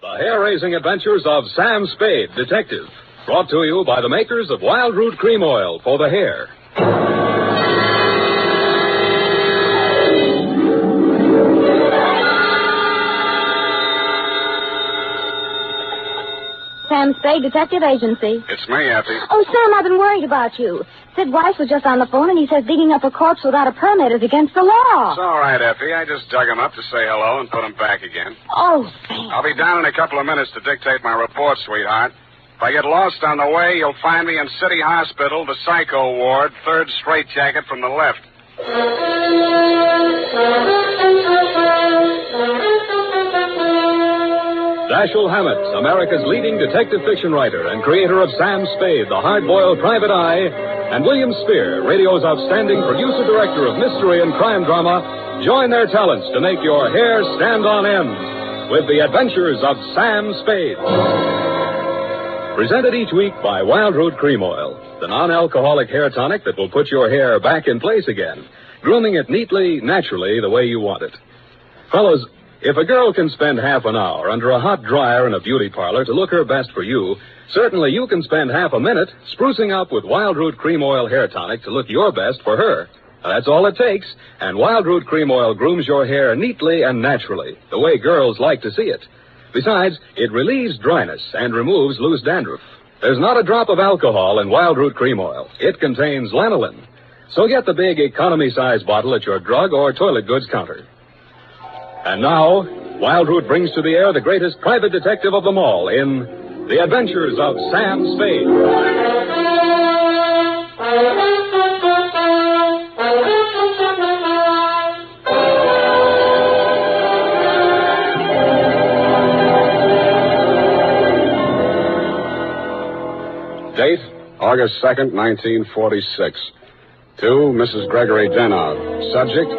The hair-raising adventures of Sam Spade, detective. Brought to you by the makers of Wild Root Cream Oil for the hair. Sam Spade Detective Agency. It's me, Effie. Oh, Sam, I've been worried about you. Sid Weiss was just on the phone, and he says digging up a corpse without a permit is against the law. It's all right, Effie. I just dug him up to say hello and put him back again. Oh, Sam. I'll be down in a couple of minutes to dictate my report, sweetheart. If I get lost on the way, you'll find me in City Hospital, the Psycho Ward, third straitjacket from the left. Dashiell Hammett, America's leading detective fiction writer and creator of Sam Spade, the hard-boiled private eye, and William Spear, radio's outstanding producer-director of mystery and crime drama, join their talents to make your hair stand on end with the Adventures of Sam Spade. Presented each week by Wild Root Cream Oil, the non-alcoholic hair tonic that will put your hair back in place again, grooming it neatly, naturally, the way you want it. Fellows, if a girl can spend half an hour under a hot dryer in a beauty parlor to look her best for you, certainly you can spend half a minute sprucing up with Wild Root Cream Oil hair tonic to look your best for her. Now, that's all it takes, and Wild Root Cream Oil grooms your hair neatly and naturally, the way girls like to see it. Besides, it relieves dryness and removes loose dandruff. There's not a drop of alcohol in Wild Root Cream Oil. It contains lanolin. So get the big economy-size bottle at your drug or toilet goods counter. And now, Wild Root brings to the air the greatest private detective of them all in The Adventures of Sam Spade. Date, August 2nd, 1946. To Mrs. Gregory Denov. Subject,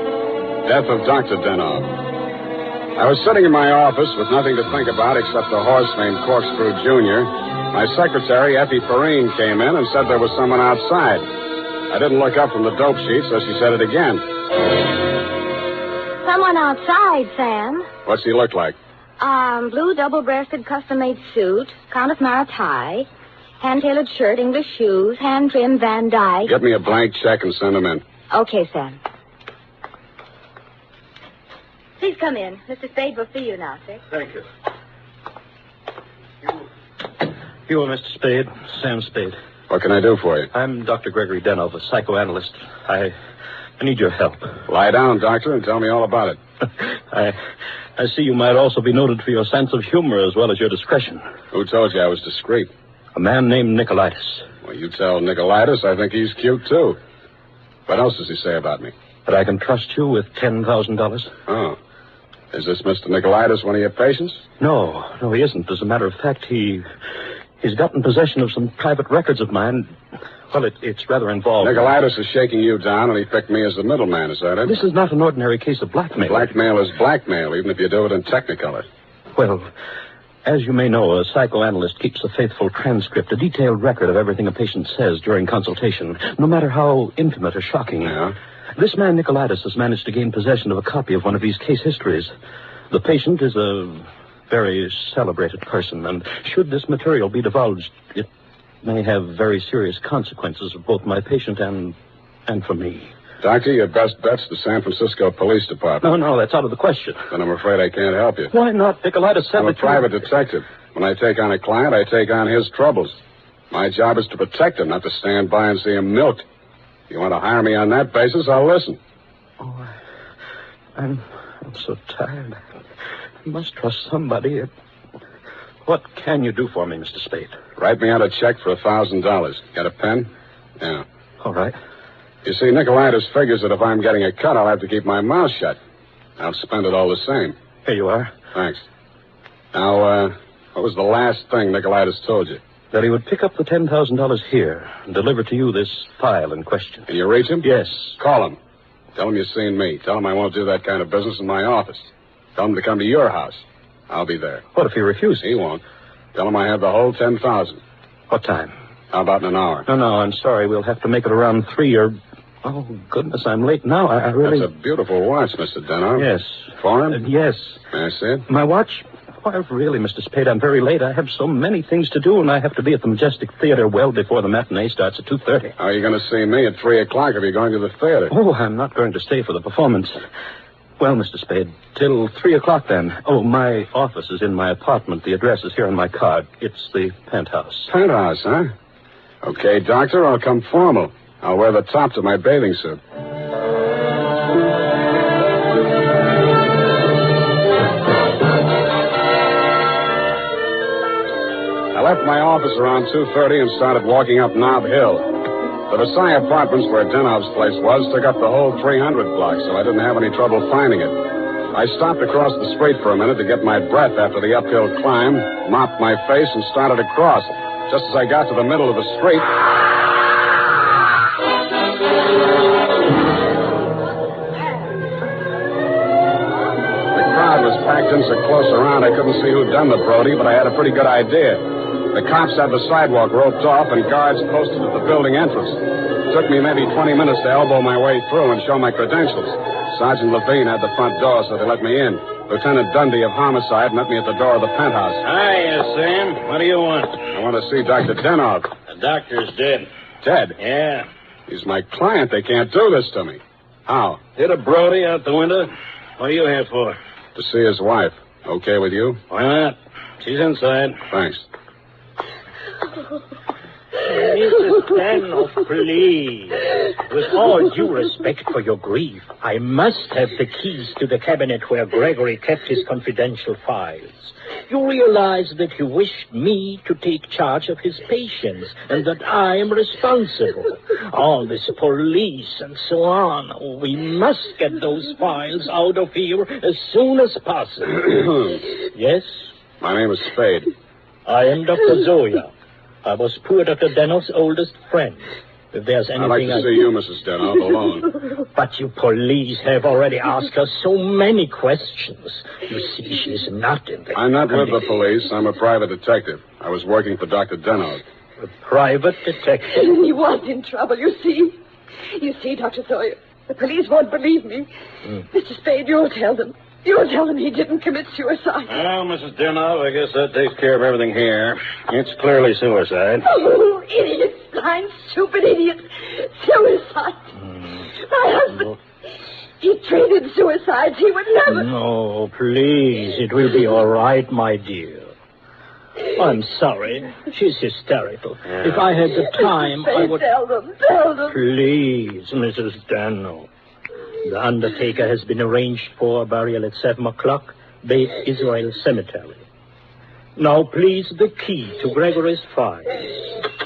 death of Dr. Denov. I was sitting in my office with nothing to think about except a horse named Corkscrew Jr. My secretary, Effie Perrine, came in and said there was someone outside. I didn't look up from the dope sheet, so she said it again. Someone outside, Sam. What's he look like? Blue double-breasted custom-made suit, Countess Mara tie, hand-tailored shirt, English shoes, hand-trimmed Van Dyke. Get me a blank check and send him in. Okay, Sam. Please come in. Mr. Spade will see you now, sir. Thank you. You are Mr. Spade, Sam Spade. What can I do for you? I'm Dr. Gregory Denov, a psychoanalyst. I need your help. Lie down, doctor, and tell me all about it. I see you might also be noted for your sense of humor as well as your discretion. Who told you I was discreet? A man named Nicolaitis. Well, you tell Nicolaitis I think he's cute, too. What else does he say about me? That I can trust you with $10,000. Oh. Is this Mr. Nicolaitis one of your patients? No, he isn't. As a matter of fact, he's gotten possession of some private records of mine. Well, it's rather involved. Nicolaitis is shaking you down, and he picked me as the middleman, is that it? This is not an ordinary case of blackmail. Blackmail is blackmail, even if you do it in Technicolor. Well, as you may know, a psychoanalyst keeps a faithful transcript, a detailed record of everything a patient says during consultation, no matter how intimate or shocking. Yeah? This man, Nicolaitis, has managed to gain possession of a copy of one of these case histories. The patient is a very celebrated person, and should this material be divulged, it may have very serious consequences for both my patient and for me. Doctor, your best bet's the San Francisco Police Department. No, that's out of the question. Then I'm afraid I can't help you. Why not? Nicolaitis said I'm a private detective. When I take on a client, I take on his troubles. My job is to protect him, not to stand by and see him milked. If you want to hire me on that basis, I'll listen. Oh, I'm so tired. I must trust somebody. What can you do for me, Mr. Spade? Write me out a check for $1,000. Got a pen? Yeah. All right. You see, Nicolaitis figures that if I'm getting a cut, I'll have to keep my mouth shut. I'll spend it all the same. Here you are. Thanks. Now, what was the last thing Nicolaitis told you? That he would pick up the $10,000 here and deliver to you this file in question. Can you reach him? Yes. Call him. Tell him you've seen me. Tell him I won't do that kind of business in my office. Tell him to come to your house. I'll be there. What if he refuses? He won't. Tell him I have the whole $10,000. What time? How about in an hour? No, I'm sorry. We'll have to make it around 3 or... Oh, goodness, I'm late now. I really... That's a beautiful watch, Mr. Denov. Yes. Foreign? Yes. May I see it? My watch? Why, really, Mr. Spade, I'm very late. I have so many things to do, and I have to be at the Majestic Theater well before the matinee starts at 2:30. How are you going to see me at 3 o'clock if you're going to the theater? Oh, I'm not going to stay for the performance. Well, Mr. Spade, till 3 o'clock then. Oh, my office is in my apartment. The address is here on my card. It's the penthouse. Penthouse, huh? Okay, Doctor, I'll come formal. I'll wear the top to my bathing suit. I left my office around 2:30 and started walking up Nob Hill. The Versailles Apartments, where Denov's place was, took up the whole 300 block, so I didn't have any trouble finding it. I stopped across the street for a minute to get my breath after the uphill climb, mopped my face, and started across. Just as I got to the middle of the street... The crowd was packed in so close around I couldn't see who'd done the Brody, but I had a pretty good idea. The cops had the sidewalk roped off and guards posted at the building entrance. It took me maybe 20 minutes to elbow my way through and show my credentials. Sergeant Levine had the front door, so they let me in. Lieutenant Dundee of Homicide met me at the door of the penthouse. Hiya, Sam. What do you want? I want to see Dr. Denov. The doctor's dead. Dead? Yeah. He's my client. They can't do this to me. How? Hit a Brody out the window. What are you here for? To see his wife. Okay with you? Why not? She's inside. Thanks. Mrs. Daniel, please. With all due respect for your grief, I must have the keys to the cabinet where Gregory kept his confidential files. You realize that you wished me to take charge of his patients and that I am responsible. All this police and so on. We must get those files out of here as soon as possible. Yes? My name is Spade. I am Dr. Zoya. I was poor Dr. Dennov's oldest friend. If there's anything I'd like to see you, Mrs. Denov, alone. But you police have already asked her so many questions. You see, she's not in the... I'm not with the police. I'm a private detective. I was working for Dr. Denov. A private detective? He was in trouble, you see. You see, Dr. Sawyer, the police won't believe me. Mr. Spade, you'll tell them. You'll tell them he didn't commit suicide. Well, Mrs. Denov, I guess that takes care of everything here. It's clearly suicide. Oh, idiot. Blind, stupid idiot. Suicide. My husband, he treated suicides. He would never... No, please. It will be all right, my dear. I'm sorry. She's hysterical. Yeah. If I had the time, I would... Tell them. Please, Mrs. Dano. The undertaker has been arranged for burial at 7 o'clock, Beit Israel Cemetery. Now, please, the key to Gregory's files.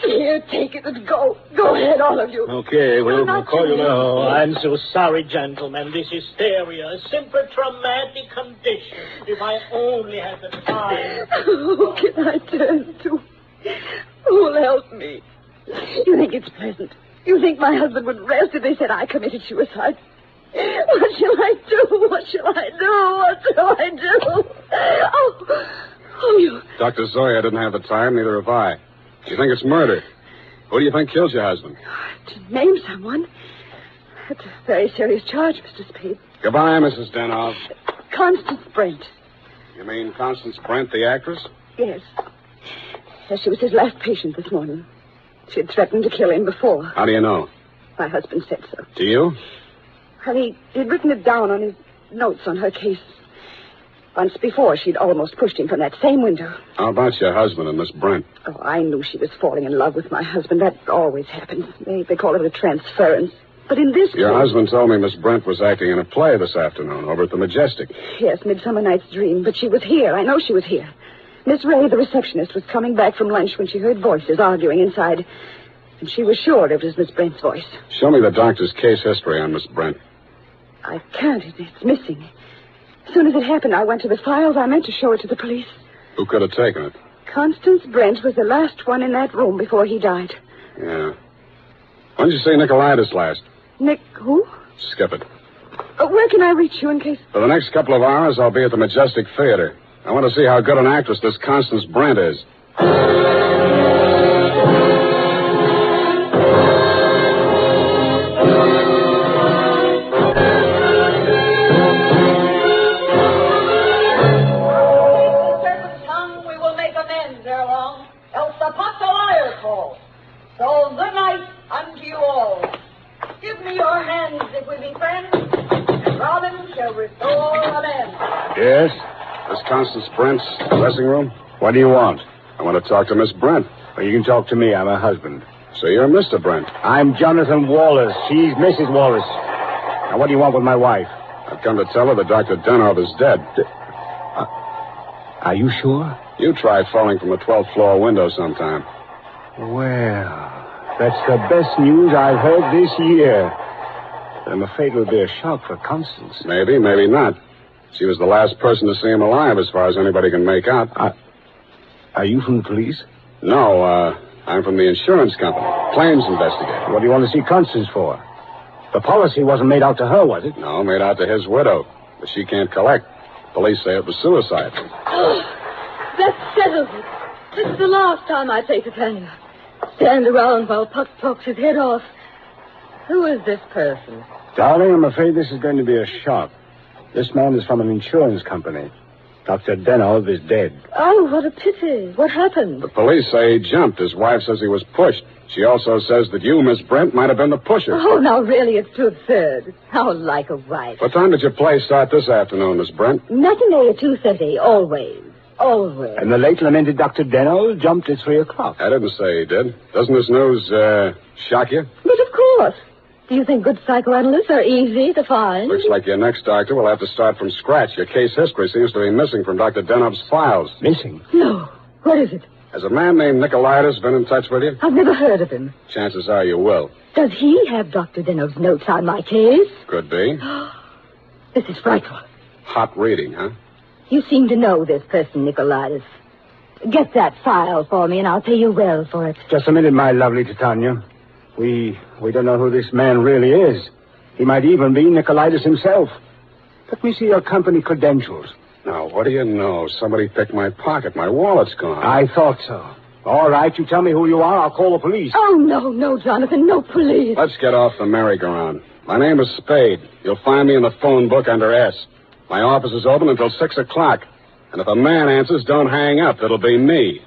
Here, take it and go. Go ahead, all of you. Okay, we'll call you now. Oh, I'm so sorry, gentlemen. This hysteria, a simple traumatic condition. If I only had the time. Who can I turn to? Who'll help me? You think it's pleasant? You think my husband would rest if they said I committed suicide? What shall I do? What shall I do? What shall I do? Oh, you... Dr. Zoya didn't have the time, neither have I. You think it's murder? Who do you think killed your husband? To name someone? That's a very serious charge, Mr. Spade. Goodbye, Mrs. Denov. Constance Brent. You mean Constance Brent, the actress? Yes. Says she was his last patient this morning. She had threatened to kill him before. How do you know? My husband said so. Do you? Well, he'd written it down on his notes on her case. Once before, she'd almost pushed him from that same window. How about your husband and Miss Brent? Oh, I knew she was falling in love with my husband. That always happens. They call it a transference. But in this Your case... husband told me Miss Brent was acting in a play this afternoon over at the Majestic. Yes, Midsummer Night's Dream. But she was here. I know she was here. Miss Ray, the receptionist, was coming back from lunch when she heard voices arguing inside. And she was sure it was Miss Brent's voice. Show me the doctor's case history on Miss Brent. I can't. It's missing. As soon as it happened, I went to the files. I meant to show it to the police. Who could have taken it? Constance Brent was the last one in that room before he died. Yeah. When did you see Nicolaitis last? Nick, who? Skip it. Where can I reach you in case... For the next couple of hours, I'll be at the Majestic Theater. I want to see how good an actress this Constance Brent is. So good night unto you all. Give me your hands if we be friends, and Robin shall restore amends. Yes? Miss Constance Brent's dressing room? What do you want? I want to talk to Miss Brent. Well, you can talk to me. I'm her husband. So you're Mr. Brent. I'm Jonathan Wallace. She's Mrs. Wallace. Now, what do you want with my wife? I've come to tell her that Dr. Denov is dead. Are you sure? You tried falling from a 12th floor window sometime. Well, that's the best news I've heard this year. I'm afraid it will be a shock for Constance. Maybe, maybe not. She was the last person to see him alive, as far as anybody can make out. Are you from the police? No, I'm from the insurance company. Claims investigator. What do you want to see Constance for? The policy wasn't made out to her, was it? No, made out to his widow. But she can't collect. Police say it was suicide. Oh, that settles it. This is the last time I take Titania. Stand around while Puck talks his head off. Who is this person? Darling, I'm afraid this is going to be a shock. This man is from an insurance company. Dr. Denov is dead. Oh, what a pity. What happened? The police say he jumped. His wife says he was pushed. She also says that you, Miss Brent, might have been the pusher. Oh, now really, it's too absurd. How like a wife. What time did your play start this afternoon, Miss Brent? Matinee at 2:30, always. Always. And the late lamented Dr. Denov jumped at 3 o'clock. I didn't say he did. Doesn't this news, shock you? But of course. Do you think good psychoanalysts are easy to find? Looks like your next doctor will have to start from scratch. Your case history seems to be missing from Dr. Denov's files. Missing? No. What is it? Has a man named Nicolaitis been in touch with you? I've never heard of him. Chances are you will. Does he have Dr. Denov's notes on my case? Could be. This is frightful. Hot reading, huh? You seem to know this person, Nicolaitis. Get that file for me, and I'll pay you well for it. Just a minute, my lovely Titania. We don't know who this man really is. He might even be Nicolaitis himself. Let me see your company credentials. Now, what do you know? Somebody picked my pocket. My wallet's gone. I thought so. All right, you tell me who you are. I'll call the police. Oh, no, Jonathan. No police. Let's get off the merry-go-round. My name is Spade. You'll find me in the phone book under S. My office is open until 6 o'clock. And if a man answers, don't hang up. It'll be me.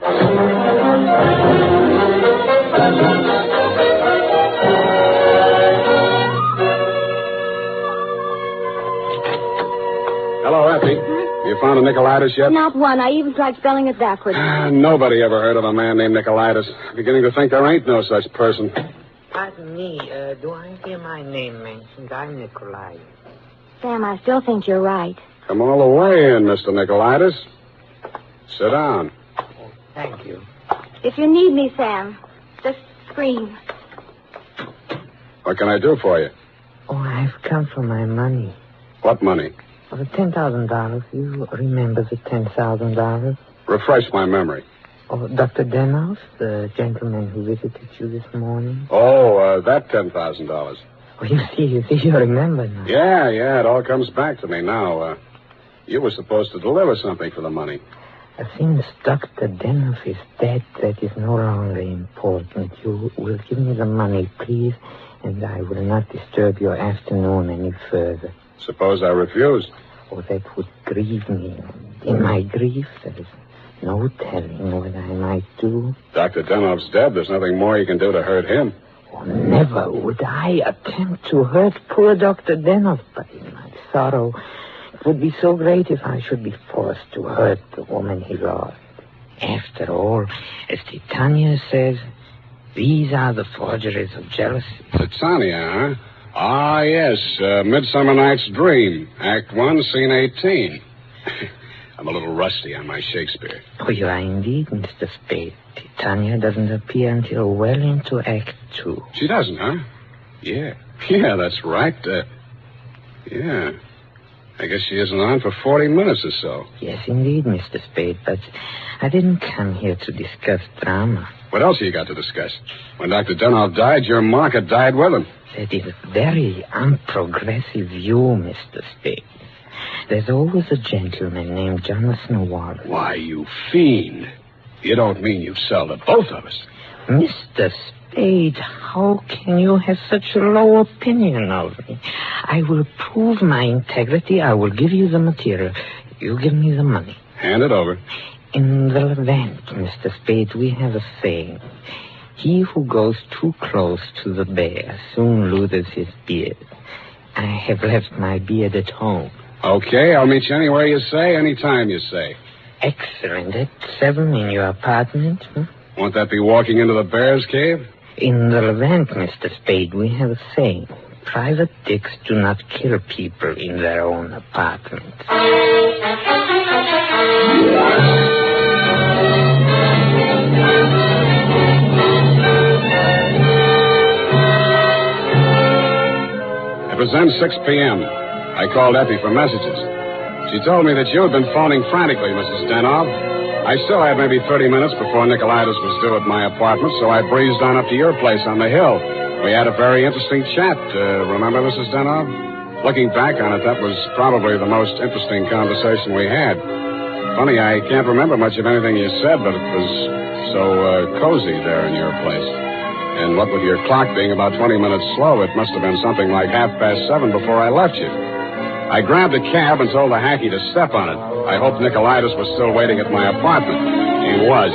Hello, Effie. You found a Nicolaitis yet? Not one. I even tried spelling it backwards. Nobody ever heard of a man named Nicolaitis. I'm beginning to think there ain't no such person. Pardon me, do I hear my name mentioned? I'm Nicolai. Sam, I still think you're right. Come all the way in, Mr. Nicolaitis. Sit down. Oh, thank you. If you need me, Sam, just scream. What can I do for you? Oh, I've come for my money. What money? Oh, the $10,000. You remember the $10,000? Refresh my memory. Oh, Dr. Denov, the gentleman who visited you this morning? Oh, that $10,000. Oh, you see, you remember now. Yeah, it all comes back to me now. You were supposed to deliver something for the money. Since Dr. Denov is dead, that is no longer important. You will give me the money, please, and I will not disturb your afternoon any further. Suppose I refuse? Oh, that would grieve me. In my grief, there is no telling what I might do. Dr. Denov's dead. There's nothing more you can do to hurt him. Oh, never would I attempt to hurt poor Dr. Denov, but in my sorrow, it would be so great if I should be forced to hurt the woman he loved. After all, as Titania says, these are the forgeries of jealousy. Titania, huh? Ah, yes. Midsummer Night's Dream. Act 1, Scene 18. I'm a little rusty on my Shakespeare. Oh, you are indeed, Mr. Spade. Titania doesn't appear until well into Act 2. She doesn't, huh? Yeah. Yeah, that's right. Yeah. I guess she isn't on for 40 minutes or so. Yes, indeed, Mr. Spade, but I didn't come here to discuss drama. What else have you got to discuss? When Dr. Denov died, your market died with him. That is a very unprogressive view, Mr. Spade. There's always a gentleman named Jonathan Wallace. Why, you fiend. You don't mean you sell to both of us. Mr. Spade, how can you have such a low opinion of me? I will prove my integrity. I will give you the material. You give me the money. Hand it over. In the Levant, Mr. Spade, we have a saying. He who goes too close to the bear soon loses his beard. I have left my beard at home. Okay, I'll meet you anywhere you say, anytime you say. Excellent. At 7 in your apartment? Won't that be walking into the bear's cave? In the Levant, Mr. Spade, we have a saying. Private dicks do not kill people in their own apartments. It was then 6 p.m. I called Effie for messages. She told me that you had been phoning frantically, Mrs. Denov. I still had maybe 30 minutes before Nicolaitis was due at my apartment, so I breezed on up to your place on the hill. We had a very interesting chat. Remember, Mrs. Denov? Looking back on it, that was probably the most interesting conversation we had. Funny, I can't remember much of anything you said, but it was so cozy there in your place. And what with your clock being about 20 minutes slow, it must have been something like 7:30 before I left you. I grabbed a cab and told the hacky to step on it. I hoped Nicolaitis was still waiting at my apartment. He was.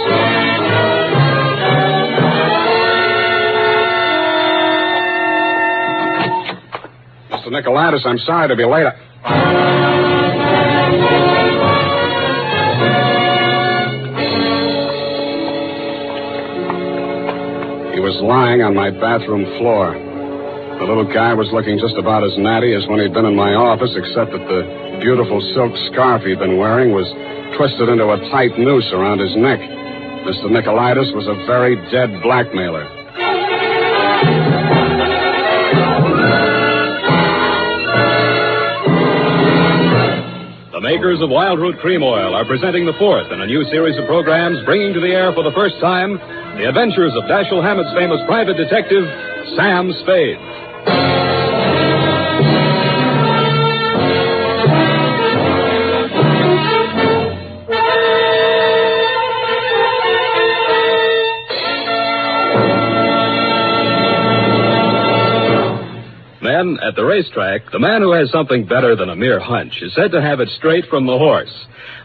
Mr. Nicolaitis, I'm sorry to be late. He was lying on my bathroom floor. The little guy was looking just about as natty as when he'd been in my office, except that the beautiful silk scarf he'd been wearing was twisted into a tight noose around his neck. Mr. Nicolaitis was a very dead blackmailer. The makers of Wild Root Cream Oil are presenting the fourth in a new series of programs bringing to the air for the first time the adventures of Dashiell Hammett's famous private detective, Sam Spade. Then, at the racetrack, the man who has something better than a mere hunch is said to have it straight from the horse.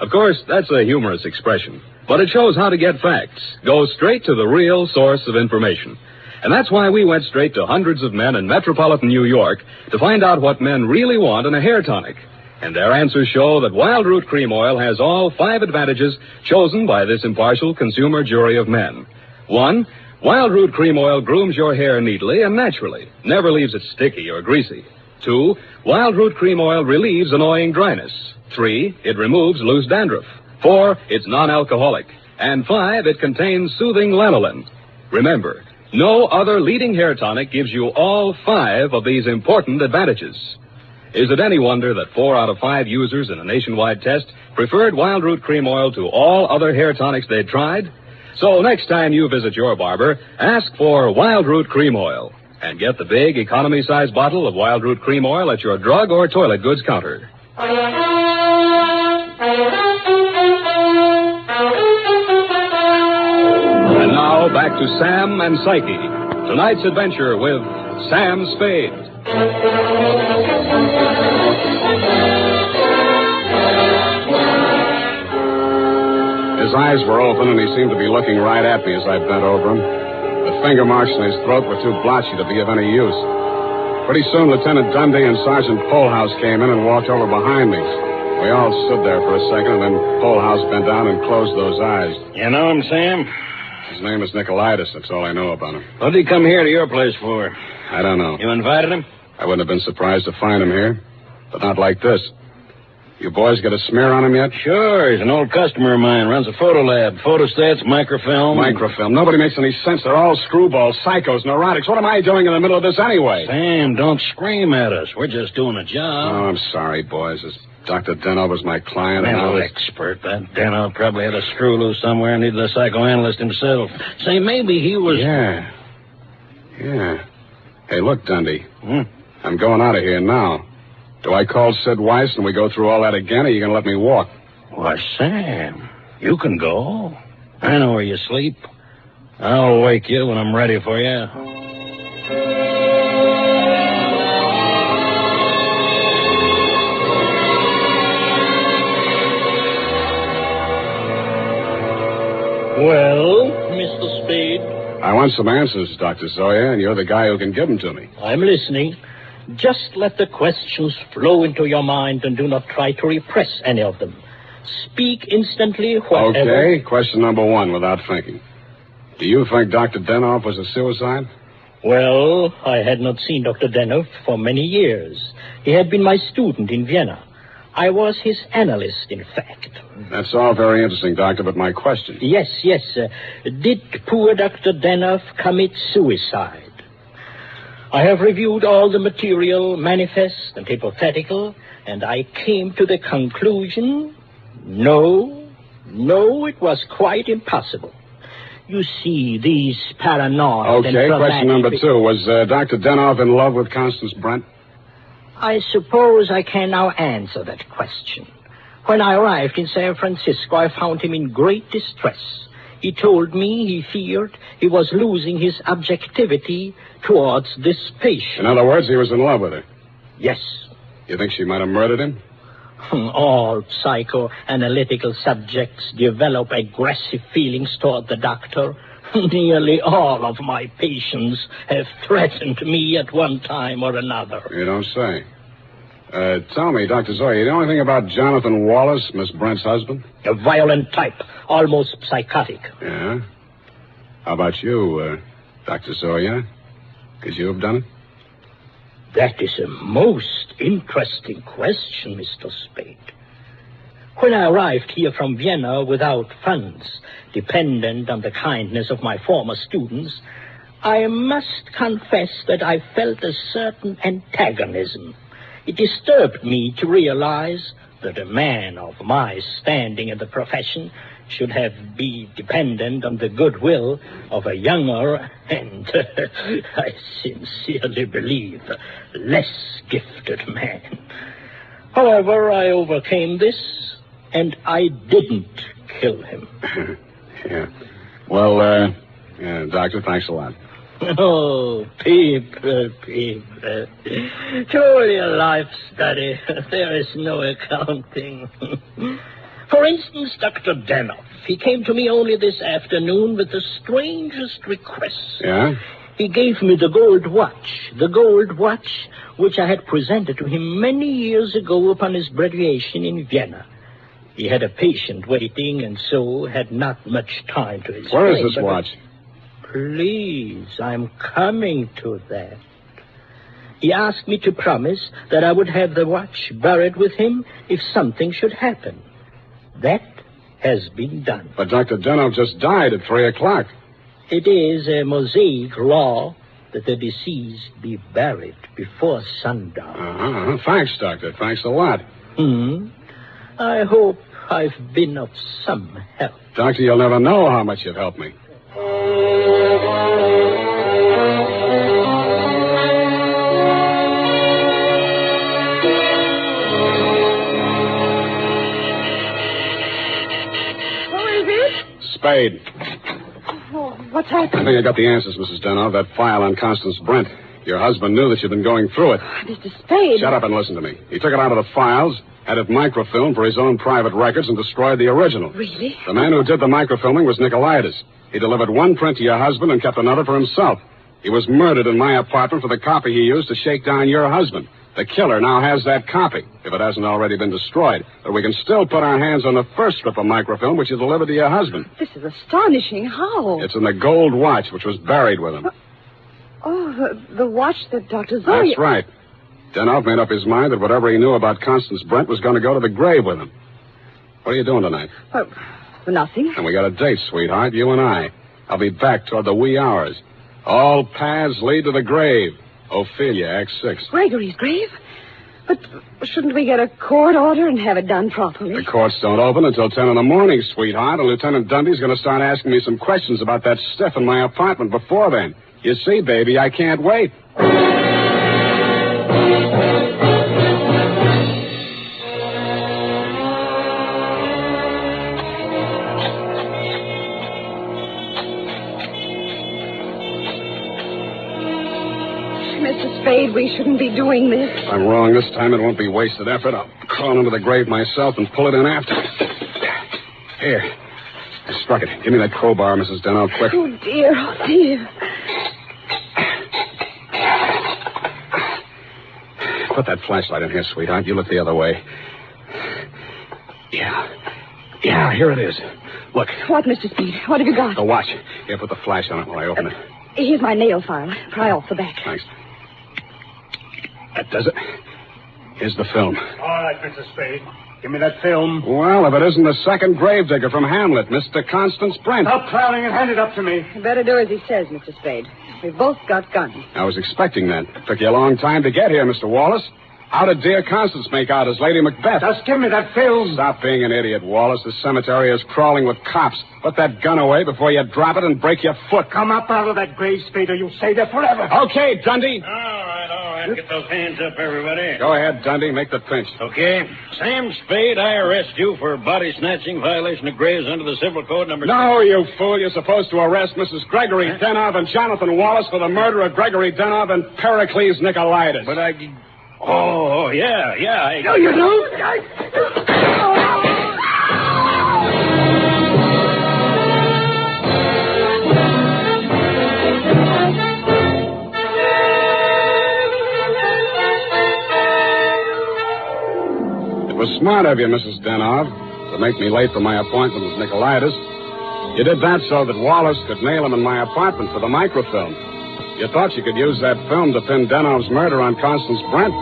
Of course, that's a humorous expression, but it shows how to get facts. Go straight to the real source of information. And that's why we went straight to hundreds of men in metropolitan New York to find out what men really want in a hair tonic. And their answers show that Wild Root Cream Oil has all 5 advantages chosen by this impartial consumer jury of men. 1, Wild Root Cream Oil grooms your hair neatly and naturally, never leaves it sticky or greasy. 2, Wild Root Cream Oil relieves annoying dryness. 3, it removes loose dandruff. 4, it's non-alcoholic. And 5, it contains soothing lanolin. Remember, no other leading hair tonic gives you all 5 of these important advantages. Is it any wonder that 4 out of 5 users in a nationwide test preferred Wild Root Cream Oil to all other hair tonics they'd tried? So next time you visit your barber, ask for Wild Root Cream Oil and get the big economy-size bottle of Wild Root Cream Oil at your drug or toilet goods counter. And now back to Sam and Psyche. Tonight's adventure with Sam Spade. His eyes were open, and he seemed to be looking right at me as I bent over him. The finger marks in his throat were too blotchy to be of any use. Pretty soon, Lieutenant Dundee and Sergeant Polhouse came in and walked over behind me. We all stood there for a second, and then Polhouse bent down and closed those eyes. You know him, Sam? His name is Nicolaitis. That's all I know about him. What did he come here to your place for? I don't know. You invited him? I wouldn't have been surprised to find him here, but not like this. You boys got a smear on him yet? Sure. He's an old customer of mine. Runs a photo lab. Photostats, microfilm. Microfilm. Nobody makes any sense. They're all screwballs, psychos, neurotics. What am I doing in the middle of this anyway? Sam, don't scream at us. We're just doing a job. Oh, I'm sorry, boys. This Dr. Deno was my client. Mental expert. That Deno probably had a screw loose somewhere and needed a psychoanalyst himself. Say, maybe he was... Yeah. Hey, look, Dundee. I'm going out of here now. Do I call Sid Weiss and we go through all that again, or are you going to let me walk? Why, Sam, you can go. I know where you sleep. I'll wake you when I'm ready for you. Well, Mr. Spade, I want some answers, Dr. Zoya, and you're the guy who can give them to me. I'm listening. Just let the questions flow into your mind and do not try to repress any of them. Speak instantly, whatever... Okay, question number one, without thinking. Do you think Dr. Denoff was a suicide? Well, I had not seen Dr. Denoff for many years. He had been my student in Vienna. I was his analyst, in fact. That's all very interesting, Doctor, but my question... Yes. Did poor Dr. Denoff commit suicide? I have reviewed all the material, manifest and hypothetical, and I came to the conclusion... No, it was quite impossible. You see, these paranoid... Okay, question number two. Was Dr. Denoff in love with Constance Brent? I suppose I can now answer that question. When I arrived in San Francisco, I found him in great distress. He told me he feared he was losing his objectivity towards this patient. In other words, he was in love with her? Yes. You think she might have murdered him? All psychoanalytical subjects develop aggressive feelings toward the doctor. Nearly all of my patients have threatened me at one time or another. You don't say. Tell me, Dr. Zoya, you know anything about Jonathan Wallace, Miss Brent's husband? A violent type, almost psychotic. Yeah? How about you, Dr. Zoya? Could you have done it? That is a most interesting question, Mr. Spade. When I arrived here from Vienna without funds, dependent on the kindness of my former students, I must confess that I felt a certain antagonism. It disturbed me to realize that a man of my standing in the profession should be dependent on the goodwill of a younger and, I sincerely believe, less gifted man. However, I overcame this, and I didn't kill him. Yeah. Well, Doctor, thanks a lot. Oh, people. Truly a life study. There is no accounting. For instance, Dr. Denoff. He came to me only this afternoon with the strangest request. Yeah? He gave me the gold watch which I had presented to him many years ago upon his graduation in Vienna. He had a patient waiting, and so had not much time to explain. Where is this watch? Please, I'm coming to that. He asked me to promise that I would have the watch buried with him if something should happen. That has been done. But Dr. Denoff just died at 3 o'clock. It is a Mosaic law that the deceased be buried before sundown. Thanks, Doctor. Thanks a lot. I hope I've been of some help. Doctor, you'll never know how much you've helped me. Spade. Oh, what's happened? I think I got the answers, Mrs. Denoff. That file on Constance Brent. Your husband knew that you'd been going through it. Mr. Spade. Shut up and listen to me. He took it out of the files, had it microfilmed for his own private records, and destroyed the original. Really? The man who did the microfilming was Nicolaitis. He delivered one print to your husband and kept another for himself. He was murdered in my apartment for the copy he used to shake down your husband. The killer now has that copy, if it hasn't already been destroyed. But we can still put our hands on the first strip of microfilm, which you delivered to your husband. This is astonishing. How? It's in the gold watch, which was buried with him. Oh, the watch that Dr. Zoya... That's right. Denoff made up his mind that whatever he knew about Constance Brent was going to go to the grave with him. What are you doing tonight? Nothing. And we got a date, sweetheart, you and I. I'll be back toward the wee hours. All paths lead to the grave. Ophelia, Act 6. Gregory's grave? But shouldn't we get a court order and have it done properly? The courts don't open until 10 in the morning, sweetheart, and Lieutenant Dundee's going to start asking me some questions about that stiff in my apartment before then. You see, baby, I can't wait. Mr. Spade, we shouldn't be doing this. If I'm wrong this time, it won't be wasted effort. I'll crawl into the grave myself and pull it in after. Here. I struck it. Give me that crowbar, Mrs. Deno, quick. Oh, dear. Oh, dear. Put that flashlight in here, sweetheart. You look the other way. Yeah, here it is. Look. What, Mr. Spade? What have you got? The watch. Here, put the flash on it while I open it. Here's my nail file. Pry off the back. Thanks. That does it. Here's the film. All right, Mr. Spade. Give me that film. Well, if it isn't the second gravedigger from Hamlet, Mr. Constance Brent. Stop clowning and hand it up to me. You better do as he says, Mr. Spade. We've both got guns. I was expecting that. It took you a long time to get here, Mr. Wallace. How did dear Constance make out as Lady Macbeth? Just give me that film. Stop being an idiot, Wallace. The cemetery is crawling with cops. Put that gun away before you drop it and break your foot. Come up out of that grave, Spade, or you'll stay there forever. Okay, Dundee. All right. Get those hands up, everybody. Go ahead, Dundee. Make the pinch. Okay. Sam Spade, I arrest you for body snatching, violation of graves under the Civil Code number... No, you fool. You're supposed to arrest Mrs. Gregory Denov and Jonathan Wallace for the murder of Gregory Denov and Pericles Nicolaitis. But I... Oh, yeah. No, you don't. It was smart of you, Mrs. Denov, to make me late for my appointment with Nicolaitis. You did that so that Wallace could nail him in my apartment for the microfilm. You thought you could use that film to pin Denov's murder on Constance Brent.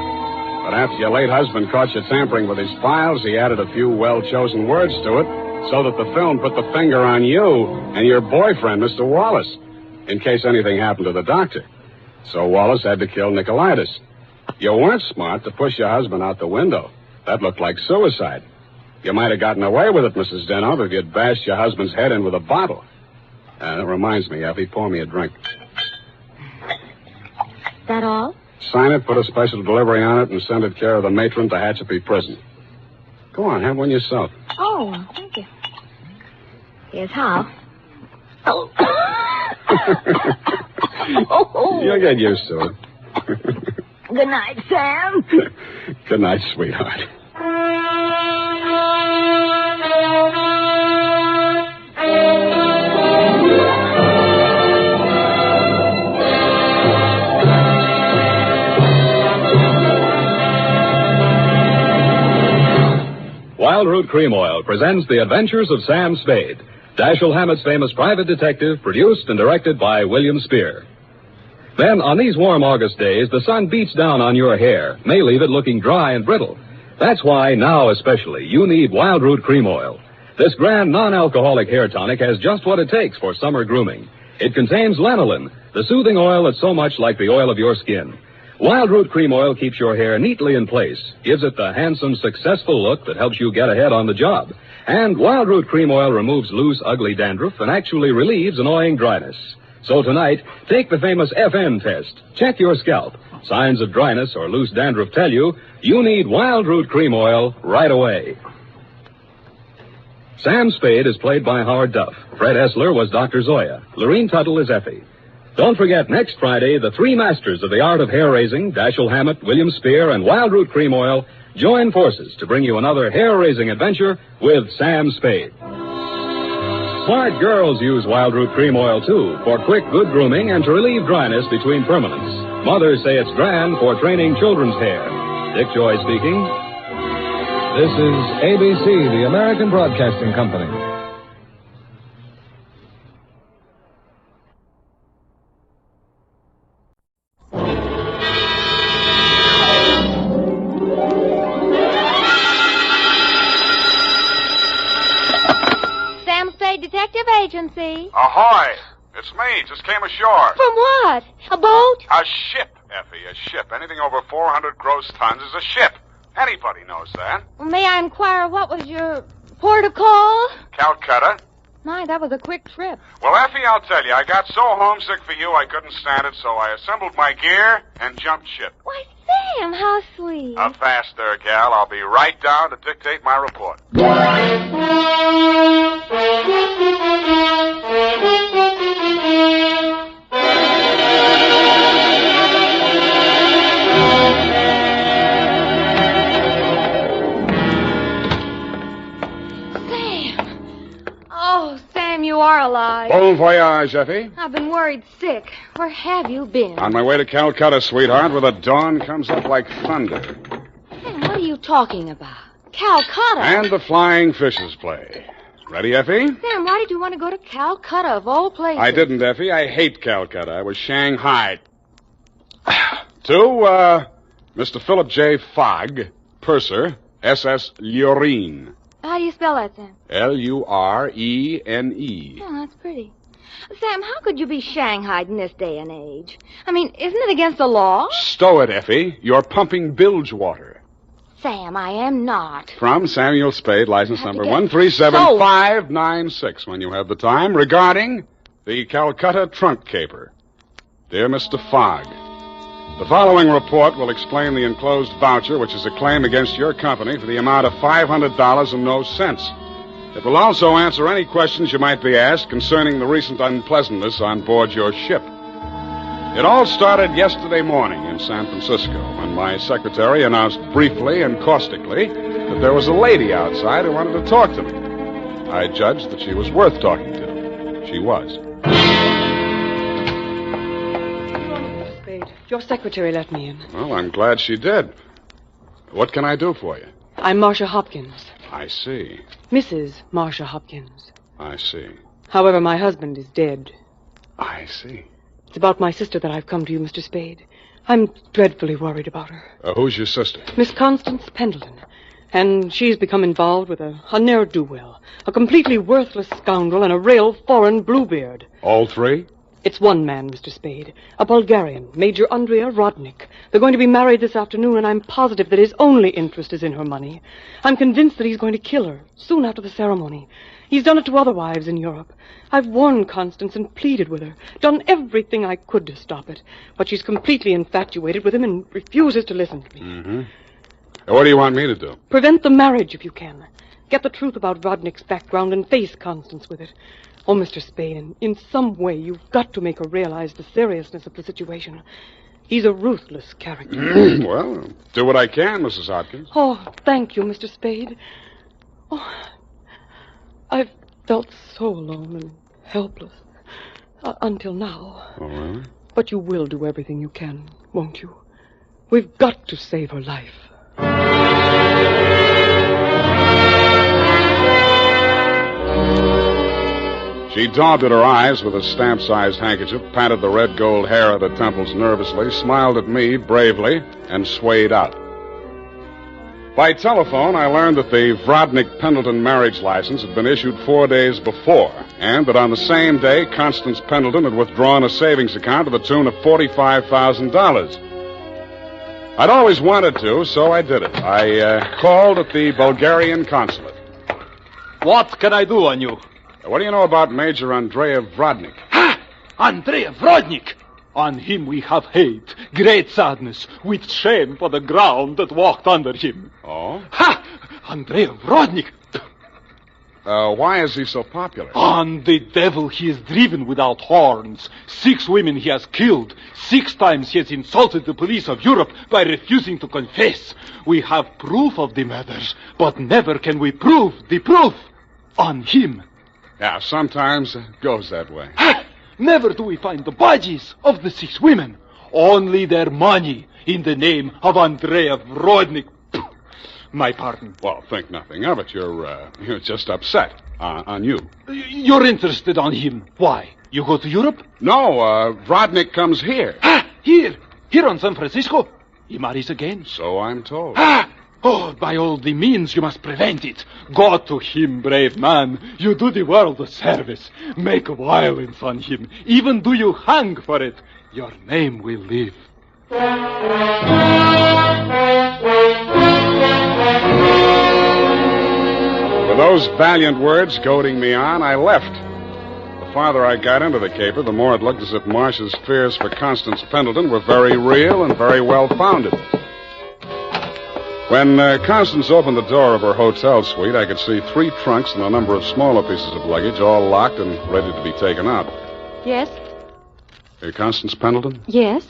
But after your late husband caught you tampering with his files, he added a few well-chosen words to it so that the film put the finger on you and your boyfriend, Mr. Wallace, in case anything happened to the doctor. So Wallace had to kill Nicolaitis. You weren't smart to push your husband out the window. That looked like suicide. You might have gotten away with it, Mrs. Denov, if you'd bashed your husband's head in with a bottle. That reminds me, Effie, pour me a drink. That all? Sign it, put a special delivery on it, and send it care of the matron to Hatchapee Prison. Go on, have one yourself. Oh, thank you. Here's how. You'll get used to it. Good night, Sam. Good night, sweetheart. Wild Root Cream Oil presents The Adventures of Sam Spade, Dashiell Hammett's famous private detective, produced and directed by William Spear. Then, on these warm August days, the sun beats down on your hair, may leave it looking dry and brittle. That's why, now especially, you need Wild Root Cream Oil. This grand non-alcoholic hair tonic has just what it takes for summer grooming. It contains lanolin, the soothing oil that's so much like the oil of your skin. Wild Root Cream Oil keeps your hair neatly in place, gives it the handsome, successful look that helps you get ahead on the job. And Wild Root Cream Oil removes loose, ugly dandruff and actually relieves annoying dryness. So tonight, take the famous FN test. Check your scalp. Signs of dryness or loose dandruff tell you need Wild Root Cream Oil right away. Sam Spade is played by Howard Duff. Fred Essler was Dr. Zoya. Lorene Tuttle is Effie. Don't forget, next Friday, the three masters of the art of hair-raising, Dashiell Hammett, William Spear, and Wild Root Cream Oil, join forces to bring you another hair-raising adventure with Sam Spade. Smart girls use Wild Root Cream Oil, too, for quick, good grooming and to relieve dryness between permanents. Mothers say it's grand for training children's hair. Dick Joy speaking. This is ABC, the American Broadcasting Company. Detective Agency. Ahoy! It's me. Just came ashore. From what? A boat? A ship, Effie, a ship. Anything over 400 gross tons is a ship. Anybody knows that. May I inquire what was your port of call? Calcutta. My, that was a quick trip. Well, Effie, I'll tell you, I got so homesick for you I couldn't stand it, so I assembled my gear and jumped ship. Why, Sam, how sweet. A fast there, gal. I'll be right down to dictate my report. Bon voyage, Effie. I've been worried sick. Where have you been? On my way to Calcutta, sweetheart, where the dawn comes up like thunder. Sam, what are you talking about? Calcutta? And the flying fishes play. Ready, Effie? Sam, why did you want to go to Calcutta, of all places? I didn't, Effie. I hate Calcutta. I was Shanghai. To, Mr. Philip J. Fogg, purser, SS Lurene. How do you spell that, Sam? Lurene. Oh, that's pretty. Sam, how could you be shanghaied in this day and age? I mean, isn't it against the law? Stow it, Effie. You're pumping bilge water. Sam, I am not. From Samuel Spade, license number get 137596, when you have the time, regarding the Calcutta trunk caper. Dear Mr. Fogg, the following report will explain the enclosed voucher, which is a claim against your company for the amount of $500 and no cents. It will also answer any questions you might be asked concerning the recent unpleasantness on board your ship. It all started yesterday morning in San Francisco when my secretary announced briefly and caustically that there was a lady outside who wanted to talk to me. I judged that she was worth talking to. She was. Your secretary let me in. Well, I'm glad she did. What can I do for you? I'm Marcia Hopkins. I see. Mrs. Marcia Hopkins. I see. However, my husband is dead. I see. It's about my sister that I've come to you, Mr. Spade. I'm dreadfully worried about her. Who's your sister? Miss Constance Pendleton. And she's become involved with a ne'er-do-well, a completely worthless scoundrel, and a real foreign bluebeard. All three? It's one man, Mr. Spade. A Bulgarian, Major Andrea Rodnik. They're going to be married this afternoon, and I'm positive that his only interest is in her money. I'm convinced that he's going to kill her soon after the ceremony. He's done it to other wives in Europe. I've warned Constance and pleaded with her, done everything I could to stop it. But she's completely infatuated with him and refuses to listen to me. Mm-hmm. What do you want me to do? Prevent the marriage if you can. Get the truth about Rodnik's background and face Constance with it. Oh, Mr. Spade, in some way you've got to make her realize the seriousness of the situation. He's a ruthless character. Well, do what I can, Mrs. Hopkins. Oh, thank you, Mr. Spade. Oh, I've felt so alone and helpless until now. Oh, really? But you will do everything you can, won't you? We've got to save her life. She daubed at her eyes with a stamp-sized handkerchief, patted the red gold hair at her temples nervously, smiled at me bravely, and swayed out. By telephone, I learned that the Vrodnik-Pendleton marriage license had been issued 4 days before, and that on the same day, Constance Pendleton had withdrawn a savings account to the tune of $45,000. I'd always wanted to, so I did it. I called at the Bulgarian consulate. What can I do on you? What do you know about Major Andrea Vrodnik? Ha! Andrea Vrodnik! On him we have hate, great sadness, with shame for the ground that walked under him. Oh? Ha! Andrea Vrodnik! Why is he so popular? On the devil he is driven without horns. 6 women he has killed. 6 times he has insulted the police of Europe by refusing to confess. We have proof of the murders, but never can we prove the proof on him. Yeah, sometimes it goes that way. Ha! Never do we find the bodies of the 6 women. Only their money in the name of Andrea Vrodnik. My pardon. Well, think nothing of it. You're just upset on you. You're interested on him. Why? You go to Europe? No, Vrodnik comes here. Ah, here on San Francisco. He marries again. So I'm told. Ah! Oh, by all the means you must prevent it. Go to him, brave man. You do the world a service. Make violence on him. Even do you hang for it. Your name will live. With those valiant words goading me on, I left. The farther I got into the caper, the more it looked as if Marcia's fears for Constance Pendleton were very real and very well-founded. When Constance opened the door of her hotel suite, I could see 3 trunks and a number of smaller pieces of luggage, all locked and ready to be taken out. Yes? Constance Pendleton? Yes?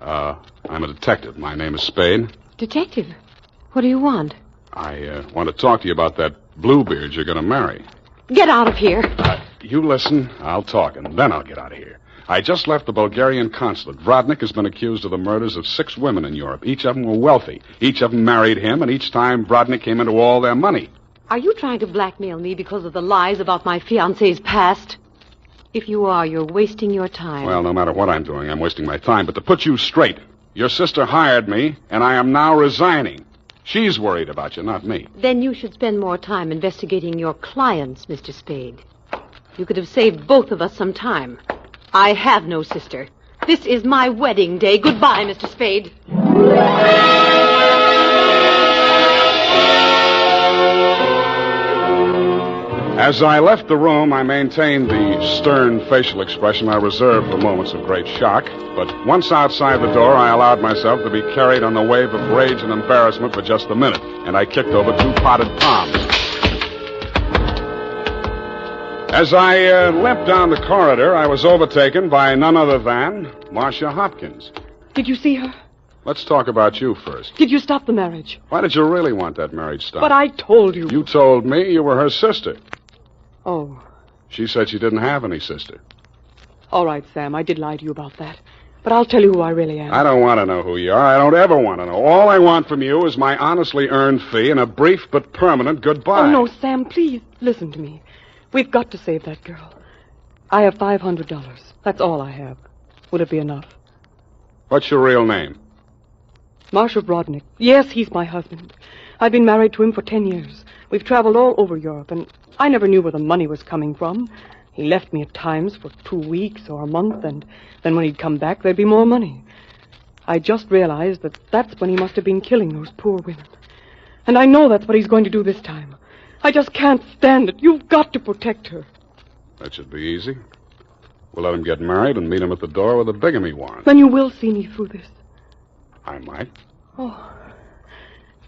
I'm a detective. My name is Spade. Detective? What do you want? I want to talk to you about that Bluebeard you're going to marry. Get out of here. You listen, I'll talk, and then I'll get out of here. I just left the Bulgarian consulate. Rodnik has been accused of the murders of 6 women in Europe. Each of them were wealthy. Each of them married him, and each time Rodnik came into all their money. Are you trying to blackmail me because of the lies about my fiancé's past? If you are, you're wasting your time. Well, no matter what I'm doing, I'm wasting my time. But to put you straight, your sister hired me, and I am now resigning. She's worried about you, not me. Then you should spend more time investigating your clients, Mr. Spade. You could have saved both of us some time. I have no sister. This is my wedding day. Goodbye, Mr. Spade. As I left the room, I maintained the stern facial expression I reserve for moments of great shock. But once outside the door, I allowed myself to be carried on the wave of rage and embarrassment for just a minute, and I kicked over 2 potted palms. As I limped down the corridor, I was overtaken by none other than Marcia Hopkins. Did you see her? Let's talk about you first. Did you stop the marriage? Why did you really want that marriage stopped? But I told you. You told me you were her sister. Oh. She said she didn't have any sister. All right, Sam, I did lie to you about that. But I'll tell you who I really am. I don't want to know who you are. I don't ever want to know. All I want from you is my honestly earned fee and a brief but permanent goodbye. Oh, no, Sam, please listen to me. We've got to save that girl. I have $500. That's all I have. Would it be enough? What's your real name? Marshal Rodnik. Yes, he's my husband. I've been married to him for 10 years. We've traveled all over Europe, and I never knew where the money was coming from. He left me at times for 2 weeks or a month, and then when he'd come back, there'd be more money. I just realized that that's when he must have been killing those poor women. And I know that's what he's going to do this time. I just can't stand it. You've got to protect her. That should be easy. We'll let him get married and meet him at the door with a bigamy warrant. Then you will see me through this. I might. Oh.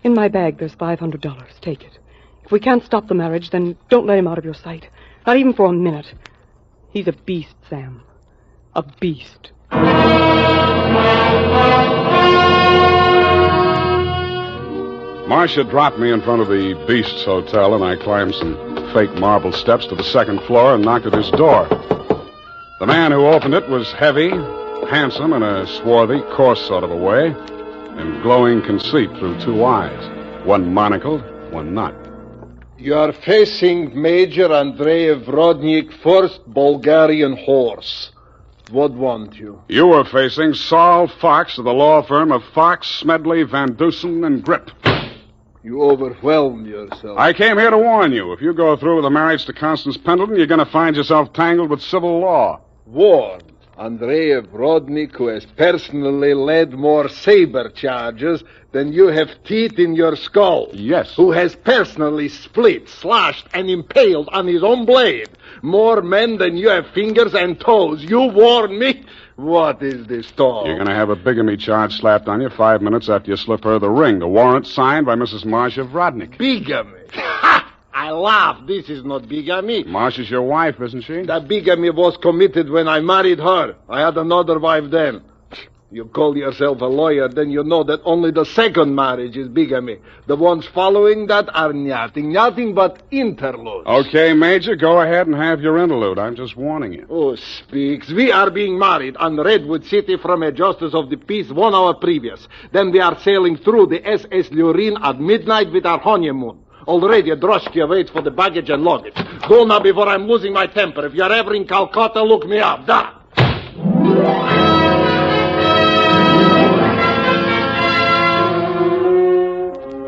In my bag, there's $500. Take it. If we can't stop the marriage, then don't let him out of your sight. Not even for a minute. He's a beast, Sam. A beast. Marcia dropped me in front of the Beast's Hotel, and I climbed some fake marble steps to the 2nd floor and knocked at his door. The man who opened it was heavy, handsome in a swarthy, coarse sort of a way, and glowing conceit through 2 eyes. One monocled, one not. You are facing Major Andreev Rodnik, 1st Bulgarian Horse. What want you? You were facing Saul Fox of the law firm of Fox, Smedley, Van Dusen, and Grip. You overwhelmed yourself. I came here to warn you. If you go through with the marriage to Constance Pendleton, you're going to find yourself tangled with civil law. Warned. Andreev Rodnik, who has personally led more saber charges than you have teeth in your skull. Yes. Who has personally split, slashed, and impaled on his own blade more men than you have fingers and toes. You warn me? What is this talk? You're going to have a bigamy charge slapped on you 5 minutes after you slip her the ring. The warrant signed by Mrs. Marcia Rodnik. Bigamy? Ha! I laugh. This is not bigamy. Marcia's your wife, isn't she? The bigamy was committed when I married her. I had another wife then. You call yourself a lawyer, then you know that only the 2nd marriage is bigamy. The ones following that are nothing but interludes. Okay, Major, go ahead and have your interlude. I'm just warning you. Oh, speaks. We are being married on Redwood City from a justice of the peace 1 hour previous. Then we are sailing through the SS Lurin at midnight with our honeymoon. Already a droshky waits for the baggage and luggage. Go now before I'm losing my temper. If you're ever in Calcutta, look me up. Da!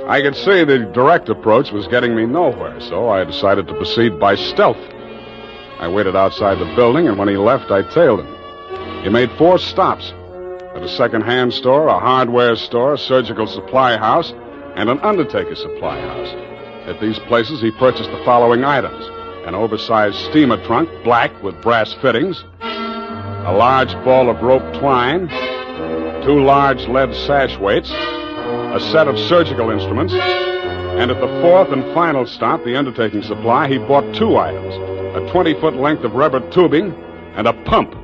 I could see the direct approach was getting me nowhere, so I decided to proceed by stealth. I waited outside the building, and when he left, I tailed him. He made 4 stops. At a second-hand store, a hardware store, a surgical supply house, and an undertaker supply house. At these places, he purchased the following items: an oversized steamer trunk, black with brass fittings, a large ball of rope twine, 2 large lead sash weights, a set of surgical instruments, and at the 4th and final stop, the undertaking supply, he bought 2 items: a 20-foot length of rubber tubing and a pump.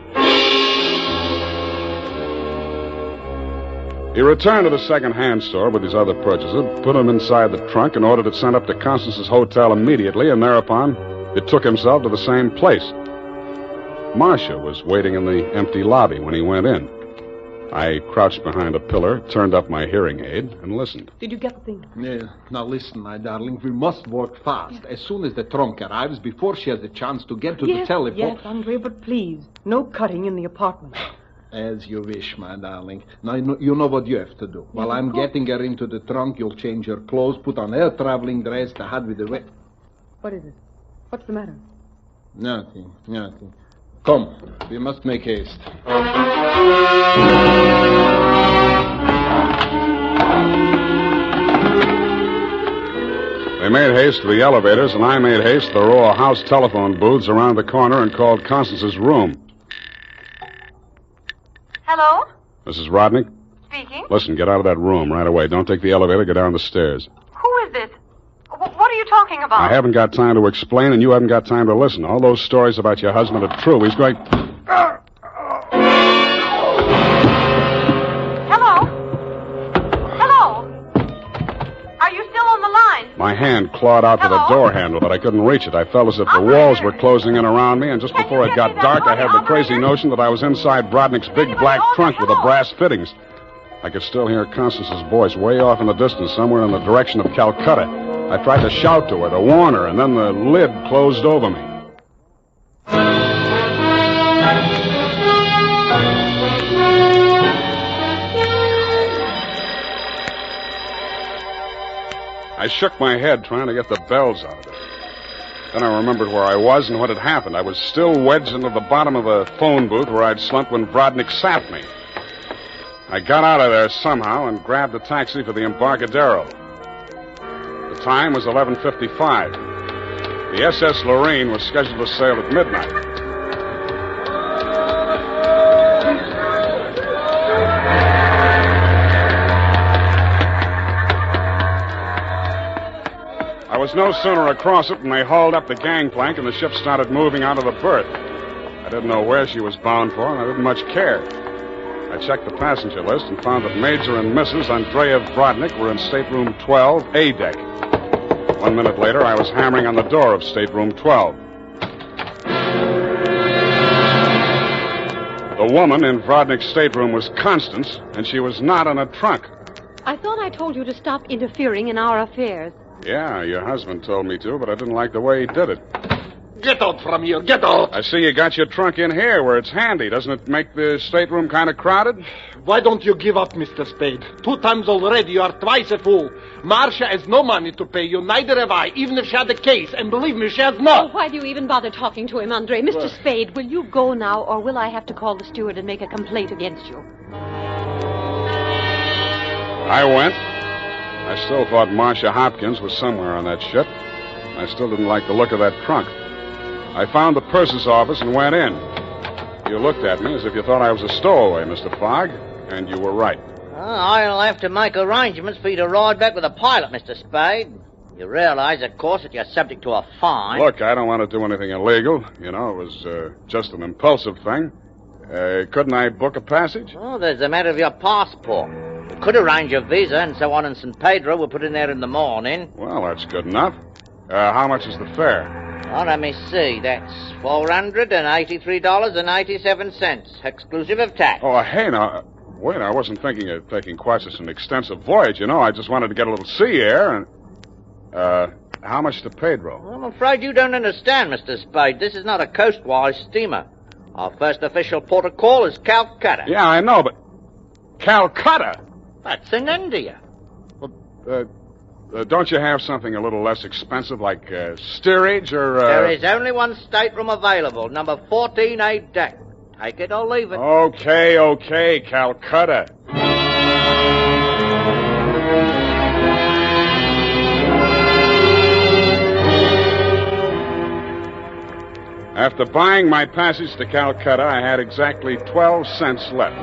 He returned to the second-hand store with his other purchases, put them inside the trunk, and ordered it sent up to Constance's hotel immediately, and thereupon it took himself to the same place. Marcia was waiting in the empty lobby when he went in. I crouched behind a pillar, turned up my hearing aid, and listened. Did you get the thing? Yeah. Now listen, my darling. We must work fast. As soon as the trunk arrives, before she has a chance to get to the telephone... Yes, Andre, but please, no cutting in the apartment. As you wish, my darling. Now, you know what you have to do. While I'm getting her into the trunk, you'll change her clothes, put on her traveling dress, the hat with the red... What is it? What's the matter? Nothing. Come, we must make haste. They made haste to the elevators, and I made haste to the row of house telephone booths around the corner and called Constance's room. Hello? Mrs. Rodnick? Speaking. Listen, get out of that room right away. Don't take the elevator. Go down the stairs. Who is this? What are you talking about? I haven't got time to explain, and you haven't got time to listen. All those stories about your husband are true. He's going... Hello? Are you still on the line? My hand clawed out to the door handle, but I couldn't reach it. I felt as if the walls were closing in around me, and just before it got dark, I had the crazy notion that I was inside Brodnick's big black trunk with the brass fittings. I could still hear Constance's voice way off in the distance, somewhere in the direction of Calcutta. I tried to shout to her, to warn her, and then the lid closed over me. I shook my head, trying to get the bells out of it. Then I remembered where I was and what had happened. I was still wedged into the bottom of a phone booth where I'd slumped when Brodnick sapped me. I got out of there somehow and grabbed a taxi for the Embarcadero. The time was 11:55. The SS Lorraine was scheduled to sail at midnight. I was no sooner across it than they hauled up the gangplank and the ship started moving out of the berth. I didn't know where she was bound for, and I didn't much care. I checked the passenger list and found that Major and Mrs. Andreev Brodnick were in stateroom 12, A deck. 1 minute later, I was hammering on the door of stateroom 12. The woman in Brodnick's stateroom was Constance, and she was not in a trunk. I thought I told you to stop interfering in our affairs. Yeah, your husband told me to, but I didn't like the way he did it. Get out from here, get out! I see you got your trunk in here where it's handy. Doesn't it make the stateroom kind of crowded? Why don't you give up, Mr. Spade? 2 times already, you are twice a fool. Marcia has no money to pay you, neither have I, even if she had the case. And believe me, she has not. Oh, why do you even bother talking to him, Andre? Mr. Spade, will you go now, or will I have to call the steward and make a complaint against you? I went. I still thought Marcia Hopkins was somewhere on that ship. I still didn't like the look of that trunk. I found the purser's office and went in. You looked at me as if you thought I was a stowaway, Mr. Fogg, and you were right. I'll have to make arrangements for you to ride back with a pilot, Mr. Spade. You realize, of course, that you're subject to a fine. Look, I don't want to do anything illegal. You know, it was just an impulsive thing. Couldn't I book a passage? Oh, there's the matter of your passport. We could arrange your visa and so on in San Pedro. We'll put in there in the morning. Well, that's good enough. How much is the fare? Oh, let me see. That's $483.87, exclusive of tax. Oh, hey, now, wait, I wasn't thinking of taking quite such an extensive voyage, you know. I just wanted to get a little sea air, and, how much to Pedro? Well, I'm afraid you don't understand, Mr. Spade. This is not a coastwise steamer. Our first official port of call is Calcutta. Yeah, I know, but Calcutta? That's in India. Well, don't you have something a little less expensive, like steerage or... There is only one stateroom available, number 14A deck. Take it or leave it. Okay, Calcutta. After buying my passage to Calcutta, I had exactly 12 cents left.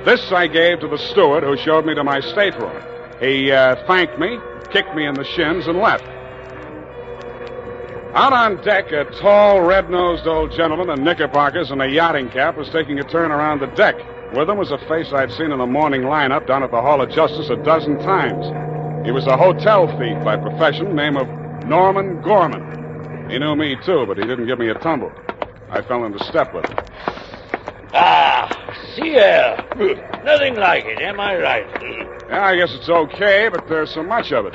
This I gave to the steward who showed me to my stateroom. He thanked me, kicked me in the shins, and left. Out on deck, a tall, red-nosed old gentleman in knickerbockers and a yachting cap was taking a turn around the deck. With him was a face I'd seen in the morning lineup down at the Hall of Justice a dozen times. He was a hotel thief by profession, name of Norman Gorman. He knew me, too, but he didn't give me a tumble. I fell into step with him. See here. Nothing like it, am I right? Yeah, I guess it's okay, but there's so much of it.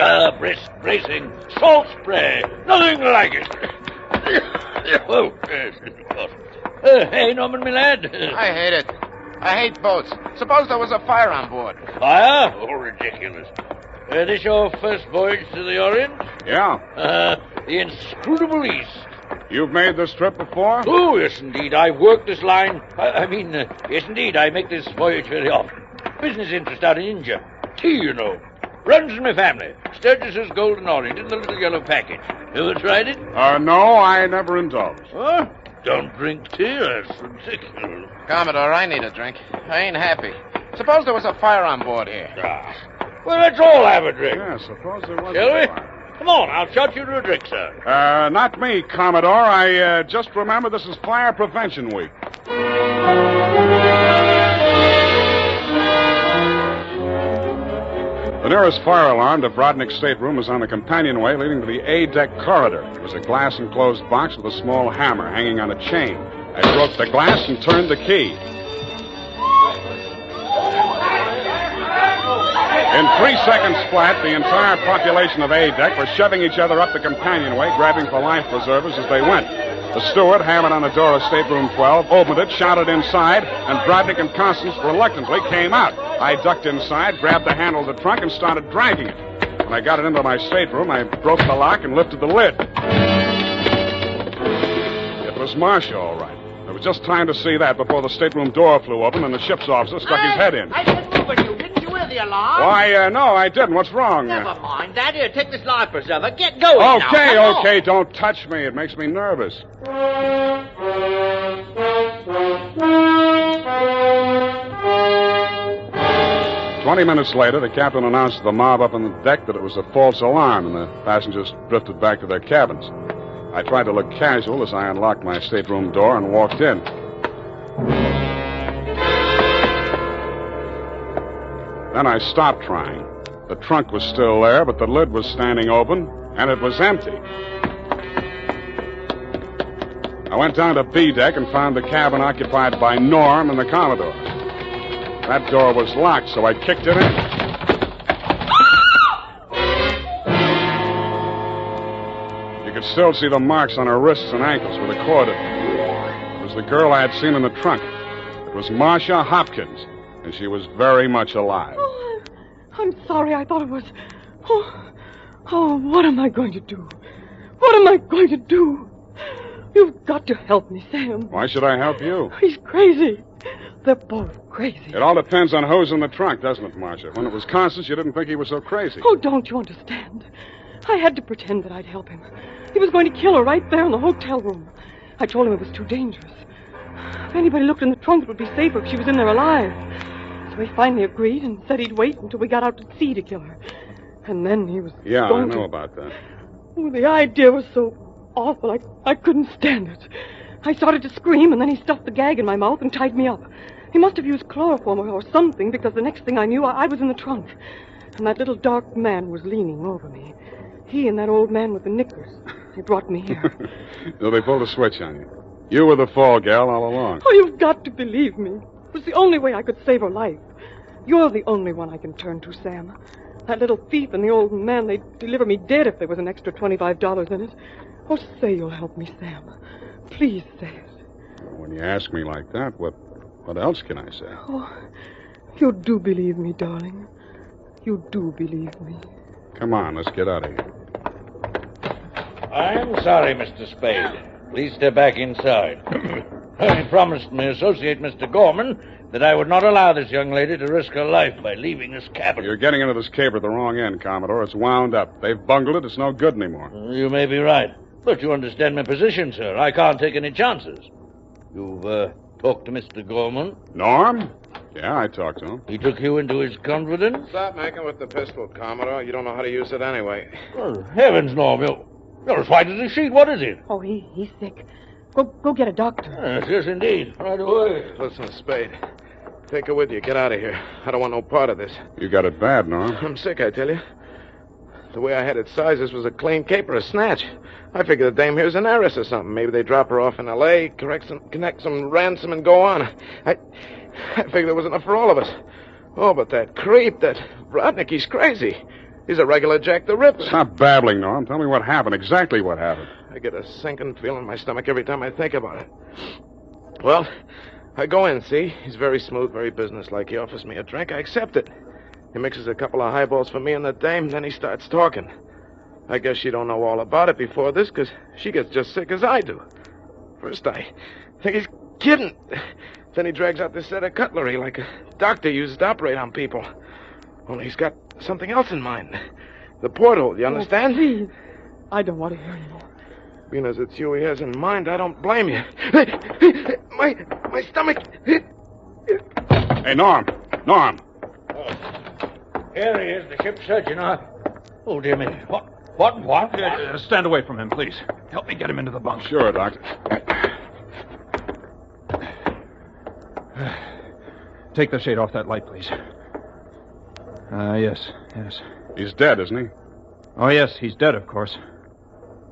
Bracing, salt spray. Nothing like it. Oh, hey, Norman, my lad. I hate it. I hate boats. Suppose there was a fire on board. Fire? Oh, ridiculous. This your first voyage to the Orient? Yeah. The inscrutable East. You've made this trip before? Oh, yes, indeed. I've worked this line. Yes, indeed. I make this voyage very often. Business interest out in India. Tea, you know. Runs in my family. Sturgis's Golden Orient in the little yellow package. Ever tried it? No, I never indulged. Huh? Don't drink tea? That's ridiculous. Commodore, I need a drink. I ain't happy. Suppose there was a fire on board here. Well, let's all have a drink. Yeah, suppose there was Shall a we? fire. Come on, I'll shot you to a drink, sir. Not me, Commodore. I just remember this is Fire Prevention Week. The nearest fire alarm to Brodnick's stateroom was on the companionway leading to the A-deck corridor. It was a glass-enclosed box with a small hammer hanging on a chain. I broke the glass and turned the key. In 3 seconds flat, the entire population of A-deck were shoving each other up the companionway, grabbing for life preservers as they went. The steward hammered on the door of stateroom 12, opened it, shouted inside, and Brodnick and Constance reluctantly came out. I ducked inside, grabbed the handle of the trunk, and started dragging it. When I got it into my stateroom, I broke the lock and lifted the lid. It was Marcia, all right. There was just time to see that before the stateroom door flew open and the ship's officer stuck his head in. I didn't move at you. Didn't you hear the alarm? Why, no, I didn't. What's wrong? Never mind that. Here, take this life preserver. Get going now. Okay, Come okay, on. don't touch me. It makes me nervous. 20 minutes later, the captain announced to the mob up on the deck that it was a false alarm, and the passengers drifted back to their cabins. I tried to look casual as I unlocked my stateroom door and walked in. Then I stopped trying. The trunk was still there, but the lid was standing open, and it was empty. I went down to B deck and found the cabin occupied by Norm and the Commodore. That door was locked, so I kicked it in. You could still see the marks on her wrists and ankles where the cord had been. It was the girl I had seen in the trunk. It was Marcia Hopkins, and she was very much alive. Oh, I'm sorry. I thought it was... Oh, what am I going to do? What am I going to do? You've got to help me, Sam. Why should I help you? He's crazy. They're both crazy. It all depends on who's in the trunk, doesn't it, Marcia? When it was Constance, you didn't think he was so crazy. Oh, don't you understand? I had to pretend that I'd help him. He was going to kill her right there in the hotel room. I told him it was too dangerous. If anybody looked in the trunk, it would be safer if she was in there alive. So he finally agreed and said he'd wait until we got out to sea to kill her. And then he was Yeah, going I know to... about that. Oh, the idea was so awful. I couldn't stand it. I started to scream, and then he stuffed the gag in my mouth and tied me up. He must have used chloroform or something, because the next thing I knew, I was in the trunk. And that little dark man was leaning over me. He and that old man with the knickers. They brought me here. So they pulled a switch on you. You were the fall gal all along. Oh, you've got to believe me. It was the only way I could save her life. You're the only one I can turn to, Sam. That little thief and the old man, they'd deliver me dead if there was an extra $25 in it. Oh, say you'll help me, Sam. Please say it. When you ask me like that, what else can I say? Oh, you do believe me, darling. You do believe me. Come on, let's get out of here. I'm sorry, Mr. Spade. Please step back inside. I promised my associate, Mr. Gorman, that I would not allow this young lady to risk her life by leaving this cabin. You're getting into this caper at the wrong end, Commodore. It's wound up. They've bungled it. It's no good anymore. You may be right. But you understand my position, sir. I can't take any chances. You've talked to Mr. Gorman? Norm? Yeah, I talked to him. He took you into his confidence? Stop making with the pistol, Commodore. You don't know how to use it anyway. Well, heavens, Norm. You're as white as a sheet. What is it? Oh, he's sick. Go get a doctor. Yes, indeed. Right away. Listen, Spade. Take her with you. Get out of here. I don't want no part of this. You got it bad, Norm. I'm sick, I tell you. The way I had it sized, this was a clean caper, a snatch. I figured the dame here's an heiress or something. Maybe they drop her off in L.A., connect some ransom, and go on. I figured there was enough for all of us. Oh, but that creep, that Rodnick, he's crazy. He's a regular Jack the Ripper. Stop babbling, Norm. Tell me what happened, exactly what happened. I get a sinking feeling in my stomach every time I think about it. Well, I go in, see? He's very smooth, very businesslike. He offers me a drink. I accept it. He mixes a couple of highballs for me and the dame, then he starts talking. I guess she don't know all about it before this, because she gets just sick as I do. First, I think he's kidding. Then he drags out this set of cutlery like a doctor uses to operate on people. Only he's got something else in mind. The porthole, you understand? Oh, please. I don't want to hear anymore. Being as it's you he has in mind, I don't blame you. My stomach. Hey, Norm. Norm. Here he is, the ship's surgeon. Oh, dear me. What? Stand away from him, please. Help me get him into the bunk. Sure, Doctor. Take the shade off that light, please. Yes. He's dead, isn't he? Oh, yes, he's dead, of course.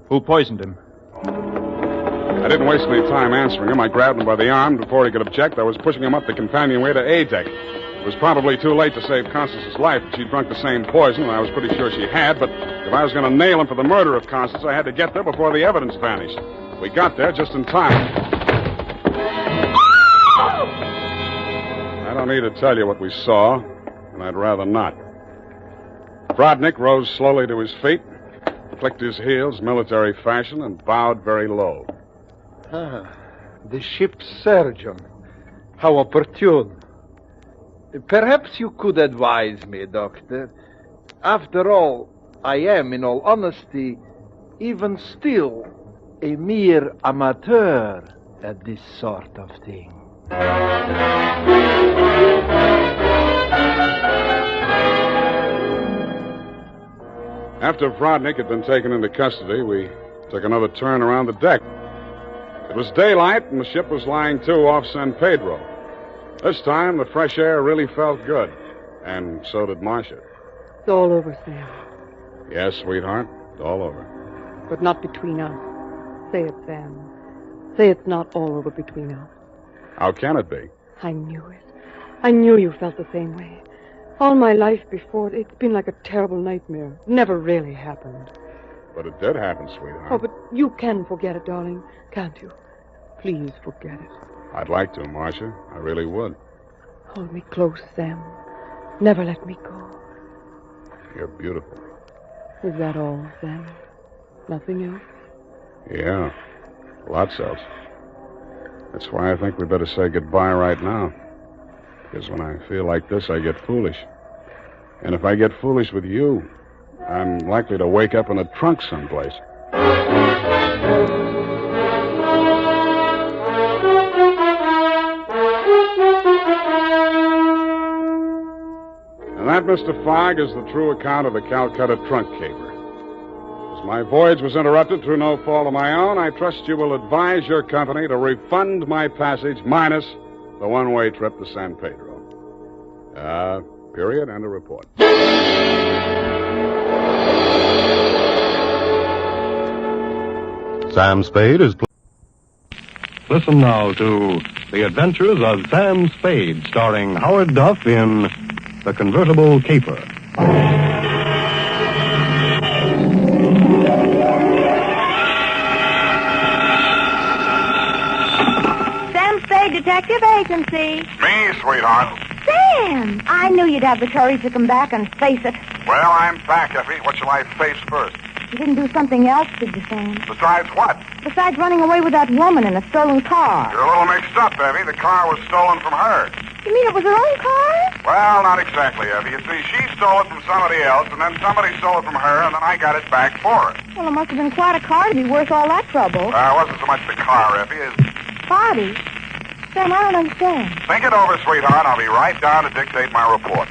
Who poisoned him? I didn't waste any time answering him. I grabbed him by the arm. Before he could object, I was pushing him up the companionway to A deck. It was probably too late to save Constance's life. She'd drunk the same poison, and I was pretty sure she had, but if I was going to nail him for the murder of Constance, I had to get there before the evidence vanished. We got there just in time. I don't need to tell you what we saw, and I'd rather not. Rodnick rose slowly to his feet, clicked his heels military fashion, and bowed very low. The ship's surgeon. How opportune. Perhaps you could advise me, Doctor. After all, I am, in all honesty, even still, a mere amateur at this sort of thing. After Rodnick had been taken into custody, we took another turn around the deck. It was daylight, and the ship was lying to off San Pedro. This time, the fresh air really felt good, and so did Marcia. It's all over, Sam. Yes, sweetheart, it's all over. But not between us. Say it, Sam. Say it's not all over between us. How can it be? I knew it. I knew you felt the same way. All my life before, it's been like a terrible nightmare. It never really happened. But it did happen, sweetheart. Oh, but you can forget it, darling, can't you? Please forget it. I'd like to, Marcia. I really would. Hold me close, Sam. Never let me go. You're beautiful. Is that all, Sam? Nothing else? Yeah, lots else. That's why I think we better say goodbye right now. Because when I feel like this, I get foolish. And if I get foolish with you, I'm likely to wake up in a trunk someplace. And that, Mr. Fogg, is the true account of the Calcutta trunk caper. As my voyage was interrupted through no fault of my own, I trust you will advise your company to refund my passage minus the one-way trip to San Pedro. Period, and a report. Sam Spade is... Listen now to The Adventures of Sam Spade, starring Howard Duff in The Convertible Caper. Sam Spade Detective Agency. Me, sweetheart. Sam! I knew you'd have the courage to come back and face it. Well, I'm back, Effie. What shall I face first? You didn't do something else, did you, Sam? Besides what? Besides running away with that woman in a stolen car. You're a little mixed up, Effie. The car was stolen from her. You mean it was her own car? Well, not exactly, Effie. You see, she stole it from somebody else, and then somebody stole it from her, and then I got it back for her. Well, it must have been quite a car to be worth all that trouble. It wasn't so much the car, Effie, as... Body? Sam, I don't understand. Think it over, sweetheart. I'll be right down to dictate my report.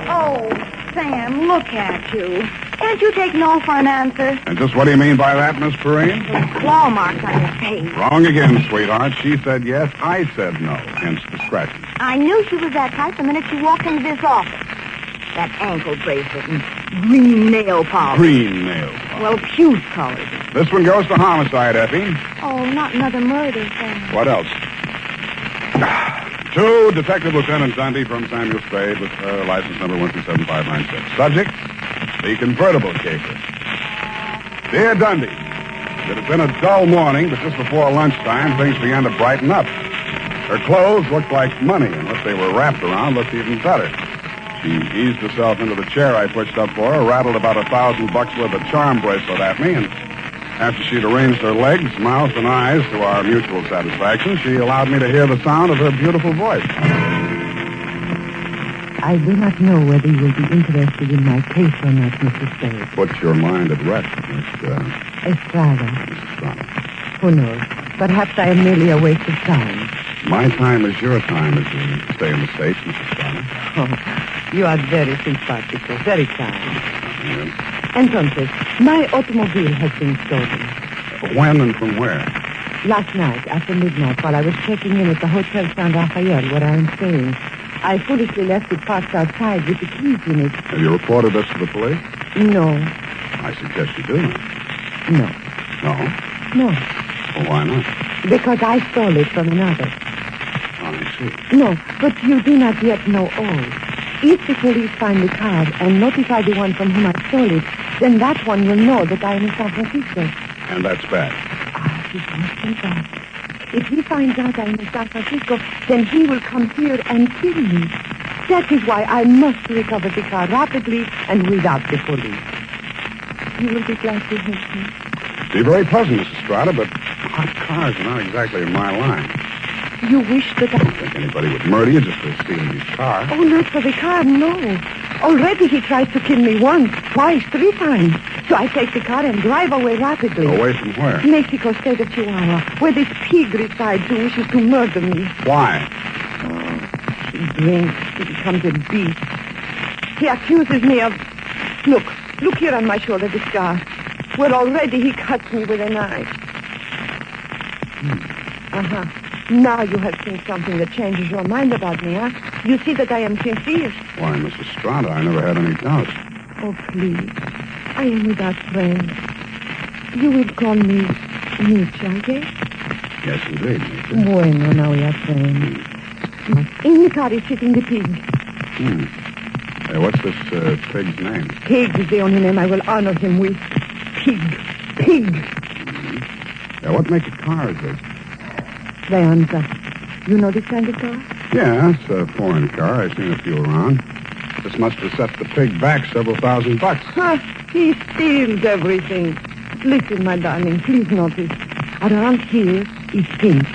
Oh, Sam, Sam, look at you. Can't you take no for an answer? And just what do you mean by that, Miss Perrine? Claw marks on your face. Wrong again, sweetheart. She said yes, I said no. Hence the scratches. I knew she was that type the minute she walked into this office. That ankle bracelet and green nail polish. Green nail polish. Well, puce colored. This one goes to homicide, Effie. Oh, not another murder, Sam. What else? To Detective Lieutenant Dundee from Samuel Spade with license number 127596. Subject, the convertible caper. Dear Dundee, it had been a dull morning, but just before lunchtime, things began to brighten up. Her clothes looked like money, and what they were wrapped around looked even better. She eased herself into the chair I pushed up for her, rattled about $1,000 worth of charm bracelet at me, and after she'd arranged her legs, mouth, and eyes to our mutual satisfaction, she allowed me to hear the sound of her beautiful voice. I do not know whether you will be interested in my case or not, Mr. Spade. Put your mind at rest, Miss Estrada. Estrada. Who knows? Perhaps I am merely a waste of time. My time is your time as you stay in the States, Mrs. Estrada. Oh, you are very simpatico, very kind. Yes. Entonces, my automobile has been stolen. When and from where? Last night, after midnight, while I was checking in at the Hotel San Rafael, where I am staying, I foolishly left it parked outside with the keys in it. Have you reported this to the police? No. I suggest you do. No. No? No. Well, why not? Because I stole it from another. I see. No, but you do not yet know all. If the police find the car and notify the one from whom I stole it, then that one will know that I am in San Francisco. And that's bad. He must be bad. If he finds out I am in San Francisco, then he will come here and kill me. That is why I must recover the car rapidly and without the police. You will be glad to help me. Be very pleasant, Mrs. Estrada, but hot cars are not exactly in my line. You wish that I don't think anybody would murder you just for stealing his car. Oh, not for the car, no. Already he tried to kill me once, twice, 3 times. So I take the car and drive away rapidly. Away from where? Mexico State of Chihuahua, where this pig resides who wishes to murder me. Why? Oh, he drinks. He becomes a beast. He accuses me of... Look here on my shoulder, the scar. Where already he cuts me with a knife. Uh-huh. Now you have seen something that changes your mind about me, huh? You see that I am sincere. Why, Mrs. Estrada, I never had any doubts. Oh, please. I am without friends. You will call me Nietzsche, I guess? Yes, indeed, Nietzsche. Bueno, now we are friends. In the car is sitting the pig. What's this pig's name? Pig is the only name I will honor him with. Pig. Pig. What make of car is this? Leonza. You know this kind of car? Yeah, it's a foreign car. I've seen a few around. This must have set the pig back several $1,000. Huh, he steals everything. Listen, my darling, please notice. Around here is pink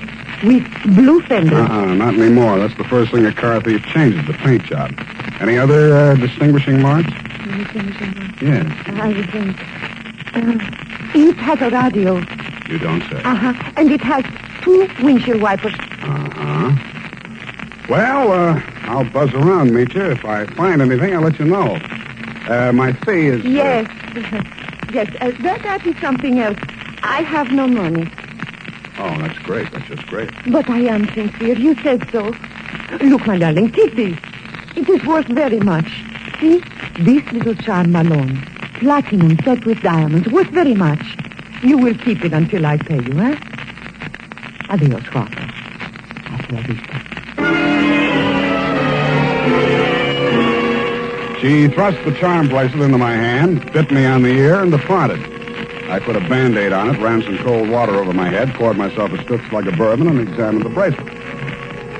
with blue fenders. Not anymore. That's the first thing a car thief changes, the paint job. Any other distinguishing marks? Distinguishing marks? Yes. I would think. It has a radio. You don't say. And it has 2 windshield wipers. Well, I'll buzz around, Meetcha. If I find anything, I'll let you know. My fee is... Yes. Yes, that is something else. I have no money. Oh, that's great. That's just great. But I am sincere. You said so. Look, my darling, keep this. It is worth very much. See? This little charm malone. Platinum set with diamonds. Worth very much. You will keep it until I pay you, eh? Adios, guapo. Hasta la vista. She thrust the charm bracelet into my hand, bit me on the ear, and departed. I put a Band-Aid on it, ran some cold water over my head, poured myself a stiff slug of bourbon, and examined the bracelet.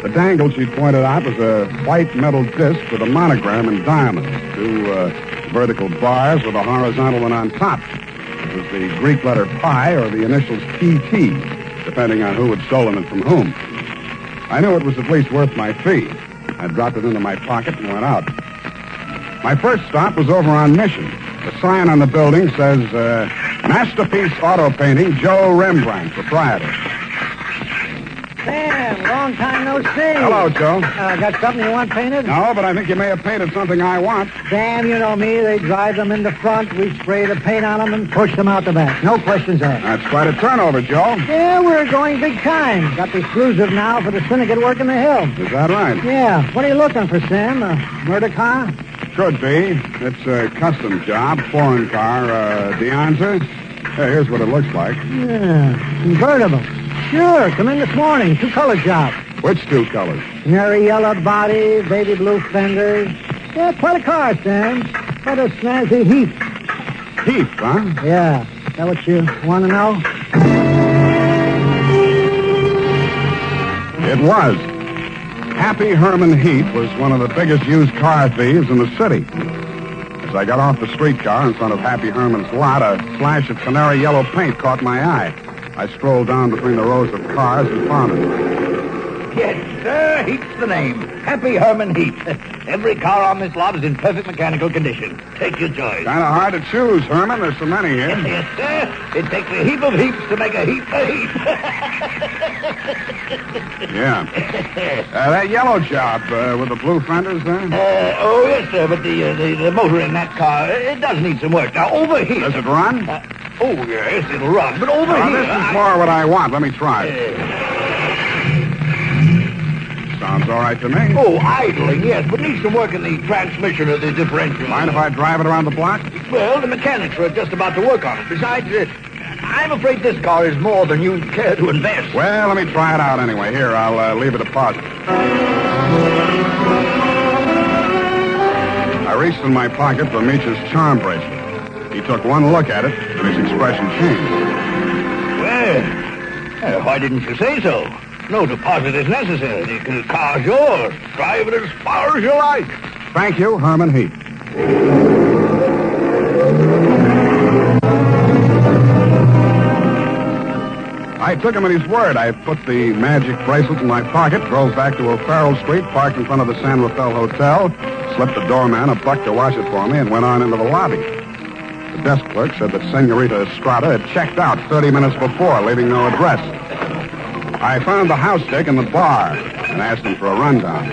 The dangle she pointed out was a white metal disc with a monogram in diamonds, 2 vertical bars with a horizontal one on top. It was the Greek letter pi or the initials PT, depending on who had stolen it from whom. I knew it was at least worth my fee. I dropped it into my pocket and went out. My first stop was over on Mission. The sign on the building says, Masterpiece Auto Painting, Joe Rembrandt, proprietor. Sam, Long time no see. Hello, Joe. Got something you want painted? No, but I think you may have painted something I want. Sam, you know me. They drive them in the front. We spray the paint on them and push them out the back. No questions asked. That's quite a turnover, Joe. Yeah, we're going big time. Got the exclusive now for the syndicate work in the hill. Is that right? Yeah. What are you looking for, Sam? A murder car? Could be. It's a custom job, foreign car, Deonza. Hey, here's what it looks like. Yeah, convertible. Sure, come in this morning. 2-color job. Which 2 colors? Canary yellow body, baby blue fenders. Yeah, quite a car, Sam. Quite a snazzy heap. Heap, huh? Yeah. Is that what you want to know? It was. Happy Herman Heath was one of the biggest used car thieves in the city. As I got off the streetcar in front of Happy Herman's lot, a flash of canary yellow paint caught my eye. I strolled down between the rows of cars and found it. Yes, sir, Heath's the name. Happy Herman Heath. Every car on this lot is in perfect mechanical condition. Take your choice. Kind of hard to choose, Herman. There's so many here. Yes, sir. It takes a heap of heaps to make a heap of heap. Yeah. That yellow job with the blue fenders there? Oh, yes, sir, but the motor in that car, it does need some work. Now, over here... Does it run? Oh, yes, it'll run. But over here... This is more what I want. Let me try it. Sounds all right to me. Oh, idling, yes, but needs some work in the transmission of the differential. Mind if I drive it around the block? Well, the mechanics are just about to work on it. Besides, I'm afraid this car is more than you'd care to invest. Well, let me try it out anyway. Here, I'll leave a deposit. I reached in my pocket for Meech's charm bracelet. He took one look at it, and his expression changed. Well, why didn't you say so? No deposit is necessary. The car's yours. Drive it as far as you like. Thank you, Herman Heath. I took him at his word. I put the magic bracelet in my pocket, drove back to O'Farrell Street, parked in front of the San Rafael Hotel, slipped the doorman a buck to wash it for me, and went on into the lobby. The desk clerk said that Senorita Estrada had checked out 30 minutes before, leaving no address. I found the house dick in the bar and asked him for a rundown.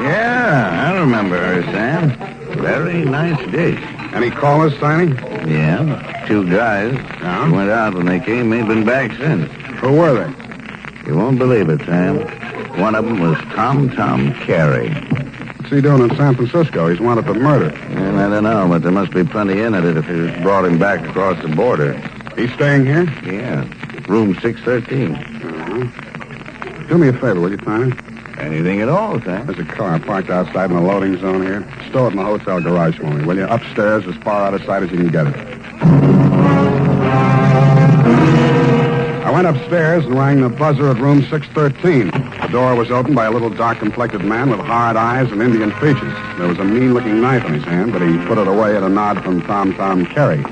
Yeah, I remember her, Sam. Very nice dish. Any callers, Tiny? Yeah, 2 guys. Yeah? Went out when they came, ain't been back since. Who were they? You won't believe it, Sam. One of them was Tom Carey. What's he doing in San Francisco? He's wanted for murder. And I don't know, but there must be plenty in it if it brought him back across the border. He's staying here? Yeah, room 613. Do me a favor, will you, Tiny? Anything at all, Sam. There's a car parked outside in the loading zone here. Stow it in the hotel garage for me, will you? Upstairs, as far out of sight as you can get it. I went upstairs and rang the buzzer at room 613. The door was opened by a little dark-complected man with hard eyes and Indian features. There was a mean-looking knife in his hand, but he put it away at a nod from Tom Carey.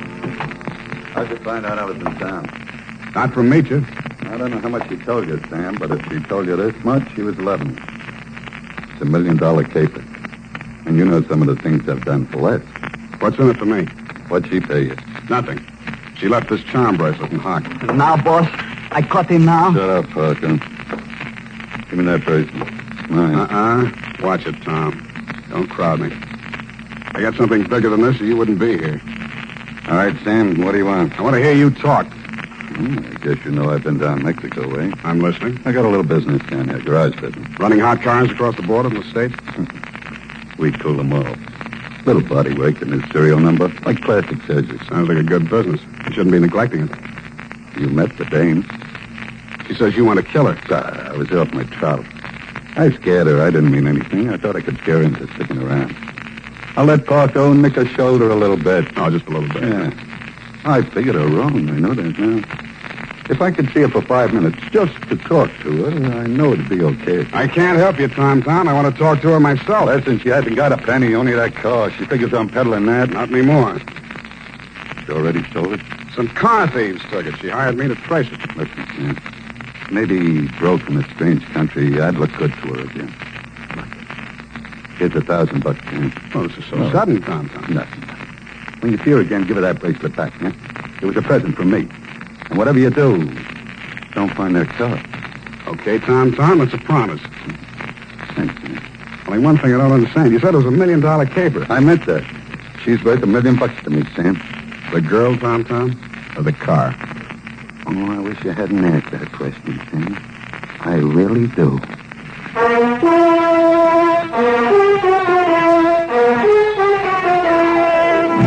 How'd you find out I was in town? Not from Meecher. I don't know how much she told you, Sam, but if she told you this much, she was 11. It's $1 million caper. And you know some of the things I've done for less. What's in it for me? What'd she pay you? Nothing. She left this charm bracelet in Hock. Now, boss, I caught him now. Shut up, Parker. Give me that bracelet. Mine. Watch it, Tom. Don't crowd me. I got something bigger than this or you wouldn't be here. All right, Sam, what do you want? I want to hear you talk. I guess you know I've been down Mexico way. I'm listening. I got a little business down here, garage business. Running hot cars across the border from the States? We cool them off. Little body work and his serial number, like plastic surgery. Sounds like a good business. You shouldn't be neglecting it. You met the dame. She says you want to kill her. I was off my trout. I scared her. I didn't mean anything. I thought I could scare her into sticking around. I'll let Parco nick her shoulder a little bit. Oh, just a little bit. Yeah. I figured her wrong. I know that now. If I could see her for 5 minutes just to talk to her, I know it'd be okay. I can't help you, Tom. I want to talk to her myself. Listen, she hasn't got a penny, only that car. She figures I'm peddling that. Not anymore. She already sold it? Some car thieves took it. She hired me to trace it. Listen, Sam. Maybe broke from a strange country. I'd look good to her again. Here's $1,000, Sam. Oh, this is so sudden, Tom. Nothing. When you see her again, give her that bracelet back, yeah? It was a present from me. And whatever you do, don't find that car. Okay, Tom, it's a promise. Only one thing I don't understand. You said it was $1 million caper. I meant that. She's worth $1 million to me, Sam. The girl, Tom, or the car? Oh, I wish you hadn't asked that question, Sam. I really do.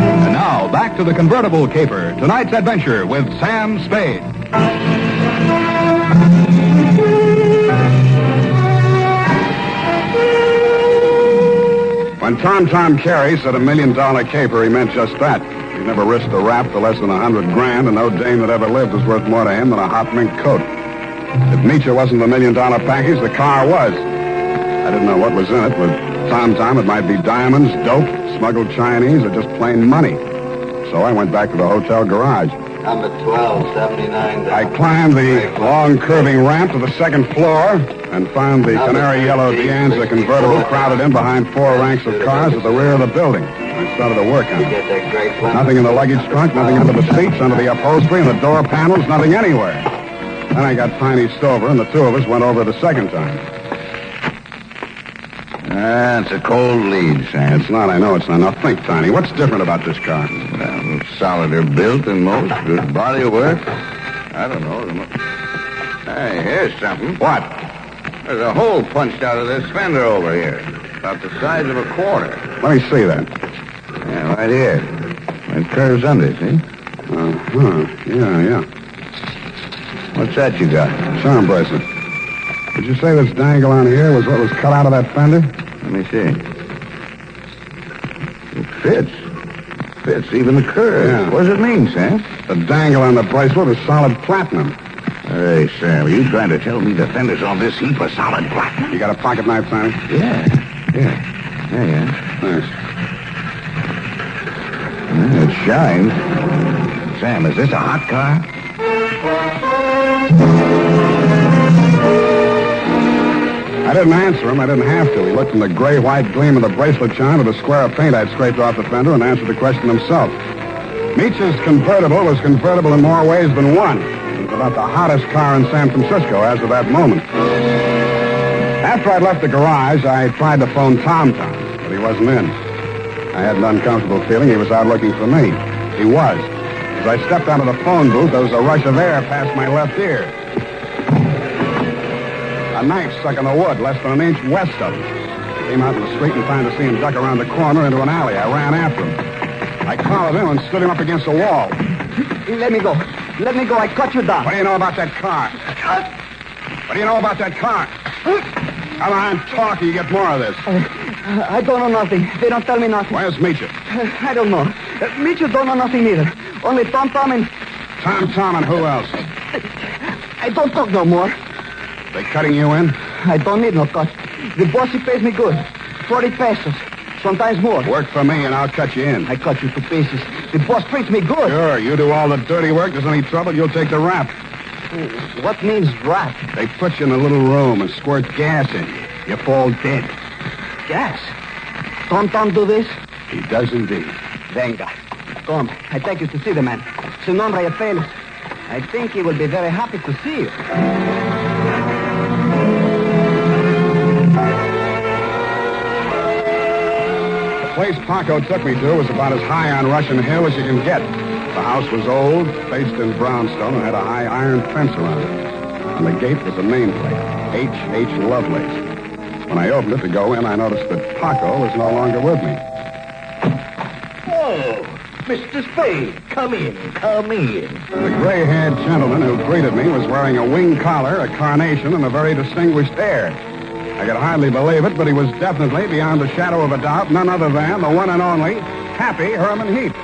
And now, back to the convertible caper. Tonight's adventure with Sam Spade. When Tom Carey said $1 million caper, he meant just that. He never risked a rap for less than $100 grand, and no dame that ever lived was worth more to him than a hot mink coat. If Nietzsche wasn't the $1 million package, the car was. I didn't know what was in it. With Tom, it might be diamonds, dope, smuggled Chinese, or just plain money. So I went back to the hotel garage. Number 1279. I climbed the long curving ramp to the second floor and found the canary yellow Dianza convertible crowded in behind 4 ranks of cars at the rear of the building. I started to work on it. Nothing in the luggage trunk, nothing under the seats, under the upholstery, and the door panels, nothing anywhere. Then I got Tiny Stover, and the two of us went over the second time. It's a cold lead, Sam. It's not, I know it's not. Now think, Tiny, what's different about this car? Well, solider built than most. Good body work. I don't know. Hey, here's something. What? There's a hole punched out of this fender over here. About the size of a quarter. Let me see that. Yeah, right here. It curves under, see? Yeah. What's that you got? Charm bracelet. Did you say this dangle on here was what was cut out of that fender? Let me see. It fits. Fits even the curve. Yeah. What does it mean, Sam? The dangle on the bracelet is solid platinum. Hey, Sam, are you trying to tell me the fenders on this heap are solid platinum? You got a pocket knife, Tiny? Yeah. Thanks. It shines. Sam, is this a hot car? I didn't answer him. I didn't have to. He looked from the gray-white gleam of the bracelet chime to the square of paint I'd scraped off the fender and answered the question himself. Nietzsche's convertible was convertible in more ways than one. It was about the hottest car in San Francisco as of that moment. After I'd left the garage, I tried to phone Tom, but he wasn't in. I had an uncomfortable feeling he was out looking for me. He was. As I stepped out of the phone booth, there was a rush of air past my left ear. A knife stuck in the wood less than an inch west of him. I came out in the street and trying to see him duck around the corner into an alley. I ran after him. I collared him and stood him up against a wall. Let me go. I cut you down. What do you know about that car? What do you know about that car? Come on, talk, you get more of this. I don't know nothing. They don't tell me nothing. Where's Meacher? I don't know. Meacher don't know nothing either. Only Tom and... Tom and who else? I don't talk no more. They cutting you in? I don't need no cut. The boss, he pays me good. 40 pesos. Sometimes more. Work for me and I'll cut you in. I cut you to pieces. The boss treats me good. Sure, you do all the dirty work. There's any trouble, you'll take the rap. What means rap? They put you in a little room and squirt gas in you. You fall dead. Gas? Tom do this? He does indeed. Venga. Come, I take you to see the man. Su nombre es Félix. I think he will be very happy to see you. The place Paco took me to was about as high on Russian Hill as you can get. The house was old, faced in brownstone, and had a high iron fence around it. On the gate was a nameplate, H.H. Lovelace. When I opened it to go in, I noticed that Paco was no longer with me. Oh, Mr. Spade, come in. The gray-haired gentleman who greeted me was wearing a wing collar, a carnation, and a very distinguished air. I could hardly believe it, but he was definitely, beyond the shadow of a doubt, none other than the one and only Happy Herman Heap.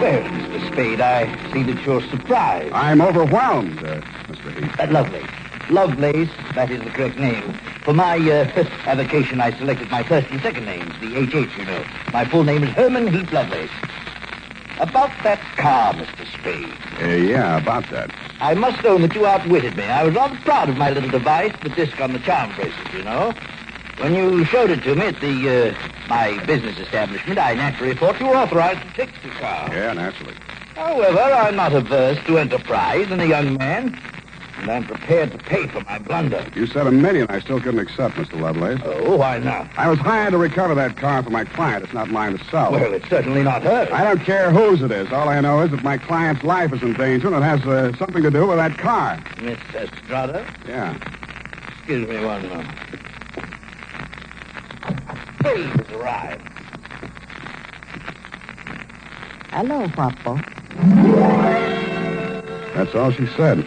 Well, Mr. Spade, I see that you're surprised. I'm overwhelmed, Mr. Heap. Lovelace, that is the correct name. For my avocation, I selected my first and second names, the H.H., you know. My full name is Herman Heap Lovelace. About that car, Mr. Spade. Yeah, about that. I must own that you outwitted me. I was rather proud of my little device, the disc on the charm bracelet, you know. When you showed it to me at my business establishment, I naturally thought you were authorized to fix the car. Yeah, naturally. However, I'm not averse to enterprise in a young man, and I'm prepared to pay for my blunder. You said $1 million I still couldn't accept, Mr. Lovelace. Oh, why not? I was hired to recover that car for my client. It's not mine to sell. Well, it's certainly not hers. I don't care whose it is. All I know is that my client's life is in danger, and it has something to do with that car. Miss Estrada? Yeah. Excuse me one moment. Spade has arrived. Hello, Papa. That's all she said.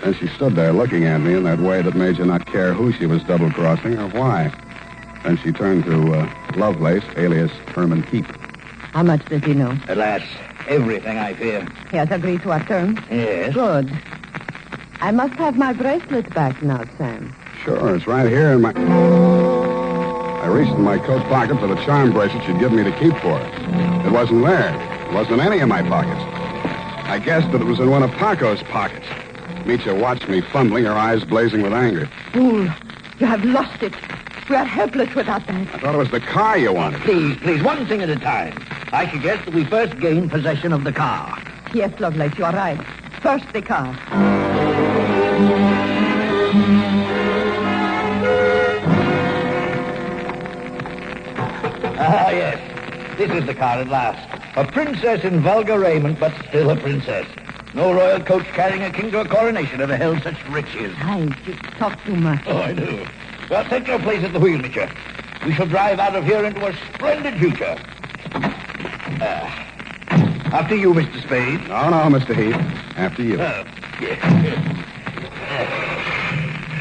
Then she stood there looking at me in that way that made you not care who she was double-crossing or why. Then she turned to Lovelace, alias Herman Heap. How much does he know? Alas, everything, I fear. He has agreed to our terms? Yes. Good. I must have my bracelet back now, Sam. Sure, it's right here in my... I reached in my coat pocket for the charm bracelet she'd given me to keep for her. It wasn't there. It wasn't in any of my pockets. I guessed that it was in one of Paco's pockets. Mitya watched me fumbling, her eyes blazing with anger. Fool, you have lost it. We are helpless without that. I thought it was the car you wanted. Please, one thing at a time. I suggest that we first gain possession of the car. Yes, Lovelace, you are right. First, the car. Ah, yes. This is the car at last. A princess in vulgar raiment, but still a princess. No royal coach carrying a king to a coronation ever held such riches. Hi, you talk too much. Oh, I do. Well, take your place at the wheel, Mitya. We shall drive out of here into a splendid future. After you, Mr. Spade. No, Mr. Heath. After you. Yes.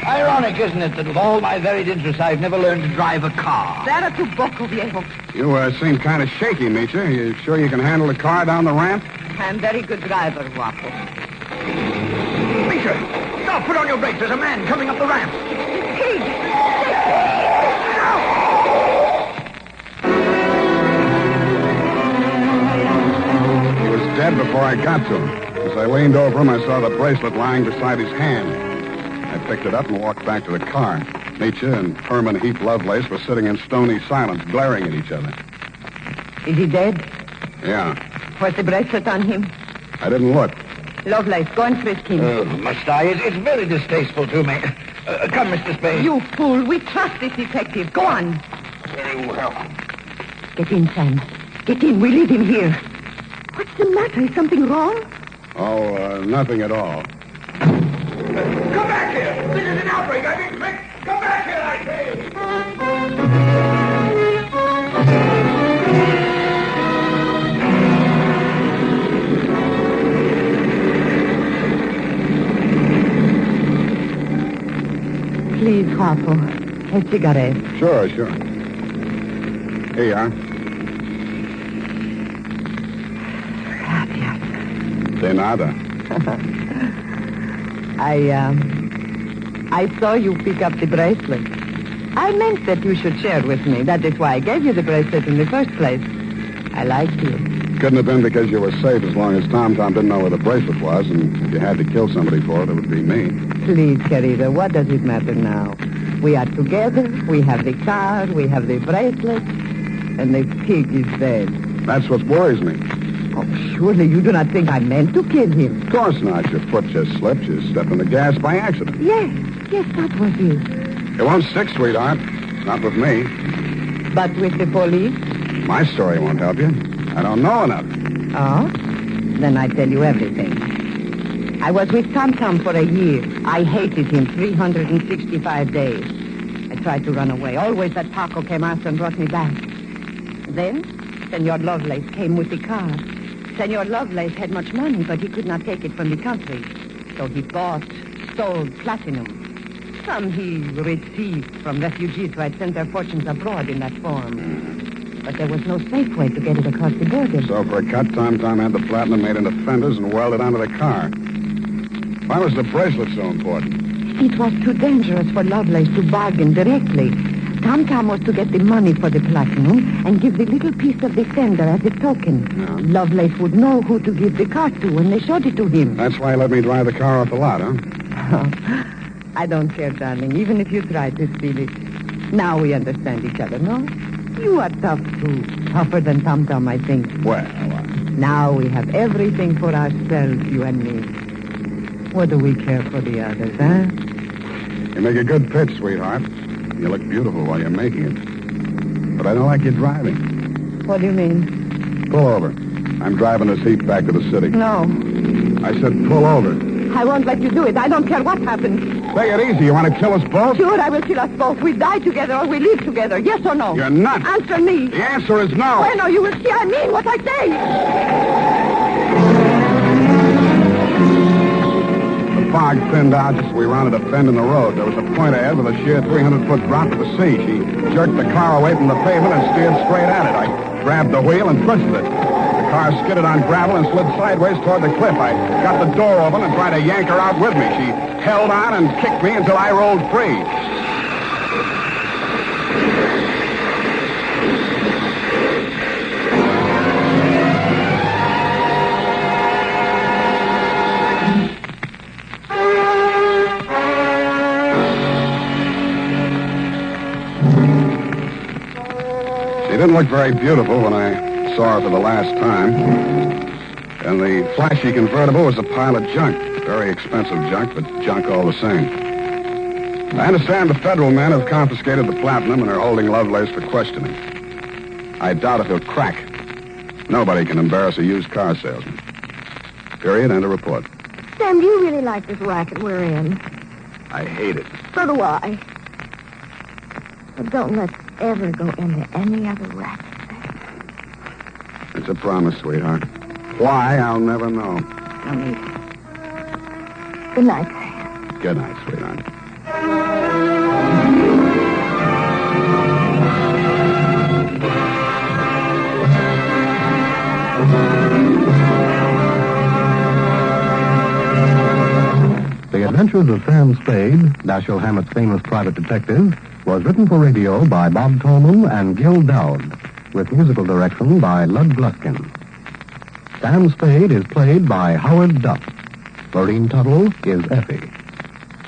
Ironic, isn't it, that with all my varied interests, I've never learned to drive a car. Será tu poco, viejo. You seem kind of shaky, Mitya. You sure you can handle the car down the ramp? I'm a very good driver, Guapo. Mitya, stop! Put on your brakes. There's a man coming up the ramp. He was dead before I got to him. As I leaned over him, I saw the bracelet lying beside his hand. I picked it up and walked back to the car. Mitya and Herman Heap Lovelace were sitting in stony silence, glaring at each other. Is he dead? Yeah. Was the bracelet on him? I didn't look. Lovelace, go and frisk him. Oh, must I? It's very distasteful to me. Come, Mr. Spade. You fool. We trust this detective. Go on. Very well. Get in, Sam. Get in. We leave him here. What's the matter? Is something wrong? Oh, nothing at all. Come back here! This is an outbreak! I mean, quick! Come back here, I say! Please, Guapo. A cigarette. Sure. Here you are. Gracias. De nada. I saw you pick up the bracelet. I meant that you should share with me. That is why I gave you the bracelet in the first place. I liked you. Couldn't have been because you were safe as long as Tom didn't know where the bracelet was, and if you had to kill somebody for it, it would be me. Please, querida, what does it matter now? We are together, we have the car, we have the bracelet, and the pig is dead. That's what worries me. Oh, surely you do not think I meant to kill him. Of course not. Your foot just slipped. You stepped on the gas by accident. Yes, that was it. It won't stick, sweetheart. Not with me. But with the police? My story won't help you. I don't know enough. Oh? Then I tell you everything. I was with Tom for a year. I hated him 365 days. I tried to run away. Always that Paco came after and brought me back. Then, Senor Lovelace came with the car. Senor Lovelace had much money, but he could not take it from the country. So he stole platinum. Some he received from refugees who had sent their fortunes abroad in that form. But there was no safe way to get it across the border. So for a cut, Tom had the platinum made into fenders and welded onto the car. Why was the bracelet so important? It was too dangerous for Lovelace to bargain directly. Tom was to get the money for the platinum and give the little piece of the fender as a token. Yeah. Lovelace would know who to give the car to when they showed it to him. That's why he let me drive the car off the lot, huh? I don't care, darling, even if you try to steal it. Now we understand each other, no? You are tough, too. Tougher than Tom, I think. Well, Now we have everything for ourselves, you and me. What do we care for the others, huh? You make a good pitch, sweetheart. You look beautiful while you're making it. But I don't like you driving. What do you mean? Pull over. I'm driving this heap back to the city. No. I said pull over. I won't let you do it. I don't care what happens. Take it easy. You want to kill us both? Sure, I will kill us both. We die together or we live together. Yes or no? You're nuts. Answer me. The answer is no. Bueno, you will see I mean what I say. The fog thinned out just as we rounded a bend in the road. There was a point ahead with a sheer 300-foot drop to the sea. She jerked the car away from the pavement and steered straight at it. I grabbed the wheel and twisted it. The car skidded on gravel and slid sideways toward the cliff. I got the door open and tried to yank her out with me. She held on and kicked me until I rolled free. She didn't look very beautiful when I saw her for the last time. And the flashy convertible was a pile of junk. Very expensive junk, but junk all the same. I understand the federal men have confiscated the platinum and are holding Lovelace for questioning. I doubt if he'll crack. Nobody can embarrass a used car salesman. Period. End of report. Sam, do you really like this racket we're in? I hate it. So do I. But don't let's ever go into any other racket. It's a promise, sweetheart. Why, I'll never know. Good night, Sam. Good night, sweetheart. The Adventures of Sam Spade, Dashiell Hammett's famous private detective, was written for radio by Bob Tolman and Gil Dowd, with musical direction by Lud Gluskin. Sam Spade is played by Howard Duff. Maureen Tuttle is Effie.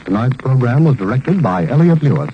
Tonight's program was directed by Elliot Lewis.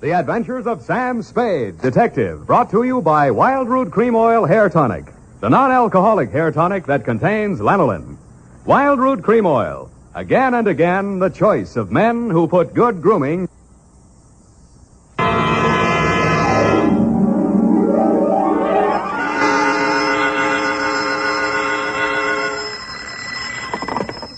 The Adventures of Sam Spade, Detective, brought to you by Wild Root Cream Oil Hair Tonic, the non-alcoholic hair tonic that contains lanolin. Wild Root Cream Oil, again and again the choice of men who put good grooming.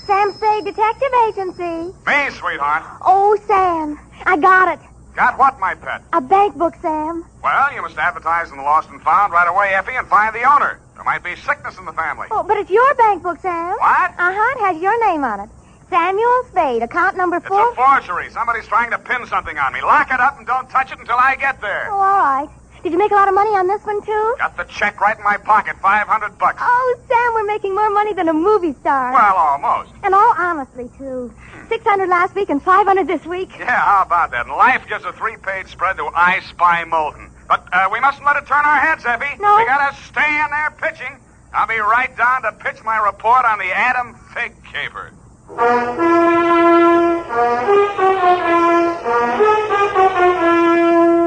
Sam Spade Detective Agency. Me, sweetheart. Oh, Sam, I got it. Got what, my pet? A bank book, Sam. Well, you must advertise in the Lost and Found right away, Effie, and find the owner. There might be sickness in the family. Oh, but it's your bank book, Sam. What? Uh-huh, it has your name on it. Samuel Spade, account number 4. It's a forgery. Somebody's trying to pin something on me. Lock it up and don't touch it until I get there. Oh, all right. Did you make a lot of money on this one, too? Got the check right in my pocket, $500. Oh, Sam, we're making more money than a movie star. Well, almost. And all honestly, too. 600 last week and 500 this week. Yeah, how about that? And life gives a 3-page spread to I Spy Molten. But we mustn't let it turn our heads, Effie. No. We gotta stay in there pitching. I'll be right down to pitch my report on the Adam Fig Caper.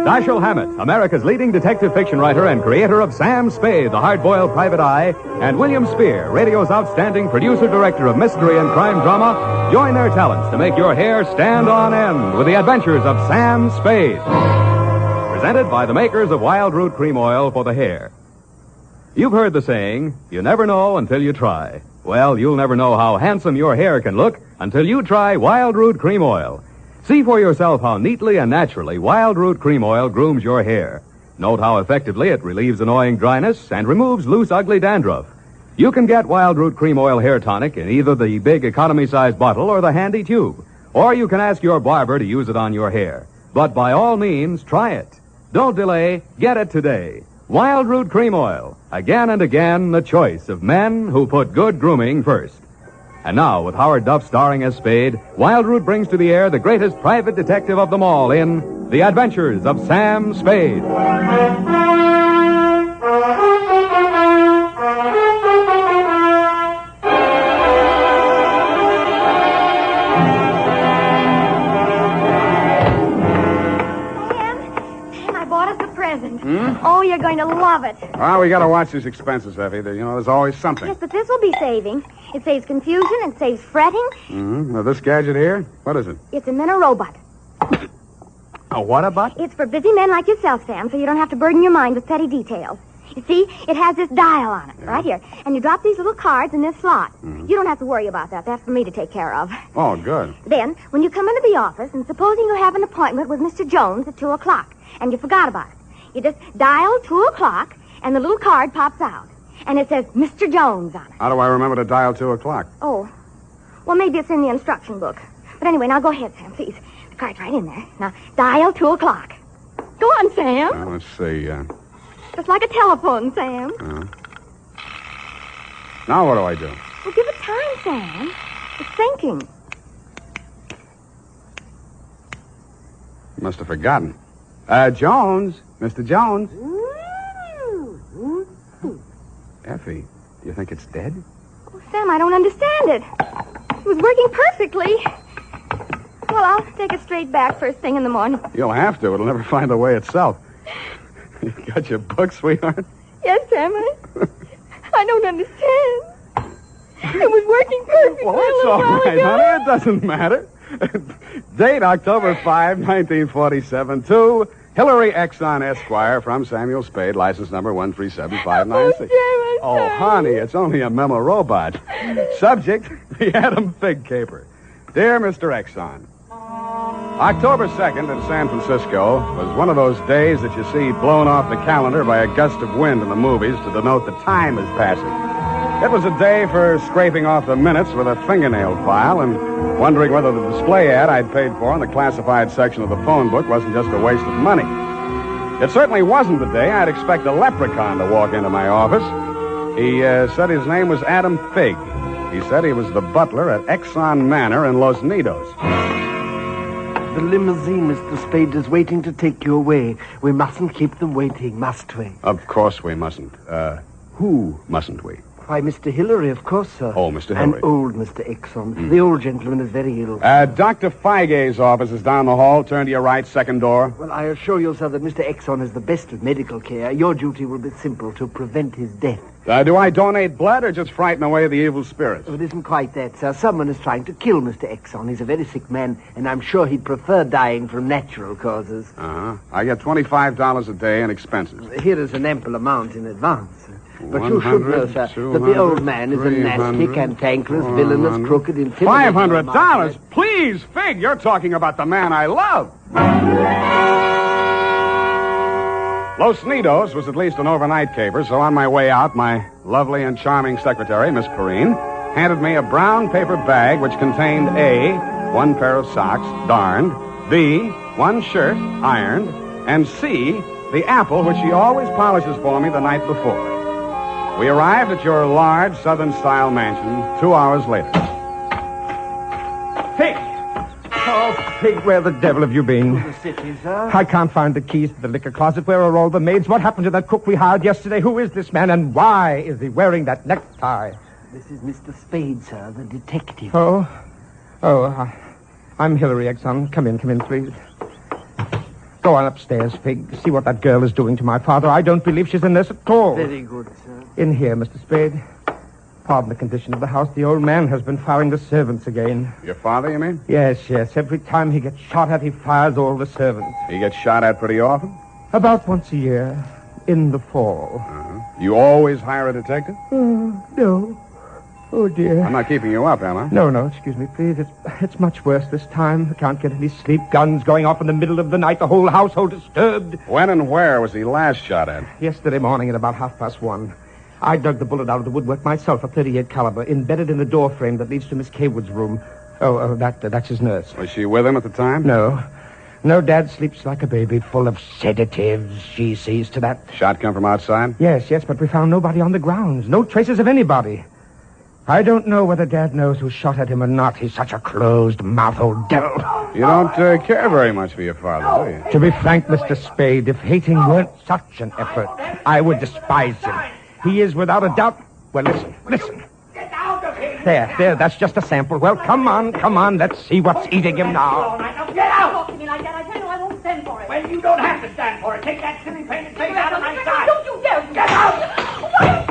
Dashiell Hammett, America's leading detective fiction writer and creator of Sam Spade, the hard-boiled private eye, and William Spear, radio's outstanding producer-director of mystery and crime drama, join their talents to make your hair stand on end with the Adventures of Sam Spade. Presented by the makers of Wild Root Cream Oil for the hair. You've heard the saying, you never know until you try. Well, you'll never know how handsome your hair can look until you try Wild Root Cream Oil. See for yourself how neatly and naturally Wild Root Cream Oil grooms your hair. Note how effectively it relieves annoying dryness and removes loose, ugly dandruff. You can get Wild Root Cream Oil Hair Tonic in either the big economy-size bottle or the handy tube. Or you can ask your barber to use it on your hair. But by all means, try it. Don't delay. Get it today. Wild Root Cream Oil. Again and again, the choice of men who put good grooming first. And now, with Howard Duff starring as Spade, Wild Root brings to the air the greatest private detective of them all in The Adventures of Sam Spade. Oh, you're going to love it. Well, we gotta watch these expenses, Effie. There's always something. Yes, but this will be saving. It saves confusion. It saves fretting. Mm-hmm. Now, this gadget here, what is it? It's a Minirobot. A what-a-bot? It's for busy men like yourself, Sam, so you don't have to burden your mind with petty details. You see, it has this dial on it, right here. And you drop these little cards in this slot. Mm-hmm. You don't have to worry about that. That's for me to take care of. Oh, good. Then, when you come into the office, and supposing you have an appointment with Mr. Jones at 2 o'clock, and you forgot about it, you just dial 2 o'clock, and the little card pops out. And it says Mr. Jones on it. How do I remember to dial 2 o'clock? Oh, well, maybe it's in the instruction book. But anyway, now go ahead, Sam, please. The card's right in there. Now, dial 2 o'clock. Go on, Sam. Well, let's see. Just like a telephone, Sam. Now what do I do? Well, give it time, Sam. It's thinking. Must have forgotten. Jones. Mr. Jones. Effie, you think it's dead? Oh, Sam, I don't understand it. It was working perfectly. Well, I'll take it straight back first thing in the morning. You'll have to. It'll never find the way itself. You got your book, sweetheart? Yes, Sam. I don't understand. It was working perfectly. Well, that's all right, honey. It doesn't matter. Date October 5, 1947, to Hillary Exxon Esquire from Samuel Spade, license number 137596. Oh, honey, it's only a memo robot. Subject, the Adam Fig Caper. Dear Mr. Exxon, October 2nd in San Francisco was one of those days that you see blown off the calendar by a gust of wind in the movies to denote the time is passing. It was a day for scraping off the minutes with a fingernail file and wondering whether the display ad I'd paid for in the classified section of the phone book wasn't just a waste of money. It certainly wasn't the day I'd expect a leprechaun to walk into my office. He said his name was Adam Fig. He said he was the butler at Exxon Manor in Los Nidos. The limousine, Mr. Spade, is waiting to take you away. We mustn't keep them waiting, must we? Of course we mustn't. Who mustn't we? Why, Mr. Hillary, of course, sir. Oh, Mr. Hillary. And old Mr. Exon. The old gentleman is very ill. Dr. Feige's office is down the hall. Turn to your right, second door. Well, I assure you, sir, that Mr. Exon is the best of medical care. Your duty will be simple, to prevent his death. Do I donate blood or just frighten away the evil spirits? Oh, it isn't quite that, sir. Someone is trying to kill Mr. Exon. He's a very sick man, and I'm sure he'd prefer dying from natural causes. Uh-huh. I get $25 a day in expenses. Here is an ample amount in advance. But you should know, sir, that the old man is a nasty, cantankerous, villainous, crooked, intimidating... $500? Please, Fig, you're talking about the man I love. Los Nidos was at least an overnight caper, so on my way out, my lovely and charming secretary, Miss Perrine, handed me a brown paper bag which contained A, one pair of socks, darned, B, one shirt, ironed, and C, the apple which she always polishes for me the night before. We arrived at your large Southern-style mansion 2 hours later. Fig! Oh, Fig, where the devil have you been? To the city, sir. I can't find the keys to the liquor closet. Where are all the maids? What happened to that cook we hired yesterday? Who is this man, and why is he wearing that necktie? This is Mr. Spade, sir, the detective. I'm Hillary, Exon. Come in, please. Go on upstairs, Fig. See what that girl is doing to my father. I don't believe she's in this at all. Very good, sir. In here, Mr. Spade. Pardon the condition of the house. The old man has been firing the servants again. Your father, you mean? Yes. Every time he gets shot at, he fires all the servants. He gets shot at pretty often? About once a year. In the fall. Uh-huh. You always hire a detective? No. Oh, dear. I'm not keeping you up, am I? No, excuse me, please. It's much worse this time. I can't get any sleep. Guns going off in the middle of the night. The whole household disturbed. When and where was he last shot at? Yesterday morning at about 1:30. I dug the bullet out of the woodwork myself, a .38 caliber, embedded in the door frame that leads to Miss Kaywood's room. That's his nurse. Was she with him at the time? No, Dad sleeps like a baby, full of sedatives. She sees to that. Shot come from outside? Yes, but we found nobody on the grounds. No traces of anybody. I don't know whether Dad knows who shot at him or not. He's such a closed-mouthed old devil. You don't care very much for your father, do you? To be frank, Mr. Spade, if hating weren't such an effort, I would despise him. He is without a doubt... Well, listen. Get out of here! There, that's just a sample. Well, come on, let's see what's eating him now. All right, now get out! Talk to me like that. I tell you I won't stand for it. Well, you don't have to stand for it. Take that silly painted face out of my sight. Don't you dare! Get out!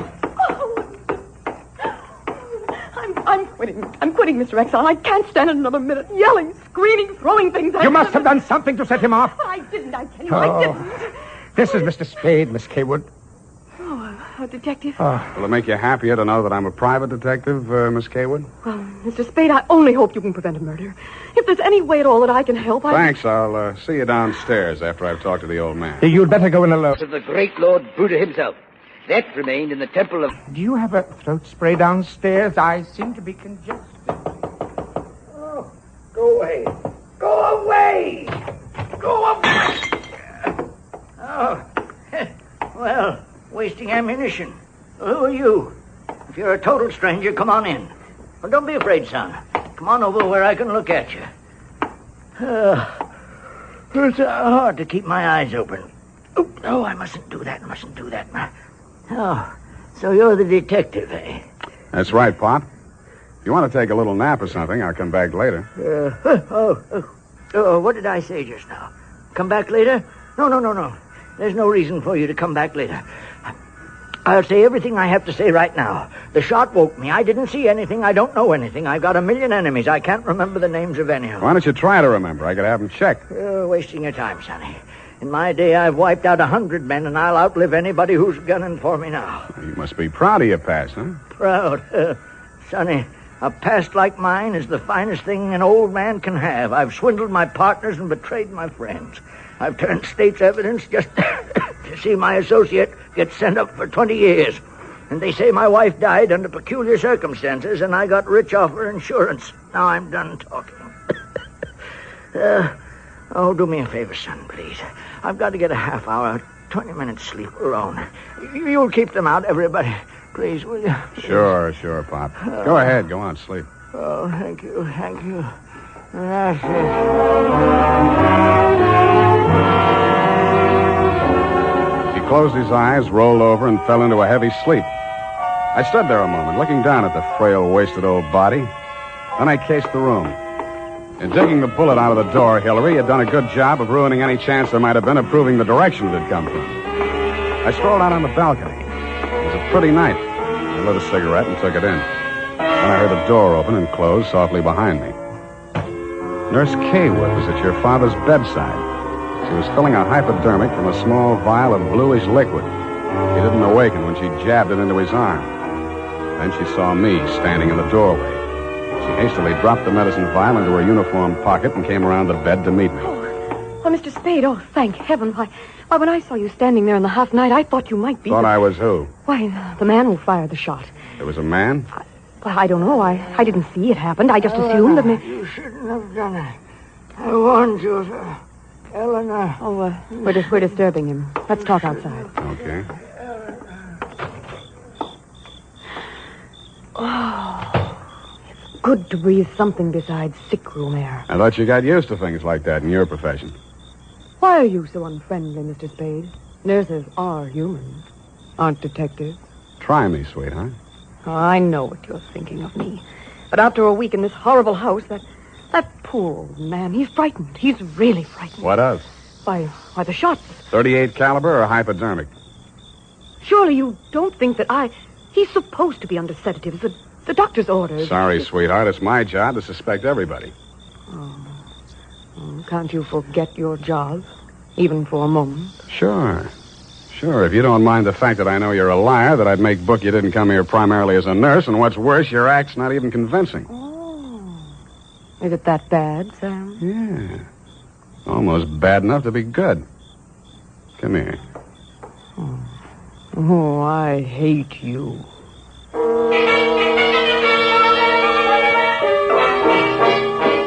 I'm quitting, Mr. Exon. I can't stand it another minute. Yelling, screaming, throwing things at You must have done something to set him off. I didn't, I tell you, I didn't. This is Mr. Spade, Miss Kaywood. A detective? Will it make you happier to know that I'm a private detective, Miss Kaywood? Well, Mr. Spade, I only hope you can prevent a murder. If there's any way at all that I can help, Thanks. I'll see you downstairs after I've talked to the old man. You'd better go in alone. Of the great Lord Buddha himself. That remained in the temple of... Do you have a throat spray downstairs? I seem to be congested. Oh, go away. Go away! Go away! Oh, well, wasting ammunition. Who are you? If you're a total stranger, come on in. Well, don't be afraid, son. Come on over where I can look at you. It's hard to keep my eyes open. Oh, I mustn't do that. Oh, so you're the detective, eh? That's right, Pop. If you want to take a little nap or something, I'll come back later. What did I say just now? Come back later? No. There's no reason for you to come back later. I'll say everything I have to say right now. The shot woke me. I didn't see anything. I don't know anything. I've got a million enemies. I can't remember the names of any of them. Why don't you try to remember? I could have them checked. You're wasting your time, Sonny. In my day, I've wiped out 100 men, and I'll outlive anybody who's gunning for me now. You must be proud of your past, huh? Proud? Sonny, a past like mine is the finest thing an old man can have. I've swindled my partners and betrayed my friends. I've turned state's evidence just to see my associate get sent up for 20 years. And they say my wife died under peculiar circumstances, and I got rich off her insurance. Now I'm done talking. Do me a favor, son, please. I've got to get a half hour, 20 minutes sleep alone. You'll keep them out, everybody. Please, will you? Sure, Pop. Go ahead. Go on, sleep. Oh, thank you. He closed his eyes, rolled over, and fell into a heavy sleep. I stood there a moment, looking down at the frail, wasted old body. Then I cased the room. In digging the bullet out of the door, Hillary had done a good job of ruining any chance there might have been of proving the direction it had come from. I strolled out on the balcony. It was a pretty night. I lit a cigarette and took it in. Then I heard a door open and close softly behind me. Nurse Kaywood was at your father's bedside. She was filling a hypodermic from a small vial of bluish liquid. He didn't awaken when she jabbed it into his arm. Then she saw me standing in the doorway. She hastily dropped the medicine vial into her uniform pocket and came around the bed to meet me. Oh, Mr. Spade, oh, thank heaven. Why, when I saw you standing there in the half-night, I thought you might be... Thought I was who? Why, the man who fired the shot. There was a man? Well, I don't know. I didn't see it happened. I just assumed that... You shouldn't have done it. I warned you, sir. Eleanor. Oh, we're disturbing him. Let's talk outside. Okay. Oh, it's good to breathe something besides sick room air. I thought you got used to things like that in your profession. Why are you so unfriendly, Mr. Spade? Nurses are human, aren't detectives. Try me, sweetheart. Oh, I know what you're thinking of me. But after a week in this horrible house, that poor old man, he's frightened. He's really frightened. What of? By the shots. 38 caliber or hypodermic? Surely you don't think that He's supposed to be under sedatives. The doctor's orders. Sorry, sweetheart. It's my job to suspect everybody. Can't you forget your job, even for a moment? Sure. If you don't mind the fact that I know you're a liar, that I'd make book you didn't come here primarily as a nurse, and what's worse, your act's not even convincing. Is it that bad, Sam? Yeah. Almost bad enough to be good. Come here. Oh, I hate you.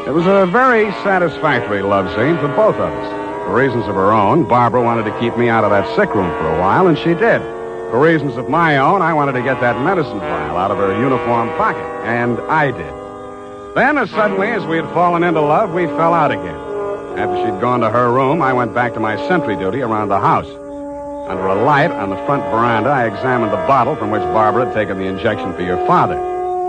It was a very satisfactory love scene for both of us. For reasons of her own, Barbara wanted to keep me out of that sick room for a while, and she did. For reasons of my own, I wanted to get that medicine vial out of her uniform pocket, and I did. Then, as suddenly as we had fallen into love, we fell out again. After she'd gone to her room, I went back to my sentry duty around the house. Under a light on the front veranda, I examined the bottle from which Barbara had taken the injection for your father.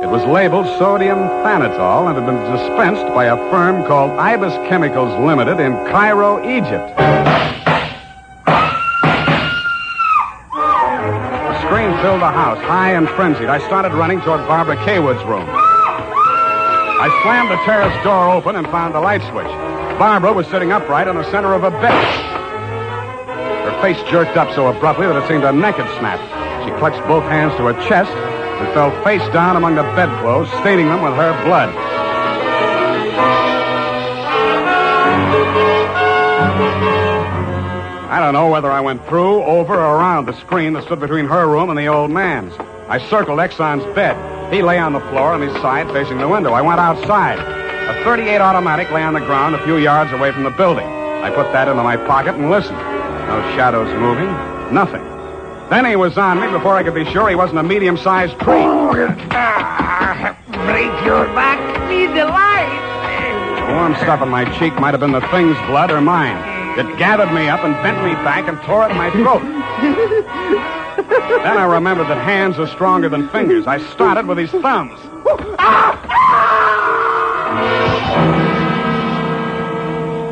It was labeled sodium thanatol and had been dispensed by a firm called Ibis Chemicals Limited in Cairo, Egypt. A scream filled the house, high and frenzied. I started running toward Barbara Kaywood's room. I slammed the terrace door open and found the light switch. Barbara was sitting upright in the center of a bed. Her face jerked up so abruptly that it seemed her neck had snapped. She clutched both hands to her chest and fell face down among the bedclothes, staining them with her blood. I don't know whether I went through, over, or around the screen that stood between her room and the old man's. I circled Exxon's bed. He lay on the floor on his side facing the window. I went outside. A .38 automatic lay on the ground a few yards away from the building. I put that into my pocket and listened. No shadows moving. Nothing. Then he was on me before I could be sure he wasn't a medium-sized tree. Break your back. Need the light. The warm stuff in my cheek might have been the thing's blood or mine. It gathered me up and bent me back and tore at my throat. Then I remembered that hands are stronger than fingers. I started with his thumbs.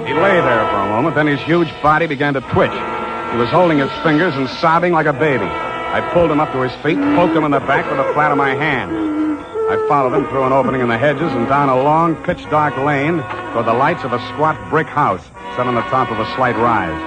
He lay there for a moment, then his huge body began to twitch. He was holding his fingers and sobbing like a baby. I pulled him up to his feet, poked him in the back with the flat of my hand. I followed him through an opening in the hedges and down a long, pitch-dark lane toward the lights of a squat brick house set on the top of a slight rise.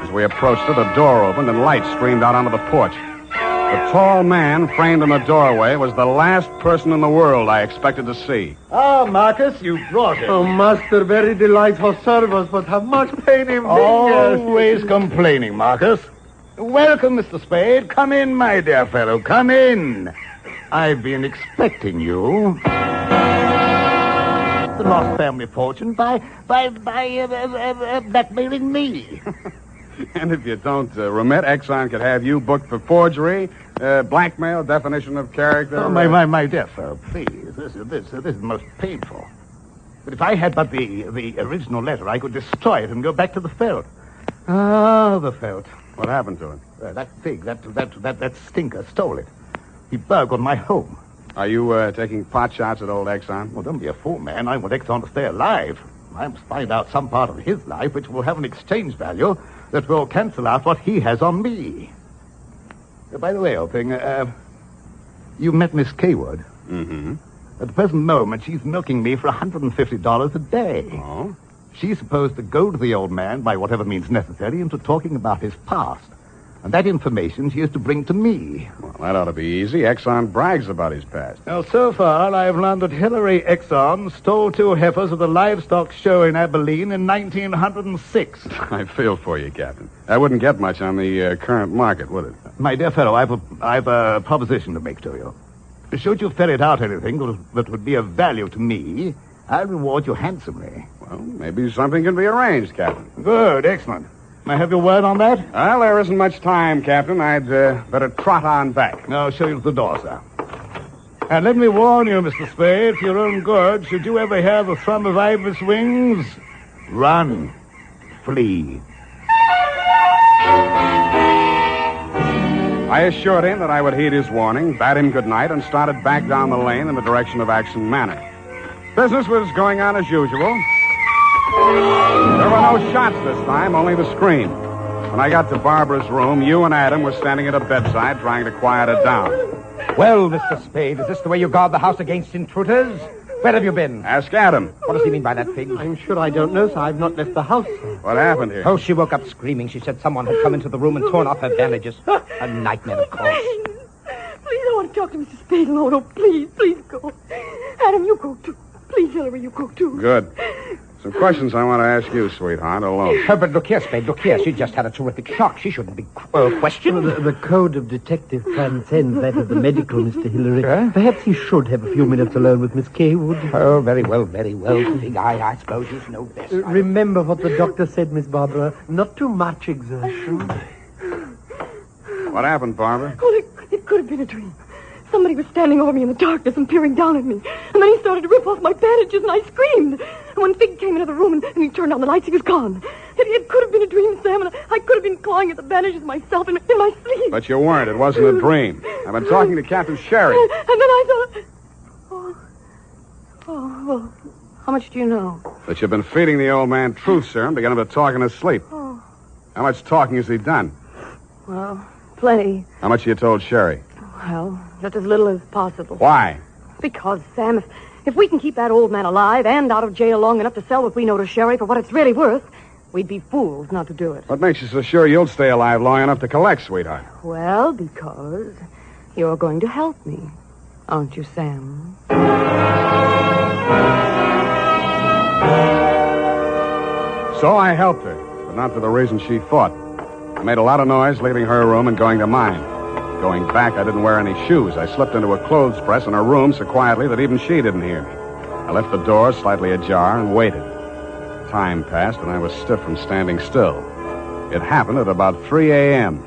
As we approached it, a door opened and light streamed out onto the porch. The tall man framed in the doorway was the last person in the world I expected to see. Ah, Marcus, you brought it. Oh, master, very delightful service, but have much pain in fingers. Always complaining, Marcus. Welcome, Mr. Spade. Come in, my dear fellow. Come in. I've been expecting you. The lost family fortune by blackmailing me. And if you don't remit, Exxon could have you booked for forgery, blackmail, definition of character. Oh, my dear fellow, please. This is most painful. But if I had but the original letter, I could destroy it and go back to the felt. Ah, the felt. What happened to it? That pig, that stinker stole it. He burgled my home. Are you taking pot shots at old Exxon? Well, don't be a fool, man. I want Exxon to stay alive. I must find out some part of his life which will have an exchange value that will cancel out what he has on me. By the way, old thing, you met Miss Kaywood. Mm-hmm. At the present moment, she's milking me for $150 a day. Oh? She's supposed to goad the old man by whatever means necessary into talking about his past. And that information she is to bring to me. Well, that ought to be easy. Exxon brags about his past. Now, so far, I've learned that Hillary Exxon stole 2 heifers at the livestock show in Abilene in 1906. I feel for you, Captain. That wouldn't get much on the current market, would it? My dear fellow, I've a proposition to make to you. Should you ferret out anything that would be of value to me, I'll reward you handsomely. Well, maybe something can be arranged, Captain. Good, excellent. May I have your word on that? Well, there isn't much time, Captain. I'd better trot on back. Now, I'll show you to the door, sir. And let me warn you, Mr. Spade, for your own good, should you ever hear the thrum of Ivor's wings, run, flee. I assured him that I would heed his warning, bade him good night, and started back down the lane in the direction of Action Manor. Business was going on as usual. There were no shots this time, only the scream. When I got to Barbara's room, you and Adam were standing at a bedside trying to quiet her down. Well, Mr. Spade, is this the way you guard the house against intruders? Where have you been? Ask Adam. What does he mean by that, Fig? I'm sure I don't know, sir. I've not left the house, sir. What happened here? Oh, she woke up screaming. She said someone had come into the room and torn off her bandages. A nightmare, of course. Please, I want to talk to Mr. Spade alone. Oh, please go. Adam, you go too. Please, Hillary, you go too. Good. Some questions I want to ask you, sweetheart, alone. But look here, Spade, look here. She just had a terrific shock. She shouldn't be questioned. Well, the code of detective transcends that of the medical, Mr. Hillary. Perhaps he should have a few minutes alone with Miss Kaywood. Oh, very well, Fig. I suppose you know best. Remember what the doctor said, Miss Barbara. Not too much exertion. What happened, Barbara? Oh, it could have been a dream. Somebody was standing over me in the darkness and peering down at me. And then he started to rip off my bandages, and I screamed. And when Fig came into the room and he turned on the lights, he was gone. It could have been a dream, Sam, and I could have been clawing at the bandages myself in my sleep. But you weren't. It wasn't a dream. I've been talking to Captain Sherry. And then I thought... Oh, well, how much do you know? That you've been feeding the old man truth serum to get him to talk in his sleep. Oh, How much talking has he done? well, plenty. How much you told Sherry? Well, just as little as possible. Why? Because, Sam, if we can keep that old man alive and out of jail long enough to sell what we know to Sherry for what it's really worth, we'd be fools not to do it. What makes you so sure you'll stay alive long enough to collect, sweetheart? Well, because you're going to help me, aren't you, Sam? So I helped her, but not for the reason she thought. I made a lot of noise leaving her room and going to mine. Going back, I didn't wear any shoes. I slipped into a clothes press in her room so quietly that even she didn't hear me. I left the door slightly ajar and waited. Time passed, and I was stiff from standing still. It happened at about 3 a.m.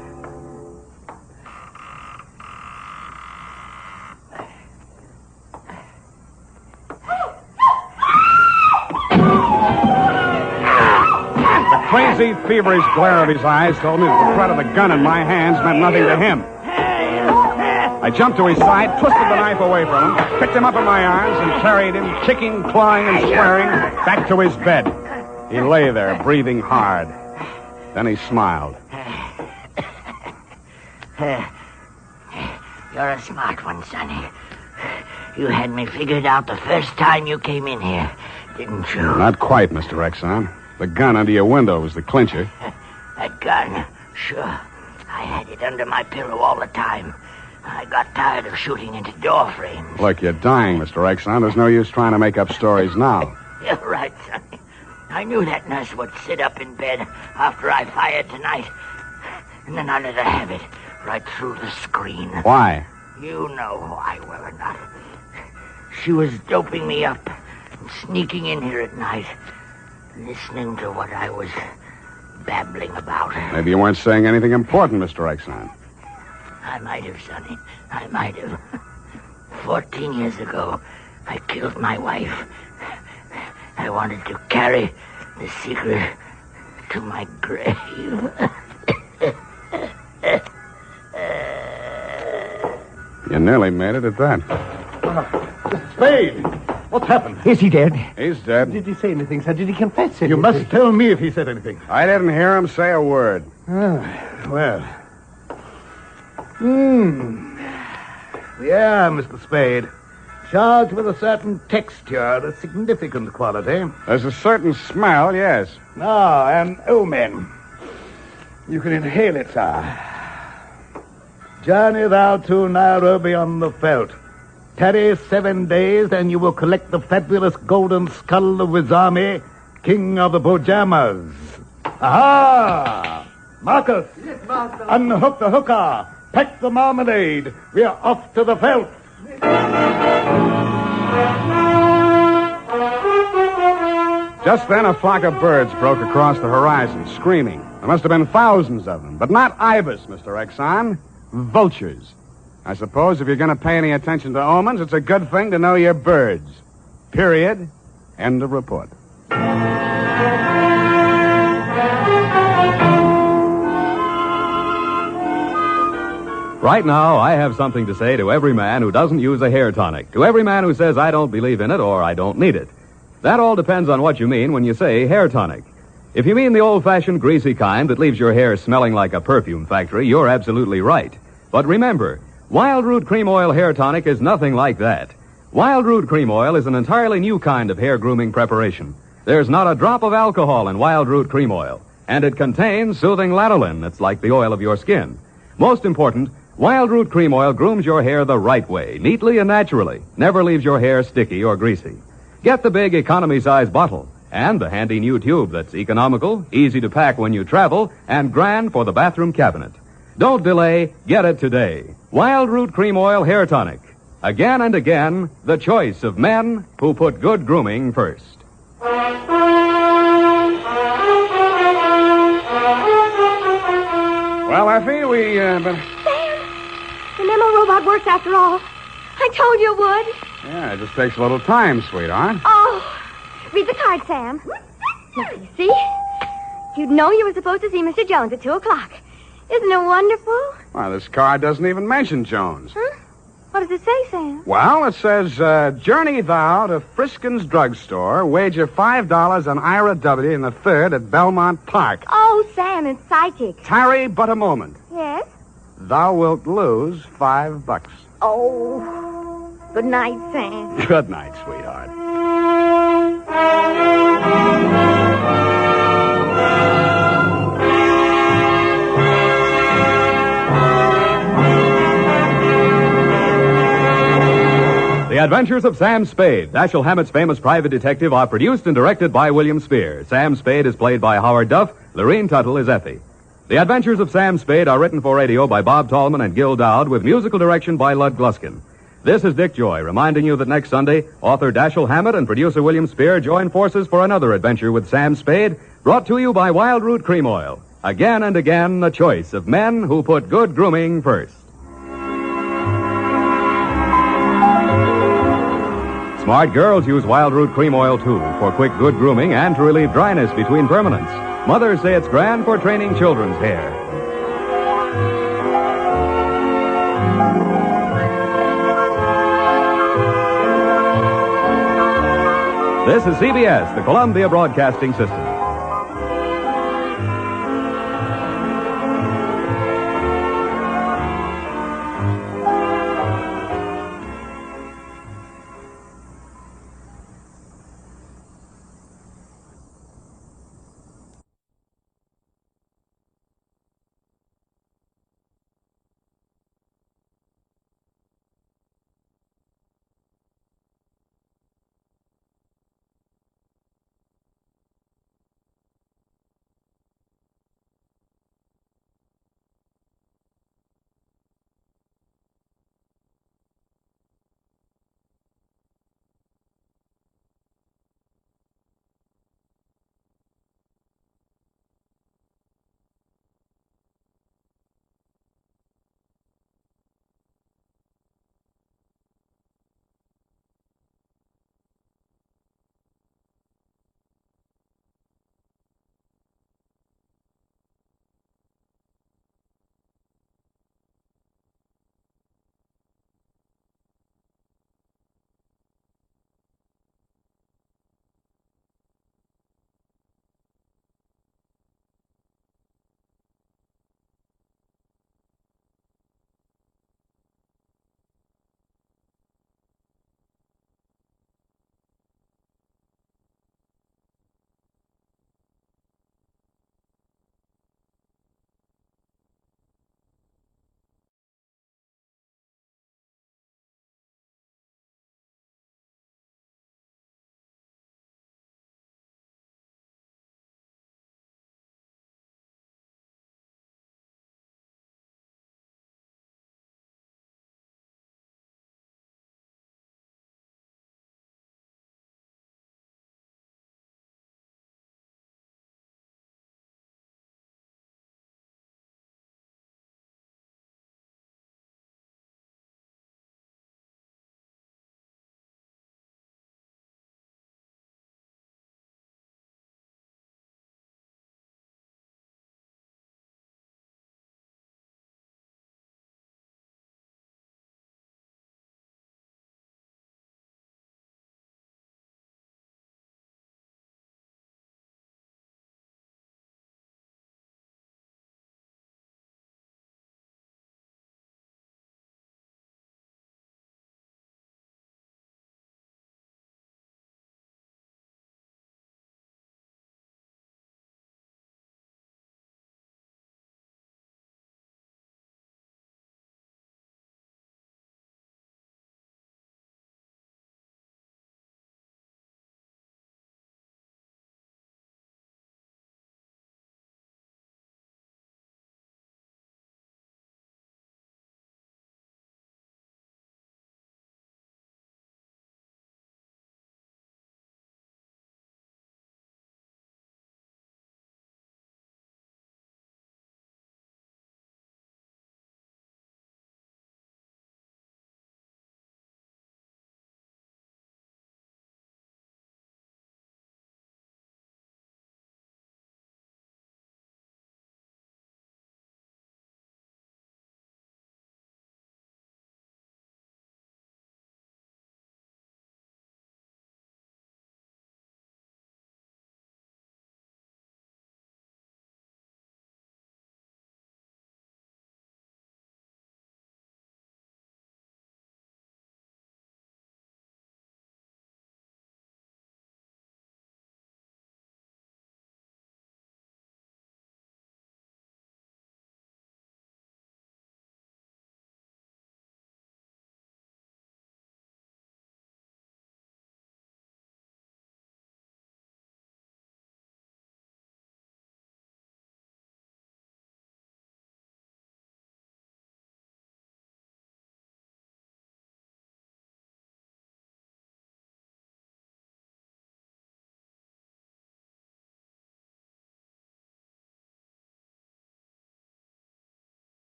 The crazy, feverish glare of his eyes told me that the threat of the gun in my hands meant nothing to him. I jumped to his side, twisted the knife away from him, picked him up in my arms, and carried him, kicking, clawing, and swearing, back to his bed. He lay there, breathing hard. Then he smiled. You're a smart one, Sonny. You had me figured out the first time you came in here, didn't you? Not quite, Mr. Exxon. The gun under your window was the clincher. That gun? Sure. I had it under my pillow all the time. I got tired of shooting into door frames. Look, you're dying, Mr. Exxon. There's no use trying to make up stories now. You're right, Sonny. I knew that nurse would sit up in bed after I fired tonight. And then I let her have it right through the screen. Why? You know why, well or not. She was doping me up and sneaking in here at night, listening to what I was babbling about. Maybe you weren't saying anything important, Mr. Exxon. I might have, Sonny. I might have. 14 years ago, I killed my wife. I wanted to carry the secret to my grave. You nearly made it at that. Spade! What's happened? Is he dead? He's dead. Did he say anything, sir? Did he confess anything? You must tell me if he said anything. I didn't hear him say a word. Well. Yeah, Mr. Spade. Charged with a certain texture, a significant quality. There's a certain smell, yes. Ah, and omen. You can inhale it, sir. Journey thou to Nairobi on the veldt. Tarry 7 days, and you will collect the fabulous golden skull of Wizami, king of the Bojamas. Aha! Marcus! Yes, master. Unhook the hooker. Pack the marmalade. We are off to the veldt. Just then, a flock of birds broke across the horizon, screaming. There must have been thousands of them, but not ibis, Mr. Exxon. Vultures. I suppose if you're going to pay any attention to omens, it's a good thing to know your birds. Period. End of report. Right now, I have something to say to every man who doesn't use a hair tonic, to every man who says I don't believe in it or I don't need it. That all depends on what you mean when you say hair tonic. If you mean the old-fashioned greasy kind that leaves your hair smelling like a perfume factory, you're absolutely right. But remember, Wild Root Cream Oil Hair Tonic is nothing like that. Wild Root Cream Oil is an entirely new kind of hair grooming preparation. There's not a drop of alcohol in Wild Root Cream Oil, and it contains soothing lanolin that's like the oil of your skin. Most important, Wild Root Cream Oil grooms your hair the right way, neatly and naturally. Never leaves your hair sticky or greasy. Get the big economy-size bottle and the handy new tube that's economical, easy to pack when you travel, and grand for the bathroom cabinet. Don't delay. Get it today. Wild Root Cream Oil Hair Tonic. Again and again, the choice of men who put good grooming first. Well, Effie, we, Sam! The memo robot works after all. I told you it would. Yeah, it just takes a little time, sweetheart. Oh, read the card, Sam. Now, you see? You'd know you were supposed to see Mr. Jones at 2 o'clock. Isn't it wonderful? Well, this card doesn't even mention Jones. Huh? What does it say, Sam? Well, it says, journey thou to Friskin's drugstore, wager $5 on Ira W. in the third at Belmont Park. Oh, Sam, it's psychic. Tarry but a moment. Yes? Thou wilt lose $5. Oh, good night, Sam. Good night, sweetheart. The Adventures of Sam Spade, Dashiell Hammett's famous private detective, are produced and directed by William Spear. Sam Spade is played by Howard Duff. Lorene Tuttle is Effie. The Adventures of Sam Spade are written for radio by Bob Tallman and Gil Dowd with musical direction by Lud Gluskin. This is Dick Joy reminding you that next Sunday, author Dashiell Hammett and producer William Spear join forces for another adventure with Sam Spade, brought to you by Wild Root Cream Oil. Again and again, the choice of men who put good grooming first. Smart girls use Wild Root Cream Oil, too, for quick, good grooming and to relieve dryness between permanents. Mothers say it's grand for training children's hair. This is CBS, the Columbia Broadcasting System.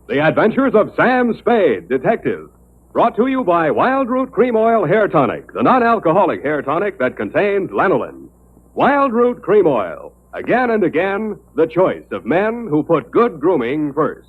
The Adventures of Sam Spade, Detective. Brought to you by Wild Root Cream Oil Hair Tonic, the non-alcoholic hair tonic that contains lanolin. Wild Root Cream Oil. Again and again, the choice of men who put good grooming first.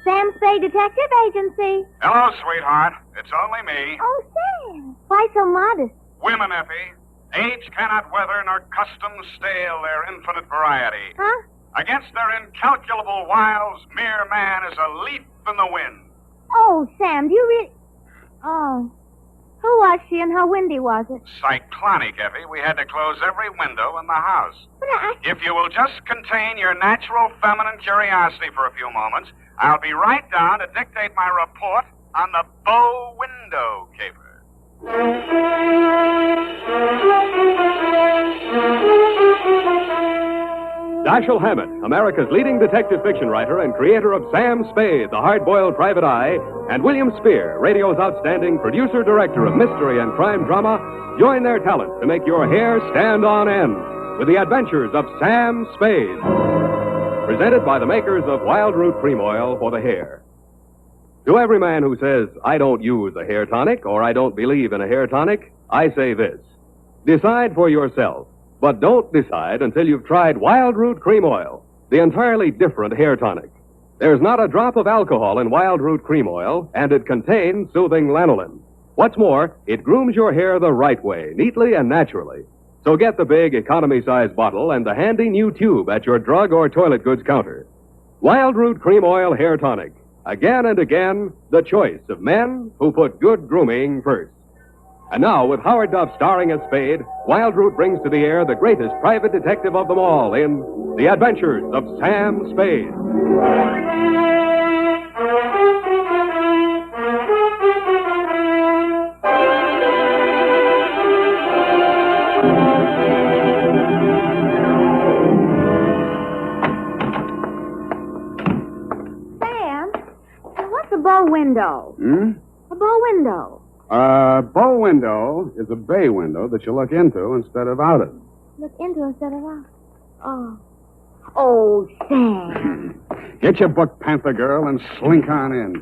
Sam Spade Detective Agency. Hello, sweetheart. It's only me. Oh, Sam. Why so modest? Women, Effie. Age cannot weather nor custom stale their infinite variety. Huh? Against their incalculable wiles, mere man is a leaf in the wind. Oh, Sam, do you really... Oh. Who was she and how windy was it? Cyclonic, Effie. We had to close every window in the house. But If you will just contain your natural feminine curiosity for a few moments, I'll be right down to dictate my report on the bow window caper. Dashiell Hammett, America's leading detective fiction writer and creator of Sam Spade, the hard-boiled private eye, and William Spear, radio's outstanding producer-director of mystery and crime drama, join their talents to make your hair stand on end with the Adventures of Sam Spade. Presented by the makers of Wild Root Cream Oil for the hair. To every man who says, I don't use a hair tonic or I don't believe in a hair tonic, I say this. Decide for yourself. But don't decide until you've tried Wild Root Cream Oil, the entirely different hair tonic. There's not a drop of alcohol in Wild Root Cream Oil, and it contains soothing lanolin. What's more, it grooms your hair the right way, neatly and naturally. So get the big economy-size bottle and the handy new tube at your drug or toilet goods counter. Wild Root Cream Oil Hair Tonic. Again and again, the choice of men who put good grooming first. And now, with Howard Duff starring as Spade, Wild Root brings to the air the greatest private detective of them all in The Adventures of Sam Spade. Sam, what's a bow window? A bow window. Bow window is a bay window that you look into instead of out of. Look into instead of out. Oh. Oh, Sam. Get your book, Panther Girl, and slink on in.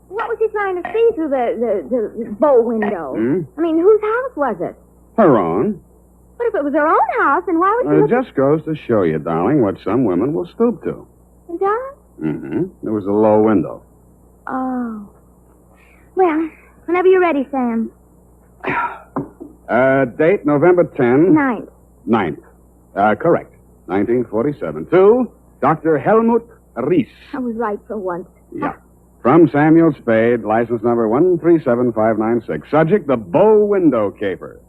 What was he trying to see through the bow window? I mean, whose house was it? Her own. But if it was her own house, then why would she It look... just goes to show you, darling, what some women will stoop to. It does? There was a low window. Oh. Well, whenever you're ready, Sam. Date November 10. 9th. Correct. 1947. To Dr. Helmut Ries. I was right for once. Yeah. From Samuel Spade, license number 137596. Subject, the bow window caper.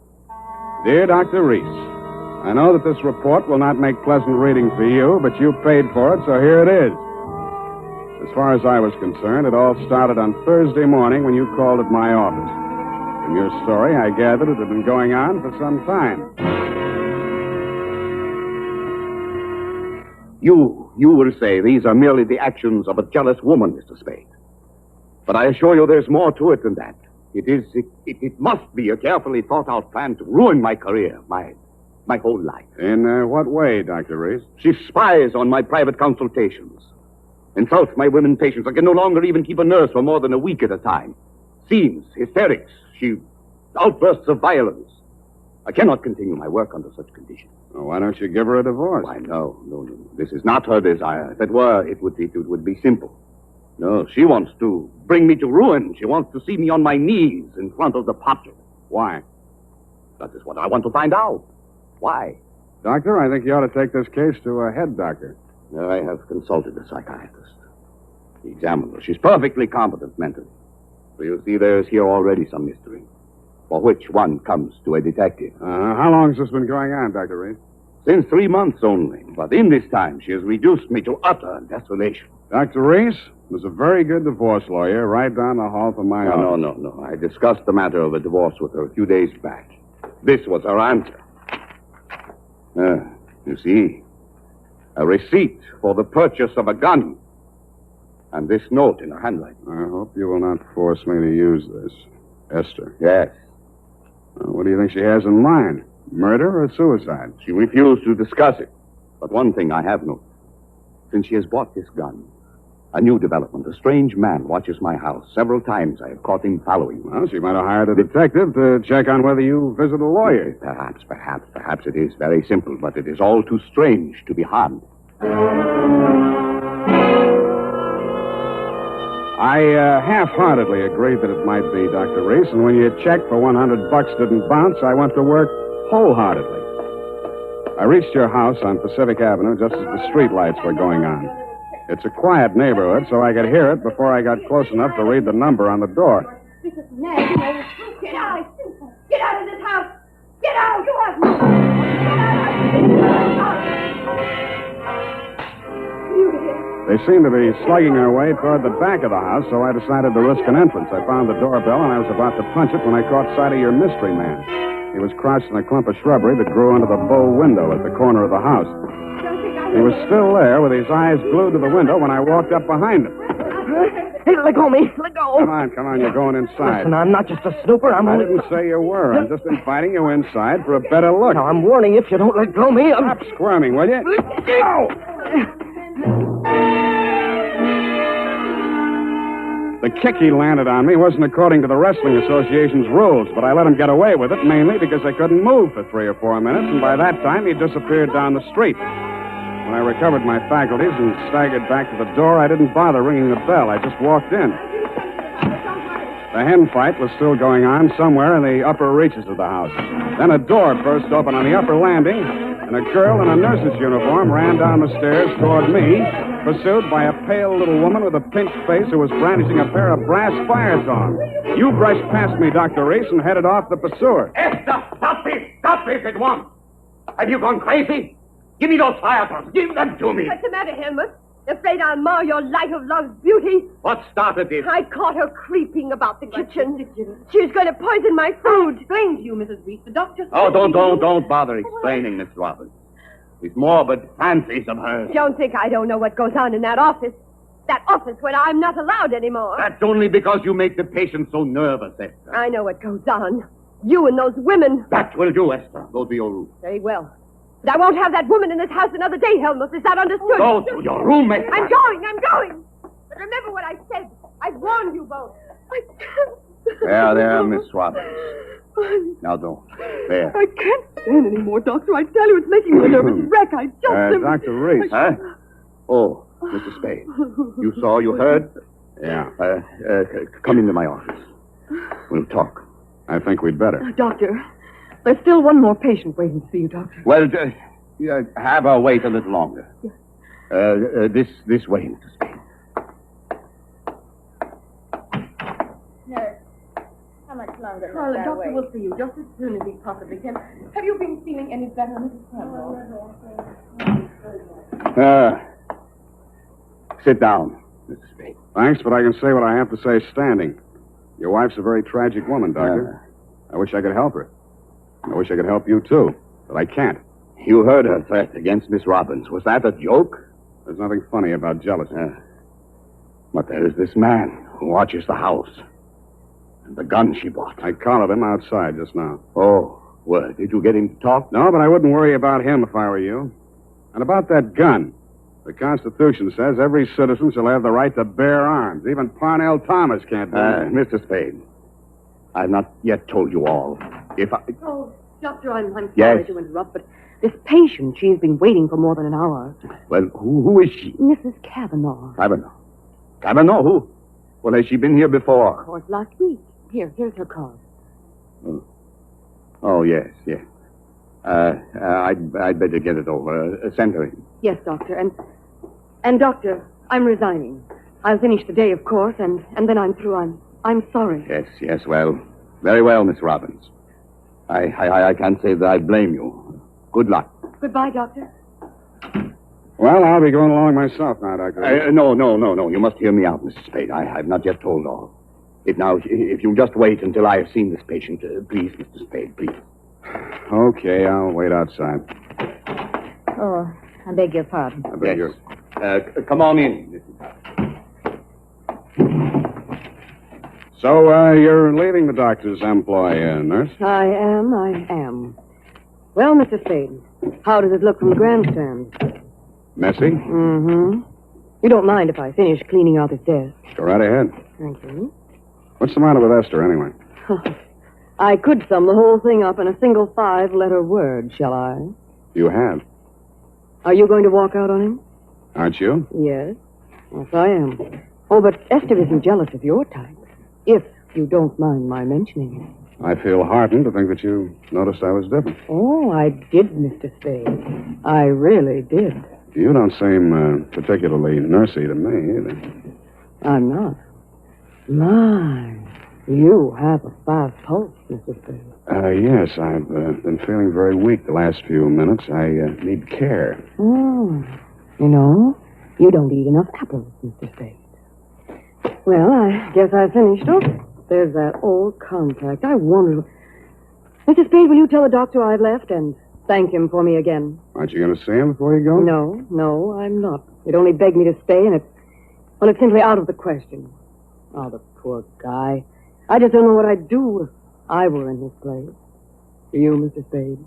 Dear Dr. Ries, I know that this report will not make pleasant reading for you, but you paid for it, so here it is. As far as I was concerned, it all started on Thursday morning when you called at my office. From your story, I gathered it had been going on for some time. You will say these are merely the actions of a jealous woman, Mr. Spade. But I assure you there's more to it than that. It must be a carefully thought-out plan to ruin my career, my whole life. In what way, Dr. Reese? She spies on my private consultations. Insults my women patients. I can no longer even keep a nurse for more than a week at a time. Scenes, hysterics, outbursts of violence. I cannot continue my work under such conditions. Well, why don't you give her a divorce? Why, no. This is not her desire. If it were, it would be simple. No, she wants to bring me to ruin. She wants to see me on my knees in front of the public. Why? That is what I want to find out. Why? Doctor, I think you ought to take this case to a head doctor. I have consulted a psychiatrist. He examined her. She's perfectly competent mentally. So you see, there's here already some mystery, for which one comes to a detective. How long has this been going on, Dr. Reed? Since 3 months only. But in this time, she has reduced me to utter desolation. Dr. Reese was a very good divorce lawyer right down the hall from my office. No. I discussed the matter of a divorce with her a few days back. This was her answer. You see, a receipt for the purchase of a gun. And this note in her handwriting. I hope you will not force me to use this. Esther. Yes. What do you think she has in mind? Murder or suicide? She refused to discuss it. But one thing I have noticed. Since she has bought this gun, a new development. A strange man watches my house. Several times I have caught him following me. Well, she might have hired a detective to check on whether you visit a lawyer. Perhaps it is very simple, but it is all too strange to be harmed. I half-heartedly agreed that it might be, Dr. Reese, and when your check for $100 didn't bounce, I went to work wholeheartedly. I reached your house on Pacific Avenue just as the street lights were going on. It's a quiet neighborhood, so I could hear it before I got close enough to read the number on the door. Get out! Get out of this house! Get out! You have no... They seemed to be slugging their way toward the back of the house, so I decided to risk an entrance. I found the doorbell, and I was about to punch it when I caught sight of your mystery man. He was crouched in a clump of shrubbery that grew under the bow window at the corner of the house. He was still there with his eyes glued to the window when I walked up behind him. Hey, let go of me. Let go. Come on, you're going inside. Listen, I'm not just a snooper. I didn't say you were. I'm just inviting you inside for a better look. Now, I'm warning you, if you don't let go of me, Stop squirming, will you? Go! The kick he landed on me wasn't according to the Wrestling Association's rules, but I let him get away with it, mainly because I couldn't move for 3 or 4 minutes, and by that time he disappeared down the street. When I recovered my faculties and staggered back to the door, I didn't bother ringing the bell. I just walked in. The hen fight was still going on somewhere in the upper reaches of the house. Then a door burst open on the upper landing, and a girl in a nurse's uniform ran down the stairs toward me, pursued by a pale little woman with a pinched face who was brandishing a pair of brass fire tongs. You brushed past me, Dr. Reese, and headed off the pursuer. Esther, stop this! Stop this at once! Have you gone crazy? Give me those fire tongs. Give them to me. What's the matter, Helmut? Afraid I'll mar your light of love's beauty? What started this? I caught her creeping about the kitchen. She's going to poison my food. Explain to you, Mrs. Reese. The doctor... Oh, don't bother explaining, Miss Roberts. These morbid fancies of hers. Don't think I don't know what goes on in that office. That office where I'm not allowed anymore. That's only because you make the patient so nervous, Esther. I know what goes on. You and those women. That will do, Esther. Go to your room. Very well. But I won't have that woman in this house another day, Helmut. Is that understood? Go to your room, Esther. I'm going. But remember what I said. I warned you both. I can't. There, Miss Roberts. Now don't. There. I can't stand anymore, Doctor. I tell you, it's making me a nervous wreck. I just... Dr. Reese. Huh? Oh, Mr. Spade. You saw, you heard? Yeah. Come into my office. We'll talk. I think we'd better. Doctor, there's still one more patient waiting to see you, Doctor. Well, have her wait a little longer. This way, Mr. Spade. Nurse, how much longer? Well, the doctor will see you just as soon as he possibly can. Have you been feeling any better, Mrs. Cromwell? Sit down, Mr. Spade. Thanks, but I can say what I have to say standing. Your wife's a very tragic woman, Doctor. I wish I could help her. I wish I could help you, too, but I can't. You heard her threat against Miss Robbins. Was that a joke? There's nothing funny about jealousy. But there is this man who watches the house. And the gun she bought. I collared him outside just now. Oh, well, did you get him to talk? No, but I wouldn't worry about him if I were you. And about that gun. The Constitution says every citizen shall have the right to bear arms. Even Parnell Thomas can't do that. Mr. Spade, I've not yet told you all. If I... Oh, Doctor, I'm sorry Yes? to interrupt, but this patient, she's been waiting for more than an hour. Well, who is she? Mrs. Kavanaugh. Kavanaugh? Who? Well, has she been here before? Of course, last week. Here's her card. Oh, yes. I'd better get it over. Send her in. Yes, Doctor, and Doctor, I'm resigning. I'll finish today, of course, and then I'm through. I'm sorry. Yes, well. Very well, Miss Robbins. I can't say that I blame you. Good luck. Goodbye, Doctor. Well, I'll be going along myself now, Doctor. No. You must hear me out, Mr. Spade. I have not yet told all. If you'll just wait until I have seen this patient, please, Mr. Spade, please. Okay, I'll wait outside. Oh, I beg your pardon. Come on in. So, you're leaving the doctor's employ, nurse? I am. Well, Mr. Spade, how does it look from the grandstand? Messy? Mm-hmm. You don't mind if I finish cleaning out his desk? Go right ahead. Thank you. What's the matter with Esther, anyway? I could sum the whole thing up in a single 5-letter word, shall I? You have. Are you going to walk out on him? Aren't you? Yes. Yes, I am. Oh, but Esther isn't jealous of your type. If you don't mind my mentioning it. I feel heartened to think that you noticed I was different. Oh, I did, Mr. Spade. I really did. You don't seem particularly nursey to me, either. I'm not. My, you have a fast pulse, Mr. Spade. Yes, I've been feeling very weak the last few minutes. I need care. Oh, you know, you don't eat enough apples, Mr. Spade. Well, I guess I finished. Oh, there's that old contact. I wonder... Mr. Spade, will you tell the doctor I've left and thank him for me again? Aren't you going to see him before you go? No, I'm not. It only begged me to stay, and it's simply out of the question. Oh, the poor guy. I just don't know what I'd do if I were in his place. For you, Mr. Spade.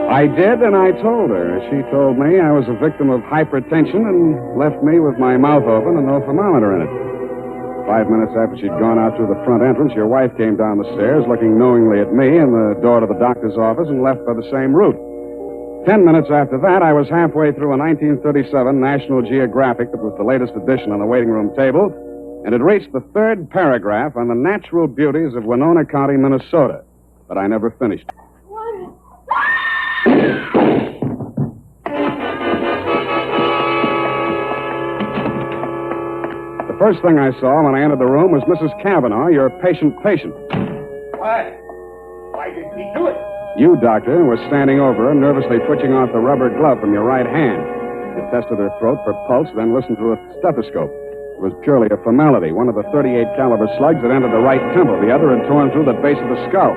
I did, and I told her. She told me I was a victim of hypertension and left me with my mouth open and no thermometer in it. 5 minutes after she'd gone out through the front entrance, your wife came down the stairs looking knowingly at me and the door to the doctor's office and left by the same route. 10 minutes after that, I was halfway through a 1937 National Geographic that was the latest edition on the waiting room table, and had reached the 3rd paragraph on the natural beauties of Winona County, Minnesota. But I never finished. The first thing I saw when I entered the room was Mrs. Cavanaugh, your patient. Why? Why did he do it? You, doctor, were standing over her, nervously twitching off the rubber glove from your right hand. You tested her throat for pulse, then listened to a stethoscope. It was purely a formality. One of the .38 caliber slugs had entered the right temple. The other had torn through the base of the skull.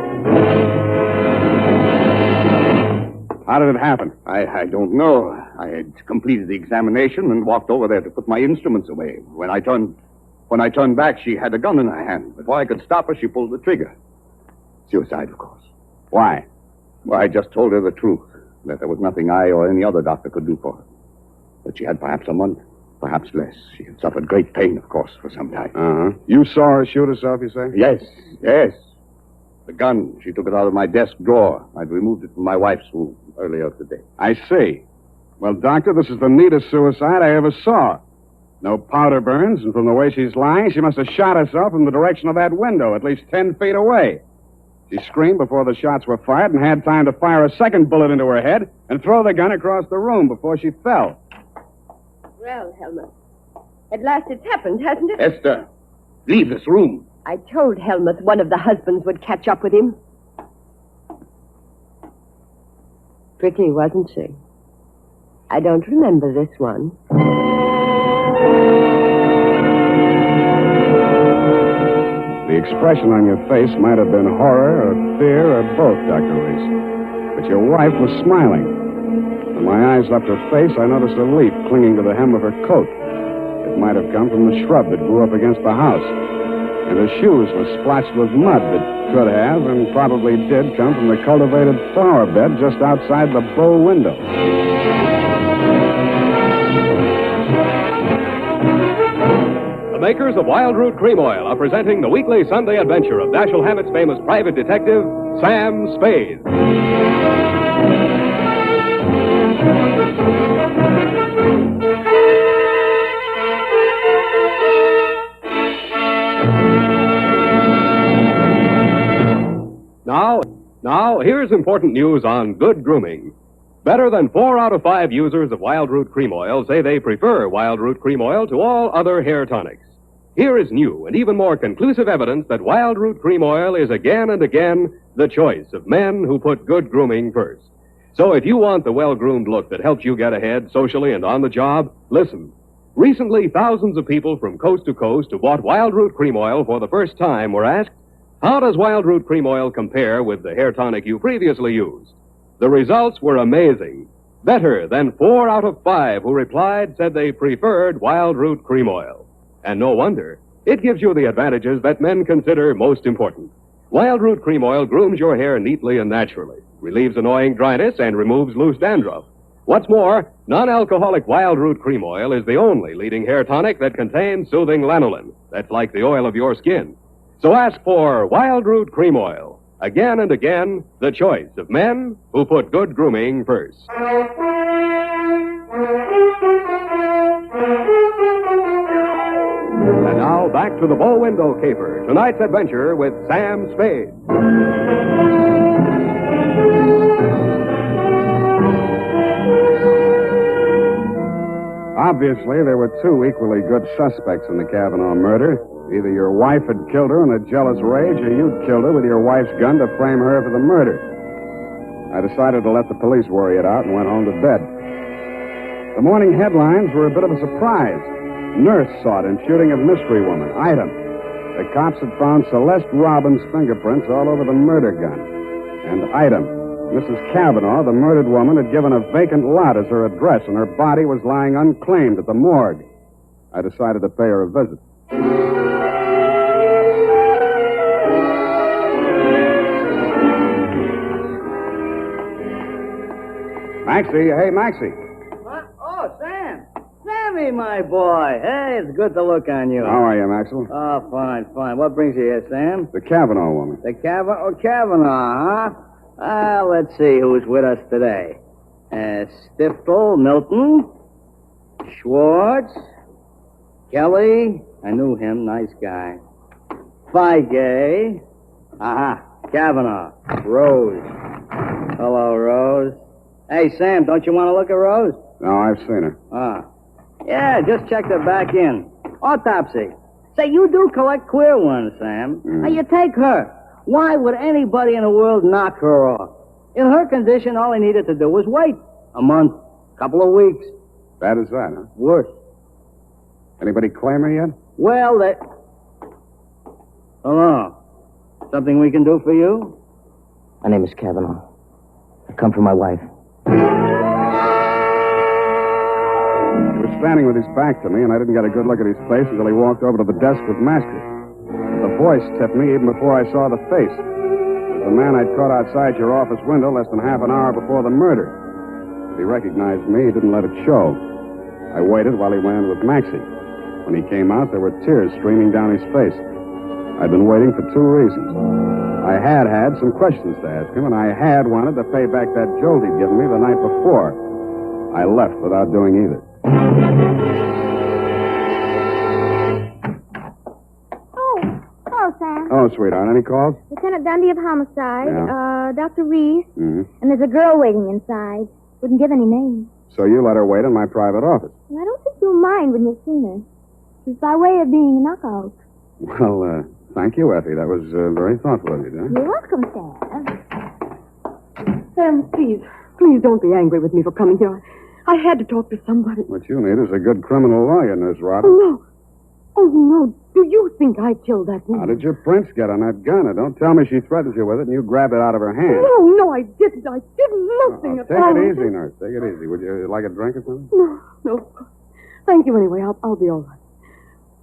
How did it happen? I don't know. I had completed the examination and walked over there to put my instruments away. When I turned back, she had a gun in her hand. Before I could stop her, she pulled the trigger. Suicide, of course. Why? Well, I just told her the truth, that there was nothing I or any other doctor could do for her. That she had perhaps a month, perhaps less. She had suffered great pain, of course, for some time. Uh-huh. You saw her shoot herself, you say? Yes. The gun, she took it out of my desk drawer. I'd removed it from my wife's room earlier today. I see. Well, doctor, this is the neatest suicide I ever saw. No powder burns, and from the way she's lying, she must have shot herself in the direction of that window, at least 10 feet away. She screamed before the shots were fired and had time to fire a second bullet into her head and throw the gun across the room before she fell. Well, Helmut, at last it's happened, hasn't it? Esther, leave this room. I told Helmut one of the husbands would catch up with him. Pretty, wasn't she? I don't remember this one. The expression on your face might have been horror or fear or both, Dr. Reese. But your wife was smiling. When my eyes left her face, I noticed a leaf clinging to the hem of her coat. It might have come from the shrub that grew up against the house. And her shoes were splotched with mud that could have and probably did come from the cultivated flower bed just outside the bow window. The makers of Wild Root Cream Oil are presenting the weekly Sunday adventure of Dashiell Hammett's famous private detective, Sam Spade. Now, here's important news on good grooming. Better than 4 out of 5 users of Wild Root Cream Oil say they prefer Wild Root Cream Oil to all other hair tonics. Here is new and even more conclusive evidence that Wild Root Cream Oil is again and again the choice of men who put good grooming first. So if you want the well-groomed look that helps you get ahead socially and on the job, listen. Recently, thousands of people from coast to coast who bought Wild Root Cream Oil for the first time were asked, how does Wild Root Cream Oil compare with the hair tonic you previously used? The results were amazing. Better than 4 out of 5 who replied said they preferred Wild Root Cream Oil. And no wonder. It gives you the advantages that men consider most important. Wild Root Cream Oil grooms your hair neatly and naturally, relieves annoying dryness, and removes loose dandruff. What's more, non-alcoholic Wild Root Cream Oil is the only leading hair tonic that contains soothing lanolin. That's like the oil of your skin. So ask for Wild Root Cream Oil. Again and again, the choice of men who put good grooming first. And now back to the bow window caper. Tonight's adventure with Sam Spade. Obviously, there were 2 equally good suspects in the Kavanaugh murder. Either your wife had killed her in a jealous rage, or you'd killed her with your wife's gun to frame her for the murder. I decided to let the police worry it out and went home to bed. The morning headlines were a bit of a surprise. Nurse sought in shooting of mystery woman. Item. The cops had found Celeste Robbins' fingerprints all over the murder gun. And item. Mrs. Kavanaugh, the murdered woman, had given a vacant lot as her address, and her body was lying unclaimed at the morgue. I decided to pay her a visit. Maxie, hey, Maxie. What? Oh, Sam. Sammy, my boy. Hey, it's good to look on you. How are you, Maxwell? Oh, fine, fine. What brings you here, Sam? The Kavanaugh woman. The Kavanaugh, huh? Let's see who's with us today. Stiftel, Milton, Schwartz, Kelly. I knew him. Nice guy. Feige. Aha. Kavanaugh. Rose. Hello, Rose. Hey, Sam, don't you want to look at Rose? No, I've seen her. Yeah, just checked her back in. Autopsy. Say, you do collect queer ones, Sam. Now, you take her. Why would anybody in the world knock her off? In her condition, all he needed to do was wait. A month. Couple of weeks. Bad as that, huh? Worse. Anybody claim her yet? Well, they... Hello. Something we can do for you? My name is Kavanaugh. I come for my wife. He was standing with his back to me, and I didn't get a good look at his face until he walked over to the desk with Master. The voice tipped me even before I saw the face. It was the man I'd caught outside your office window less than half an hour before the murder. If he recognized me, he didn't let it show. I waited while he went in with Maxie. When he came out, there were tears streaming down his face. I'd been waiting for 2 reasons. I had some questions to ask him, and I had wanted to pay back that jolt he'd given me the night before. I left without doing either. Oh, Sam. Oh, sweetheart, any calls? Lieutenant Dundee of Homicide, Yeah. Dr. Reese, Mm-hmm. and there's a girl waiting inside. Wouldn't give any names. So you let her wait in my private office. Well, I don't think you'll mind when you've seen her. She's by way of being a knockout. Well, thank you, Effie. That was very thoughtful of you, huh? You're welcome, Sam. Sam, please don't be angry with me for coming here. I had to talk to somebody. What you need is a good criminal lawyer, Nurse Robin. Oh, no. Do you think I killed that woman? How did your prints get on that gun? Now, don't tell me she threatened you with it and you grabbed it out of her hand. No, I didn't. I did nothing at all. Take it easy, Nurse. Take it easy. Would you like a drink or something? No. Thank you anyway. I'll be all right.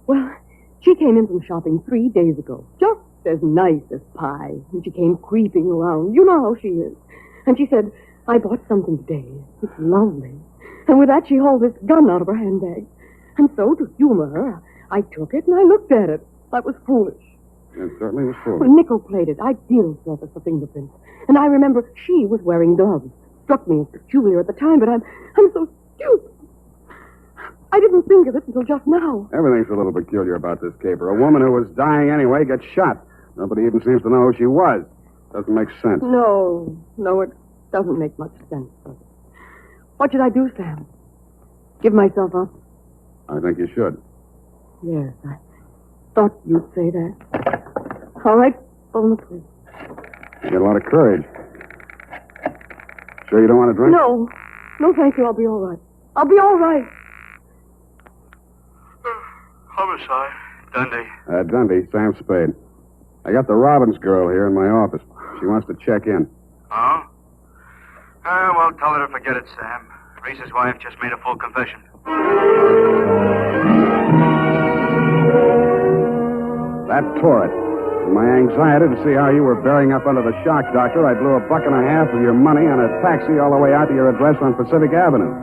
Well, she came in from shopping 3 days ago. Just as nice as pie. And she came creeping around. You know how she is. And she said, I bought something today. It's lovely. And with that, she hauled this gun out of her handbag. And so, to humor her, I took it and I looked at it. That was foolish. It certainly was Well, foolish. nickel-plated, ideal surface for fingerprints. And I remember she was wearing gloves. Struck me as peculiar at the time, but I'm so stupid. I didn't think of it until just now. Everything's a little peculiar about this caper. A woman who was dying anyway gets shot. Nobody even seems to know who she was. Doesn't make sense. No, it doesn't make much sense. What should I do, Sam? Give myself up? I think you should. Yes, I thought you'd say that. All right, phone the police. You got a lot of courage. Sure you don't want to drink? No, thank you. I'll be all right. I'll be all right. Homicide. Dundee. Dundee, Sam Spade. I got the Robbins girl here in my office. She wants to check in. Oh? Well, tell her to forget it, Sam. Reese's wife just made a full confession. That tore it. In my anxiety to see how you were bearing up under the shock, Doctor, I blew $1.50 of your money on a taxi all the way out to your address on Pacific Avenue.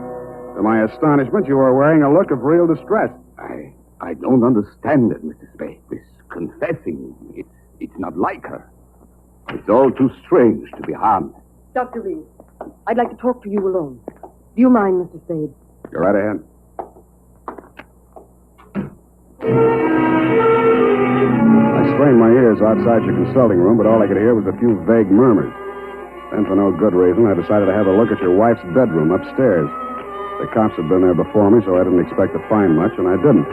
To my astonishment, you were wearing a look of real distress. I don't understand it, Mr. Spade. This confessing, it's not like her. It's all too strange to be harmless. Dr. Reed, I'd like to talk to you alone. Do you mind, Mr. Spade? Go right ahead. I strained my ears outside your consulting room, but all I could hear was a few vague murmurs. Then, for no good reason, I decided to have a look at your wife's bedroom upstairs. The cops had been there before me, so I didn't expect to find much, and I didn't.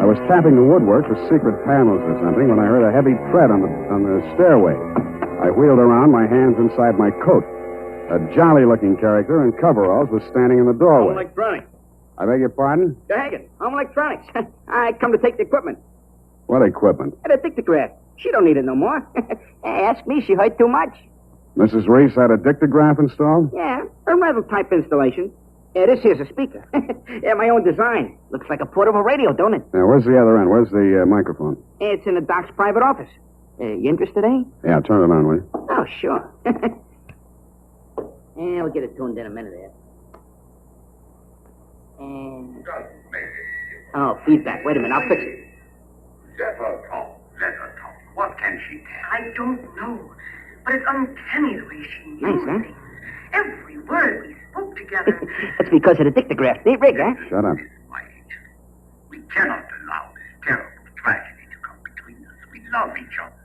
I was tapping the woodwork for secret panels or something when I heard a heavy tread on the stairway. I wheeled around, my hands inside my coat. A jolly-looking character in coveralls was standing in the doorway. Home electronics. I beg your pardon? Daggett, Home electronics. I come to take the equipment. What equipment? The dictograph. She don't need it no more. Ask me, she heard too much. Mrs. Reese had a dictograph installed? Yeah, a rental type installation. Yeah, this here's a speaker. Yeah, my own design. Looks like a portable radio, don't it? Now, where's the other end? Where's the microphone? It's in the doc's private office. You interested, eh? Yeah, turn it on, will you? Oh, sure. Yeah, we'll get it tuned in a minute there. And... Oh, feedback. Wait a minute, I'll fix it. Let her talk. What can she tell? I don't know. But it's uncanny the way she Nice, used huh? things. Every word we spoke together. That's because of the dictograph. Neat rig, huh? Shut up. We cannot allow this terrible tragedy to come between us. We love each other.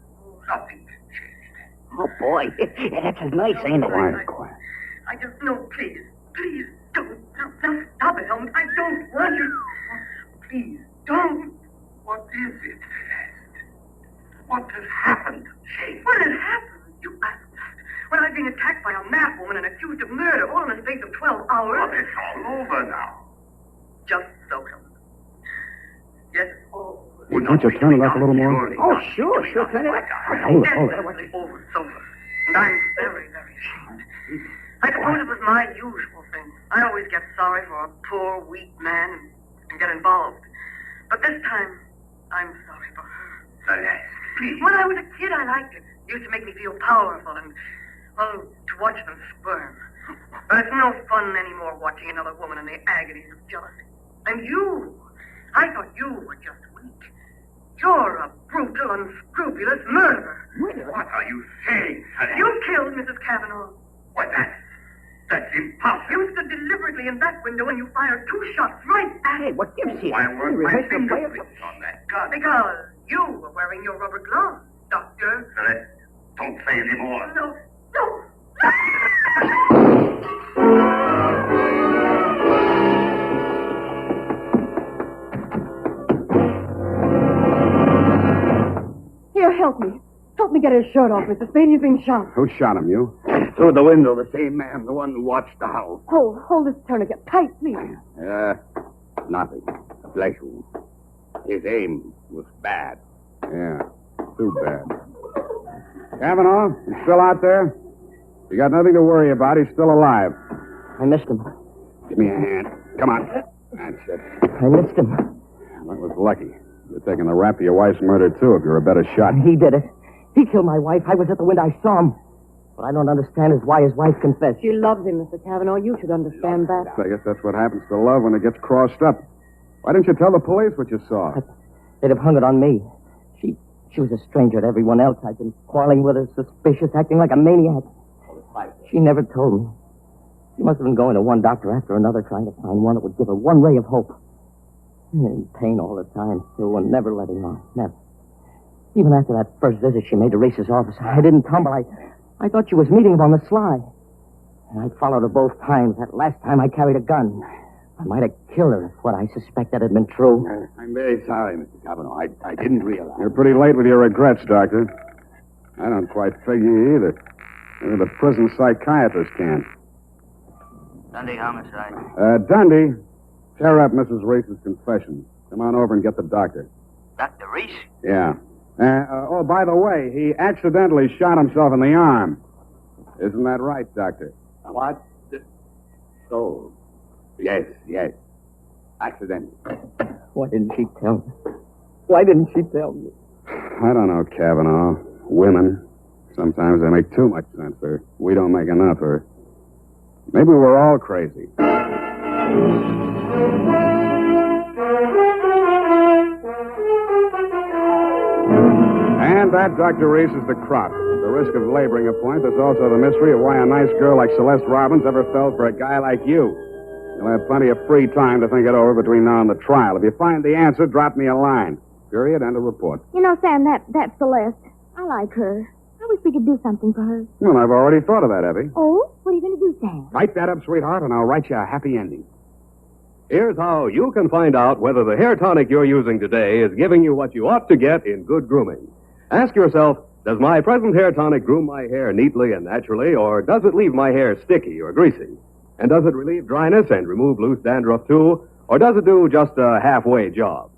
Nothing can change that. Oh, boy. Yeah, that's as nice, ain't it? Quiet. I just know, please don't. Now stop it, Helmut. I don't want you. Please don't. What is it, Celeste? What has happened to Jane? What had happened? You asked that. When I'm being attacked by a mad woman and accused of murder, all in the space of 12 hours. Well, it's all over now. Just so, Helmut. Yes, all over. Won't you turn it up a little more? Oh, sure, turn it up. Hold it. Definitely over sober. And I'm very, very ashamed. I suppose it was my usual thing. I always get sorry for a poor, weak man and get involved. But this time, I'm sorry for her. Celeste, please. When I was a kid, I liked it. It used to make me feel powerful and, well, to watch them squirm. But it's no fun anymore watching another woman in the agonies of jealousy. And you, I thought you were just weak. You're a brutal, unscrupulous murderer. What are you saying, Celeste? You killed Mrs. Cavanaugh. What, that's impossible. You stood deliberately in that window and you fired 2 shots right at it. What gives you? Why weren't my fingerprints on that gun? Because you were wearing your rubber gloves, Doctor. Celeste, don't say any more. No. Here, help me. Help me get his shirt off, Mr. Spade. He's been shot. Who shot him, you? Through the window, the same man, the one who watched the house. Hold this tourniquet tight, please. Nothing. A flesh wound. His aim was bad. Yeah, too bad. Cavanaugh, you still out there? You got nothing to worry about. He's still alive. I missed him. Give me a hand. Come on. That's it. I missed him. That was lucky. You're taking the rap for your wife's murder, too, if you're a better shot. He did it. He killed my wife. I was at the window. I saw him. What I don't understand is why his wife confessed. She loves him, Mr. Cavanaugh. You should understand that. I guess that's what happens to love when it gets crossed up. Why didn't you tell the police what you saw? They'd have hung it on me. She was a stranger to everyone else. I'd been quarreling with her, suspicious, acting like a maniac. She never told me. She must have been going to one doctor after another, trying to find one that would give her one ray of hope. In pain all the time, too, and never letting on. Never. Even after that first visit she made to Reese's office, I didn't tumble. I thought she was meeting him on the sly. And I followed her both times. That last time I carried a gun. I might have killed her if what I suspected had been true. I'm very sorry, Mr. Cavanaugh. I didn't realize. You're pretty late with your regrets, Doctor. I don't quite figure either. Maybe the prison psychiatrist can. Dundee homicide. Dundee, tear up Mrs. Reese's confession. Come on over and get the doctor. Dr. Reese? Yeah. By the way, he accidentally shot himself in the arm. Isn't that right, Doctor? What? So, yes. Accident. Why didn't she tell me? Why didn't she tell me? I don't know, Kavanaugh. Women, sometimes they make too much sense, or we don't make enough, or maybe we're all crazy. And that, Dr. Reese, is the crop. The risk of laboring a point. There's also the mystery of why a nice girl like Celeste Robbins ever fell for a guy like you. You'll have plenty of free time to think it over between now and the trial. If you find the answer, drop me a line. Period. End of report. You know, Sam, that's Celeste. I like her. I wish we could do something for her. Well, I've already thought of that, Effie. Oh? What are you going to do, Sam? Type that up, sweetheart, and I'll write you a happy ending. Here's how you can find out whether the hair tonic you're using today is giving you what you ought to get in good grooming. Ask yourself, does my present hair tonic groom my hair neatly and naturally, or does it leave my hair sticky or greasy? And does it relieve dryness and remove loose dandruff, too, or does it do just a halfway job?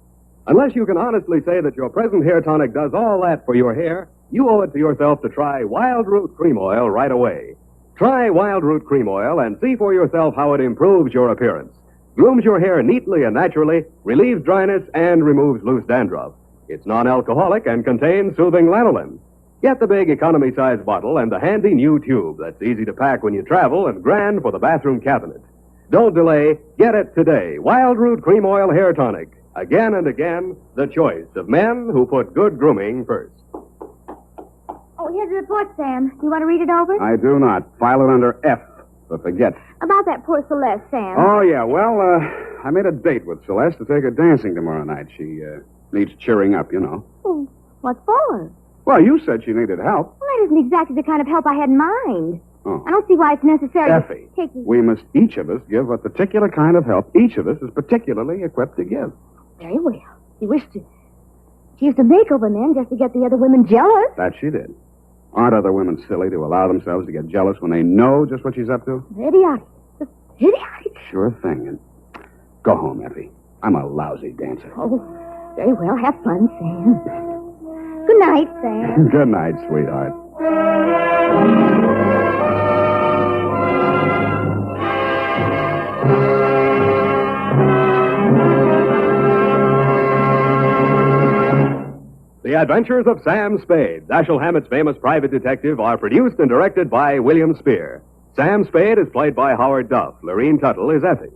Unless you can honestly say that your present hair tonic does all that for your hair, you owe it to yourself to try Wild Root Cream Oil right away. Try Wild Root Cream Oil and see for yourself how it improves your appearance, grooms your hair neatly and naturally, relieves dryness, and removes loose dandruff. It's non-alcoholic and contains soothing lanolin. Get the big economy-size bottle and the handy new tube that's easy to pack when you travel and grand for the bathroom cabinet. Don't delay. Get it today. Wild Root Cream Oil Hair Tonic. Again and again, the choice of men who put good grooming first. Oh, here's the report, Sam. Do you want to read it over? I do not. File it under F, for forget. About that poor Celeste, Sam. Oh, yeah. Well, I made a date with Celeste to take her dancing tomorrow night. She needs cheering up, you know. Oh, what for? Well, you said she needed help. Well, that isn't exactly the kind of help I had in mind. Oh. I don't see why it's necessary Effie, to take... we must each of us give a particular kind of help each of us is particularly equipped to give. Very well. She used to make over men just to get the other women jealous. That she did. Aren't other women silly to allow themselves to get jealous when they know just what she's up to? Idiotic. Just idiotic. Sure thing. And go home, Effie. I'm a lousy dancer. Oh, very well. Have fun, Sam. Good night, Sam. Good night, sweetheart. The Adventures of Sam Spade, Dashiell Hammett's famous private detective, are produced and directed by William Spear. Sam Spade is played by Howard Duff. Lorene Tuttle is Effie.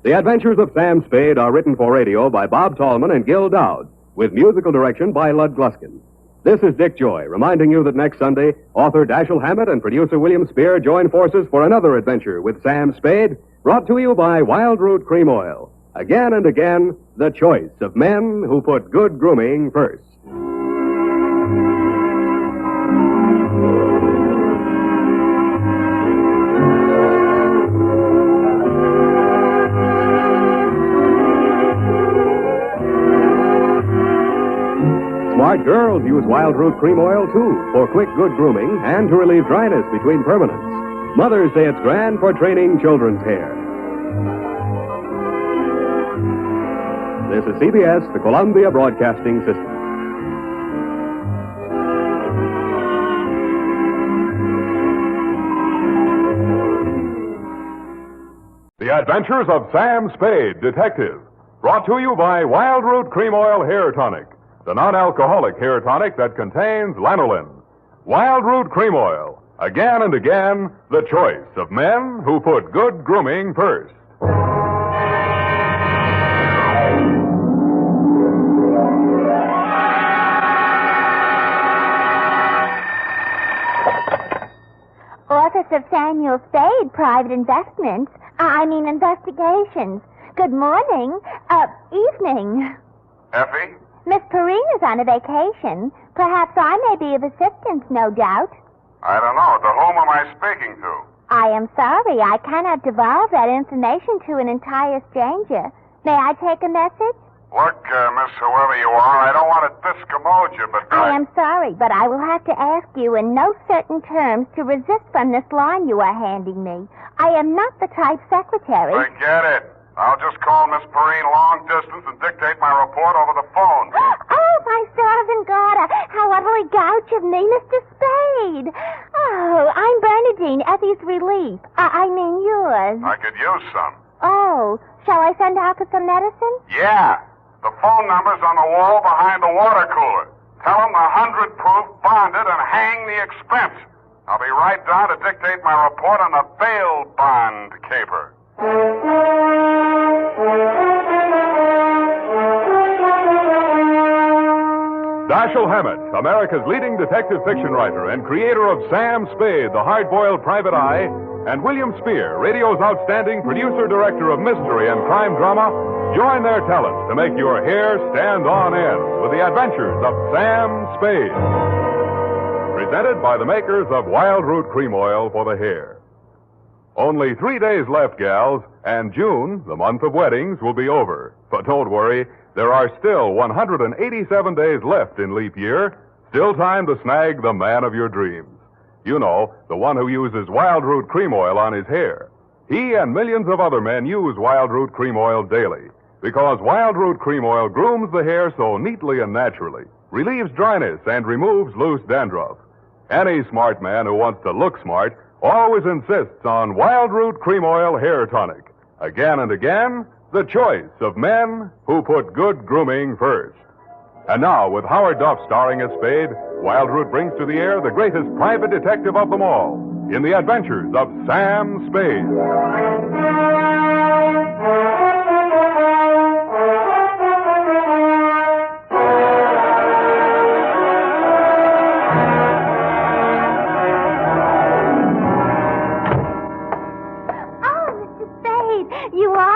The Adventures of Sam Spade are written for radio by Bob Tallman and Gil Dowd, with musical direction by Lud Gluskin. This is Dick Joy, reminding you that next Sunday, author Dashiell Hammett and producer William Spear join forces for another adventure with Sam Spade, brought to you by Wild Root Cream Oil. Again and again, the choice of men who put good grooming first. Smart girls use Wild Root Cream Oil, too, for quick, good grooming and to relieve dryness between permanents. Mothers say it's grand for training children's hair. This is CBS, the Columbia Broadcasting System. The Adventures of Sam Spade, Detective. Brought to you by Wild Root Cream Oil Hair Tonic, the non-alcoholic hair tonic that contains lanolin. Wild Root Cream Oil. Again and again, the choice of men who put good grooming first. Office of Samuel Spade, Private Investigations. Good morning. Evening. Effie? Miss Perrine is on a vacation. Perhaps I may be of assistance, no doubt. I don't know. To whom am I speaking to? I am sorry. I cannot divulge that information to an entire stranger. May I take a message? Look, Miss whoever you are, I don't want to discommode you, but I am sorry, but I will have to ask you in no certain terms to resist from this line you are handing me. I am not the type secretary. Forget it. I'll just call Miss Perrine long distance and dictate my report over the phone. Oh, my servant daughter. How utterly gouch of me, Mr. Spade. Oh, Oh, I'm Bernadine, Effie's relief. I mean yours. I could use some. Oh, shall I send out for some medicine? Yeah. The phone number's on the wall behind the water cooler. Tell them 100 proof, bonded, and hang the expense. I'll be right down to dictate my report on the bail bond caper. Dashiell Hammett, America's leading detective fiction writer and creator of Sam Spade, the hard-boiled private eye, and William Spear, radio's outstanding producer-director of mystery and crime drama, join their talents to make your hair stand on end with the Adventures of Sam Spade. Presented by the makers of Wild Root Cream Oil for the hair. Only 3 days left, gals, and June, the month of weddings, will be over. But don't worry, there are still 187 days left in leap year, still time to snag the man of your dreams. You know, the one who uses Wild Root Cream Oil on his hair. He and millions of other men use Wild Root Cream Oil daily, because Wild Root Cream Oil grooms the hair so neatly and naturally, relieves dryness, and removes loose dandruff. Any smart man who wants to look smart always insists on Wild Root Cream Oil Hair Tonic. Again and again, the choice of men who put good grooming first. And now, with Howard Duff starring as Spade, Wild Root brings to the air the greatest private detective of them all in the Adventures of Sam Spade.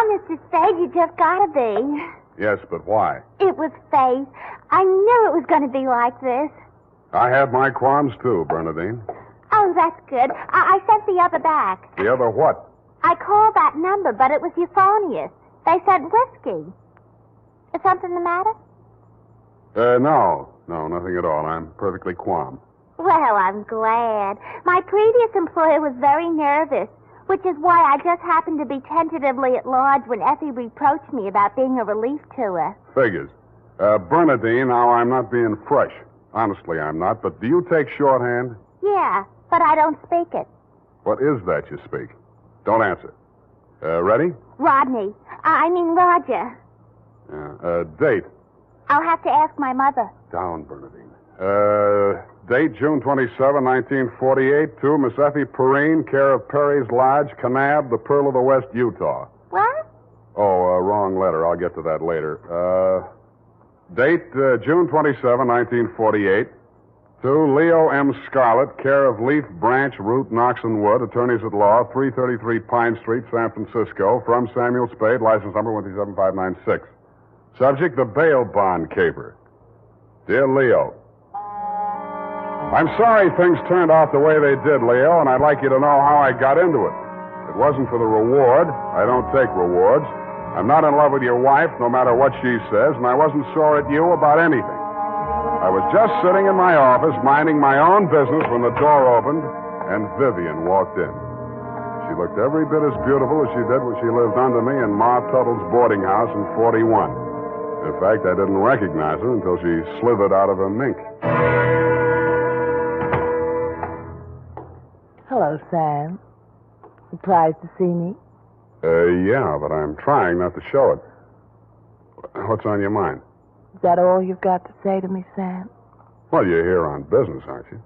Mr. Spade, you just gotta be. Yes, but why? It was fate. I knew it was going to be like this. I had my qualms, too, Bernadine. Oh, that's good. I sent the other back. The other what? I called that number, but it was euphonious. They said whiskey. Is something the matter? No, nothing at all. I'm perfectly calm. Well, I'm glad. My previous employer was very nervous, which is why I just happened to be tentatively at large when Effie reproached me about being a relief to her. Figures. Bernadine, now I'm not being fresh. Honestly, I'm not. But do you take shorthand? Yeah, but I don't speak it. What is that you speak? Don't answer. Ready? Rodney. I mean Roger. Date. I'll have to ask my mother. Down, Bernadine. Date, June 27, 1948, to Miss Effie Perrine, care of Perry's Lodge, Kanab, the Pearl of the West, Utah. What? Oh, wrong letter. I'll get to that later. Date, June 27, 1948, to Leo M. Scarlett, care of Leaf Branch, Root, Knox and Wood, attorneys at law, 333 Pine Street, San Francisco, from Samuel Spade, license number 137596. Subject, the bail bond caper. Dear Leo, I'm sorry things turned out the way they did, Leo, and I'd like you to know how I got into it. It wasn't for the reward. I don't take rewards. I'm not in love with your wife, no matter what she says, and I wasn't sore at you about anything. I was just sitting in my office, minding my own business, when the door opened, and Vivian walked in. She looked every bit as beautiful as she did when she lived under me in Ma Tuttle's boarding house in 41. In fact, I didn't recognize her until she slithered out of her mink. Hello, Sam. Surprised to see me? Yeah, but I'm trying not to show it. What's on your mind? Is that all you've got to say to me, Sam? Well, you're here on business, aren't you?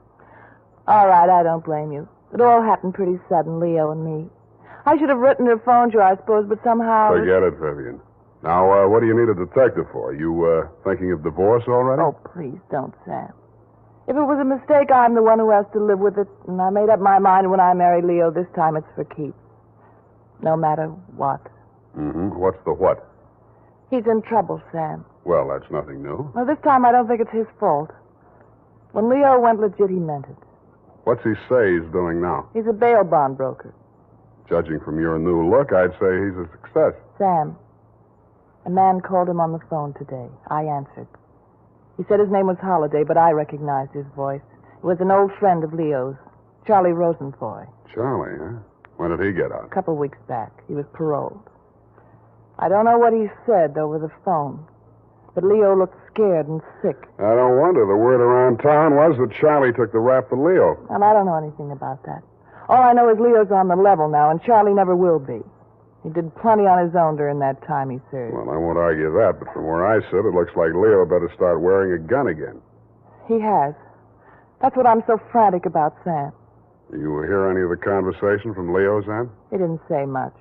All right, I don't blame you. It all happened pretty sudden, Leo and me. I should have written or phoned you, I suppose, but somehow... Forget it, Vivian. Now, what do you need a detective for? You, thinking of divorce already? Oh, please don't, Sam. If it was a mistake, I'm the one who has to live with it. And I made up my mind when I married Leo, this time it's for keeps. No matter what. Mm-hmm. What's the what? He's in trouble, Sam. Well, that's nothing new. Well, this time I don't think it's his fault. When Leo went legit, he meant it. What's he say he's doing now? He's a bail bond broker. Judging from your new look, I'd say he's a success. Sam, a man called him on the phone today. I answered. He said his name was Holliday, but I recognized his voice. It was an old friend of Leo's, Charlie Rosenfoy. Charlie, huh? When did he get out? A couple weeks back. He was paroled. I don't know what he said over the phone, But Leo looked scared and sick. I don't wonder. The word around town was that Charlie took the rap for Leo. And I don't know anything about that. All I know is Leo's on the level now, and Charlie never will be. He did plenty on his own during that time he served. Well, I won't argue that, but from where I sit, it looks like Leo better start wearing a gun again. He has. That's what I'm so frantic about, Sam. You hear any of the conversation from Leo's end? He didn't say much.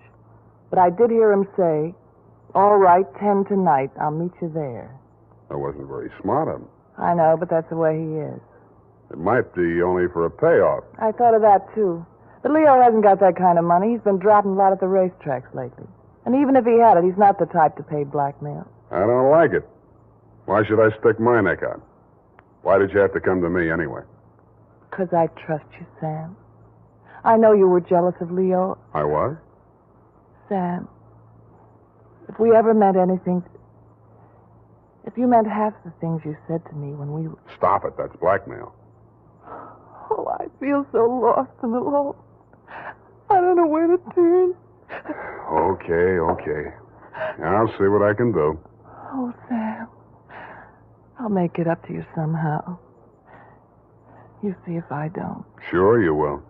But I did hear him say, "All right, 10 tonight. I'll meet you there." That wasn't very smart of him. I know, but that's the way he is. It might be only for a payoff. I thought of that, too. But Leo hasn't got that kind of money. He's been dropping a lot at the racetracks lately. And even if he had it, he's not the type to pay blackmail. I don't like it. Why should I stick my neck out? Why did you have to come to me anyway? 'Cause I trust you, Sam. I know you were jealous of Leo. I was? Sam, if we ever meant anything... If you meant half the things you said to me when we... Stop it. That's blackmail. Oh, I feel so lost and alone. I don't know where to turn. Okay. I'll see what I can do. Oh, Sam. I'll make it up to you somehow. You see if I don't. Sure you will.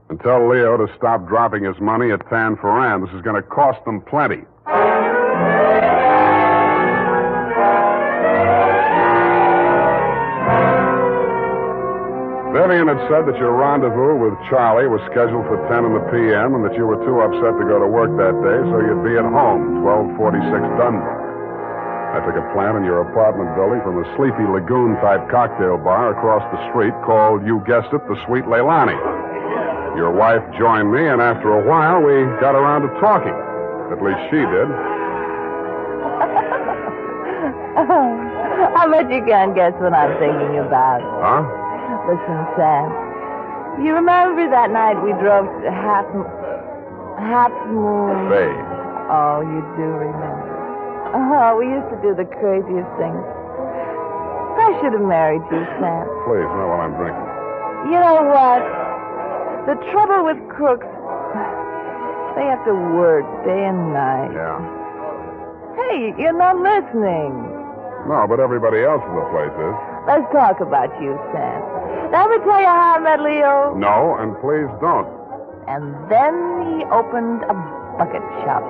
And tell Leo to stop dropping his money at Tan Ferran. This is going to cost them plenty. Vivian had said that your rendezvous with Charlie was scheduled for 10 in the p.m. and that you were too upset to go to work that day, so you'd be at home, 1246 Dunbar. I took a plant in your apartment building from a sleepy lagoon-type cocktail bar across the street called, you guessed it, the Sweet Leilani. Your wife joined me, and after a while, we got around to talking. At least she did. I bet you can't guess what I'm thinking about. Huh? Listen, Sam. You remember that night we drove to Half Moon? Bay. Oh, you do remember. Oh, we used to do the craziest things. I should have married you, Sam. Please, not while I'm drinking. You know what? The trouble with crooks, they have to work day and night. Yeah. Hey, you're not listening. No, but everybody else in the place is. Let's talk about you, Sam. Did I ever tell you how I met Leo? No, and please don't. And then he opened a bucket shop.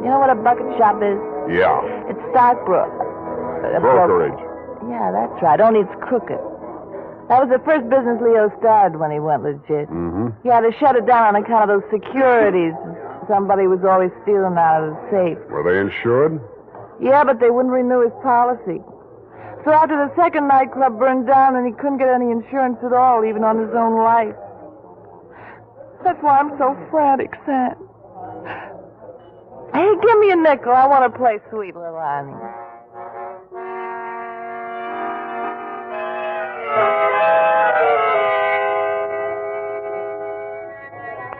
You know what a bucket shop is? Yeah. It's stockbrokerage. Brokerage. Yeah, that's right. Only it's crooked. That was the first business Leo started when he went legit. Mm-hmm. He had to shut it down on account of those securities somebody was always stealing out of the safe. Were they insured? Yeah, but they wouldn't renew his policy. So after the second nightclub burned down and he couldn't get any insurance at all, even on his own life. That's why I'm so frantic, Sam. Hey, give me a nickel. I want to play Sweet Leilani.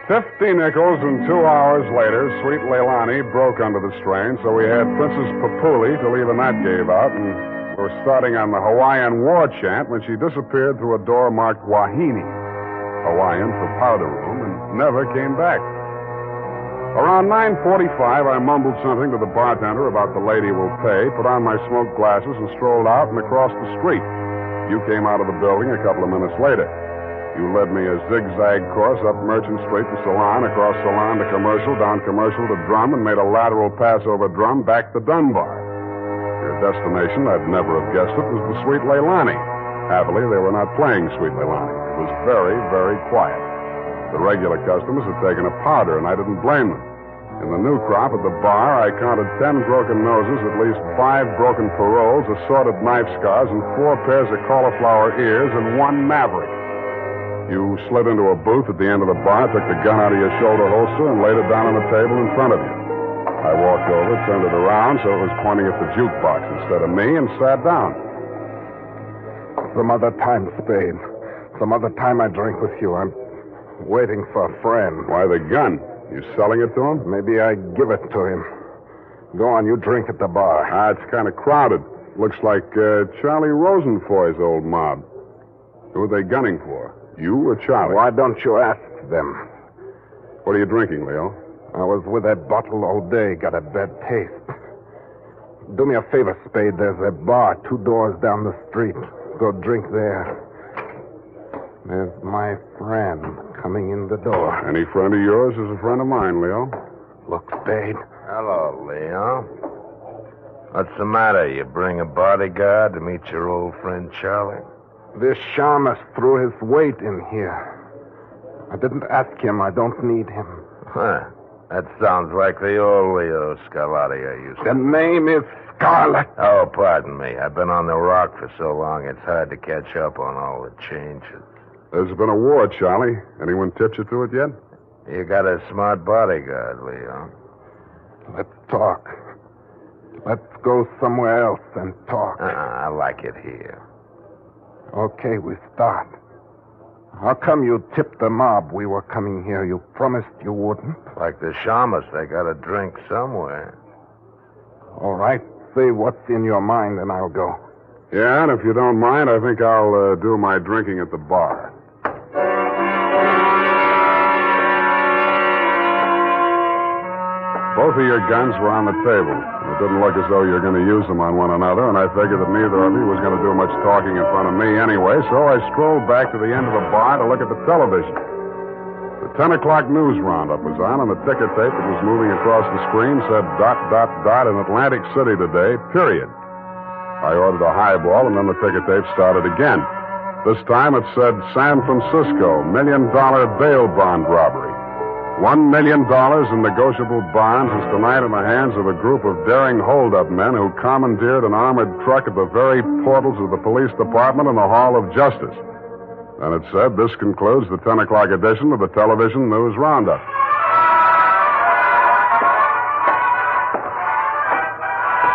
$50 and 2 hours later, Sweet Leilani broke under the strain, so we had Princess Papuli to leave a night gave out, and we were starting on the Hawaiian war chant when she disappeared through a door marked Wahine, Hawaiian for powder room, and never came back. Around 9:45, I mumbled something to the bartender about the lady will pay, put on my smoked glasses, and strolled out and across the street. You came out of the building a couple of minutes later. You led me a zigzag course up Merchant Street to Salon, across Salon to Commercial, down Commercial to Drum, and made a lateral pass over Drum back to Dunbar. Your destination, I'd never have guessed it, was the Sweet Leilani. Happily, they were not playing Sweet Leilani. It was very, very quiet. The regular customers had taken a powder, and I didn't blame them. In the new crop at the bar, I counted 10 broken noses, at least 5 broken paroles, assorted knife scars, and 4 pairs of cauliflower ears, and 1 maverick. You slid into a booth at the end of the bar, took the gun out of your shoulder holster, and laid it down on the table in front of you. I walked over, turned it around so it was pointing at the jukebox instead of me, and sat down. Some other time, Spade. Some other time I drink with you. I'm waiting for a friend. Why the gun? You selling it to him? Maybe I give it to him. Go on, you drink at the bar. It's kind of crowded. Looks like Charlie Rosenfoy's old mob. Who are they gunning for? You or Charlie? Why don't you ask them? What are you drinking, Leo? I was with that bottle all day. Got a bad taste. Do me a favor, Spade. There's a bar 2 doors down the street. Go drink there. There's my friend coming in the door. Any friend of yours is a friend of mine, Leo. Look, Spade. Hello, Leo. What's the matter? You bring a bodyguard to meet your old friend Charlie? This shamus threw his weight in here. I didn't ask him. I don't need him. Huh. That sounds like the old Leo Scarlatti I used to... The name is Scarlet. Oh, pardon me. I've been on the rock for so long, it's hard to catch up on all the changes. There's been a war, Charlie. Anyone tipped you to it yet? You got a smart bodyguard, Leo. Let's talk. Let's go somewhere else and talk. I like it here. Okay, we start. How come you tipped the mob we were coming here? You promised you wouldn't. Like the shamus, they got to drink somewhere. All right, say what's in your mind and I'll go. Yeah, and if you don't mind, I think I'll do my drinking at the bar. Both of your guns were on the table. It didn't look as though you were going to use them on one another, and I figured that neither of you was going to do much talking in front of me anyway, so I strolled back to the end of the bar to look at the television. The 10 o'clock news roundup was on, and the ticker tape that was moving across the screen said ... in Atlantic City today, period. I ordered a highball, and then the ticker tape started again. This time it said San Francisco, $1 million bail bond robbery. $1 million in negotiable bonds is tonight in the hands of a group of daring hold-up men who commandeered an armored truck at the very portals of the police department and the Hall of Justice. And it said, this concludes the 10 o'clock edition of the Television News Roundup.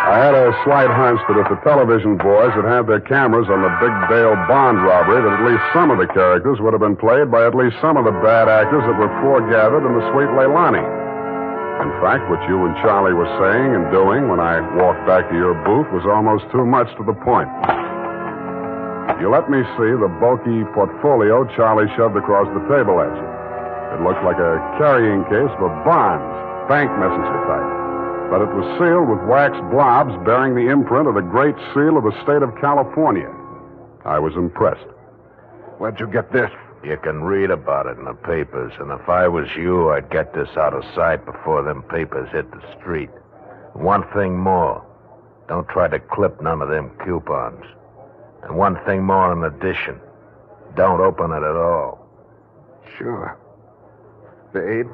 I had a slight hunch that if the television boys had had their cameras on the big bail bond robbery, that at least some of the characters would have been played by at least some of the bad actors that were foregathered in the Sweet Leilani. In fact, what you and Charlie were saying and doing when I walked back to your booth was almost too much to the point. You let me see the bulky portfolio Charlie shoved across the table at you. It looked like a carrying case for bonds, bank messenger type. But it was sealed with wax blobs bearing the imprint of the Great Seal of the state of California. I was impressed. Where'd you get this? You can read about it in the papers, and if I was you, I'd get this out of sight before them papers hit the street. One thing more. Don't try to clip none of them coupons. And one thing more in addition. Don't open it at all. Sure. Spade?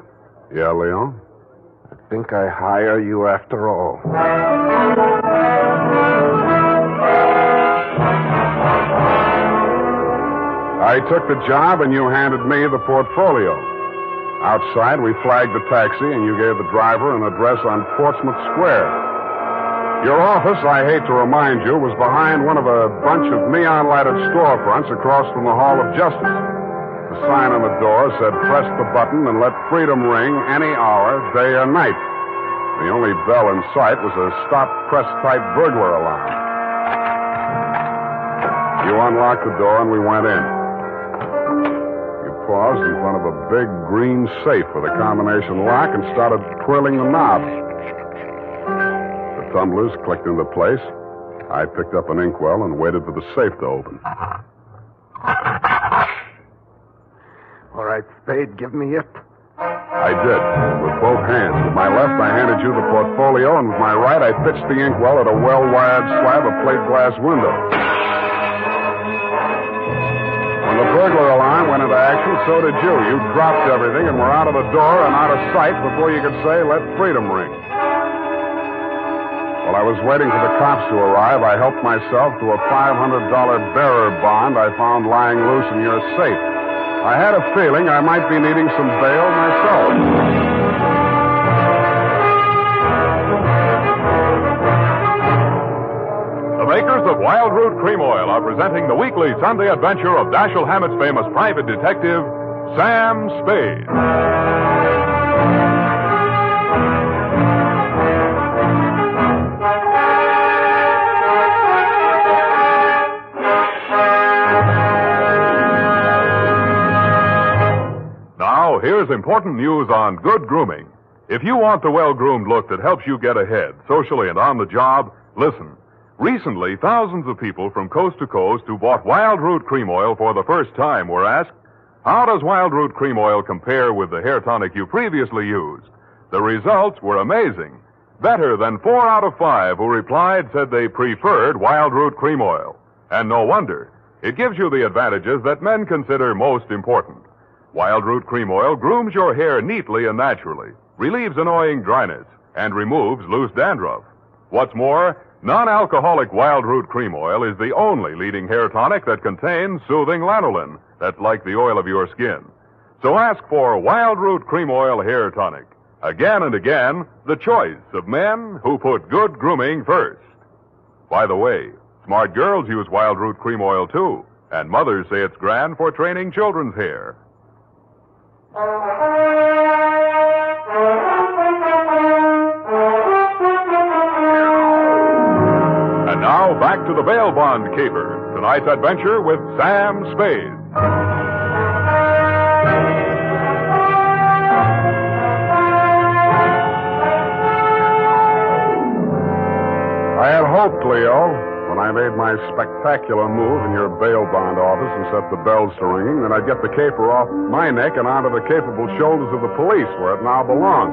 Yeah, Leon? I think I hire you after all. I took the job and you handed me the portfolio. Outside, we flagged the taxi and you gave the driver an address on Portsmouth Square. Your office, I hate to remind you, was behind one of a bunch of neon-lighted storefronts across from the Hall of Justice. The sign on the door said, press the button and let freedom ring any hour, day or night. The only bell in sight was a stop-press-type burglar alarm. You unlocked the door and we went in. You paused in front of a big green safe with a combination lock and started twirling the knob. The tumblers clicked into place. I picked up an inkwell and waited for the safe to open. All right, Spade, give me it. I did, with both hands. With my left, I handed you the portfolio, and with my right, I pitched the inkwell at a well-wired slab of plate glass window. When the burglar alarm went into action, so did you. You dropped everything and were out of the door and out of sight before you could say, let freedom ring. While I was waiting for the cops to arrive, I helped myself to a $500 bearer bond I found lying loose in your safe. I had a feeling I might be needing some bail myself. The makers of Wild Root Cream Oil are presenting the weekly Sunday adventure of Dashiell Hammett's famous private detective, Sam Spade. Now, here's important news on good grooming. If you want the well-groomed look that helps you get ahead, socially and on the job, listen. Recently, thousands of people from coast to coast who bought Wild Root Cream Oil for the first time were asked, how does Wild Root Cream Oil compare with the hair tonic you previously used? The results were amazing. Better than 4 out of 5 who replied said they preferred Wild Root Cream Oil. And no wonder. It gives you the advantages that men consider most important. Wild Root Cream Oil grooms your hair neatly and naturally, relieves annoying dryness, and removes loose dandruff. What's more, non-alcoholic Wild Root Cream Oil is the only leading hair tonic that contains soothing lanolin, that's like the oil of your skin. So ask for Wild Root Cream Oil Hair Tonic. Again and again, the choice of men who put good grooming first. By the way, smart girls use Wild Root Cream Oil, too, and mothers say it's grand for training children's hair. And now, back to the bail bond caper. Tonight's adventure with Sam Spade. I had hoped, Leo, when I made my spectacular move in your bail bond office and set the bells to ringing, that I'd get the caper off my neck and onto the capable shoulders of the police, where it now belonged.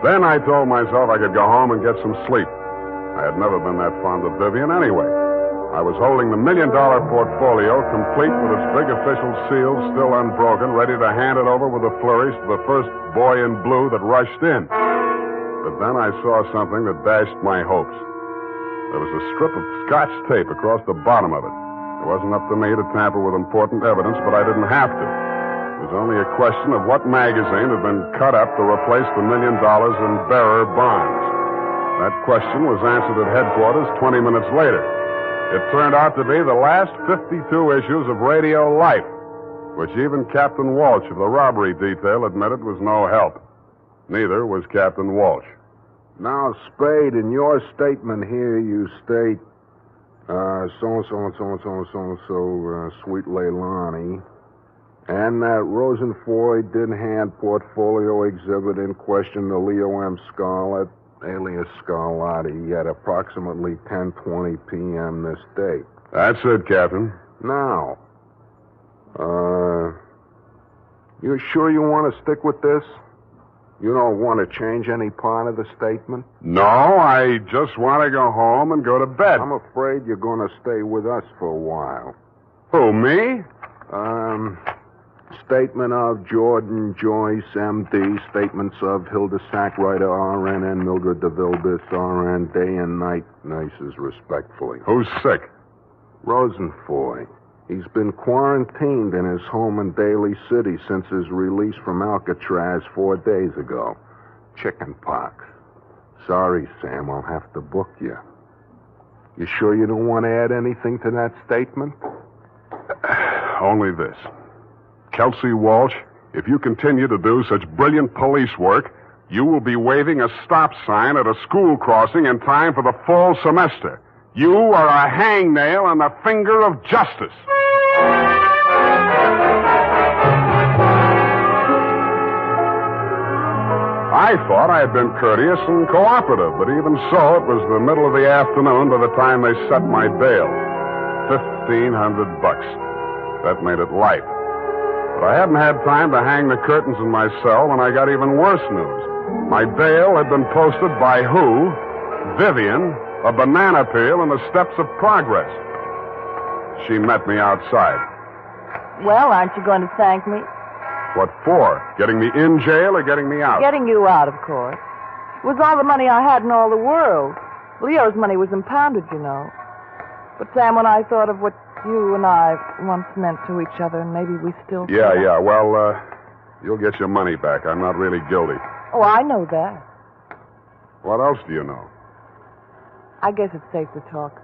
Then I told myself I could go home and get some sleep. I had never been that fond of Vivian anyway. I was holding the $1 million portfolio, complete with its big official seal still unbroken, ready to hand it over with a flourish to the first boy in blue that rushed in. But then I saw something that dashed my hopes. There was a strip of Scotch tape across the bottom of it. It wasn't up to me to tamper with important evidence, but I didn't have to. It was only a question of what magazine had been cut up to replace the $1 million in bearer bonds. That question was answered at headquarters 20 minutes later. It turned out to be the last 52 issues of Radio Life, which even Captain Walsh of the robbery detail admitted was no help. Neither was Captain Walsh. Now, Spade, in your statement here, you state, so-and-so and so-and-so and so-and-so, Sweet Leilani, and that Rosenfoy did hand portfolio exhibit in question to Leo M. Scarlett, alias Scarlatti, at approximately 10:20 p.m. this date. That's it, Captain. Now, you sure you want to stick with this? You don't want to change any part of the statement? No, I just want to go home and go to bed. I'm afraid you're going to stay with us for a while. Who, me? Statement of Jordan Joyce, M.D. Statements of Hilda Sackwriter, R.N. and Mildred DeVilbiss, R.N. Day and night nurses, respectfully. Who's sick? Rosenfoy. He's been quarantined in his home in Daly City since his release from Alcatraz 4 days ago. Chicken pox. Sorry, Sam, I'll have to book you. You sure you don't want to add anything to that statement? Only this. Kelsey Walsh, if you continue to do such brilliant police work, you will be waving a stop sign at a school crossing in time for the fall semester. You are a hangnail on the finger of justice. I thought I had been courteous and cooperative, but even so, it was the middle of the afternoon by the time they set my bail. $1,500. That made it light. But I hadn't had time to hang the curtains in my cell when I got even worse news. My bail had been posted by who? Vivian, a banana peel in the steps of progress. She met me outside. Well, aren't you going to thank me? What for? Getting me in jail or getting me out? Getting you out, of course. It was all the money I had in all the world. Leo's money was impounded, you know. But, Sam, when I thought of what you and I once meant to each other, and maybe we still... Yeah. Well, you'll get your money back. I'm not really guilty. Oh, I know that. What else do you know? I guess it's safe to talk.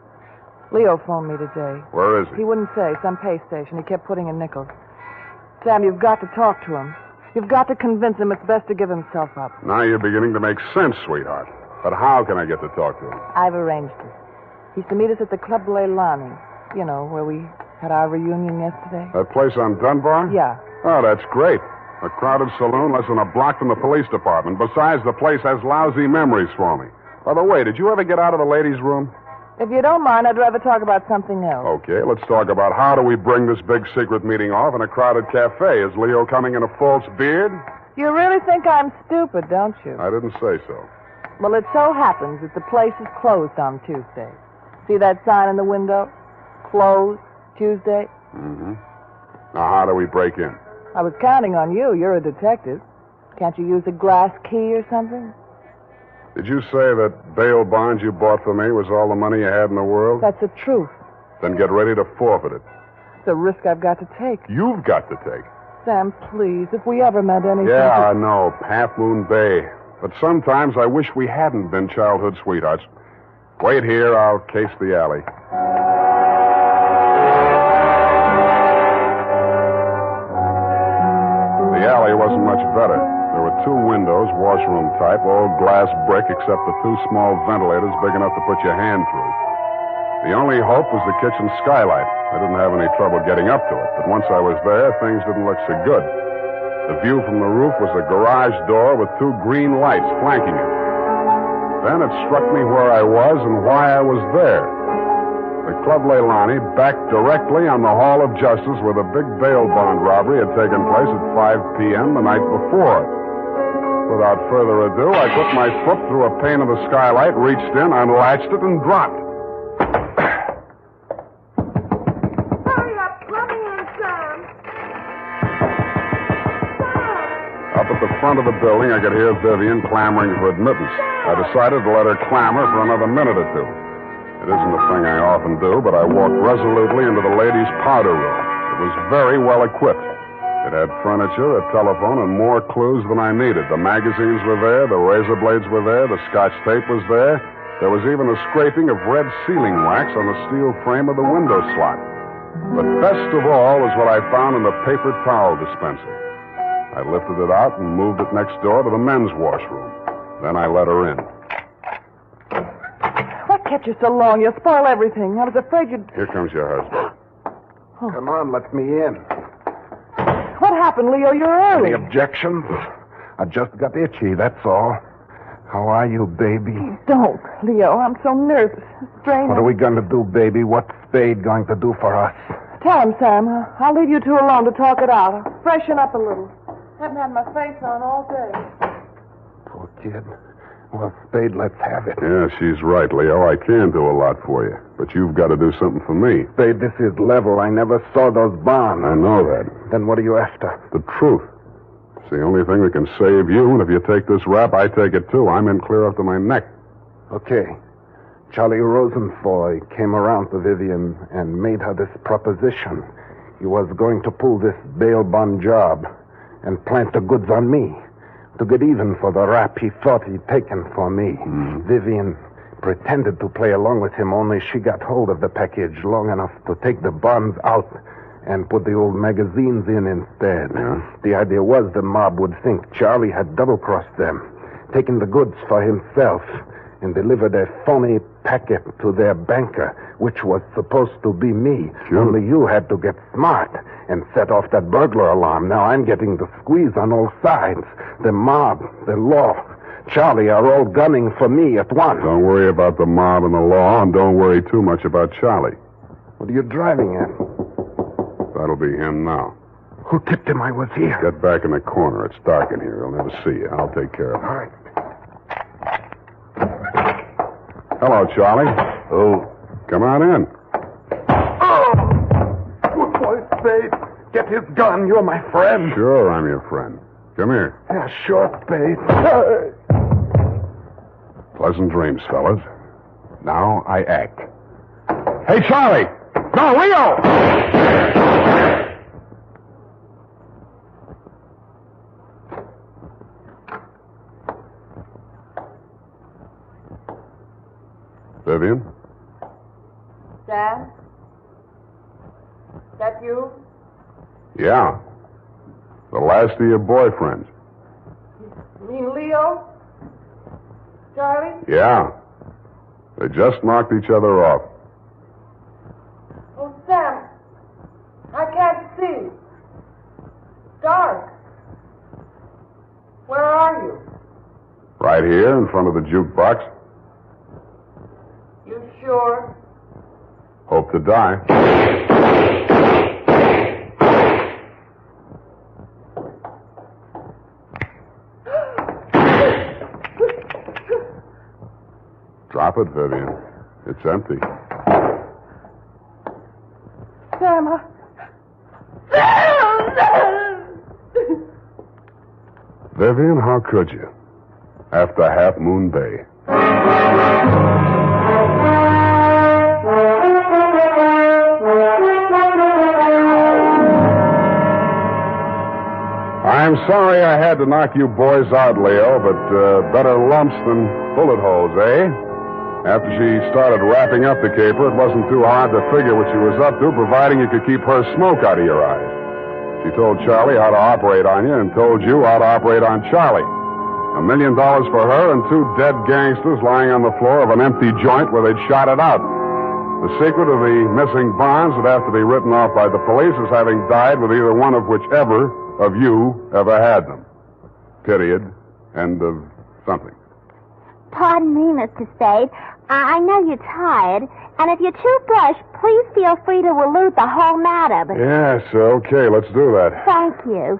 Leo phoned me today. Where is he? He wouldn't say. Some pay station. He kept putting in nickels. Sam, you've got to talk to him. You've got to convince him it's best to give himself up. Now you're beginning to make sense, sweetheart. But how can I get to talk to him? I've arranged it. He's to meet us at the Club Leilani. You know, where we had our reunion yesterday. That place on Dunbar? Yeah. Oh, that's great. A crowded saloon less than a block from the police department. Besides, the place has lousy memories for me. By the way, did you ever get out of the ladies' room? If you don't mind, I'd rather talk about something else. Okay, let's talk about how do we bring this big secret meeting off in a crowded cafe. Is Leo coming in a false beard? You really think I'm stupid, don't you? I didn't say so. Well, it so happens that the place is closed on Tuesday. See that sign in the window? Closed Tuesday. Mm-hmm. Now, how do we break in? I was counting on you. You're a detective. Can't you use a glass key or something? Did you say that bail bond you bought for me was all the money you had in the world? That's the truth. Then get ready to forfeit it. It's a risk I've got to take. You've got to take. Sam, please, if we ever meant anything... Yeah, I know. Half Moon Bay. But sometimes I wish we hadn't been childhood sweethearts. Wait here. I'll case the alley. The alley wasn't much better. There were 2 windows, washroom type, all glass brick, except the 2 small ventilators big enough to put your hand through. The only hope was the kitchen skylight. I didn't have any trouble getting up to it, but once I was there, things didn't look so good. The view from the roof was a garage door with 2 green lights flanking it. Then it struck me where I was and why I was there. The Club Leilani backed directly on the Hall of Justice where the big bail bond robbery had taken place at 5 p.m. the night before. Without further ado, I put my foot through a pane of the skylight, reached in, unlatched it, and dropped. Hurry up. Let me in, Sam. Up at the front of the building, I could hear Vivian clamoring for admittance. I decided to let her clamor for another minute or two. It isn't a thing I often do, but I walked resolutely into the ladies' powder room. It was very well equipped. It had furniture, a telephone, and more clues than I needed. The magazines were there, the razor blades were there, the Scotch tape was there. There was even a scraping of red sealing wax on the steel frame of the window slot. But best of all was what I found in the paper towel dispenser. I lifted it out and moved it next door to the men's washroom. Then I let her in. What kept you so long? You'll spoil everything. I was afraid you'd... Here comes your husband. Come on, let me in. What happened, Leo? You're early. Any objections? I just got itchy, that's all. How are you, baby? Don't, Leo. I'm so nervous. Straining. What are we going to do, baby? What's Spade going to do for us? Tell him, Sam. I'll leave you 2 alone to talk it out. I'll freshen up a little. Haven't had my face on all day. Poor kid. Well, Spade, let's have it. Yeah, she's right, Leo. I can do a lot for you. But you've got to do something for me. Spade, this is level. I never saw those bonds. I know that. Then what are you after? The truth. It's the only thing that can save you, and if you take this rap, I take it too. I'm in clear up to my neck. Okay. Charlie Rosenfoy came around to Vivian and made her this proposition. He was going to pull this bail bond job and plant the goods on me to get even for the rap he thought he'd taken for me. Vivian pretended to play along with him, only she got hold of the package long enough to take the bonds out and put the old magazines in instead. Yeah. The idea was the mob would think Charlie had double-crossed them, taken the goods for himself, and delivered a phony packet to their banker, which was supposed to be me. Sure. Only you had to get smart and set off that burglar alarm. Now I'm getting the squeeze on all sides. The mob, the law, Charlie are all gunning for me at once. Don't worry about the mob and the law, and don't worry too much about Charlie. What are you driving at? That'll be him now. Who tipped him I was here? Get back in the corner. It's dark in here. He'll never see you. I'll take care of him. All right. Hello, Charlie. Oh. Come on in. Good boy, Spade. Get his gun. You're my friend. Sure, I'm your friend. Come here. Yeah, sure, Spade. Pleasant dreams, fellas. Now I act. Hey, Charlie! No, Leo! Vivian? Sam? That you? Yeah. The last of your boyfriends. You mean Leo? Charlie? Yeah. They just knocked each other off. Oh, Sam. I can't see. Dark. right here in front of the jukebox. You sure? Hope to die. Drop it, Vivian. It's empty. Sam, Vivian, how could you? After Half Moon Bay. I'm sorry I had to knock you boys out, Leo, but better lumps than bullet holes, eh? After she started wrapping up the caper, it wasn't too hard to figure what she was up to, providing you could keep her smoke out of your eyes. She told Charlie how to operate on you and told you how to operate on Charlie. $1 million for her and 2 dead gangsters lying on the floor of an empty joint where they'd shot it out. The secret of the missing bonds would have to be written off by the police as having died with either one of whichever of you ever had them. Period. End of something. Pardon me, Mr. Spade. I know you're tired, and if you're too brushed, please feel free to allude the whole matter. But Yes, okay, let's do that. thank you.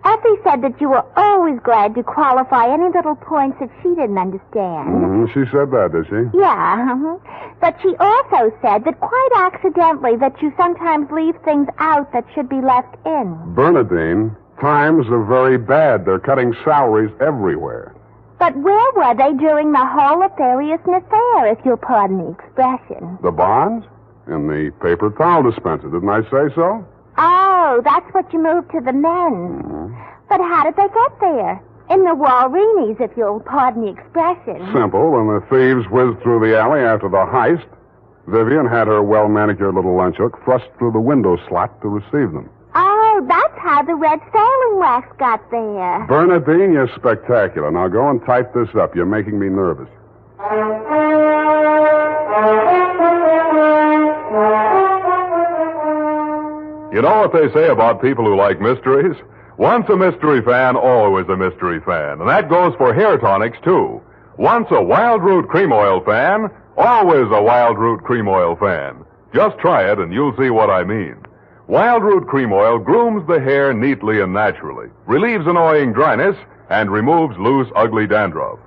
Effie said that you were always glad to qualify any little points that she didn't understand. She said that, did she? Yeah, but she also said that quite accidentally that you sometimes leave things out that should be left in. Bernadine, times are very bad. They're cutting salaries everywhere. But where were they during the whole affairiousness affair, if you'll pardon the expression? The bonds? In the paper towel dispenser. Didn't I say so? Oh, that's what you moved to the men's. But how did they get there? In the Walreenies, if you'll pardon the expression. Simple. When the thieves whizzed through the alley after the heist, Vivian had her well-manicured little lunch hook thrust through the window slot to receive them. Oh, that's how the red sailing wax got there. Bernadine, you're spectacular. Now go and type this up. You're making me nervous. You know what they say about people who like mysteries? Once a mystery fan, always a mystery fan. And that goes for hair tonics, too. Once a Wild Root Cream Oil fan, always a Wild Root Cream Oil fan. Just try it and you'll see what I mean. Wild Root Cream Oil grooms the hair neatly and naturally, relieves annoying dryness, and removes loose, ugly dandruff.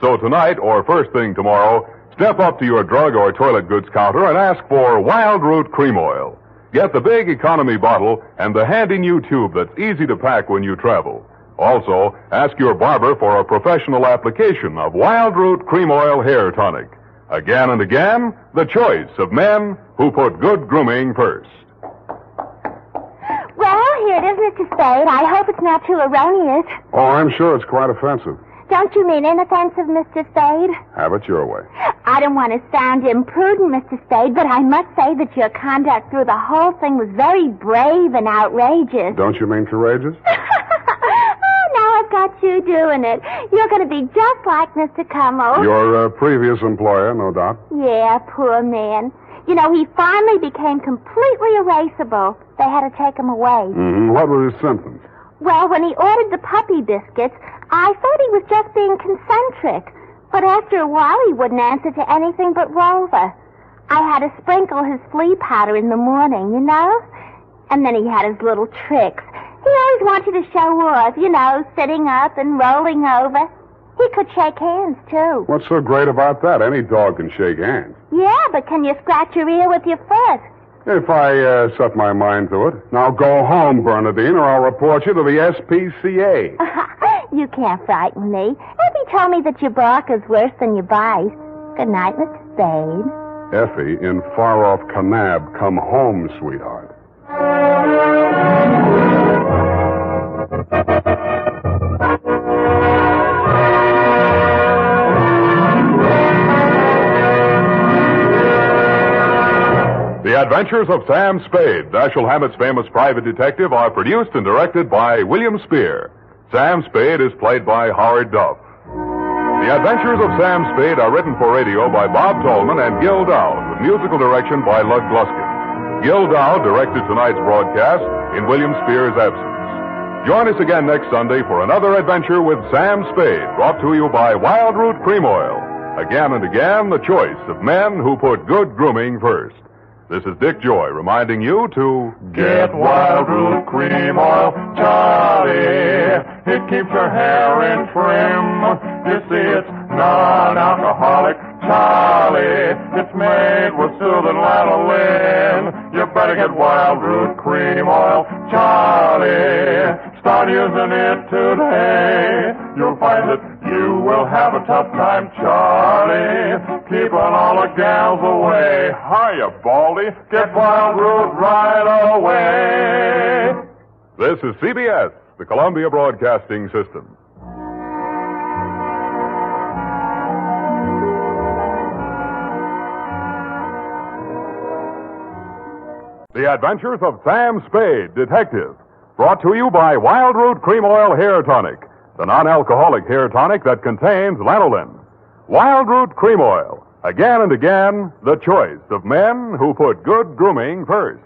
So tonight, or first thing tomorrow, step up to your drug or toilet goods counter and ask for Wild Root Cream Oil. Get the big economy bottle and the handy new tube that's easy to pack when you travel. Also, ask your barber for a professional application of Wild Root Cream Oil Hair Tonic. Again and again, the choice of men who put good grooming first. Well, here it is, Mr. Spade. I hope it's not too erroneous. Oh, I'm sure it's quite offensive. Don't you mean inoffensive, Mr. Spade? Have it your way. I don't want to sound imprudent, Mr. Spade, but I must say that your conduct through the whole thing was very brave and outrageous. Don't you mean courageous? Oh, now I've got you doing it. You're going to be just like Mr. Cummel. Your previous employer, no doubt. Yeah, poor man. You know, he finally became completely erasable. They had to take him away. What were his symptoms? Well, when he ordered the puppy biscuits, I thought he was just being concentric. But after a while, he wouldn't answer to anything but Rover. I had to sprinkle his flea powder in the morning, you know? And then he had his little tricks. He always wanted to show off, you know, sitting up and rolling over. He could shake hands, too. What's so great about that? Any dog can shake hands. Yeah, but can you scratch your ear with your foot? If I set my mind to it. Now go home, Bernadine, or I'll report you to the SPCA. You can't frighten me. Effie told me that your bark is worse than your bite. Good night, Mr. Spade. Effie, in far-off Kanab, come home, sweetheart. The Adventures of Sam Spade, Dashiell Hammett's famous private detective, are produced and directed by William Spear. Sam Spade is played by Howard Duff. The Adventures of Sam Spade are written for radio by Bob Tolman and Gil Dowd, with musical direction by Lud Gluskin. Gil Dowd directed tonight's broadcast in William Spear's absence. Join us again next Sunday for another adventure with Sam Spade, brought to you by Wild Root Cream Oil. Again and again, the choice of men who put good grooming first. This is Dick Joy reminding you to get Wild Root Cream Oil, Charlie. It keeps your hair in trim. You see, it's non-alcoholic, Charlie. It's made with soothing lanolin. You better get Wild Root Cream Oil, Charlie. Start using it today. You'll find that you will have a tough time, Charlie. Keeping all the gals away. Hiya, Baldy. Get Wild Root right away. This is CBS, the Columbia Broadcasting System. The Adventures of Sam Spade, Detective. Brought to you by Wild Root Cream Oil Hair Tonic, the non-alcoholic hair tonic that contains lanolin. Wild Root Cream Oil. Again and again, the choice of men who put good grooming first.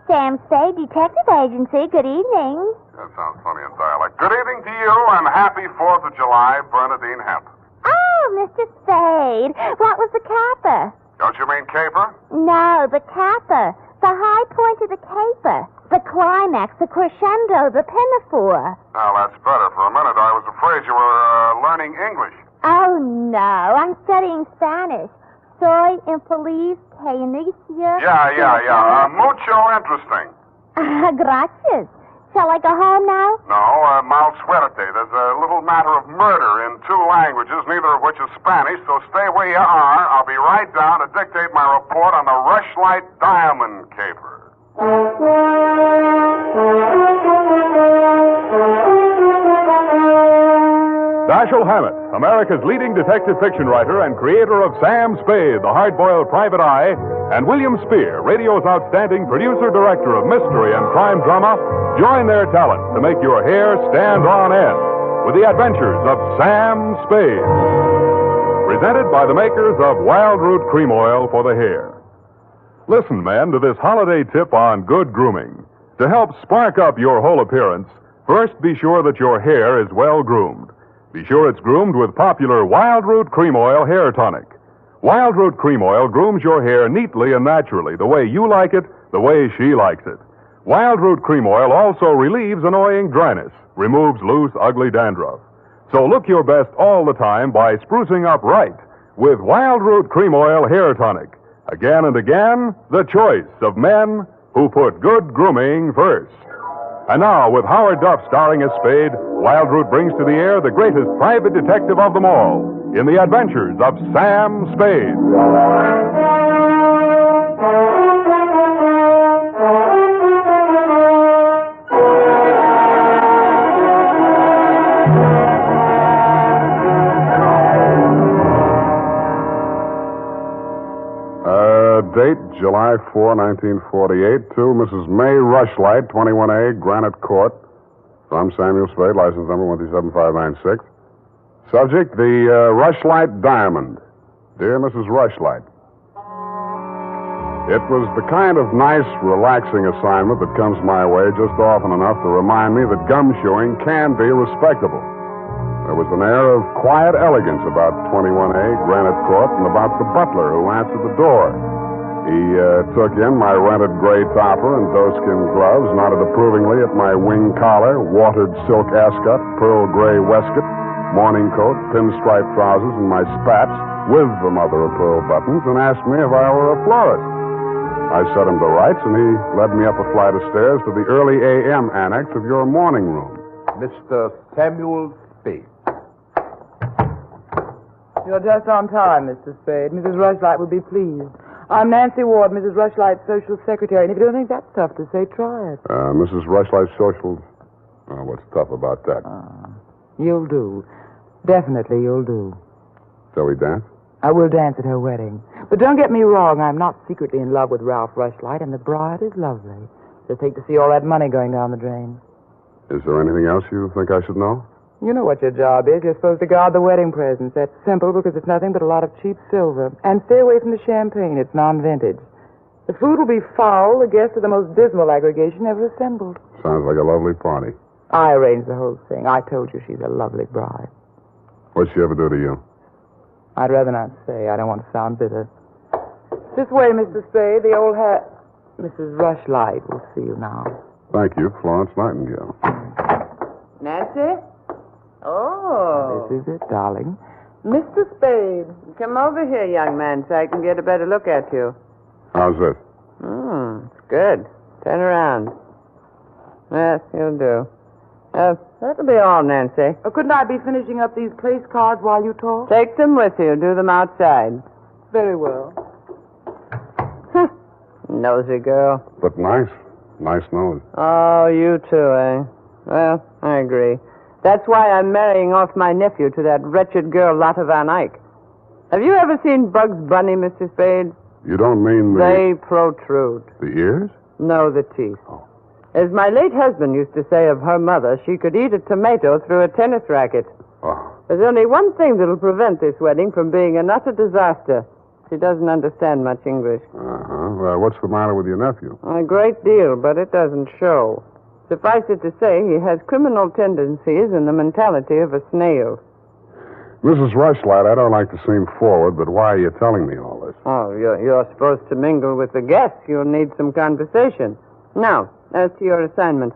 Sam Spade, Detective Agency. Good evening. That sounds funny in dialect. Good evening to you, and happy 4th of July, Bernadine Hemp. Oh, Mr. Spade. What was the caper? Don't you mean caper? No, the caper. The high point of the caper. The climax, the crescendo, the pinafore. Now, that's better. For a minute, I was afraid you were learning English. Oh, no. I'm studying Spanish. Soy infeliz que inicia... Yeah. Mucho interesting. Gracias. Shall I go home now? No, mal suerte. There's a little matter of murder in 2 languages, neither of which is Spanish, so stay where you are. I'll be right down to dictate my report on the Rushlight Diamond Caper. Dashiell Hammett, America's leading detective fiction writer and creator of Sam Spade, the hard-boiled private eye, and William Spear, radio's outstanding producer-director of mystery and crime drama, join their talents to make your hair stand on end with the Adventures of Sam Spade. Presented by the makers of Wild Root Cream Oil for the hair. Listen, men, to this holiday tip on good grooming. To help spark up your whole appearance, first be sure that your hair is well groomed. Be sure it's groomed with popular Wild Root Cream Oil Hair Tonic. Wild Root Cream Oil grooms your hair neatly and naturally, the way you like it, the way she likes it. Wild Root Cream Oil also relieves annoying dryness, removes loose, ugly dandruff. So look your best all the time by sprucing up right with Wild Root Cream Oil Hair Tonic. Again and again, the choice of men who put good grooming first. And now, with Howard Duff starring as Spade, Wild Root brings to the air the greatest private detective of them all in the Adventures of Sam Spade. Date, July 4, 1948, to Mrs. May Rushlight, 21A, Granite Court. From Samuel Spade, license number 137596. Subject, the Rushlight Diamond. Dear Mrs. Rushlight, it was the kind of nice, relaxing assignment that comes my way just often enough to remind me that gumshoeing can be respectable. There was an air of quiet elegance about 21A, Granite Court, and about the butler who answered the door. He took in my rented gray topper and doeskin gloves, nodded approvingly at my wing collar, watered silk ascot, pearl gray waistcoat, morning coat, pinstripe trousers, and my spats with the mother of pearl buttons, and asked me if I were a florist. I set him to rights, and he led me up a flight of stairs to the early A.M. annex of your morning room. Mr. Samuel Spade. You're just on time, Mr. Spade. Mrs. Rushlight will be pleased. I'm Nancy Ward, Mrs. Rushlight's social secretary, and if you don't think that's tough to say, try it. Mrs. Rushlight's social... what's tough about that? You'll do. Definitely you'll do. Shall we dance? I will dance at her wedding. But don't get me wrong, I'm not secretly in love with Ralph Rushlight, and the bride is lovely. Just hate to see all that money going down the drain. Is there anything else you think I should know? You know what your job is. You're supposed to guard the wedding presents. That's simple because it's nothing but a lot of cheap silver. And stay away from the champagne. It's non-vintage. The food will be foul. The guests are the most dismal aggregation ever assembled. Sounds like a lovely party. I arranged the whole thing. I told you she's a lovely bride. What'd she ever do to you? I'd rather not say. I don't want to sound bitter. This way, Mr. Spade. The old hat. Mrs. Rushlight will see you now. Thank you, Florence Nightingale. Nancy? Oh. This is it, darling. Mr. Spade, come over here, young man, so I can get a better look at you. How's this? It's good. Turn around. Yes, you'll do. That'll be all, Nancy. Couldn't I be finishing up these place cards while you talk? Take them with you. Do them outside. Very well. Nosy girl. But nice. Nice nose. Oh, you too, eh? Well, I agree. That's why I'm marrying off my nephew to that wretched girl, Lotta Van Eyck. Have you ever seen Bugs Bunny, Mr. Spade? You don't mean the... They protrude. The ears? No, the teeth. Oh. As my late husband used to say of her mother, she could eat a tomato through a tennis racket. Oh. There's only one thing that'll prevent this wedding from being an utter disaster. She doesn't understand much English. Well, what's the matter with your nephew? A great deal, but it doesn't show. Suffice it to say, he has criminal tendencies and the mentality of a snail. Mrs. Rushlight, I don't like to seem forward, but why are you telling me all this? Oh, you're supposed to mingle with the guests. You'll need some conversation. Now, as to your assignment.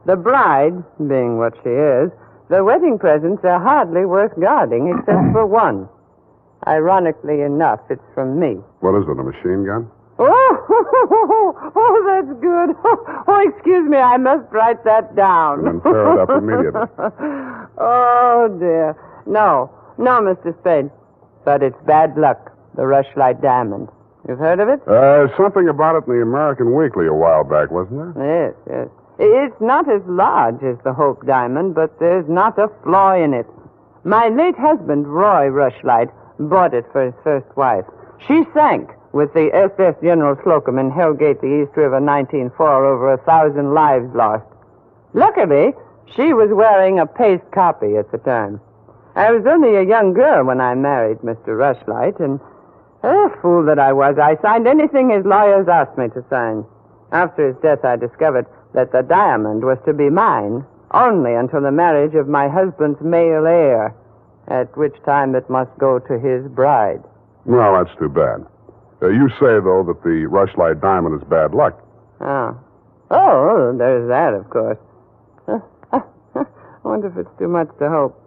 The bride, being what she is, the wedding presents are hardly worth guarding except for one. Ironically enough, it's from me. What is it, a machine gun? Oh, that's good. Oh, excuse me, I must write that down. And then tear it up immediately. Oh, dear. No, Mr. Spade. But it's bad luck, the Rushlight Diamond. You've heard of it? Something about it in the American Weekly a while back, wasn't there? Yes. It's not as large as the Hope Diamond, but there's not a flaw in it. My late husband, Roy Rushlight, bought it for his first wife. She sank with the SS General Slocum in Hellgate, the East River, 1904, over 1,000 lives lost. Luckily, she was wearing a paste copy at the time. I was only a young girl when I married Mr. Rushlight, and fool that I was, I signed anything his lawyers asked me to sign. After his death, I discovered that the diamond was to be mine only until the marriage of my husband's male heir, at which time it must go to his bride. Well, that's too bad. You say, though, that the Rushlight Diamond is bad luck. Oh, there's that, of course. I wonder if it's too much to hope.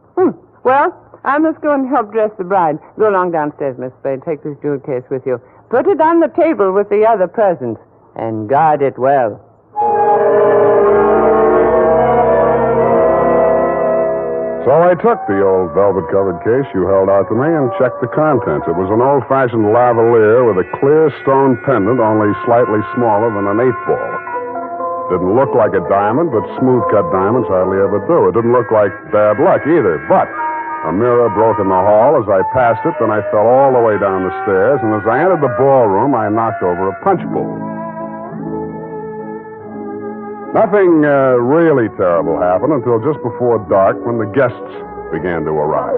Well, I must go and help dress the bride. Go along downstairs, Miss Spade. Take this jewel case with you. Put it on the table with the other presents, and guard it well. So I took the old velvet-covered case you held out to me and checked the contents. It was an old-fashioned lavalier with a clear stone pendant only slightly smaller than an 8-ball. Didn't look like a diamond, but smooth-cut diamonds hardly ever do. It didn't look like bad luck either, but a mirror broke in the hall as I passed it, then I fell all the way down the stairs, and as I entered the ballroom, I knocked over a punch bowl. Nothing really terrible happened until just before dark when the guests began to arrive.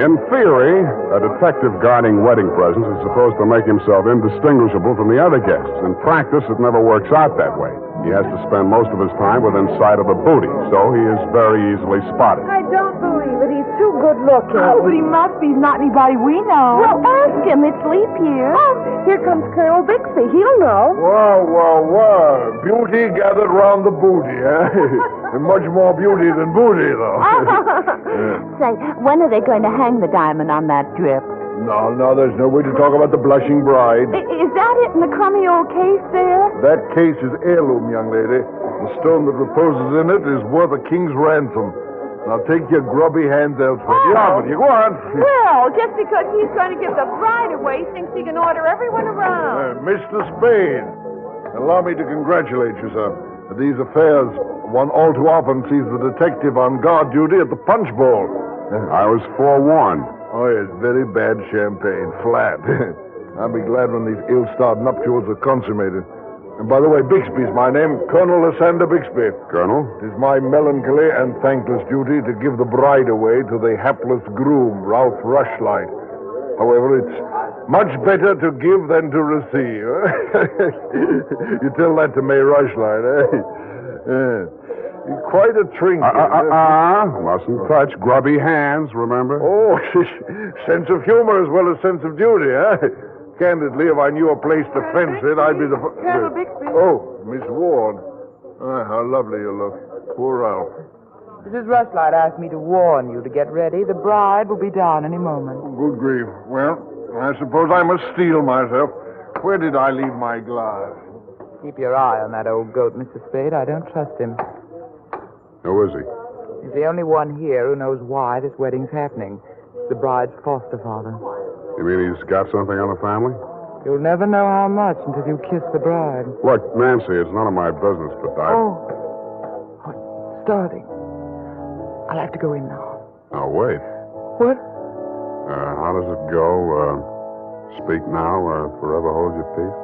In theory, a detective guarding wedding presents is supposed to make himself indistinguishable from the other guests. In practice, it never works out that way. He has to spend most of his time within sight of the booty, so he is very easily spotted. I don't believe it. He's too good looking. Oh, but he must be. He's not anybody we know. Well, ask him. It's leap year. Oh, here comes Colonel Bixby. He'll know. Well. Beauty gathered round the booty, eh? And much more beauty than booty, though. Say, when are they going to hang the diamond on that drip? No, there's no way to talk about the blushing bride. Is that it in the crummy old case there? That case is heirloom, young lady. The stone that reposes in it is worth a king's ransom. Now take your grubby hands elsewhere. Get on with you. Go on. Well, just because he's going to give the bride away, thinks he can order everyone around. Mr. Spade, allow me to congratulate you, sir. At these affairs, one all too often sees the detective on guard duty at the punch bowl. I was forewarned. Oh, yes, very bad champagne. Flat. I'll be glad when these ill-starred nuptials are consummated. And by the way, Bixby's my name, Colonel Lysander Bixby. Colonel? It is my melancholy and thankless duty to give the bride away to the hapless groom, Ralph Rushlight. However, it's much better to give than to receive. You tell that to May Rushlight, eh? Quite a trinket. Mustn't touch. Grubby hands, remember? Oh, sense of humor as well as sense of duty, eh? Candidly, if I knew a place to fence it, I'd be the... Colonel Bixby. Oh, Miss Ward. How lovely you look. Poor Ralph. Mrs. Rushlight asked me to warn you to get ready. The bride will be down any moment. Good grief. Well, I suppose I must steel myself. Where did I leave my glass? Keep your eye on that old goat, Mr. Spade. I don't trust him. Who is he? He's the only one here who knows why this wedding's happening. It's the bride's foster father. You mean he's got something on the family? You'll never know how much until you kiss the bride. Look, Nancy, it's none of my business, but Starting. I'll have to go in now. Now, wait. What? How does it go? Speak now or forever hold your peace?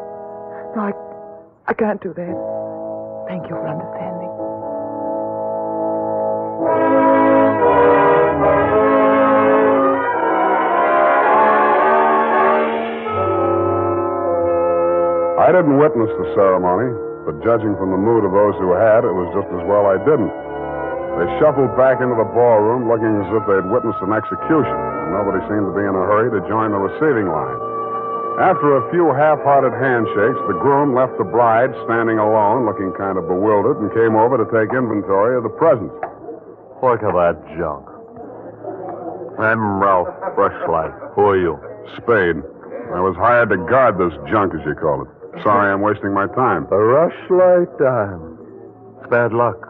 No, I can't do that. Thank you for understanding. I didn't witness the ceremony, but judging from the mood of those who had, it was just as well I didn't. They shuffled back into the ballroom looking as if they'd witnessed an execution, and nobody seemed to be in a hurry to join the receiving line. After a few half-hearted handshakes, the groom left the bride standing alone, looking kind of bewildered, and came over to take inventory of the presents. Look at that junk. I'm Ralph Rushlight. Who are you? Spade. I was hired to guard this junk, as you call it. Sorry I'm wasting my time. A Rushlight dime. It's bad luck.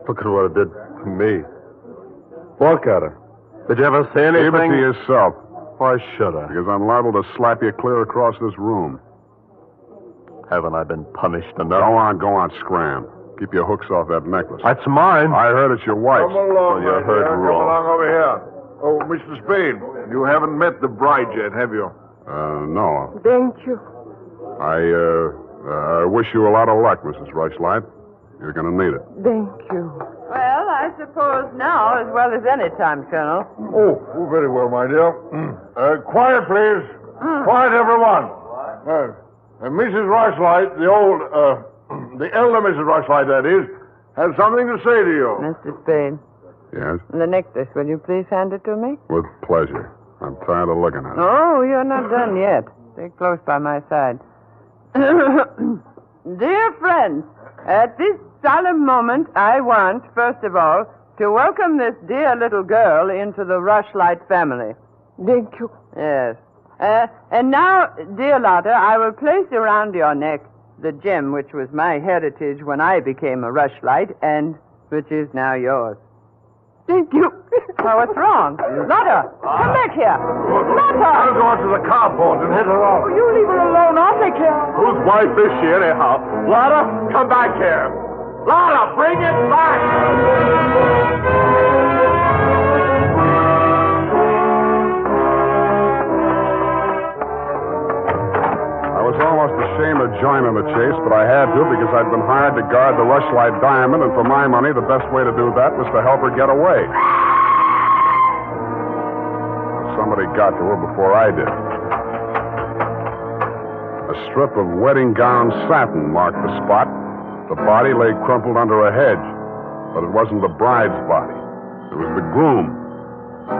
Look at what it did to me. Look at her. Did you ever see anything? Keep it to yourself. Why should I? Because I'm liable to slap you clear across this room. Haven't I been punished enough? Go on, scram. Keep your hooks off that necklace. That's mine. I heard it's your wife's. Come along, you heard Come wrong. along over here. Oh, Mr. Spade, you haven't met the bride yet, have you? No. Thank you. I wish you a lot of luck, Mrs. Rushlight. You're going to need it. Thank you. Well, I suppose now, as well as any time, Colonel. Oh, very well, my dear. Quiet, please. Quiet, everyone. Mrs. Rushlight, the elder Mrs. Rushlight, that is, has something to say to you. Mr. Spade. Yes? The necklace, will you please hand it to me? With pleasure. I'm tired of looking at it. Oh, you're not done yet. Stay close by my side. Dear friends, at this solemn moment, I want, first of all, to welcome this dear little girl into the Rushlight family. Thank you. Yes. And now, dear Lotta, I will place around your neck the gem which was my heritage when I became a Rushlight and which is now yours. Thank you. Oh, what's wrong? Lotta, come back here. Lotta! I'll go out to the carport and hit her off. Oh, you leave her alone. I'll take care of her. Whose wife is she, anyhow? Lotta, come back here. Lotta, bring it back! I was almost ashamed of joining the chase, but I had to because I'd been hired to guard the Rushlight diamond, and for my money, the best way to do that was to help her get away. Somebody got to her before I did. A strip of wedding gown satin marked the spot. The body lay crumpled under a hedge, but it wasn't the bride's body. It was the groom.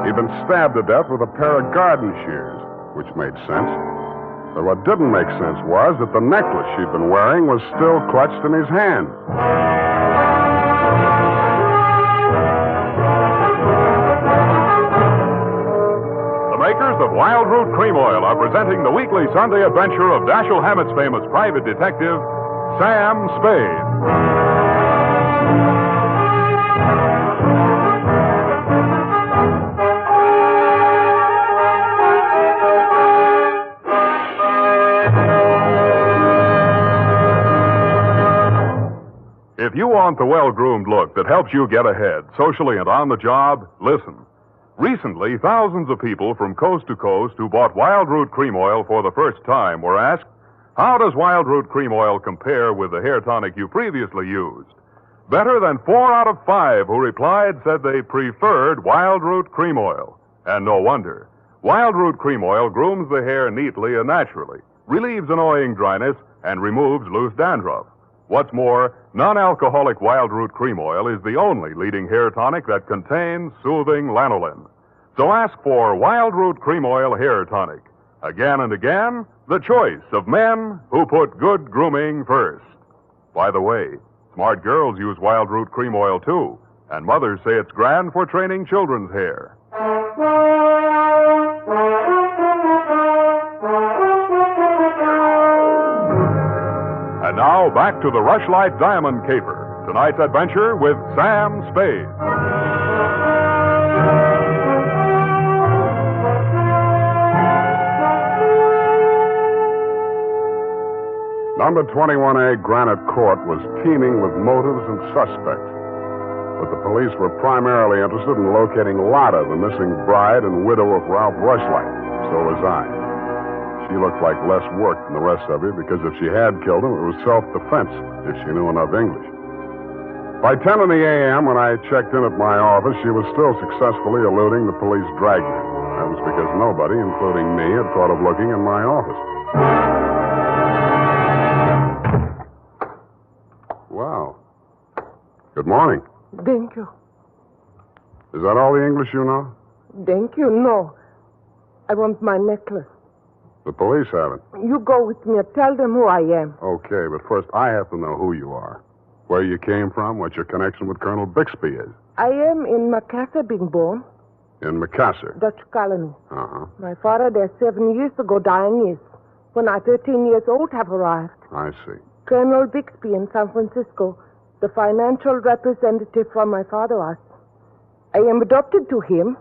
He'd been stabbed to death with a pair of garden shears, which made sense. But what didn't make sense was that the necklace she'd been wearing was still clutched in his hand. The makers of Wild Root Cream Oil are presenting the weekly Sunday adventure of Dashiell Hammett's famous private detective, Sam Spade. If you want the well-groomed look that helps you get ahead, socially and on the job, listen. Recently, thousands of people from coast to coast who bought Wild Root Cream Oil for the first time were asked, How does Wild Root Cream Oil compare with the hair tonic you previously used? Better than 4 out of 5 who replied said they preferred Wild Root Cream Oil. And no wonder. Wild Root Cream Oil grooms the hair neatly and naturally, relieves annoying dryness, and removes loose dandruff. What's more, non-alcoholic Wild Root Cream Oil is the only leading hair tonic that contains soothing lanolin. So ask for Wild Root Cream Oil Hair Tonic. Again and again, the choice of men who put good grooming first. By the way, smart girls use Wild Root Cream Oil too, and mothers say it's grand for training children's hair. And now, back to the Rushlight Diamond Caper. Tonight's adventure with Sam Spade. Number 21A Granite Court was teeming with motives and suspects. But the police were primarily interested in locating Lotta, the missing bride and widow of Ralph Rushlight. So was I. She looked like less work than the rest of you because if she had killed him, it was self-defense, if she knew enough English. By 10 in the a.m., when I checked in at my office, she was still successfully eluding the police dragnet. That was because nobody, including me, had thought of looking in my office. Wow. Good morning. Thank you. Is that all the English you know? Thank you. No. I want my necklace. The police have it. You go with me and tell them who I am. Okay, but first I have to know who you are. Where you came from, what your connection with Colonel Bixby is. I am in Macassar being born. In Macassar? Dutch colony. Uh-huh. My father there 7 years ago dying is. When I 13 years old have arrived. I see. Colonel Bixby in San Francisco, the financial representative from my father was. I am adopted to him,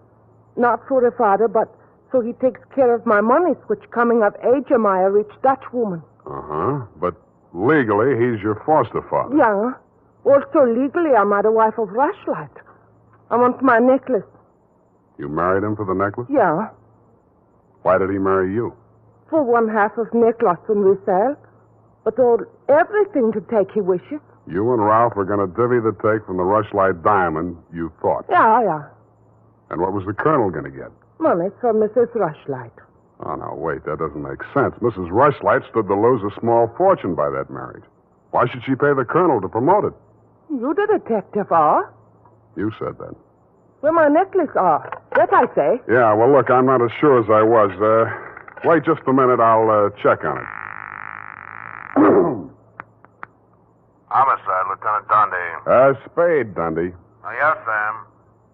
not for a father, but so he takes care of my monies, which coming of age am I a rich Dutch woman. Uh-huh. But legally, he's your foster father. Yeah. Also legally, I'm the wife of Rushlight. I want my necklace. You married him for the necklace? Yeah. Why did he marry you? For 1/2 of necklace when we sell. But all everything to take he wishes. You and Ralph were going to divvy the take from the Rushlight diamond, you thought. Yeah. And what was the colonel going to get? Money for Mrs. Rushlight. Oh, now, wait, that doesn't make sense. Mrs. Rushlight stood to lose a small fortune by that marriage. Why should she pay the colonel to promote it? You the detective are? You said that. Where my necklace are. That I say. Yeah, well, look, I'm not as sure as I was. Wait just a minute. I'll check on it. Homicide, Lieutenant Dundee. Spade, Dundee. Oh, yes, Sam.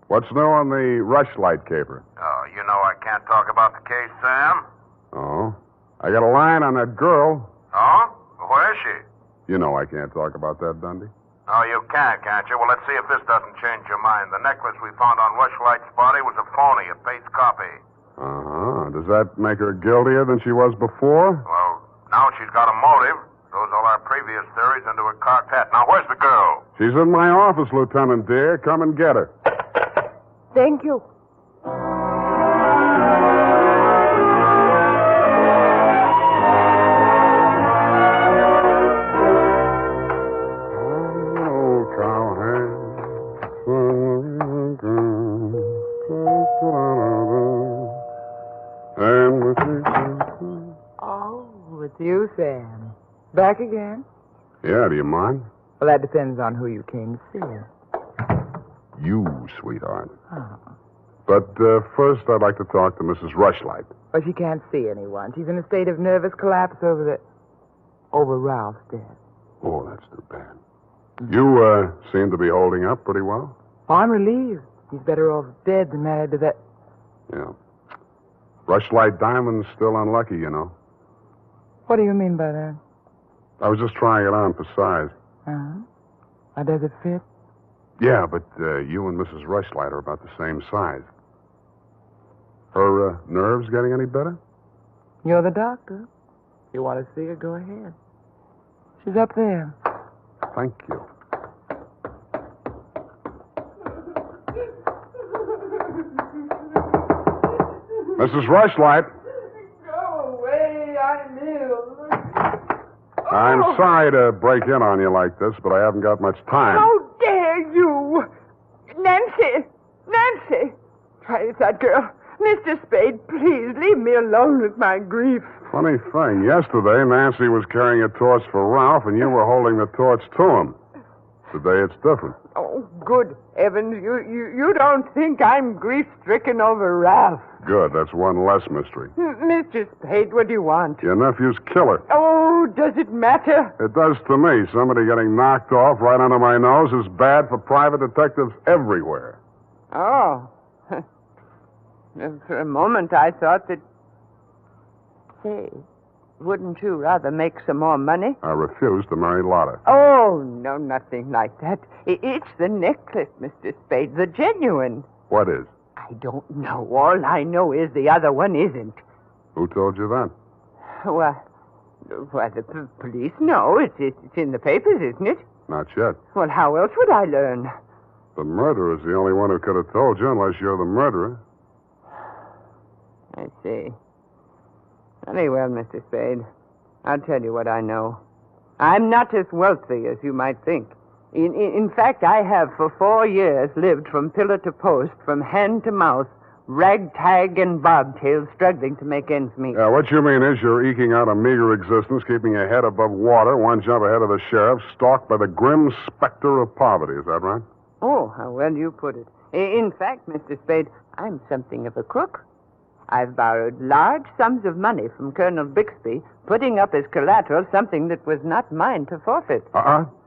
What's new on the Rushlight caper? Oh, you know I can't talk about the case, Sam. Oh? I got a line on that girl. Oh? Where is she? You know I can't talk about that, Dundee. Oh, you can't you? Well, let's see if this doesn't change your mind. The necklace we found on Rushlight's body was a phony, a fake copy. Uh-huh. Does that make her guiltier than she was before? Well, now she's got a motive. Throws all our previous theories into a quartet. Now, where's the girl? She's in my office, Lieutenant dear. Come and get her. Thank you. Oh, it's you, Sam. Back again? Yeah, do you mind? Well, that depends on who you came to see. You, sweetheart. Oh. But first, I'd like to talk to Mrs. Rushlight. Well, she can't see anyone. She's in a state of nervous collapse over Ralph's death. Oh, that's too bad. You seem to be holding up pretty well. Oh, I'm relieved. He's better off dead than married to that. Yeah. Rushlight Diamond's still unlucky, you know. What do you mean by that? I was just trying it on for size. Uh-huh. How does it fit? Yeah, but you and Mrs. Rushlight are about the same size. Her nerves getting any better? You're the doctor. If you want to see her, go ahead. She's up there. Thank you. Mrs. Rushlight. Go away, I'm ill. I'm sorry to break in on you like this, but I haven't got much time. How dare you? Nancy! Nancy! Try it, that girl. Mr. Spade, please leave me alone with my grief. Funny thing, yesterday Nancy was carrying a torch for Ralph, and you were holding the torch to him. Today it's different. Oh, good heavens. You don't think I'm grief-stricken over Ralph. Good, that's one less mystery. Mr. Spade, what do you want? Your nephew's killer. Oh, does it matter? It does to me. Somebody getting knocked off right under my nose is bad for private detectives everywhere. Oh. For a moment, I thought that... Say, wouldn't you rather make some more money? I refuse to marry Lotta. Oh, no, nothing like that. It's the necklace, Mr. Spade, the genuine. What is? I don't know. All I know is the other one isn't. Who told you that? Well, the police know. It's in the papers, isn't it? Not yet. Well, how else would I learn? The murderer's the only one who could have told you, unless you're the murderer. I see. Very well, Mr. Spade. I'll tell you what I know. I'm not as wealthy as you might think. In fact, I have for 4 years lived from pillar to post, from hand to mouth, ragtag and bobtail, struggling to make ends meet. What you mean is you're eking out a meager existence, keeping your head above water, one jump ahead of the sheriff, stalked by the grim specter of poverty. Is that right? Oh, how well you put it. In fact, Mr. Spade, I'm something of a crook. I've borrowed large sums of money from Colonel Bixby, putting up as collateral something that was not mine to forfeit.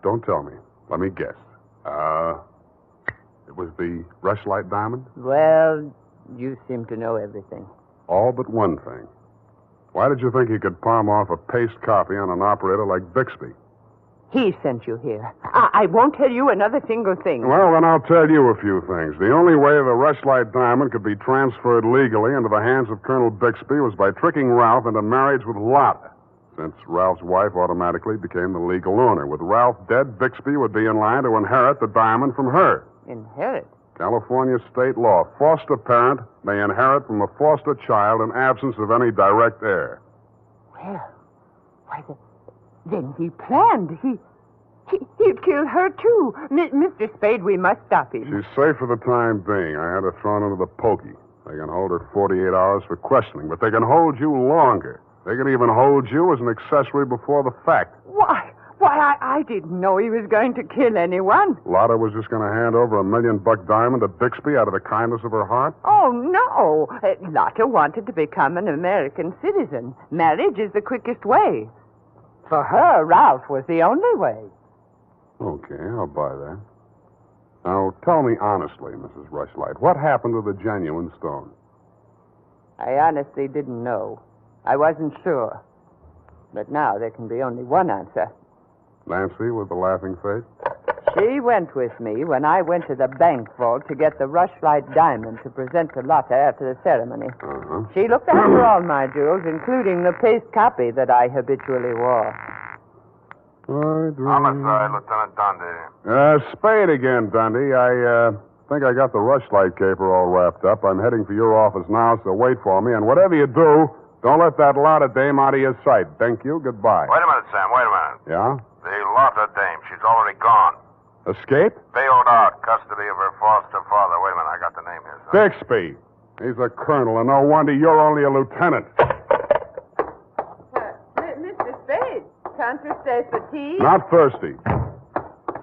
Don't tell me. Let me guess. It was the rushlight diamond? Well, you seem to know everything. All but one thing. Why did you think you could palm off a paste copy on an operator like Bixby? He sent you here. I won't tell you another single thing. Well, then I'll tell you a few things. The only way the rushlight diamond could be transferred legally into the hands of Colonel Bixby was by tricking Ralph into marriage with Lotta. Since Ralph's wife automatically became the legal owner. With Ralph dead, Bixby would be in line to inherit the diamond from her. Inherit? California state law. Foster parent may inherit from a foster child in absence of any direct heir. Well, why, then he planned. He'd kill her, too. Mr. Spade, we must stop him. She's safe for the time being. I had her thrown into the pokey. They can hold her 48 hours for questioning, but they can hold you longer. They can even hold you as an accessory before the fact. Why, I didn't know he was going to kill anyone. Lotta was just going to hand over $1 million diamond to Bixby out of the kindness of her heart? Oh, no. Lotta wanted to become an American citizen. Marriage is the quickest way. For her, Ralph was the only way. Okay, I'll buy that. Now, tell me honestly, Mrs. Rushlight, what happened to the genuine stone? I honestly didn't know. I wasn't sure. But now there can be only one answer. Nancy with the laughing face? She went with me when I went to the bank vault to get the rushlight diamond to present to Lotta after the ceremony. Uh-huh. She looked after all my jewels, including the paste copy that I habitually wore. Homicide, Lieutenant Dundee. Spade again, Dundee. I think I got the rushlight caper all wrapped up. I'm heading for your office now, so wait for me. And whatever you do, don't let that Lotta dame out of your sight. Thank you. Goodbye. Wait a minute, Sam. Wait a minute. Yeah? The Lotta dame. She's already gone. Escape? Bailed out. Custody of her foster father. Wait a minute. I got the name here, son. Bixby. He's a colonel, and no wonder you're only a lieutenant. Mr. Spade, can't you stay for tea? Not thirsty.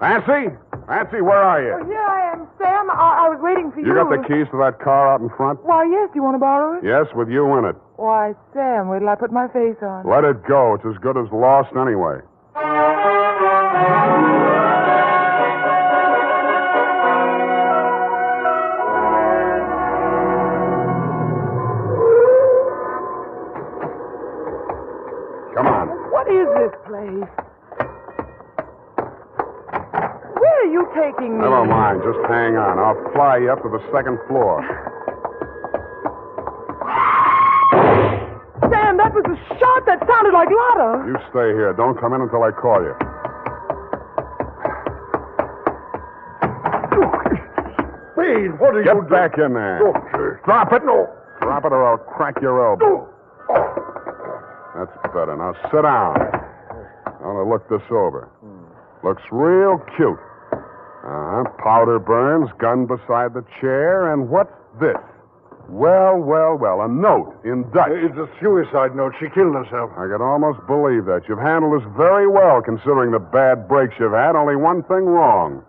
Nancy? Nancy, where are you? Oh, here I am, Sam. I was waiting for you. You got the keys to that car out in front? Why, yes. Do you want to borrow it? Yes, with you in it. Why, Sam, wait till I put my face on. Let it go. It's as good as lost anyway. Come on. What is this place? Where are you taking me? Never mind. Just hang on. I'll fly you up to the second floor. Sam, that was a shot that sounded like Lotta. You stay here. Don't come in until I call you. Spade, what are you doing? Get back in there. Drop it. No. Drop it or I'll crack your elbow. That's better. Now sit down. want to look this over. Looks real cute. Powder burns, gun beside the chair, and what's this? Well, a note in Dutch. It's a suicide note. She killed herself. I could almost believe that. You've handled this very well, considering the bad breaks you've had. Only one thing wrong.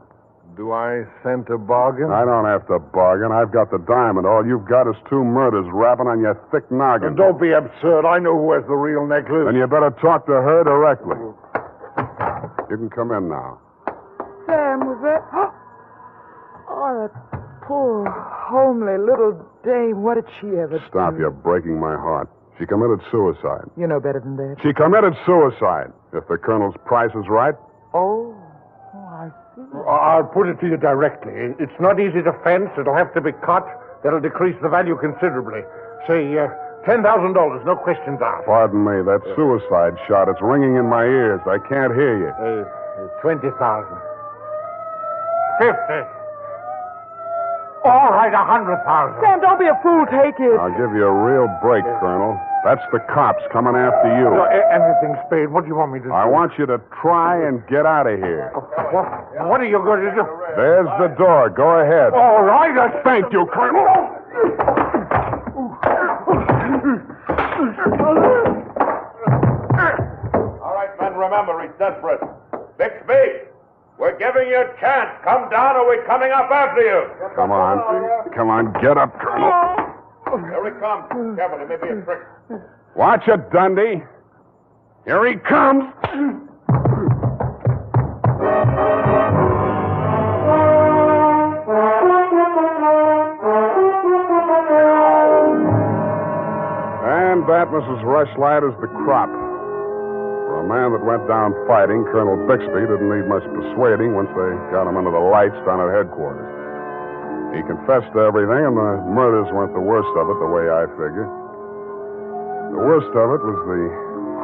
Do I scent a bargain? I don't have to bargain. I've got the diamond. All you've got is 2 murders rapping on your thick noggin. Don't be absurd. I know who has the real necklace. Then you better talk to her directly. You can come in now. Sam, was that... Oh, that poor, homely little dame. What did she ever do? Stop, you're breaking my heart. She committed suicide. You know better than that. She committed suicide. If the colonel's price is right. Oh, I see. I'll put it to you directly. It's not easy to fence. It'll have to be cut. That'll decrease the value considerably. Say, $10,000, no questions asked. Pardon me, that suicide shot, it's ringing in my ears. I can't hear you. 20,000. 50. All right, 100,000. Sam, don't be a fool. Take it. I'll give you a real break, Colonel. That's the cops coming after you. No, anything, Spade. What do you want me to do? I want you to try and get out of here. What are you going to do? There's the door. Go ahead. All right. Thank you, Colonel. All right, men, remember, he's desperate. Bixby, we're giving you a chance. Come down or we're coming up after you. Come on, get up, Colonel. Here he comes. Careful, there may be a trick. Watch it, Dundee. Here he comes. And that, Mrs. Rushlight, is the crop. For a man that went down fighting, Colonel Bixby didn't need much persuading once they got him under the lights down at headquarters. He confessed to everything, and the murders weren't the worst of it, the way I figure. The worst of it was the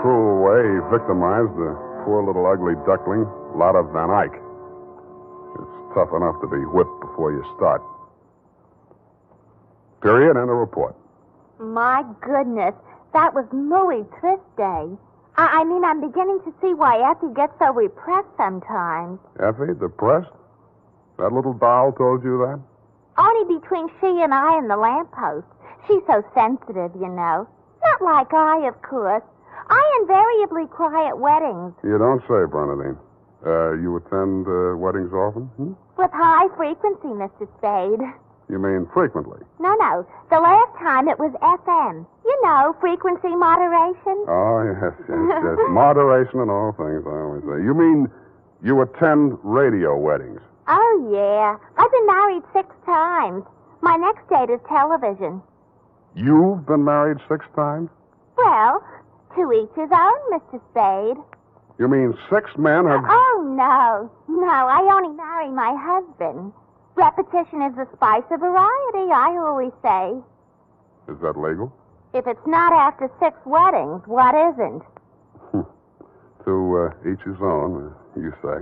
cruel way he victimized the poor little ugly duckling, Lotta Van Eyck. It's tough enough to be whipped before you start. Period, and a report. My goodness, that was muy triste. I mean, I'm beginning to see why Effie gets so repressed sometimes. Effie, depressed? That little doll told you that? Only between she and I and the lamppost. She's so sensitive, you know. Not like I, of course. I invariably cry at weddings. You don't say, Bernadine. You attend weddings often? With high frequency, Mr. Spade. You mean frequently? No. The last time it was FM. You know, frequency moderation. Oh, yes. Moderation in all things, I always say. You mean you attend radio weddings? Oh, yeah. I've been married 6 times. My next date is television. You've been married 6 times? Well, to each his own, Mr. Spade. You mean 6 men have... Oh, no. I only marry my husband. Repetition is the spice of variety, I always say. Is that legal? If it's not after 6 weddings, what isn't? To each his own, you say.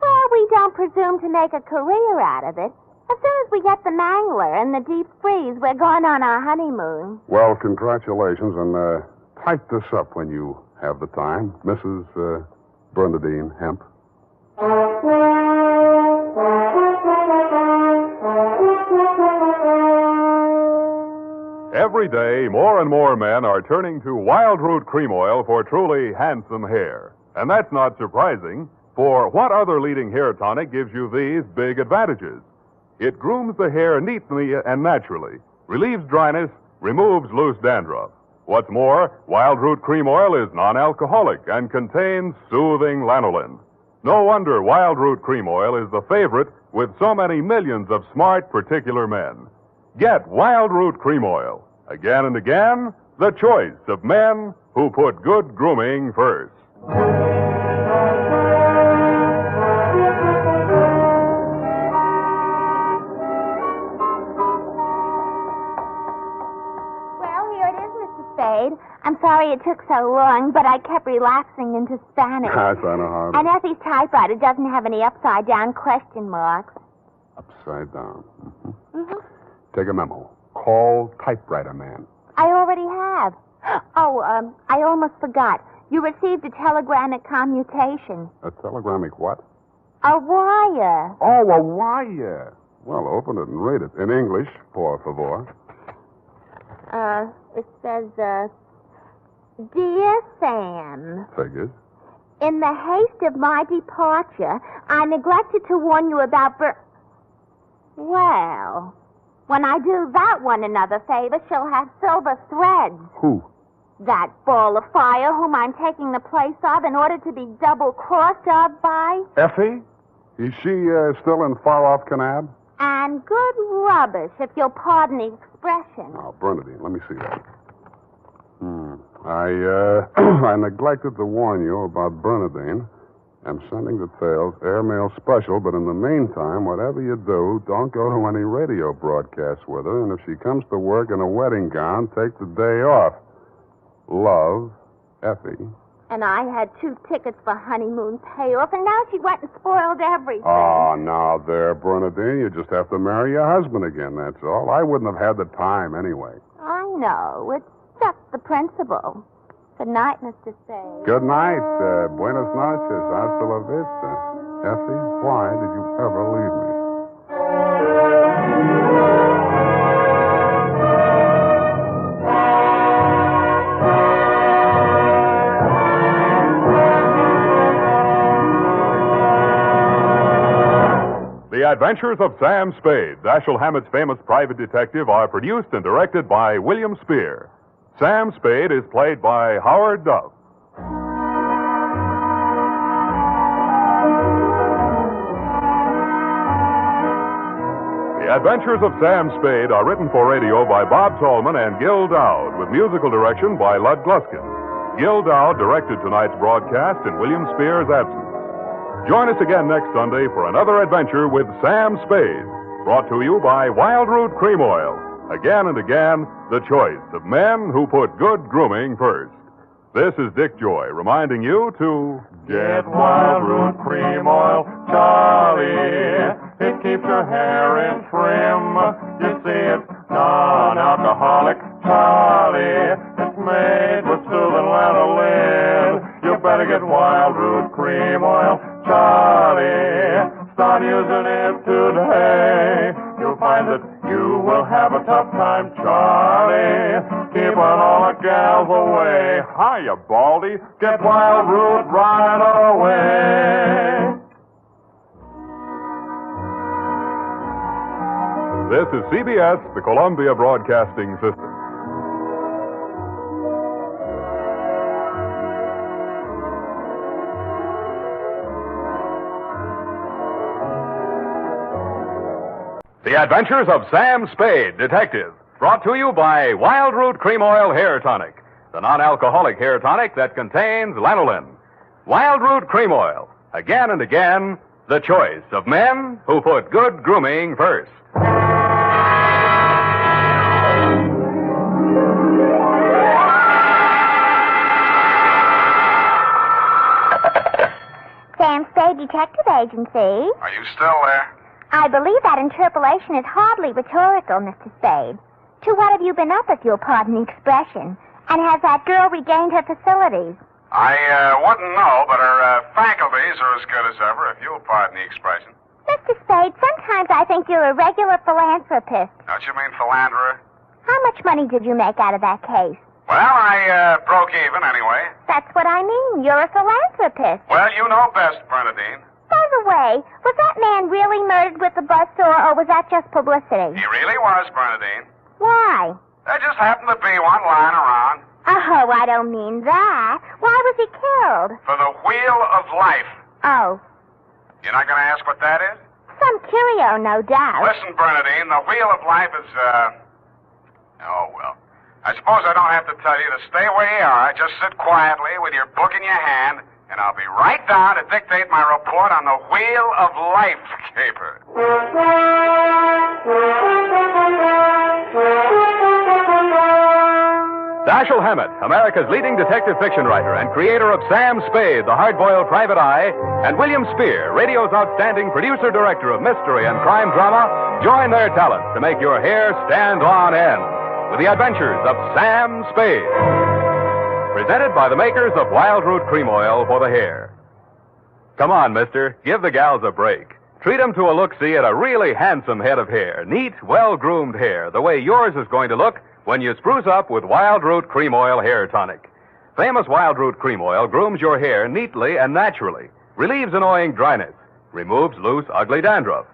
Well, we don't presume to make a career out of it. As soon as we get the mangler and the deep freeze, we're going on our honeymoon. Well, congratulations, and type this up when you have the time. Mrs. Bernadine Hemp. Every day, more and more men are turning to Wild Root Cream Oil for truly handsome hair. And that's not surprising, for what other leading hair tonic gives you these big advantages? It grooms the hair neatly and naturally, relieves dryness, removes loose dandruff. What's more, Wild Root Cream Oil is non-alcoholic and contains soothing lanolin. No wonder Wild Root Cream Oil is the favorite with so many millions of smart, particular men. Get Wild Root Cream Oil. Again and again, the choice of men who put good grooming first. I'm sorry it took so long, but I kept relapsing into Spanish. I know how. And Effie's typewriter doesn't have any upside-down question marks. Upside down. Take a memo. Call typewriter man. I already have. Oh, I almost forgot. You received a telegramic commutation. A telegramic what? A wire. Oh, a wire. Well, open it and read it. In English, por favor. It says, Dear Sam, Figures. in the haste of my departure, I neglected to warn you about Well, when I do that one another favor, she'll have silver threads. Who? That ball of fire whom I'm taking the place of in order to be double-crossed of by. Effie? Is she still in far-off Canab? And good rubbish, if you'll pardon the expression. Oh, Bernadine, let me see that. I neglected to warn you about Bernadine. I'm sending details, airmail special, but in the meantime, whatever you do, don't go to any radio broadcasts with her, and if she comes to work in a wedding gown, take the day off. Love, Effie. And I had 2 tickets for honeymoon payoff, and now she went and spoiled everything. Oh, now there, Bernadine, you just have to marry your husband again, that's all. I wouldn't have had the time anyway. I know. It's just the principle. Good night, Mr. Spade. Good night. Buenas noches. Hasta la vista. Effie, why did you ever leave me? The Adventures of Sam Spade, Dashiell Hammett's famous private detective, are produced and directed by William Spear. Sam Spade is played by Howard Duff. The Adventures of Sam Spade are written for radio by Bob Tallman and Gil Dowd, with musical direction by Lud Gluskin. Gil Dowd directed tonight's broadcast in William Spear's absence. Join us again next Sunday for another adventure with Sam Spade, brought to you by Wild Root Cream Oil. Again and again, the choice of men who put good grooming first. This is Dick Joy reminding you to Get Wild Root Cream Oil, Charlie. It keeps your hair in trim. You see, it's non-alcoholic, Charlie. It's made with soothing lanolin. You better get Wild Root Cream Oil, Charlie. Start using it today. You'll find that you will have a tough time, Charlie. Keep on all the gals away. Hiya, Baldy. Get Wild Root right away. This is CBS, the Columbia Broadcasting System. The Adventures of Sam Spade, Detective, brought to you by Wild Root Cream Oil Hair Tonic, the non-alcoholic hair tonic that contains lanolin. Wild Root Cream Oil, again and again, the choice of men who put good grooming first. Sam Spade Detective Agency. Are you still there? I believe that interpolation is hardly rhetorical, Mr. Spade. To what have you been up, if you'll pardon the expression? And has that girl regained her facilities? I wouldn't know, but her faculties are as good as ever, if you'll pardon the expression. Mr. Spade, sometimes I think you're a regular philanthropist. Don't you mean philanderer? How much money did you make out of that case? Well, I broke even anyway. That's what I mean. You're a philanthropist. Well, you know best, Bernadine. By the way, was that man really murdered with the buzzsaw, or was that just publicity? He really was, Bernadine. Why? There just happened to be one lying around. Oh, I don't mean that. Why was he killed? For the Wheel of Life. Oh, You're not going to ask what that is? some curio, no doubt. Listen, Bernadine, the Wheel of Life is, oh, well. I suppose I don't have to tell you to stay where you are. Just sit quietly with your book in your hand, and I'll be right down to dictate my report on the Wheel of Life caper. Dashiell Hammett, America's leading detective fiction writer and creator of Sam Spade, the hard-boiled private eye, and William Spear, radio's outstanding producer-director of mystery and crime drama, join their talents to make your hair stand on end with the Adventures of Sam Spade. presented by the makers of Wild Root Cream Oil for the hair. Come on, mister. Give the gals a break. Treat them to a look-see at a really handsome head of hair. Neat, well-groomed hair, the way yours is going to look when you spruce up with Wild Root Cream Oil Hair Tonic. Famous Wild Root Cream Oil grooms your hair neatly and naturally, relieves annoying dryness, removes loose, ugly dandruff.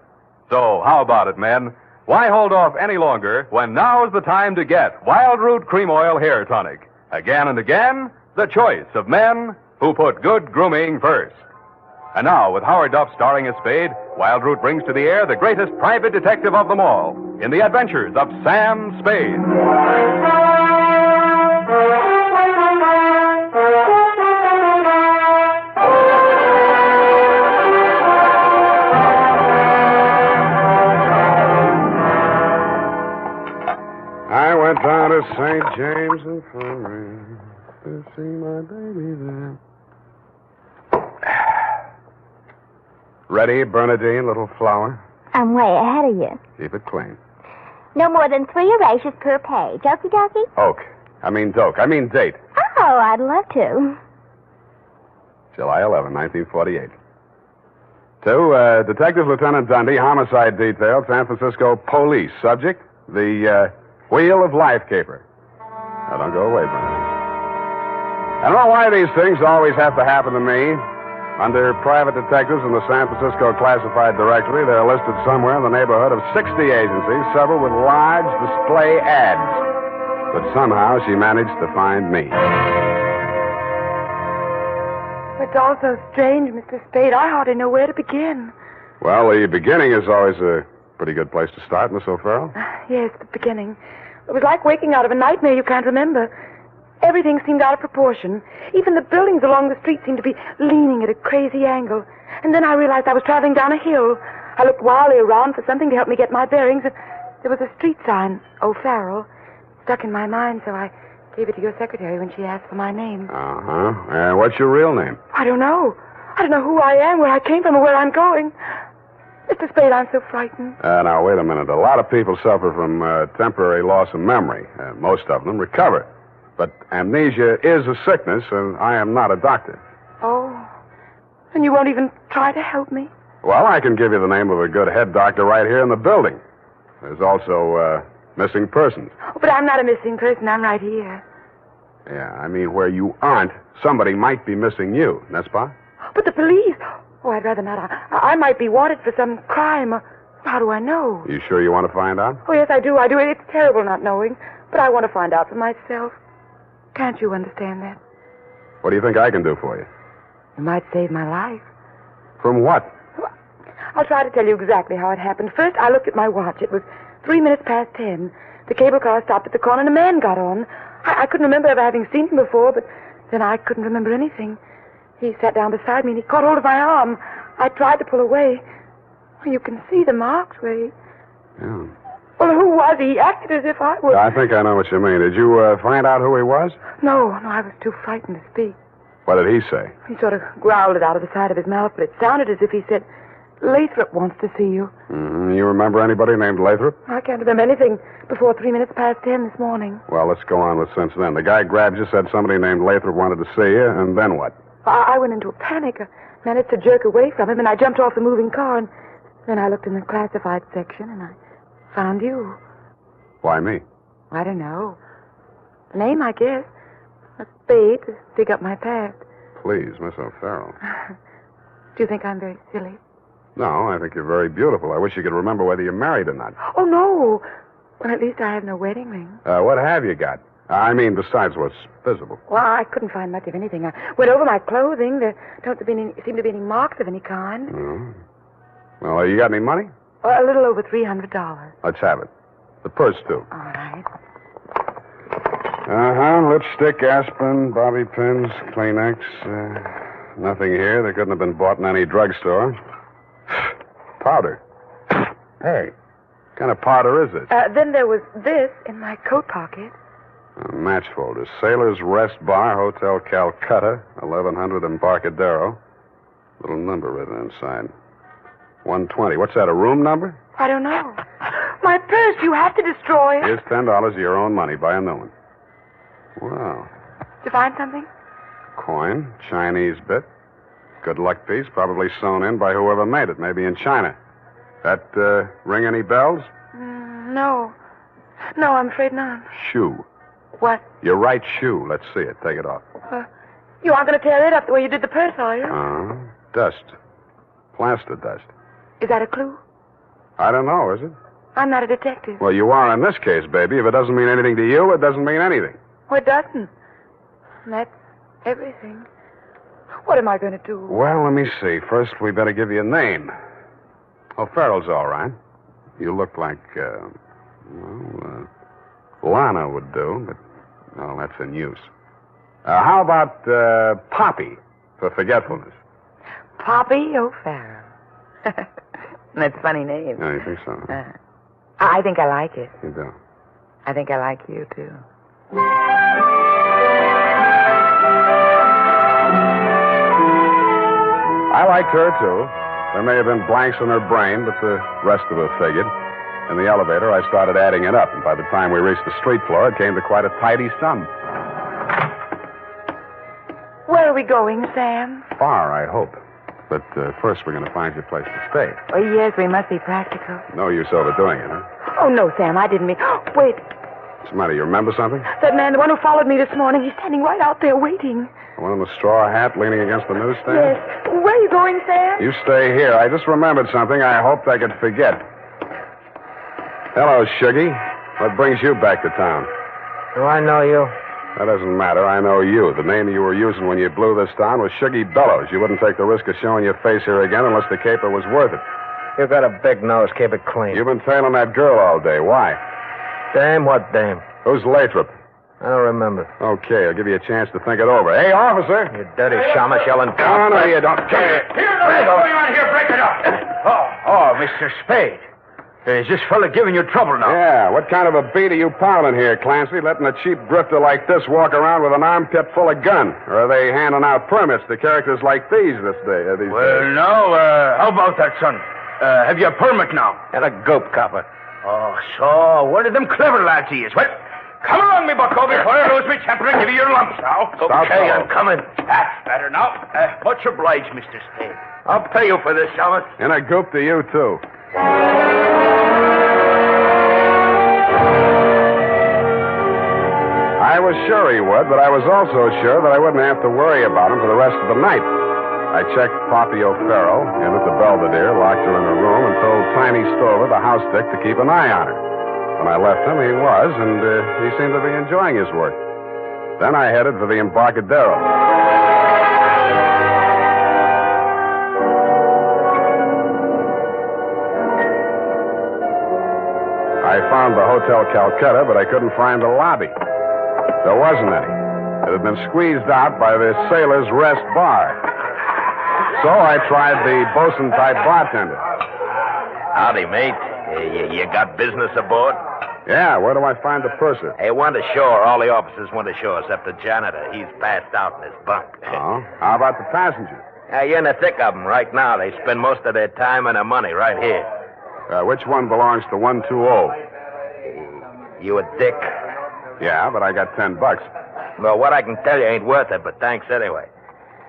So, how about it, men? Why hold off any longer when now's the time to get Wild Root Cream Oil Hair Tonic? Again and again, the choice of men who put good grooming first. And now, with Howard Duff starring as Spade, Wild Root brings to the air the greatest private detective of them all in the Adventures of Sam Spade. I went down to St. James Infirmary to see my baby there. Ready, Bernadine, little flower? I'm way ahead of you. Keep it clean. No more than 3 erasures per page. Okie dokie? Doke. I mean date. Oh, I'd love to. July 11, 1948. To Detective Lieutenant Dundee, Homicide Detail, San Francisco Police. Subject, the Wheel of Life caper. Now, don't go away, Bernadine. I don't know why these things always have to happen to me. Under private detectives in the San Francisco Classified Directory, they're listed somewhere in the neighborhood of 60 agencies, several with large display ads. But somehow she managed to find me. It's all so strange, Mr. Spade. I hardly know where to begin. Well, the beginning is always a pretty good place to start, Miss O'Farrell. Yes, the beginning. It was like waking out of a nightmare you can't remember. Everything seemed out of proportion. Even the buildings along the street seemed to be leaning at a crazy angle. And then I realized I was traveling down a hill. I looked wildly around for something to help me get my bearings. And there was a street sign, O'Farrell, stuck in my mind, so I gave it to your secretary when she asked for my name. Uh-huh. And what's your real name? I don't know. I don't know who I am, where I came from, or where I'm going. Mr. Spade, I'm so frightened. Now, wait a minute. A lot of people suffer from temporary loss of memory. Most of them recover. But amnesia is a sickness, and I am not a doctor. Oh. And you won't even try to help me? Well, I can give you the name of a good head doctor right here in the building. There's also missing persons. Oh, but I'm not a missing person. I'm right here. Yeah, I mean, where you aren't, somebody might be missing you, n'est-ce pas? But the police... Oh, I'd rather not. I might be wanted for some crime. How do I know? You sure you want to find out? Oh, yes, I do. It's terrible not knowing. But I want to find out for myself. Can't you understand that? What do you think I can do for you? You might save my life. From what? I'll try to tell you exactly how it happened. First, I looked at my watch. It was 3 minutes past 10. The cable car stopped at the corner and a man got on. I couldn't remember ever having seen him before, but then I couldn't remember anything. He sat down beside me and he caught hold of my arm. I tried to pull away. You can see the marks where he... Yeah. Well, who was he? He acted as if I was... I think I know what you mean. Did you find out who he was? No, I was too frightened to speak. What did he say? He sort of growled it out of the side of his mouth, but it sounded as if he said, Lathrop wants to see you. Mm-hmm. You remember anybody named Lathrop? I can't remember anything before 3 minutes past 10 this morning. Well, let's go on with since then. The guy grabbed you, said somebody named Lathrop wanted to see you, and then what? I went into a panic. I managed to jerk away from him, and I jumped off the moving car, and then I looked in the classified section, and I found you. Why me? I don't know. The name, I guess. A spade to dig up my past. Please, Miss O'Farrell. Do you think I'm very silly? No, I think you're very beautiful. I wish you could remember whether you're married or not. Oh, no. Well, at least I have no wedding ring. What have you got? I mean, besides what's visible. Well, I couldn't find much of anything. I went over my clothing. There don't seem to be any marks of any kind. Oh. Well, you got any money? A little over $300. Let's have it. The purse, too. All right. Uh-huh. Lipstick, aspirin, bobby pins, Kleenex. Nothing here. They couldn't have been bought in any drugstore. Powder. Hey, what kind of powder is it? Then there was this in my coat pocket. A match folder. Sailor's Rest Bar, Hotel Calcutta, 1100 Embarcadero. Little number written inside. 120. What's that, a room number? I don't know. My purse, you have to destroy it. Here's $10 of your own money. Buy a new one. Wow. Did you find something? Coin, Chinese bit. Good luck piece, probably sewn in by whoever made it, maybe in China. That ring any bells? No. No, I'm afraid not. Shoe. What? Your right shoe. Let's see it. Take it off. You aren't going to tear it up the way you did the purse, are you? Dust. Plaster dust. Is that a clue? I don't know, is it? I'm not a detective. Well, you are in this case, baby. If it doesn't mean anything to you, it doesn't mean anything. Well, it doesn't. That's everything. What am I going to do? Well, let me see. First, we better give you a name. Oh, Farrell's all right. You look like, Lana would do, but, no, that's in use. How about Poppy for forgetfulness? Poppy O'Farrell. That's a funny name. Oh, you think so? I think I like it. You do? I think I like you, too. I liked her, too. There may have been blanks in her brain, but the rest of it figured. In the elevator, I started adding it up, and by the time we reached the street floor, it came to quite a tidy sum. Where are we going, Sam? Far, I hope. But first, we're going to find your place to stay. Oh, yes, we must be practical. No use overdoing it, huh? Oh, no, Sam, I didn't mean... Wait, What's the matter? You remember something? that man, the one who followed me this morning, he's standing right out there waiting. The one in the straw hat leaning against the newsstand? Yes. Where are you going, Sam? You stay here. I just remembered something I hoped I could forget. Hello, Shuggy. What brings you back to town? Do I know you? That doesn't matter. I know you. The name you were using when you blew this town was Shuggy Bellows. You wouldn't take the risk of showing your face here again unless the caper was worth it. You got a big nose. Keep it clean. You've been tailing that girl all day. Why? Dame? What dame? Who's Lathrop? I don't remember. Okay, I'll give you a chance to think it over. Hey, officer! You dirty shamus yelling. No, no, you don't. Here, what's going on here? Break it up. Oh, Mr. Spade. Is this fella giving you trouble now? Yeah, what kind of a beat are you pounding here, Clancy? Letting a cheap drifter like this walk around with an armpit full of gun? Or are they handing out permits to characters like these days? No, how about that, son? Have you a permit now? And a gope copper. Oh, so one of them clever lads he is. Well, come along, me bucko, before I lose me temper and give you your lumps now. Okay, I'm coming. That's better now. Much obliged, Mr. Spade. I'll pay you for this, Thomas. And a goop to you, too. I was sure he would, but I was also sure that I wouldn't have to worry about him for the rest of the night. I checked Poppy O'Farrell in at the Belvedere, locked her in her room, and told Tiny Stover, the house dick, to keep an eye on her. When I left him, he was, and he seemed to be enjoying his work. Then I headed for the Embarcadero. I found the Hotel Calcutta, but I couldn't find the lobby. There wasn't any. It had been squeezed out by the Sailor's Rest Bar. So I tried the bosun-type bartender. Howdy, mate. You got business aboard? Yeah, where do I find the purser? Hey, went ashore. All the officers went ashore except the janitor. He's passed out in his bunk. Oh? How about the passengers? You're in the thick of them right now. They spend most of their time and their money right here. Which one belongs to 120? You a dick? Yeah, but I got $10. Well, what I can tell you ain't worth it, but thanks anyway.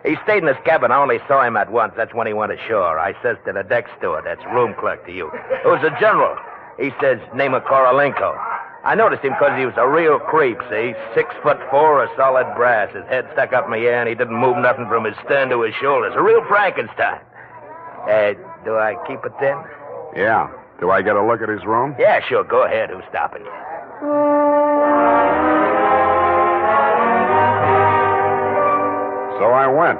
He stayed in his cabin. I only saw him at once. That's when he went ashore. I says to the deck steward, that's room clerk to you. It was a general. He says, name of Korolenko. I noticed him because he was a real creep, see? 6'4", of solid brass. His head stuck up in the air, and he didn't move nothing from his stern to his shoulders. A real Frankenstein. Do I keep it then? Yeah. Do I get a look at his room? Yeah, sure. Go ahead. Who's stopping you? So I went.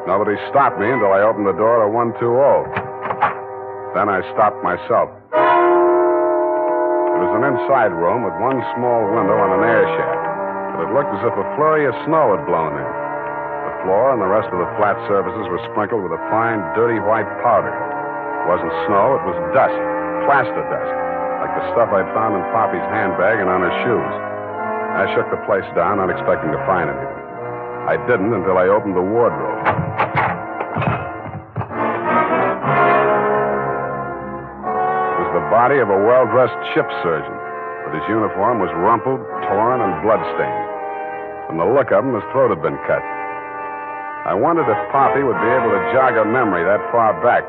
Nobody stopped me until I opened the door to 120. Then I stopped myself. It was an inside room with one small window and an air shaft, but it looked as if a flurry of snow had blown in. The floor and the rest of the flat surfaces were sprinkled with a fine, dirty white powder. It wasn't snow, it was dust, plaster dust, like the stuff I'd found in Poppy's handbag and on her shoes. I shook the place down, not expecting to find anything. I didn't until I opened the wardrobe. It was the body of a well-dressed ship surgeon, but his uniform was rumpled, torn, and bloodstained. From the look of him, his throat had been cut. I wondered if Poppy would be able to jog her memory that far back.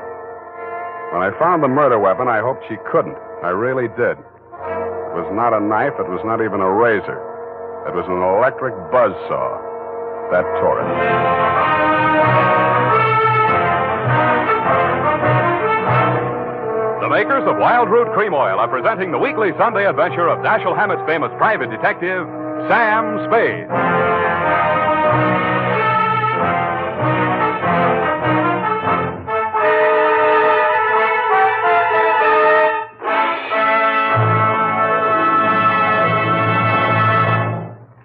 When I found the murder weapon, I hoped she couldn't. I really did. It was not a knife. It was not even a razor. It was an electric buzzsaw. That tore it. The makers of Wild Root Cream Oil are presenting the weekly Sunday adventure of Dashiell Hammett's famous private detective, Sam Spade.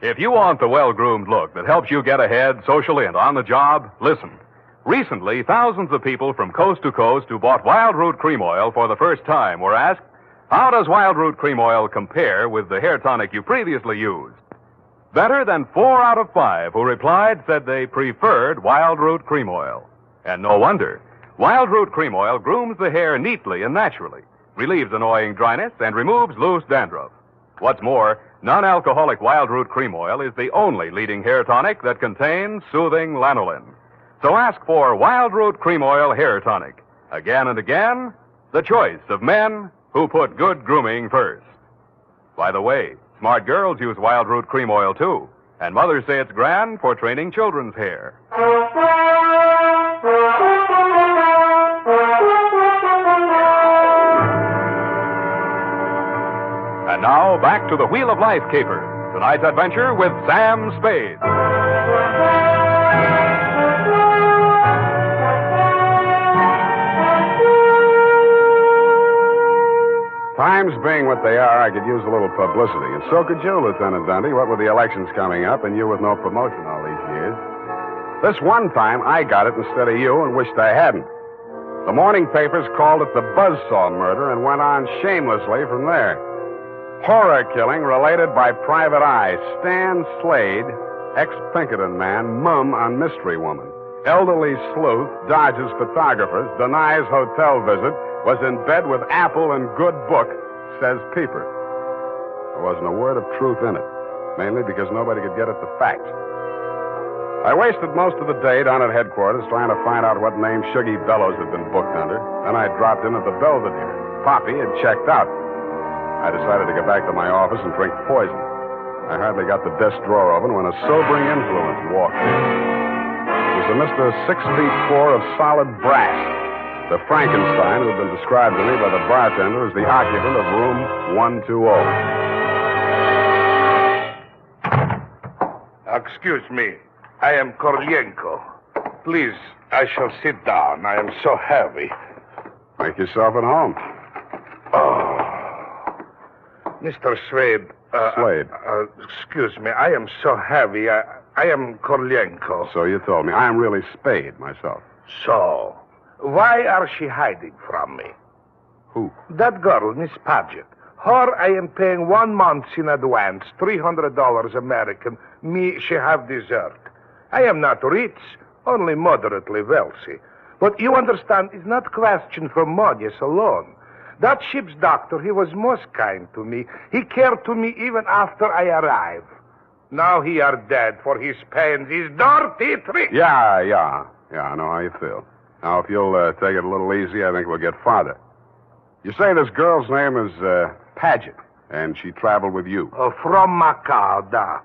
If you want the well-groomed look that helps you get ahead socially and on the job, listen. Recently, thousands of people from coast to coast who bought Wild Root Cream Oil for the first time were asked, how does Wild Root Cream Oil compare with the hair tonic you previously used? Better than 4 out of 5 who replied said they preferred Wild Root Cream Oil. And no wonder. Wild Root Cream Oil grooms the hair neatly and naturally, relieves annoying dryness, and removes loose dandruff. What's more, non-alcoholic Wild Root Cream Oil is the only leading hair tonic that contains soothing lanolin. So ask for Wild Root Cream Oil Hair Tonic. Again and again, the choice of men who put good grooming first. By the way, smart girls use Wild Root Cream Oil, too. And mothers say it's grand for training children's hair. And now, back to the Wheel of Life caper. Tonight's adventure with Sam Spade. Times being what they are, I could use a little publicity. And so could you, Lieutenant Dundee, what with the elections coming up and you with no promotion all these years. This one time, I got it instead of you and wished I hadn't. The morning papers called it the Buzzsaw murder and went on shamelessly from there. Horror killing related by Private Eye. Stan Slade, ex-Pinkerton man, mum on mystery woman. Elderly sleuth, dodges photographers, denies hotel visit, was in bed with Apple and good book, says Peeper. There wasn't a word of truth in it, mainly because nobody could get at the facts. I wasted most of the day down at headquarters trying to find out what name Shuggy Bellows had been booked under. Then I dropped in at the Belvedere. Poppy had checked out. I decided to get back to my office and drink poison. I hardly got the desk drawer open when a sobering influence walked in. It was a Mr. 6'4" of solid brass. The Frankenstein who had been described to me by the bartender as the occupant of room 120. Excuse me. I am Koryenko. Please, I shall sit down. I am so heavy. Make yourself at home. Oh. Mr. Spade. Slade. Excuse me. I am so heavy. I am Koryenko. So you told me. I am really Spade myself. So, why are she hiding from me? Who? That girl, Miss Paget. Her, I am paying 1 month in advance, $300 American. Me, she have dessert. I am not rich, only moderately wealthy. But you understand, it's not question for money alone. That ship's doctor, he was most kind to me. He cared to me even after I arrived. Now he are dead for his pains, his dirty trick. Yeah, I know how you feel. Now, if you'll take it a little easy, I think we'll get farther. You say this girl's name is Paget, and she traveled with you. From Macau,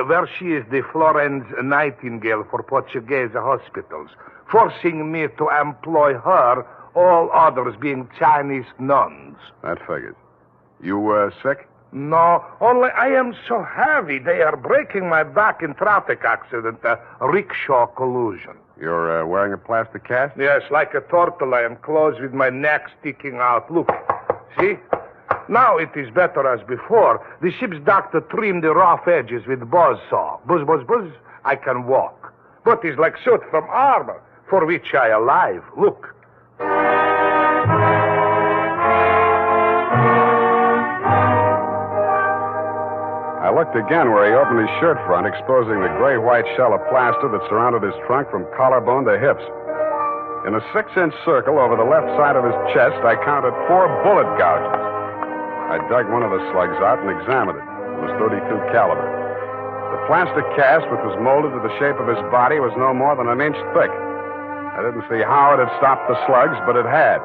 where she is the Florence Nightingale for Portuguese hospitals, forcing me to employ her, all others being Chinese nuns. That figures. You sick? No, only I am so heavy. They are breaking my back in traffic accident, a rickshaw collision. You're wearing a plastic cast? Yes, like a turtle. I am closed with my neck sticking out. Look, see? Now it is better as before. The ship's doctor trimmed the rough edges with buzzsaw. Buzz, buzz, buzz. I can walk. But it's like suit from armor, for which I alive. Look. I looked again where he opened his shirt front, exposing the gray-white shell of plaster that surrounded his trunk from collarbone to hips. In a 6-inch circle over the left side of his chest, I counted 4 bullet gouges. I dug one of the slugs out and examined it. It was .32 caliber. The The plastic cast, which was molded to the shape of his body, was no more than an inch thick. I didn't see how it had stopped the slugs, but it had.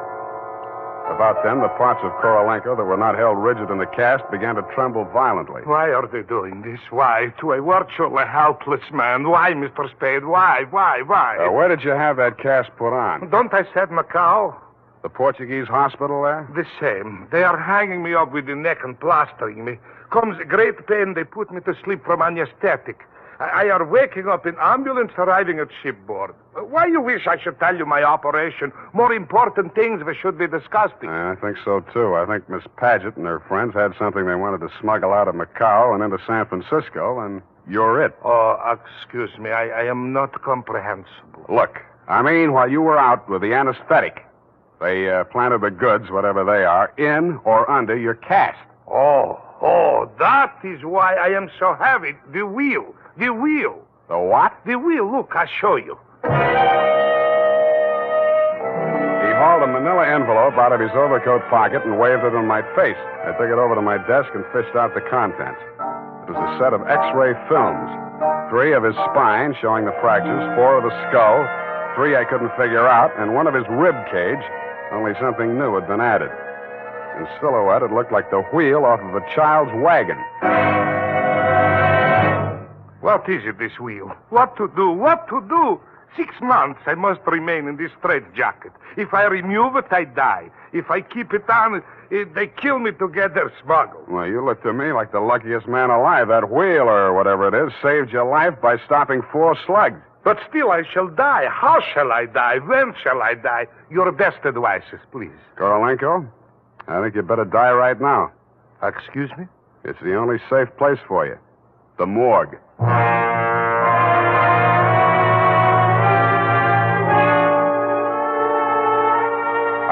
About then, the parts of Korolenko that were not held rigid in the cast began to tremble violently. Why are they doing this? Why? To a virtually helpless man. Why, Mr. Spade? Why? Where did you have that cast put on? Don't I said Macau? The Portuguese hospital there? The same. They are hanging me up with the neck and plastering me. Comes great pain, they put me to sleep from anesthetic. I are waking up in ambulance arriving at shipboard. Why you wish I should tell you my operation? More important things we should be discussing. I think so, too. I think Miss Paget and her friends had something they wanted to smuggle out of Macau and into San Francisco, and you're it. Oh, excuse me. I am not comprehensible. Look, I mean, while you were out with the anesthetic, they planted the goods, whatever they are, in or under your cast. Oh, that is why I am so heavy. The wheel. The what? The wheel. Look, I'll show you. He hauled a manila envelope out of his overcoat pocket and waved it in my face. I took it over to my desk and fished out the contents. It was a set of X-ray films. 3 of his spine, showing the fractures, 4 of the skull, 3 I couldn't figure out, and 1 of his rib cage, only something new had been added. In silhouette, it looked like the wheel off of a child's wagon. What is it, this wheel? What to do? 6 months I must remain in this straitjacket. If I remove it, I die. If I keep it on, they kill me to get their smuggle. Well, you look to me like the luckiest man alive. That wheel, or whatever it is, saved your life by stopping 4 slugs. But still I shall die. How shall I die? When shall I die? Your best advices, please. Korolenko, I think you better die right now. Excuse me? It's the only safe place for you. The morgue.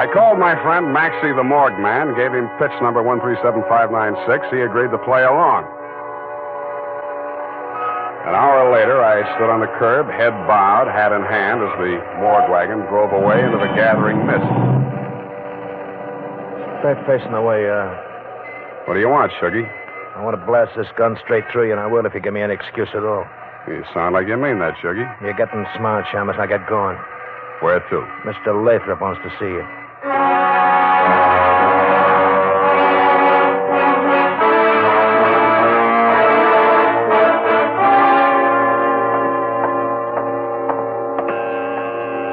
I called my friend Maxie the morgue man, gave him pitch number 137596. He agreed to play along. An hour later, I stood on the curb, head bowed, hat in hand, as the morgue wagon drove away into the gathering mist. Straight facing the way, What do you want, Shuggy? I want to blast this gun straight through you, and I will if you give me any excuse at all. You sound like you mean that, Shuggy. You're getting smart, Shamus. Now get going. Where to? Mr. Lathrop wants to see you.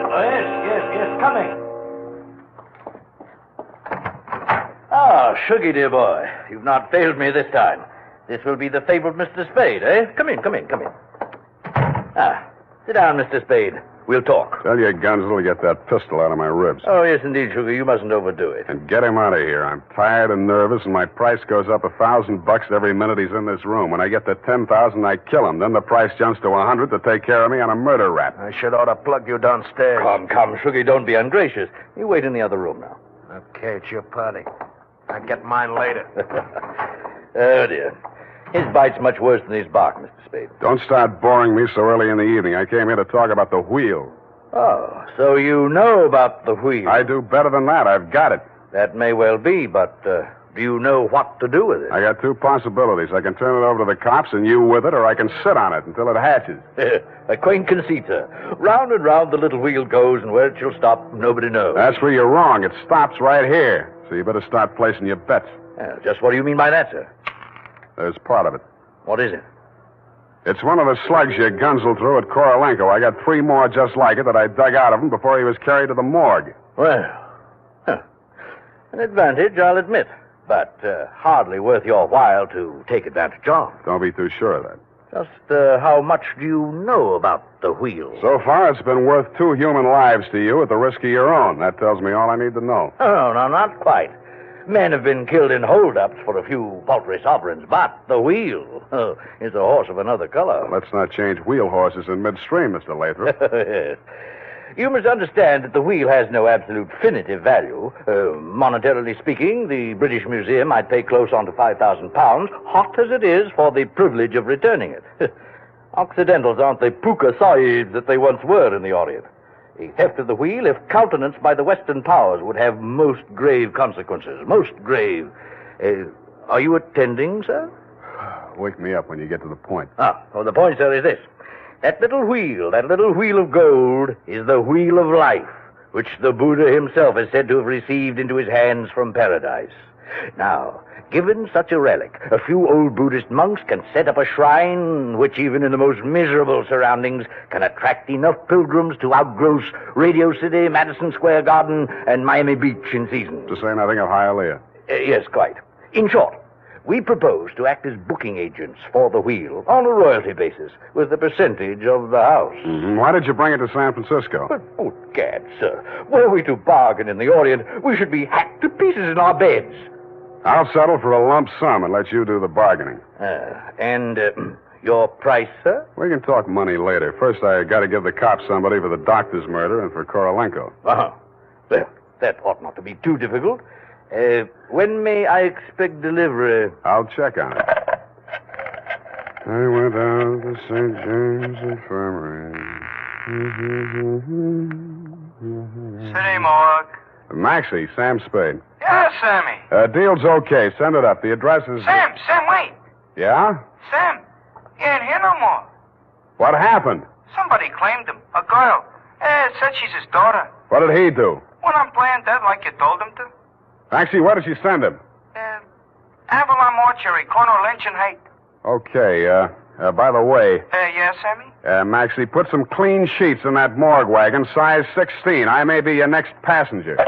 Oh, yes, coming. Ah, Shuggy, dear boy. You've not failed me this time. This will be the fabled Mr. Spade, eh? Come in. Ah, sit down, Mr. Spade. We'll talk. Tell your Gunsel to get that pistol out of my ribs. Oh, yes, indeed, Sugar. You mustn't overdo it. And get him out of here. I'm tired and nervous, and my price goes up $1,000 every minute he's in this room. When I get to 10,000, I kill him. Then the price jumps to 100 to take care of me on a murder rap. I should ought to plug you downstairs. Come, Sugar, don't be ungracious. You wait in the other room now. Okay, it's your party. I'll get mine later. Oh, dear. His bite's much worse than his bark, Mr. Spade. Don't start boring me so early in the evening. I came here to talk about the wheel. Oh, so you know about the wheel. I do better than that. I've got it. That may well be, but do you know what to do with it? I got 2 possibilities. I can turn it over to the cops and you with it, or I can sit on it until it hatches. A quaint conceit, sir. Round and round the little wheel goes, and where it shall stop, nobody knows. That's where you're wrong. It stops right here. So you better start placing your bets. Just what do you mean by that, sir? There's part of it. What is it? It's one of the slugs you gunsel through at Korolenko. I got 3 more just like it that I dug out of him before he was carried to the morgue. Well, an advantage, I'll admit, but hardly worth your while to take advantage of. Don't be too sure of that. Just how much do you know about the wheel? So far, it's been worth 2 human lives to you at the risk of your own. That tells me all I need to know. Oh, no, not quite. Men have been killed in holdups for a few paltry sovereigns, but the wheel is a horse of another color. Let's not change wheel horses in midstream, Mr. Lathrop. Yes. You must understand that the wheel has no absolute definitive value. Monetarily speaking, the British Museum might pay close on to £5,000, hot as it is, for the privilege of returning it. Occidentals aren't the puka sahibs that they once were in the Orient. A theft of the wheel, if countenanced by the Western powers, would have most grave consequences. Most grave. Are you attending, sir? Wake me up when you get to the point. The point, sir, is this. That little wheel of gold, is the wheel of life, which the Buddha himself is said to have received into his hands from paradise. Now, given such a relic, a few old Buddhist monks can set up a shrine which, even in the most miserable surroundings, can attract enough pilgrims to outgross Radio City, Madison Square Garden, and Miami Beach in season. To say nothing of Hialeah. Yes, quite. In short, we propose to act as booking agents for the wheel on a royalty basis with a percentage of the house. Mm-hmm. Why did you bring it to San Francisco? But, good gad, sir. Were we to bargain in the Orient, we should be hacked to pieces in our beds. I'll settle for a lump sum and let you do the bargaining. And your price, sir? We can talk money later. First, I got to give the cops somebody for the doctor's murder and for Korolenko. Well, that ought not to be too difficult. When may I expect delivery? I'll check on it. I went out to St. James Infirmary. City morgue. Maxie, Sam Spade. Yeah, Sammy. Deal's okay. Send it up. The address is... Sam, wait. Yeah? Sam, he ain't here no more. What happened? Somebody claimed him. A girl. Said she's his daughter. What did he do? Went on playing dead like you told him to. Maxie, where did she send him? Avalon Mortuary, corner of Lynch and Haight. Okay, by the way... Yeah, Sammy? Maxie, put some clean sheets in that morgue wagon, size 16. I may be your next passenger.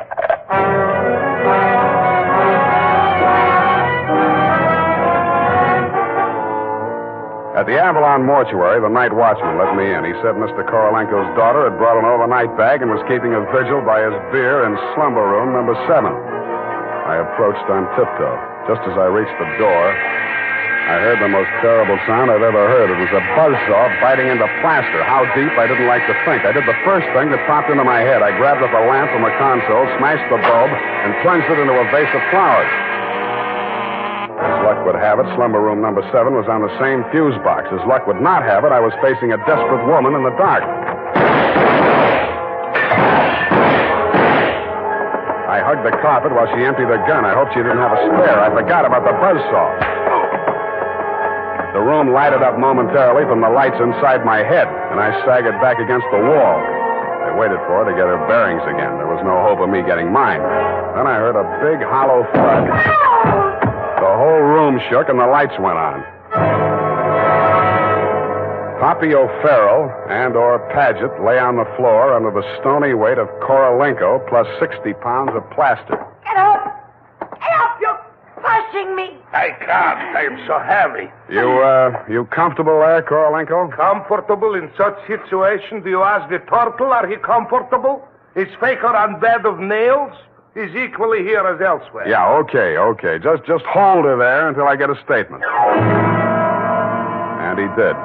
At the Avalon Mortuary, the night watchman let me in. He said Mr. Korolenko's daughter had brought an overnight bag and was keeping a vigil by his bier in slumber room number 7. I approached on tiptoe. Just as I reached the door, I heard the most terrible sound I've ever heard. It was a buzzsaw biting into plaster. How deep, I didn't like to think. I did the first thing that popped into my head. I grabbed up a lamp from a console, smashed the bulb, and plunged it into a vase of flowers. As luck would have it, slumber room number 7 was on the same fuse box. As luck would not have it, I was facing a desperate woman in the dark. I hugged the carpet while she emptied her gun. I hoped she didn't have a spare. I forgot about the buzzsaw. The room lighted up momentarily from the lights inside my head, and I staggered back against the wall. I waited for her to get her bearings again. There was no hope of me getting mine. Then I heard a big, hollow thud. The whole room shook, and the lights went on. Poppy O'Farrell and/or Paget lay on the floor under the stony weight of Korolenko plus 60 pounds of plaster. Get up! Get up! You're crushing me! I can't. I'm so heavy. You comfortable there, Korolenko? Comfortable in such situation? Do you ask the turtle, are he comfortable? Is Faker on bed of nails? He's equally here as elsewhere. Yeah, okay. Just hold her there until I get a statement. And he did.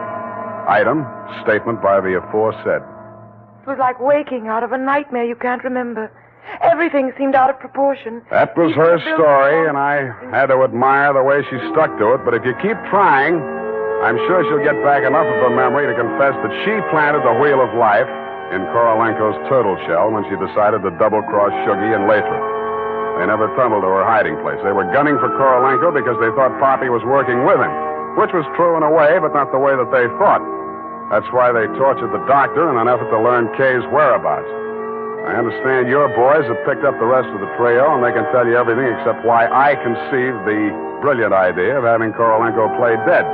Item, statement by the aforesaid. It was like waking out of a nightmare you can't remember. Everything seemed out of proportion. That was her story, and I had to admire the way she stuck to it. But if you keep trying, I'm sure she'll get back enough of her memory to confess that she planted the wheel of life in Korolenko's turtle shell when she decided to double-cross Shuggy and Lathrop. They never tumbled to her hiding place. They were gunning for Korolenko because they thought Poppy was working with him, which was true in a way, but not the way that they thought. That's why they tortured the doctor in an effort to learn Kay's whereabouts. I understand your boys have picked up the rest of the trio, and they can tell you everything except why I conceived the brilliant idea of having Korolenko play dead.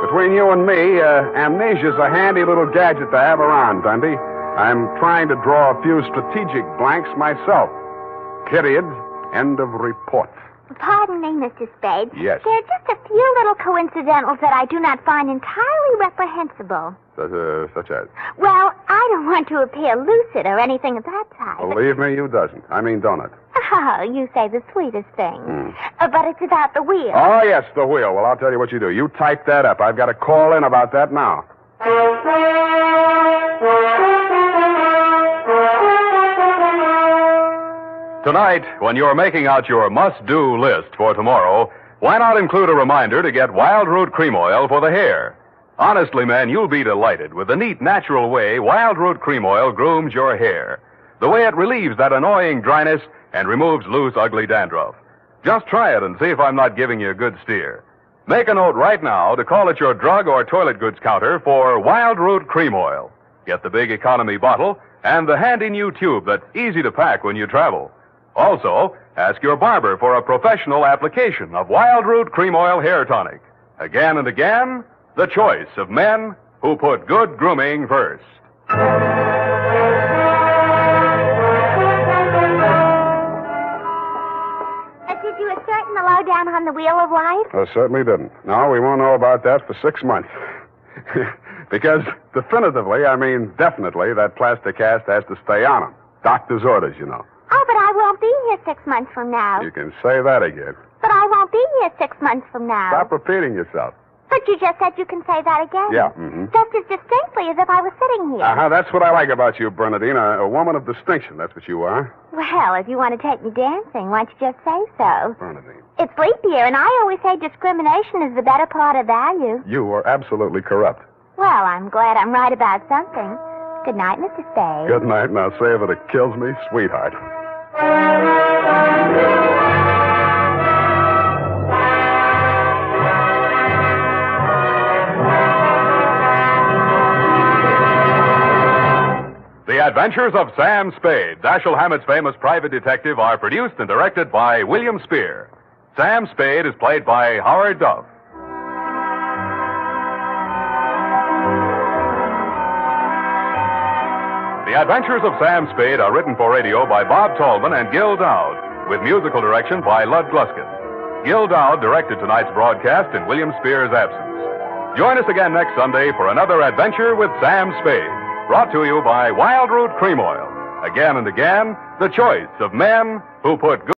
Between you and me, amnesia's a handy little gadget to have around, Dundee. I'm trying to draw a few strategic blanks myself. Period. End of report. Pardon me, Mr. Spade. Yes. There are just a few little coincidentals that I do not find entirely reprehensible. Such as? Well, I don't want to appear lucid or anything of that type. Believe me, you doesn't. I mean, don't it? Oh, you say the sweetest thing. But it's about the wheel. Oh, yes, the wheel. Well, I'll tell you what you do. You type that up. I've got to call in about that now. Tonight, when you're making out your must-do list for tomorrow, why not include a reminder to get Wild Root Cream Oil for the hair? Honestly, man, you'll be delighted with the neat, natural way Wild Root Cream Oil grooms your hair. The way it relieves that annoying dryness and removes loose, ugly dandruff. Just try it and see if I'm not giving you a good steer. Make a note right now to call at your drug or toilet goods counter for Wild Root Cream Oil. Get the big economy bottle and the handy new tube that's easy to pack when you travel. Also, ask your barber for a professional application of Wild Root Cream Oil Hair Tonic. Again and again, the choice of men who put good grooming first. Did you assert in the lowdown on the Wheel of Life? I certainly didn't. No, we won't know about that for 6 months. Because definitely, that plastic cast has to stay on him. Doctor's orders, you know. Oh, but I won't be here 6 months from now. You can say that again. But I won't be here 6 months from now. Stop repeating yourself. But you just said you can say that again. Yeah, mm-hmm. Just as distinctly as if I was sitting here. Uh-huh, that's what I like about you, Bernadine. A woman of distinction, that's what you are. Well, if you want to take me dancing, why don't you just say so? Bernadine. It's leap year, and I always say discrimination is the better part of value. You are absolutely corrupt. Well, I'm glad I'm right about something. Good night, Mr. Spade. Good night, and I'll say if it kills me, sweetheart. The Adventures of Sam Spade, Dashiell Hammett's famous private detective, are produced and directed by William Spear. Sam Spade is played by Howard Duff. The Adventures of Sam Spade are written for radio by Bob Tallman and Gil Dowd, with musical direction by Lud Gluskin. Gil Dowd directed tonight's broadcast in William Spear's absence. Join us again next Sunday for another adventure with Sam Spade, brought to you by Wild Root Cream Oil. Again and again, the choice of men who put good...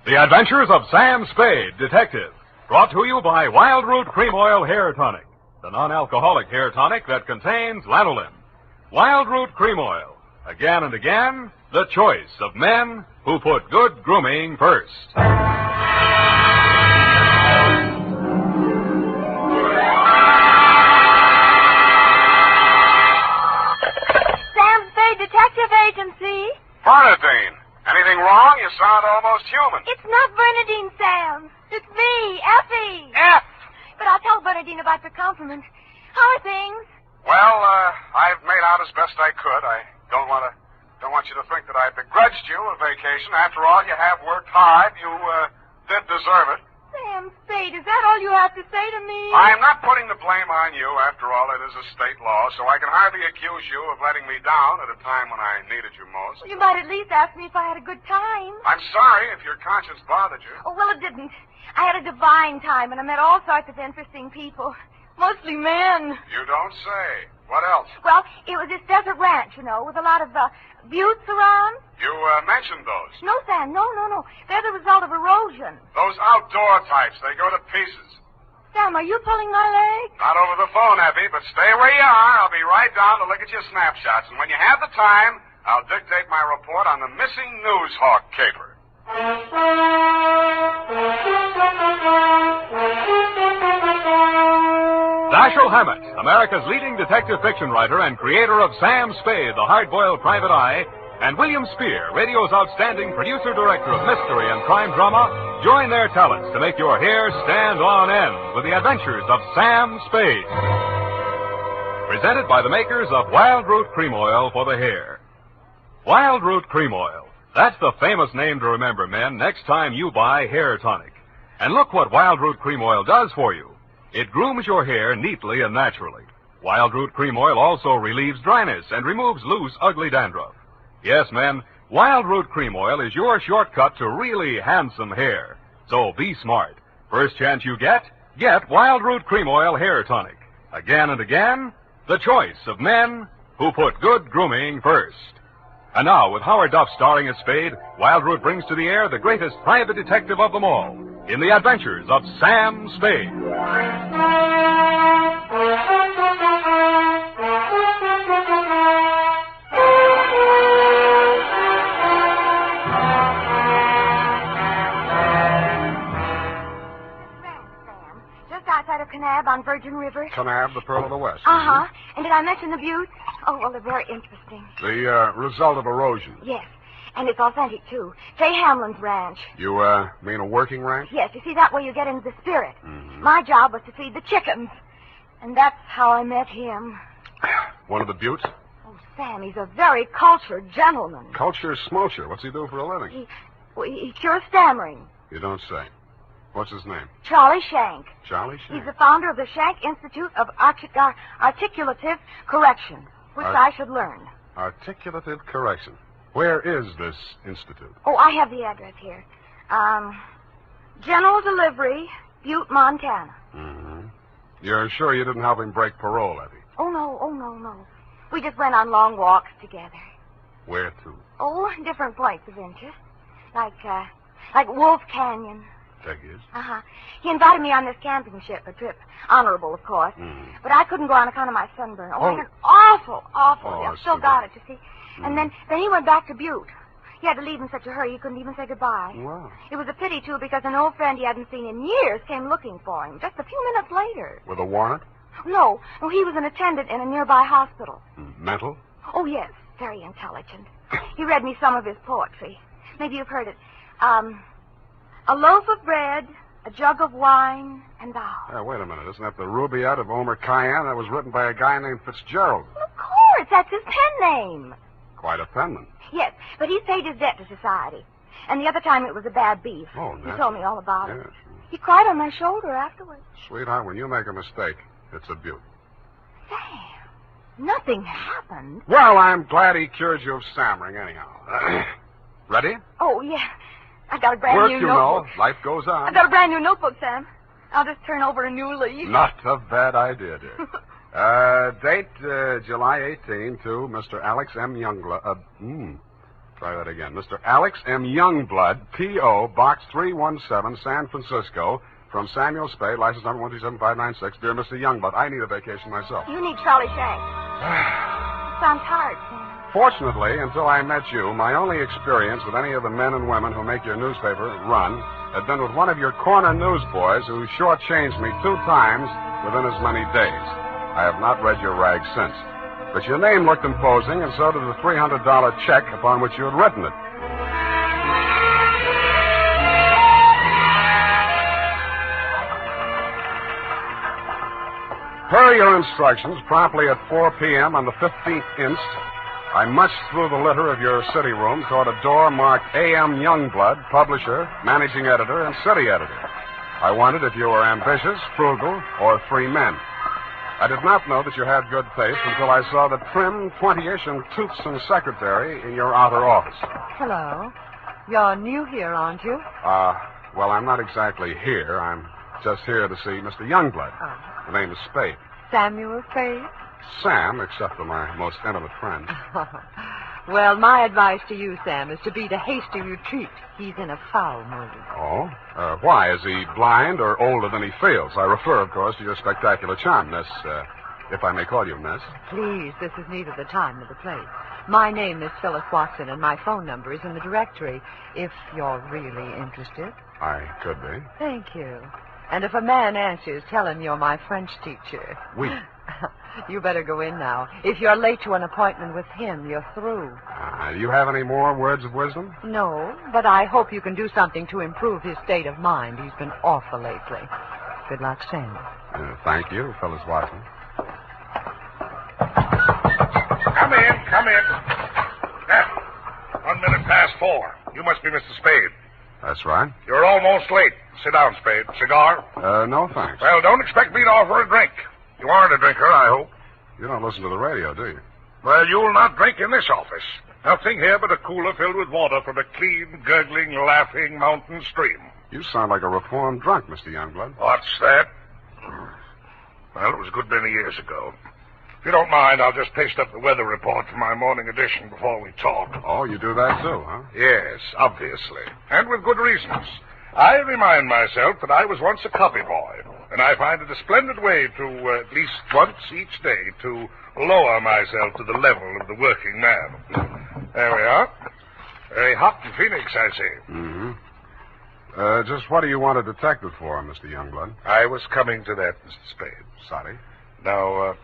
The Adventures of Sam Spade, Detective, brought to you by Wild Root Cream Oil Hair Tonic, the non-alcoholic hair tonic that contains lanolin. Wild Root Cream Oil. Again and again, the choice of men who put good grooming first. Sam Spade Detective Agency. Bernadine, anything wrong? You sound almost human. It's not Bernadine, Sam. It's me, Effie. F. But I'll tell Bernadine about your compliment. How are things? Well, I've made out as best I could. I don't want you to think that I begrudged you a vacation. After all, you have worked hard. You did deserve it. Sam Spade, is that all you have to say to me? I'm not putting the blame on you. After all, it is a state law, so I can hardly accuse you of letting me down at a time when I needed you most. Well, you might at least ask me if I had a good time. I'm sorry if your conscience bothered you. Oh, well, it didn't. I had a divine time, and I met all sorts of interesting people. Mostly men. You don't say. What else? Well, it was this desert ranch, with a lot of buttes around. You mentioned those. No, Sam, no. They're the result of erosion. Those outdoor types, they go to pieces. Sam, are you pulling my leg? Not over the phone, Effie, but stay where you are. I'll be right down to look at your snapshots. And when you have the time, I'll dictate my report on the missing news hawk caper. Dashiell Hammett, America's leading detective fiction writer and creator of Sam Spade, the hard-boiled private eye, and William Spear, radio's outstanding producer-director of mystery and crime drama, join their talents to make your hair stand on end with the Adventures of Sam Spade. Presented by the makers of Wild Root Cream Oil for the hair. Wild Root Cream Oil. That's the famous name to remember, men, next time you buy hair tonic. And look what Wild Root Cream Oil does for you. It grooms your hair neatly and naturally. Wild Root Cream Oil also relieves dryness and removes loose, ugly dandruff. Yes, men, Wild Root Cream Oil is your shortcut to really handsome hair. So be smart. First chance you get Wild Root Cream Oil Hair Tonic. Again and again, the choice of men who put good grooming first. And now, with Howard Duff starring as Spade, Wild Root brings to the air the greatest private detective of them all, in the Adventures of Sam Spade. Just outside of Kanab on Virgin River. Kanab, the Pearl of the West. Uh-huh. And did I mention the buttes? Oh, well, they're very interesting. The result of erosion. Yes. And it's authentic, too. Fay Hamlin's ranch. You, mean a working ranch? Yes, you see, that way you get into the spirit. Mm-hmm. My job was to feed the chickens. And that's how I met him. One of the Buttes? Oh, Sam, he's a very cultured gentleman. Culture smulcher. What's he do for a living? He cures stammering. You don't say. What's his name? Charlie Shank. Charlie Shank? He's the founder of the Shank Institute of Articulative Correction, which I should learn. Articulative Correction. Where is this institute? Oh, I have the address here. General Delivery, Butte, Montana. Mm-hmm. You're sure you didn't help him break parole, Effie? Oh, no. We just went on long walks together. Where to? Oh, different points of interest. Like Wolf Canyon. Figures. Uh-huh. He invited me on this camping ship, a trip. Honorable, of course. Mm. But I couldn't go on account of my sunburn. Oh, Oh. it was awful. Oh, I've still got it, you see. And then he went back to Butte. He had to leave in such a hurry he couldn't even say goodbye. Wow. It was a pity, too, because an old friend he hadn't seen in years came looking for him just a few minutes later. With a warrant? No, he was an attendant in a nearby hospital. Mental? Oh, yes, very intelligent. He read me some of his poetry. Maybe you've heard it. A loaf of bread, a jug of wine, and thou. Wait a minute. Isn't that the Rubaiyat of Omer Khayyam? That was written by a guy named Fitzgerald. Of course, that's his pen name. Quite a penman. Yes, but he's paid his debt to society. And the other time it was a bad beef. Oh, He naturally. told me all about it. Yes. He cried on my shoulder afterwards. Sweetheart, when you make a mistake, it's a beaut. Sam, nothing happened. Well, I'm glad he cured you of stammering anyhow. Ready? Oh, yeah. I got a brand Work, new you notebook. know. Life goes on. I got a brand new notebook, Sam. I'll just turn over a new leaf. Not a bad idea, dear. Date July 18 to Mr. Alex M. Youngblood. Try that again. Mr. Alex M. Youngblood, P.O., Box 317, San Francisco. From Samuel Spade, license number 127596. Dear Mr. Youngblood, I need a vacation myself. You need Charlie Shank. Sounds hard, Sam. Fortunately, until I met you, my only experience with any of the men and women who make your newspaper run had been with one of your corner newsboys who shortchanged me 2 times within as many days. I have not read your rag since. But your name looked imposing, and so did the $300 check upon which you had written it. Per your instructions, promptly at 4 p.m. on the 15th inst., I munched through the litter of your city room toward a door marked A.M. Youngblood, publisher, managing editor, and city editor. I wondered if you were ambitious, frugal, or 3 men. I did not know that you had good taste until I saw the trim, 20-ish, and toothsome secretary in your outer office. Hello. You're new here, aren't you? Well, I'm not exactly here. I'm just here to see Mr. Youngblood. Oh. The name is Spade. Samuel Spade? Sam, except for my most intimate friend. Well, my advice to you, Sam, is to beat a hasty retreat. He's in a foul mood. Oh? Why? Is he blind or older than he feels? I refer, of course, to your spectacular charm, Miss, if I may call you Miss. Please, this is neither the time nor the place. My name is Phyllis Watson, and my phone number is in the directory, if you're really interested. I could be. Thank you. And if a man answers, tell him you're my French teacher. Oui. You better go in now. If you're late to an appointment with him, you're through. Do you have any more words of wisdom? No, but I hope you can do something to improve his state of mind. He's been awful lately. Good luck, Sam. Thank you, Phyllis Watson. Come in. Now, 1 minute past 4. You must be Mr. Spade. That's right. You're almost late. Sit down, Spade. Cigar? No, thanks. Well, don't expect me to offer a drink. You aren't a drinker, I hope. You don't listen to the radio, do you? Well, you'll not drink in this office. Nothing here but a cooler filled with water from a clean, gurgling, laughing mountain stream. You sound like a reformed drunk, Mr. Youngblood. What's that? Well, it was a good many years ago. If you don't mind, I'll just paste up the weather report for my morning edition before we talk. Oh, you do that too, huh? Yes, obviously. And with good reasons. I remind myself that I was once a copy boy, and I find it a splendid way to, at least once each day, to lower myself to the level of the working man. There we are. Very hot in Phoenix, I see. Mm-hmm. Just what do you want a detective for, Mr. Youngblood? I was coming to that, Mr. Spade. Sorry. Now,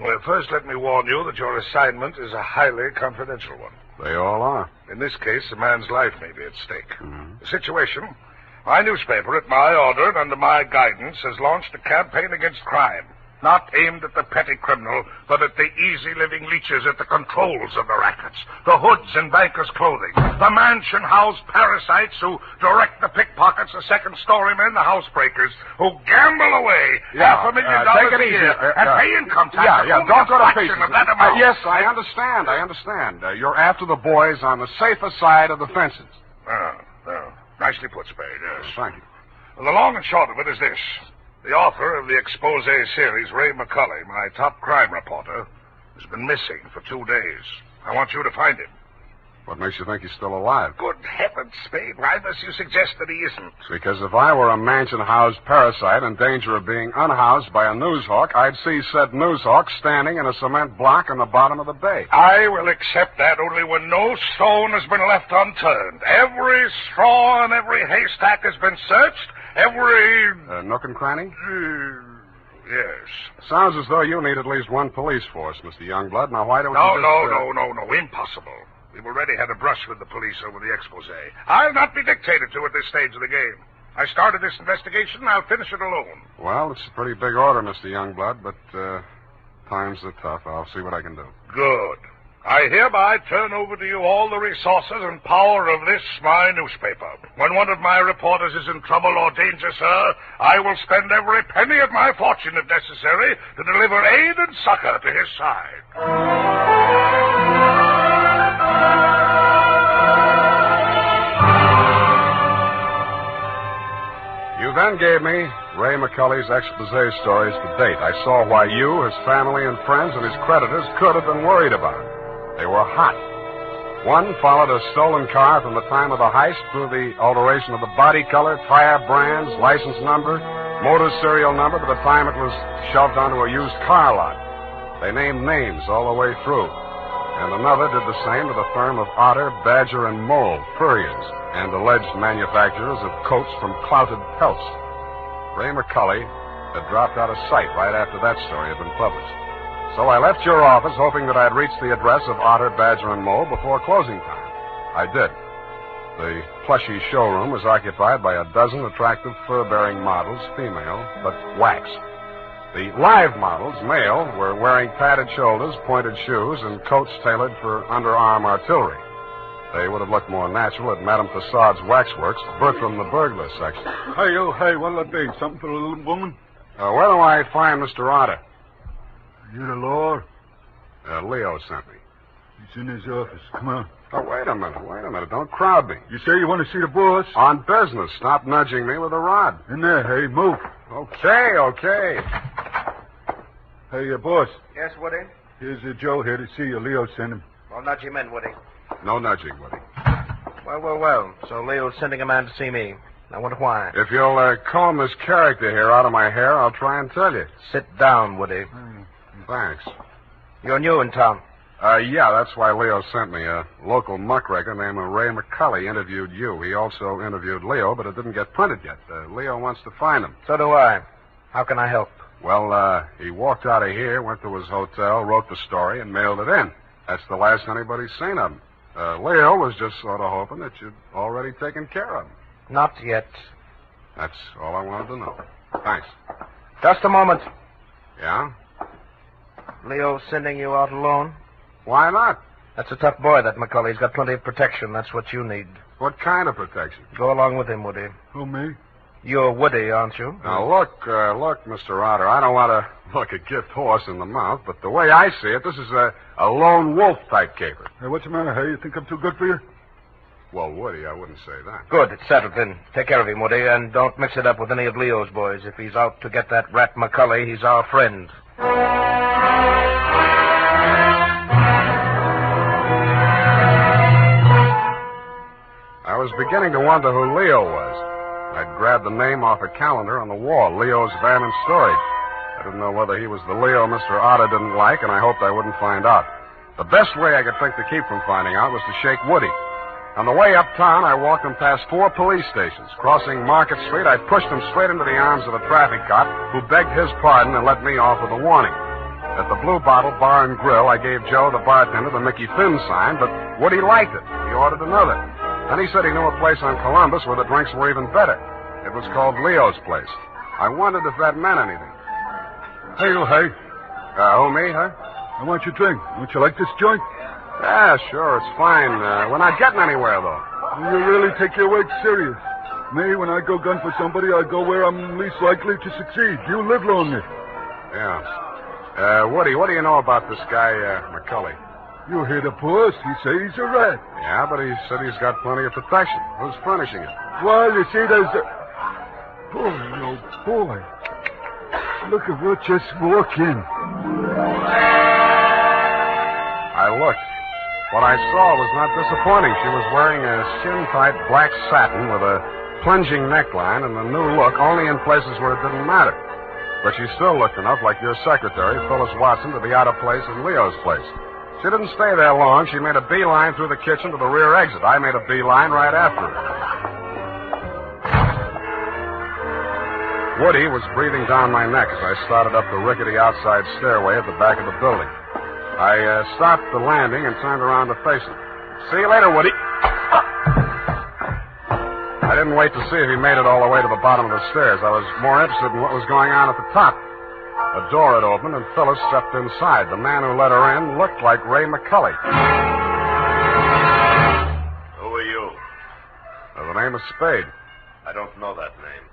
well, first let me warn you that your assignment is a highly confidential one. They all are. In this case, a man's life may be at stake. The situation, my newspaper, at my order and under my guidance, has launched a campaign against crime. Not aimed at the petty criminal, but at the easy-living leeches at the controls of the rackets, the hoods and bankers' clothing, the mansion-house parasites who direct the pickpockets, the second-story men, the housebreakers, who gamble away $500,000 a year and pay income tax. Don't go to pieces. Of that amount. Yes, I understand. You're after the boys on the safer side of the fences. Nicely put, Spade, yes. Thank you. Well, the long and short of it is this. The author of the expose series, Ray McCulley, my top crime reporter, has been missing for 2 days. I want you to find him. What makes you think he's still alive? Good heavens, Spade. Why must you suggest that he isn't? Because if I were a mansion-housed parasite in danger of being unhoused by a newshawk, I'd see said newshawk standing in a cement block on the bottom of the bay. I will accept that only when no stone has been left unturned. Every straw and every haystack has been searched. Every... nook and cranny? Yes. Sounds as though you need at least one police force, Mr. Youngblood. Now, why don't No, you impossible. We've already had a brush with the police over the expose. I'll not be dictated to at this stage of the game. I started this investigation, and I'll finish it alone. Well, it's a pretty big order, Mr. Youngblood, but times are tough. I'll see what I can do. Good. I hereby turn over to you all the resources and power of this, my newspaper. When one of my reporters is in trouble or danger, sir, I will spend every penny of my fortune, if necessary, to deliver aid and succor to his side. You then gave me Ray McCulley's expose stories to date. I saw why you, his family and friends, and his creditors could have been worried about him. They were hot. One followed a stolen car from the time of the heist through the alteration of the body color, tire brands, license number, motor serial number to the time it was shoved onto a used car lot. They named names all the way through. And another did the same to the firm of Otter, Badger, and Mole, furriers, and alleged manufacturers of coats from clouted pelts. Ray McCulley had dropped out of sight right after that story had been published. So I left your office hoping that I'd reach the address of Otter, Badger, and Mole before closing time. I did. The plushy showroom was occupied by a dozen attractive fur-bearing models, female, but waxed. The live models, male, were wearing padded shoulders, pointed shoes, and coats tailored for underarm artillery. They would have looked more natural at Madame Tussaud's waxworks, Bertram the burglar section. Hey, what'll it be? Something for the little woman? Where do I find Mr. Otter? You the law? Leo sent me. He's in his office. Come on. Oh, wait a minute. Don't crowd me. You say you want to see the boss? On business. Stop nudging me with a rod. In there, hey, move. Okay. Hey, boss. Yes, Woody? Here's Joe here to see you. Leo sent him. Well, nudge him in, Woody. No nudging, Woody. Well. So Leo's sending a man to see me. I wonder why. If you'll comb this character here out of my hair, I'll try and tell you. Sit down, Woody. Thanks. You're new in town. Yeah, that's why Leo sent me. A local muckraker named Ray McCulley interviewed you. He also interviewed Leo, but it didn't get printed yet. Leo wants to find him. So do I. How can I help? Well, he walked out of here, went to his hotel, wrote the story, and mailed it in. That's the last anybody's seen of him. Leo was just sort of hoping that you'd already taken care of him. Not yet. That's all I wanted to know. Thanks. Just a moment. Yeah? Leo sending you out alone? Why not? That's a tough boy, that McCulley. He's got plenty of protection. That's what you need. What kind of protection? Go along with him, Woody. Who, me? You're Woody, aren't you? Now, look, Mr. Otter, I don't want to look a gift horse in the mouth, but the way I see it, this is a lone wolf type caper. Hey, what's the matter, hey? You think I'm too good for you? Well, Woody, I wouldn't say that. Good, it's settled then. Take care of him, Woody, and don't mix it up with any of Leo's boys. If he's out to get that rat McCulley, he's our friend. I was beginning to wonder who Leo was. I'd grabbed the name off a calendar on the wall, Leo's Van and Storage. I didn't know whether he was the Leo Mr. Otter didn't like, and I hoped I wouldn't find out. The best way I could think to keep from finding out was to shake Woody. On the way uptown, I walked him past 4 police stations. Crossing Market Street, I pushed him straight into the arms of a traffic cop who begged his pardon and let me off with a warning. At the Blue Bottle Bar and Grill, I gave Joe, the bartender, the Mickey Finn sign, but Woody liked it. He ordered another. Then he said he knew a place on Columbus where the drinks were even better. It was called Leo's Place. I wondered if that meant anything. Hey, you, hey. Who, me, huh? I want your drink. Would you like this joint? Yeah, sure, it's fine. We're not getting anywhere, though. You really take your work serious. Me, when I go gun for somebody, I go where I'm least likely to succeed. You live longer. Yeah. Woody, what do you know about this guy, McCully? You hear the boss. He say he's a rat. Yeah, but he said he's got plenty of protection. Who's furnishing it? Well, you see, there's a... Boy, oh, boy. Look at what just walked in. I looked. What I saw was not disappointing. She was wearing a skin-tight black satin with a plunging neckline and a new look only in places where it didn't matter. But she still looked enough like your secretary, Phyllis Watson, to be out of place in Leo's place. She didn't stay there long. She made a beeline through the kitchen to the rear exit. I made a beeline right after her. Woody was breathing down my neck as I started up the rickety outside stairway at the back of the building. I stopped the landing and turned around to face him. See you later, Woody. I didn't wait to see if he made it all the way to the bottom of the stairs. I was more interested in what was going on at the top. A door had opened, and Phyllis stepped inside. The man who let her in looked like Ray McCully. Who are you? The name is Spade. I don't know that name.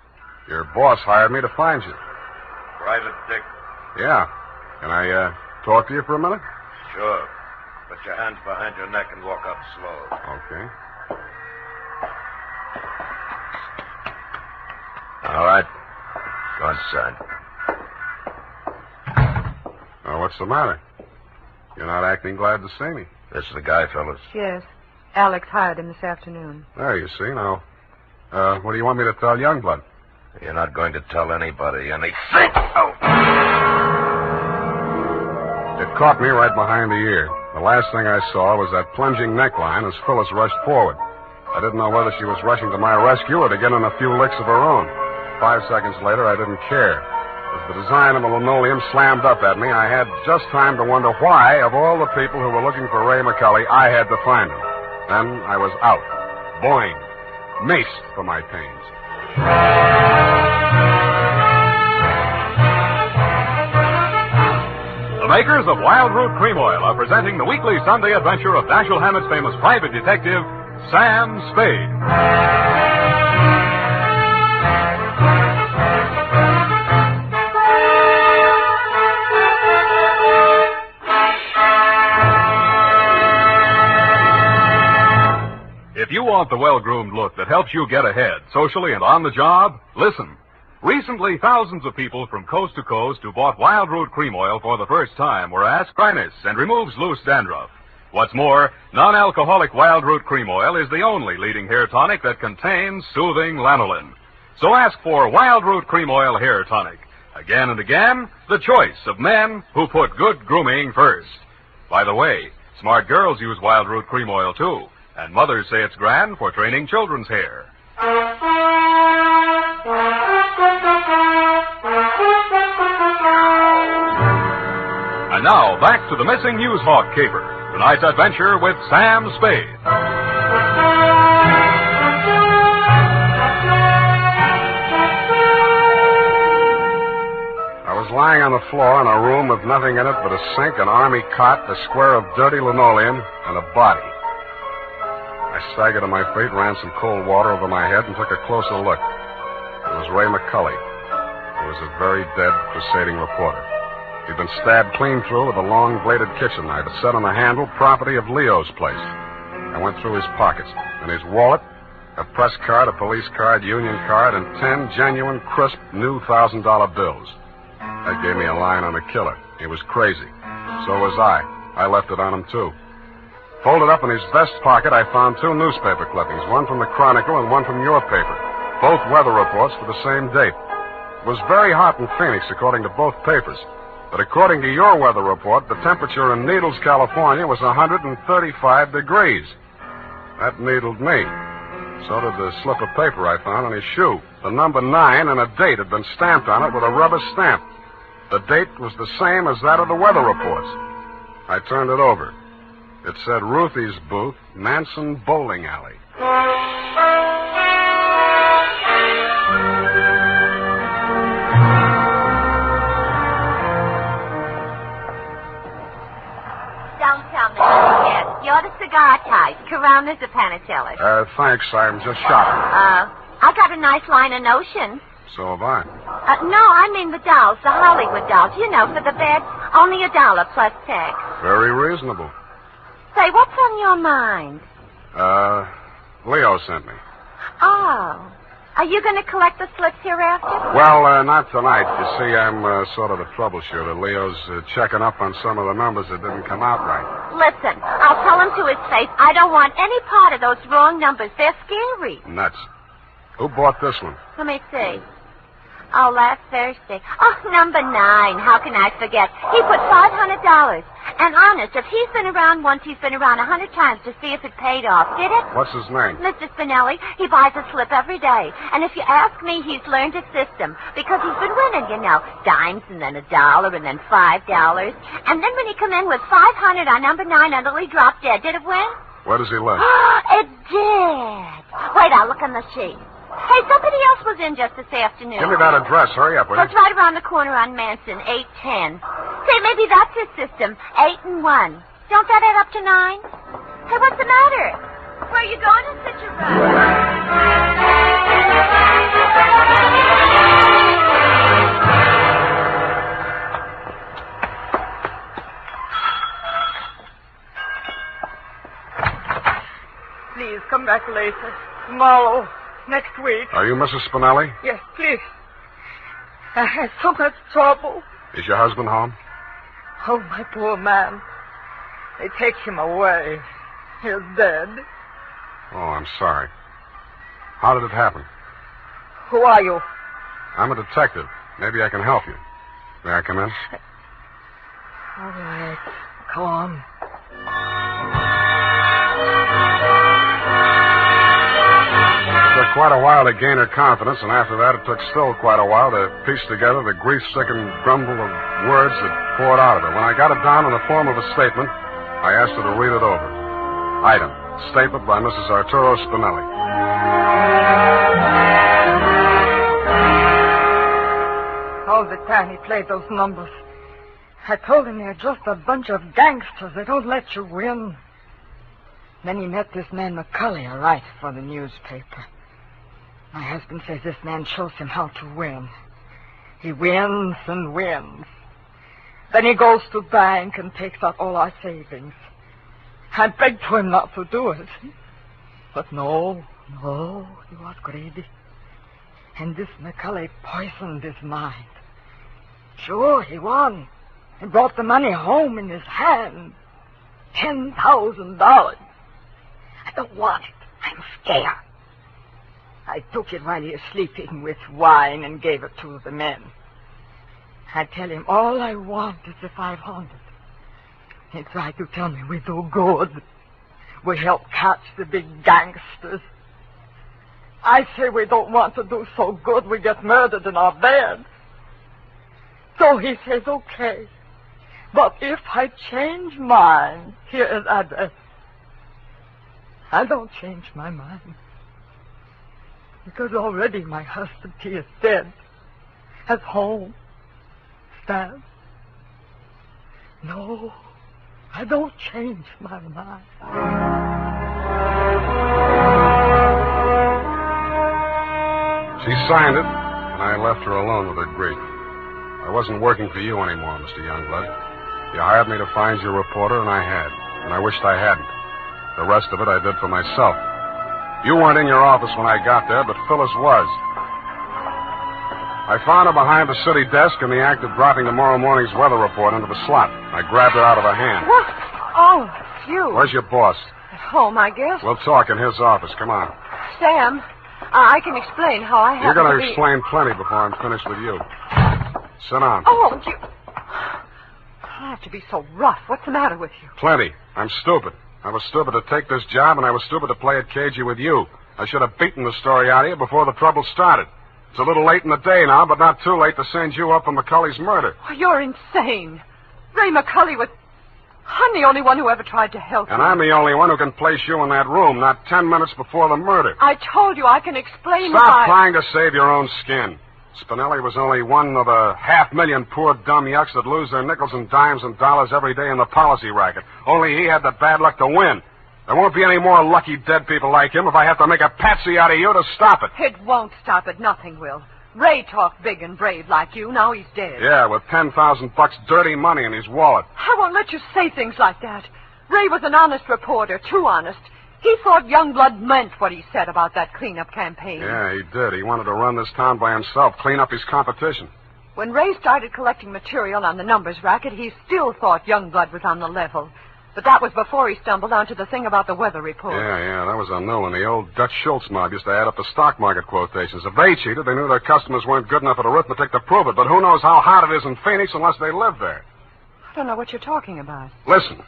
Your boss hired me to find you. Private Dick? Yeah. Can I talk to you for a minute? Sure. Put your hands behind your neck and walk up slow. Okay. All right. Go inside. What's the matter? You're not acting glad to see me. This is the guy, fellas. Yes. Alex hired him this afternoon. There, you see. Now, what do you want me to tell Youngblood? You're not going to tell anybody anything. Oh! It caught me right behind the ear. The last thing I saw was that plunging neckline as Phyllis rushed forward. I didn't know whether she was rushing to my rescue or to get in a few licks of her own. 5 seconds later, I didn't care. As the design of the linoleum slammed up at me, I had just time to wonder why, of all the people who were looking for Ray McCully, I had to find him. Then I was out. Boing. Maced for my pains. The makers of Wild Root Cream Oil are presenting the weekly Sunday adventure of Dashiell Hammett's famous private detective, Sam Spade. If you want the well-groomed look that helps you get ahead, socially and on the job, listen. Recently, thousands of people from coast to coast who bought Wild Root Cream Oil for the first time were asked dryness and removes loose dandruff. What's more, non-alcoholic Wild Root Cream Oil is the only leading hair tonic that contains soothing lanolin. So ask for Wild Root Cream Oil Hair Tonic. Again and again, the choice of men who put good grooming first. By the way, smart girls use Wild Root Cream Oil, too. And mothers say it's grand for training children's hair. And now, back to the missing news hawk caper. Tonight's adventure with Sam Spade. I was lying on the floor in a room with nothing in it but a sink, an army cot, a square of dirty linoleum, and a body. I staggered to my feet, ran some cold water over my head, and took a closer look. It was Ray McCully. He was a very dead crusading reporter. He'd been stabbed clean through with a long-bladed kitchen knife. It said on the handle, property of Leo's place. I went through his pockets. In his wallet, a press card, a police card, union card, and 10 genuine, crisp, new $1,000 bills. That gave me a line on the killer. He was crazy. So was I. I left it on him, too. Folded up in his vest pocket, I found 2 newspaper clippings, one from the Chronicle and one from your paper, both weather reports for the same date. It was very hot in Phoenix, according to both papers. But according to your weather report, the temperature in Needles, California was 135 degrees. That needled me. So did the slip of paper I found on his shoe. The number 9 and a date had been stamped on it with a rubber stamp. The date was the same as that of the weather reports. I turned it over. It said Ruthie's Booth, Manson Bowling Alley. Don't tell me again. You're the cigar type. Coronas or Panichellas? Thanks. I'm just shopping. I got a nice line of notions. So have I. No, I mean the dolls, the Hollywood dolls. You know, for the bed, only $1 plus tax. Very reasonable. Say, what's on your mind? Leo sent me. Oh. Are you going to collect the slips hereafter? Well, not tonight. You see, I'm sort of a troubleshooter. Leo's checking up on some of the numbers that didn't come out right. Listen, I'll tell him to his face I don't want any part of those wrong numbers. They're scary. Nuts. Who bought this one? Let me see. Oh, last Thursday. Oh, number 9. How can I forget? He put $500. And honest, if he's been around once, he's been around 100 times to see if it paid off. Did it? What's his name? Mr. Spinelli. He buys a slip every day. And if you ask me, he's learned his system. Because he's been winning, you know. Dimes and then $1 and then $5. And then when he come in with 500 on number 9 until he dropped dead, did it win? Where does he live? It did. Wait, I'll look on the sheet. Hey, somebody else was in just this afternoon. Give me that address. Hurry up, will you? It's right around the corner on Manson, 810. Say, maybe that's his system, 8 and 1. Don't that add up to 9? Hey, what's the matter? Where are you going in such a rush? Please, come back later. Tomorrow. Next week. Are you Mrs. Spinelli? Yes, please. I had so much trouble. Is your husband home? Oh, my poor man. They take him away. He's dead. Oh, I'm sorry. How did it happen? Who are you? I'm a detective. Maybe I can help you. May I come in? All right. Come on. It took quite a while to gain her confidence, and after that it took still quite a while to piece together the grief-stricken grumble of words that poured out of her. When I got it down in the form of a statement, I asked her to read it over. Item, statement by Mrs. Arturo Spinelli. All the time he played those numbers. I told him they're just a bunch of gangsters. They don't let you win. Then he met this man McCulley, a writer for the newspaper. My husband says this man shows him how to win. He wins and wins. Then he goes to bank and takes out all our savings. I begged for him not to do it. But no, he was greedy. And this McCulley poisoned his mind. Sure, he won. He brought the money home in his hand. $10,000. I don't want it. I'm scared. I took it while he was sleeping with wine and gave it to the men. I tell him all I want is the 500. He tried to tell me we do good. We help catch the big gangsters. I say we don't want to do so good we get murdered in our bed. So he says, okay. But if I change mine, here is address. I don't change my mind. Because already my husband, he is dead. At home. Stabbed. No, I don't change my mind. She signed it, and I left her alone with her grief. I wasn't working for you anymore, Mr. Youngblood. You hired me to find your reporter, and I had. And I wished I hadn't. The rest of it I did for myself. You weren't in your office when I got there, but Phyllis was. I found her behind the city desk in the act of dropping tomorrow morning's weather report into the slot. I grabbed her out of her hand. What? Oh, it's you. Where's your boss? At home, I guess. We'll talk in his office. Come on. Sam, I can explain how I You're happened going to to be... explain plenty before I'm finished with you. Sit down. Oh, you... I have to be so rough. What's the matter with you? Plenty. I'm stupid. I was stupid to take this job, and I was stupid to play it cagey with you. I should have beaten the story out of you before the trouble started. It's a little late in the day now, but not too late to send you up for McCulley's murder. Oh, you're insane. Ray McCulley was... I'm the only one who ever tried to help And you. I'm the only one who can place you in that room, not 10 minutes before the murder. I told you I can explain Stop trying to save your own skin. Spinelli was only one of a 500,000 poor dumb yucks that lose their nickels and dimes and dollars every day in the policy racket. Only he had the bad luck to win. There won't be any more lucky dead people like him if I have to make a patsy out of you to stop it. It won't stop it. Nothing will. Ray talked big and brave like you. Now he's dead. Yeah, with $10,000 dirty money in his wallet. I won't let you say things like that. Ray was an honest reporter, too honest. He thought Youngblood meant what he said about that cleanup campaign. Yeah, he did. He wanted to run this town by himself, clean up his competition. When Ray started collecting material on the numbers racket, he still thought Youngblood was on the level. But that was before he stumbled onto the thing about the weather report. Yeah, that was a new one. The old Dutch Schultz mob used to add up the stock market quotations. If they cheated, they knew their customers weren't good enough at arithmetic to prove it. But who knows how hot it is in Phoenix unless they live there. I don't know what you're talking about. Listen,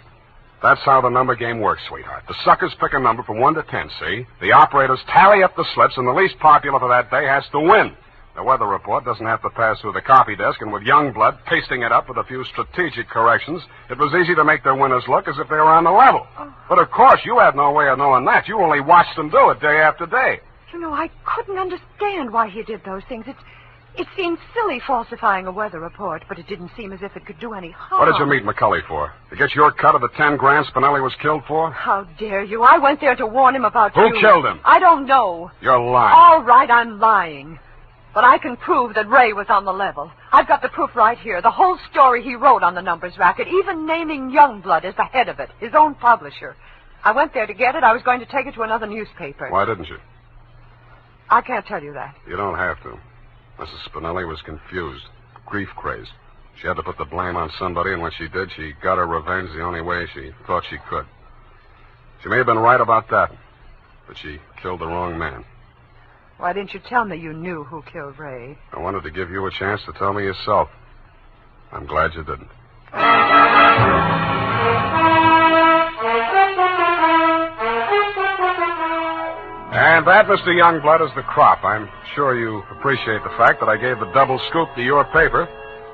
that's how the number game works, sweetheart. The suckers pick a number from 1 to 10, see? The operators tally up the slips, and the least popular for that day has to win. The weather report doesn't have to pass through the copy desk, and with Youngblood pasting it up with a few strategic corrections, it was easy to make their winners look as if they were on the level. But of course, you had no way of knowing that. You only watched them do it day after day. You know, I couldn't understand why he did those things. It seemed silly falsifying a weather report, but it didn't seem as if it could do any harm. What did you meet McCulley for? To get your cut of the 10 grand Spinelli was killed for? How dare you? I went there to warn him about you. Who killed him? I don't know. You're lying. All right, I'm lying. But I can prove that Ray was on the level. I've got the proof right here. The whole story he wrote on the numbers racket, even naming Youngblood as the head of it, his own publisher. I went there to get it. I was going to take it to another newspaper. Why didn't you? I can't tell you that. You don't have to. Mrs. Spinelli was confused, grief-crazed. She had to put the blame on somebody, and when she did, she got her revenge the only way she thought she could. She may have been right about that, but she killed the wrong man. Why didn't you tell me you knew who killed Ray? I wanted to give you a chance to tell me yourself. I'm glad you didn't. And that, Mr. Youngblood, is the crop. I'm sure you appreciate the fact that I gave the double scoop to your paper.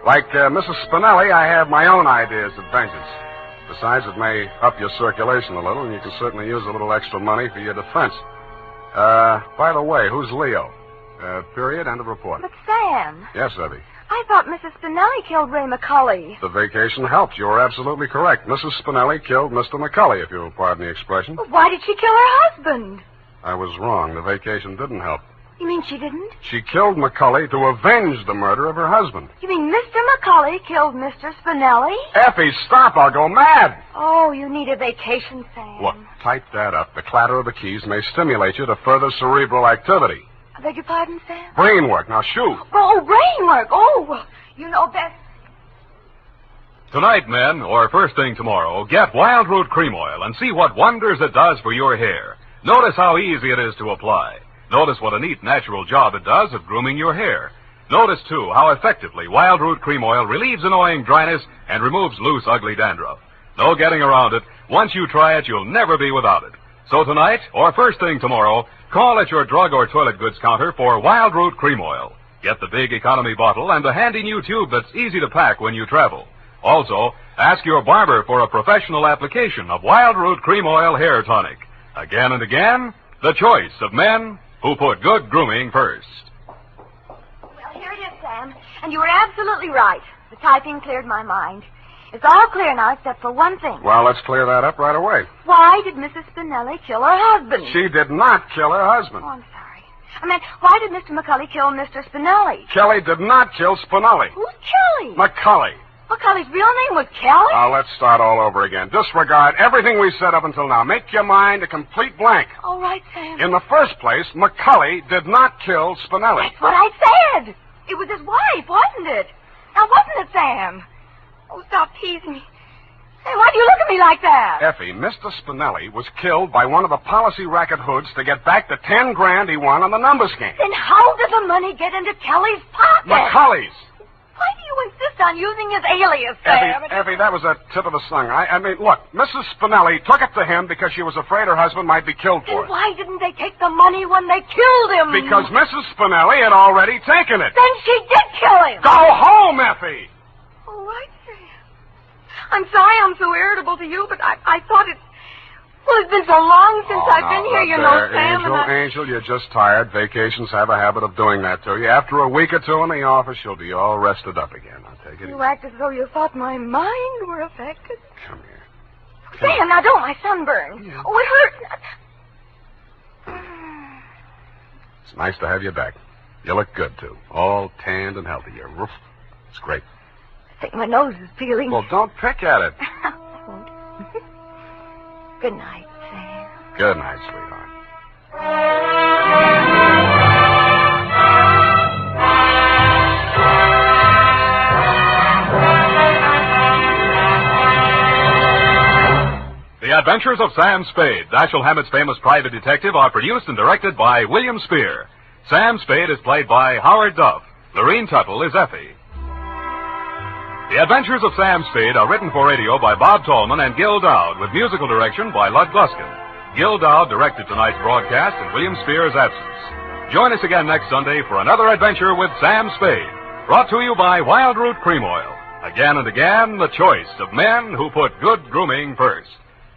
Like Mrs. Spinelli, I have my own ideas of vengeance. Besides, it may up your circulation a little, and you can certainly use a little extra money for your defense. By the way, who's Leo? Period, end of report. But, Sam. Yes, Evie. I thought Mrs. Spinelli killed Ray McCulley. The vacation helped. You were absolutely correct. Mrs. Spinelli killed Mr. McCulley, if you'll pardon the expression. But why did she kill her husband? I was wrong. The vacation didn't help. You mean she didn't? She killed McCulley to avenge the murder of her husband. You mean Mr. McCulley killed Mr. Spinelli? Effie, stop. I'll go mad. Oh, you need a vacation, Sam. Look, type that up. The clatter of the keys may stimulate you to further cerebral activity. I beg your pardon, Sam? Brain work. Now, shoot. Oh, brain work. Oh, well, you know best. Tonight, men, or first thing tomorrow, get Wild Root Cream Oil and see what wonders it does for your hair. Notice how easy it is to apply. Notice what a neat, natural job it does of grooming your hair. Notice, too, how effectively Wild Root Cream Oil relieves annoying dryness and removes loose, ugly dandruff. No getting around it. Once you try it, you'll never be without it. So tonight, or first thing tomorrow, call at your drug or toilet goods counter for Wild Root Cream Oil. Get the big economy bottle and the handy new tube that's easy to pack when you travel. Also, ask your barber for a professional application of Wild Root Cream Oil Hair Tonic. Again and again, the choice of men who put good grooming first. Well, here it is, Sam. And you were absolutely right. The typing cleared my mind. It's all clear now except for one thing. Well, let's clear that up right away. Why did Mrs. Spinelli kill her husband? She did not kill her husband. Oh, I'm sorry. I meant, why did Mr. McCulley kill Mr. Spinelli? Kelly did not kill Spinelli. Who's Kelly? McCulley. McCulley's real name was Kelly? Now, let's start all over again. Disregard everything we said up until now. Make your mind a complete blank. All right, Sam. In the first place, McCulley did not kill Spinelli. That's what I said. It was his wife, wasn't it? Now, wasn't it, Sam? Oh, stop teasing me. Hey, why do you look at me like that? Effie, Mr. Spinelli was killed by one of the policy racket hoods to get back the 10 grand he won on the numbers game. Then how did the money get into Kelly's pocket? McCulley's. Why do you insist on using his alias, Sam? Effie, that was a tip of the tongue. I mean, look, Mrs. Spinelli took it to him because she was afraid her husband might be killed for Then it. why didn't they take the money when they killed him? Because Mrs. Spinelli had already taken it. Then she did kill him. Go home, Effie! All right, Sam. I'm sorry I'm so irritable to you, but I thought it... Well, it's been so long since I've been here, you know, Sam, Angel, you're just tired. Vacations have a habit of doing that to you. After a week or two in the office, you'll be all rested up again. I'll take it easy. You act as though you thought my mind were affected. Come here. Sam, now don't, my sunburn. Yeah. Oh, it hurts. It's nice to have you back. You look good, too. All tanned and healthy. Your roof. It's great. I think my nose is peeling. Well, don't pick at it. Good night, Sam. Good night, sweetheart. The Adventures of Sam Spade, Dashiell Hammett's famous private detective, are produced and directed by William Spear. Sam Spade is played by Howard Duff. Lorene Tuttle is Effie. The Adventures of Sam Spade are written for radio by Bob Tallman and Gil Dowd, with musical direction by Lud Gluskin. Gil Dowd directed tonight's broadcast in William Spear's absence. Join us again next Sunday for another adventure with Sam Spade, brought to you by Wild Root Cream Oil. Again and again, the choice of men who put good grooming first.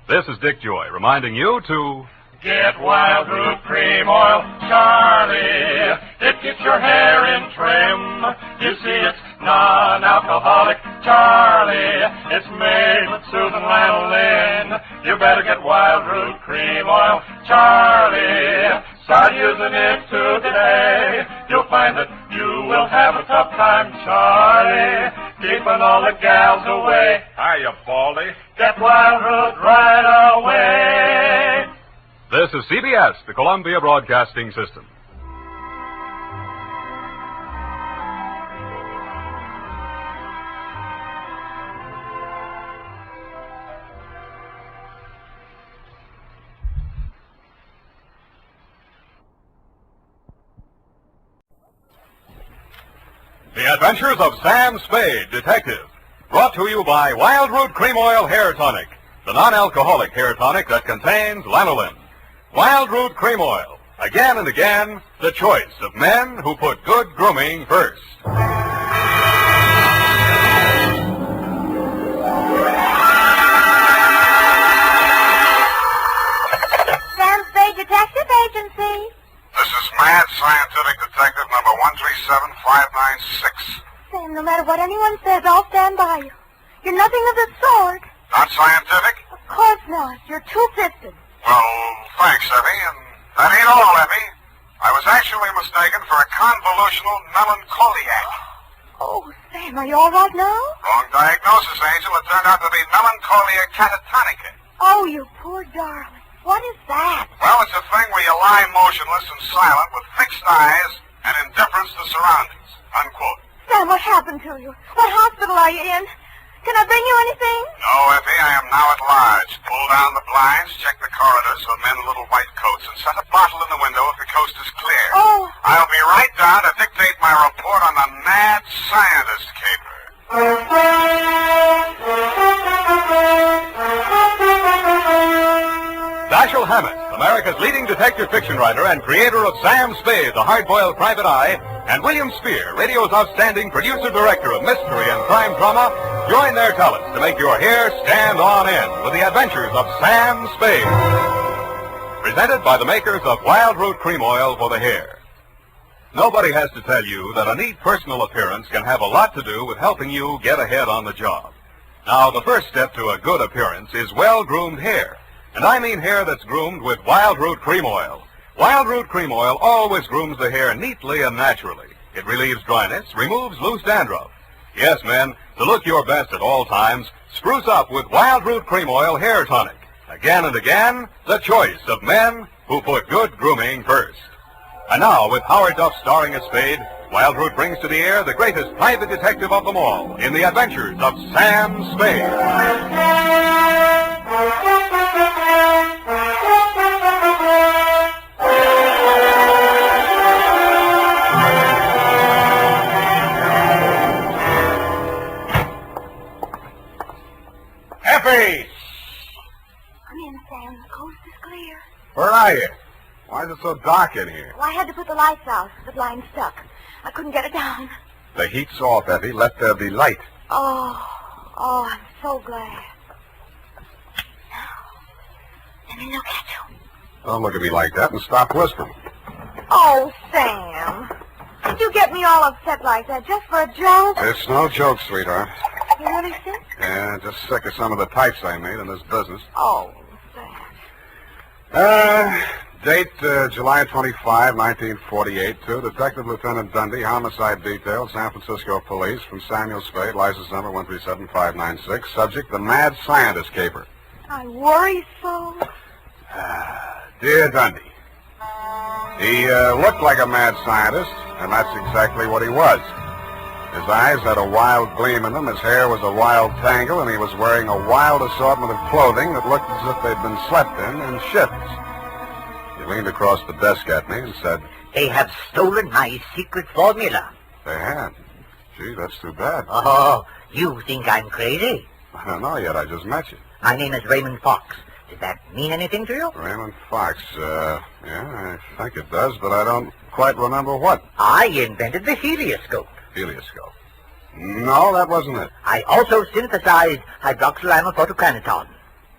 This is Dick Joy reminding you to... Get Wild Root Cream Oil, Charlie. It keeps your hair in trim. You see, it's non-alcoholic, Charlie. It's made with soothing lanolin. You better get Wild Root Cream Oil, Charlie. Start using it today. You'll find that you will have a tough time, Charlie, keeping all the gals away. Hiya, Baldy. Get Wild Root right away. This is CBS, the Columbia Broadcasting System. The Adventures of Sam Spade, Detective. Brought to you by Wild Root Cream Oil Hair Tonic, the non-alcoholic hair tonic that contains lanolin. Wild Root Cream Oil. Again and again, the choice of men who put good grooming first. Sam Spade Detective Agency. This is Mad Scientific Detective number 137596. Sam, no matter what anyone says, I'll stand by you. You're nothing of the sort. Not scientific? Of course not. You're two-fisted. Well, thanks, Effie. And that ain't all, Effie. I was actually mistaken for a convolutional melancholiac. Oh, Sam, are you all right now? Wrong diagnosis, Angel. It turned out to be melancholia catatonica. Oh, you poor darling. What is that? Well, it's a thing where you lie motionless and silent with fixed eyes and indifference to surroundings. Unquote. Sam, what happened to you? What hospital are you in? Can I bring you anything? No, Effie, I am now at large. Pull down the blinds, check the corridors for men in little white coats, and set a bottle in the window if the coast is clear. Oh. I'll be right down to dictate my report on the mad scientist caper. Dashiell Hammett, America's leading detective fiction writer and creator of Sam Spade, the hard-boiled private eye, and William Spear, radio's outstanding producer-director of mystery and crime drama, join their talents to make your hair stand on end with the Adventures of Sam Spade. Presented by the makers of Wild Root Cream Oil for the hair. Nobody has to tell you that a neat personal appearance can have a lot to do with helping you get ahead on the job. Now, the first step to a good appearance is well-groomed hair. And I mean hair that's groomed with Wild Root Cream Oil. Wild Root Cream Oil always grooms the hair neatly and naturally. It relieves dryness, removes loose dandruff. Yes, men, to look your best at all times, spruce up with Wild Root Cream Oil Hair Tonic. Again and again, the choice of men who put good grooming first. And now, with Howard Duff starring as Spade, Wild Root brings to the air the greatest private detective of them all in the Adventures of Sam Spade. Why is it so dark in here? Well, I had to put the lights out. The blind's stuck. I couldn't get it down. The heat's off, Effie. Let there be light. Oh, I'm so glad. Let me look at you. Don't look at me like that and stop whispering. Oh, Sam. Did you get me all upset like that just for a joke? It's no joke, sweetheart. You really sick? Yeah, just sick of some of the types I made in this business. Oh, Sam. Date July 25, 1948, to Detective Lieutenant Dundee, Homicide Detail, San Francisco Police, from Samuel Spade, license number 137596. Subject, the Mad Scientist Caper. I worry so. Dear Dundee, he looked like a mad scientist, and that's exactly what he was. His eyes had a wild gleam in them, his hair was a wild tangle, and he was wearing a wild assortment of clothing that looked as if they'd been slept in shifts. He leaned across the desk at me and said, "They have stolen my secret formula." "They had? Gee, that's too bad." "Oh, you think I'm crazy?" "I don't know yet. I just met you." "My name is Raymond Fox. Does that mean anything to you?" "Raymond Fox, yeah, I think it does, but I don't quite remember what." "I invented the helioscope." "Helioscope? No, that wasn't it." "I also synthesized hydroxylamophotochronaton."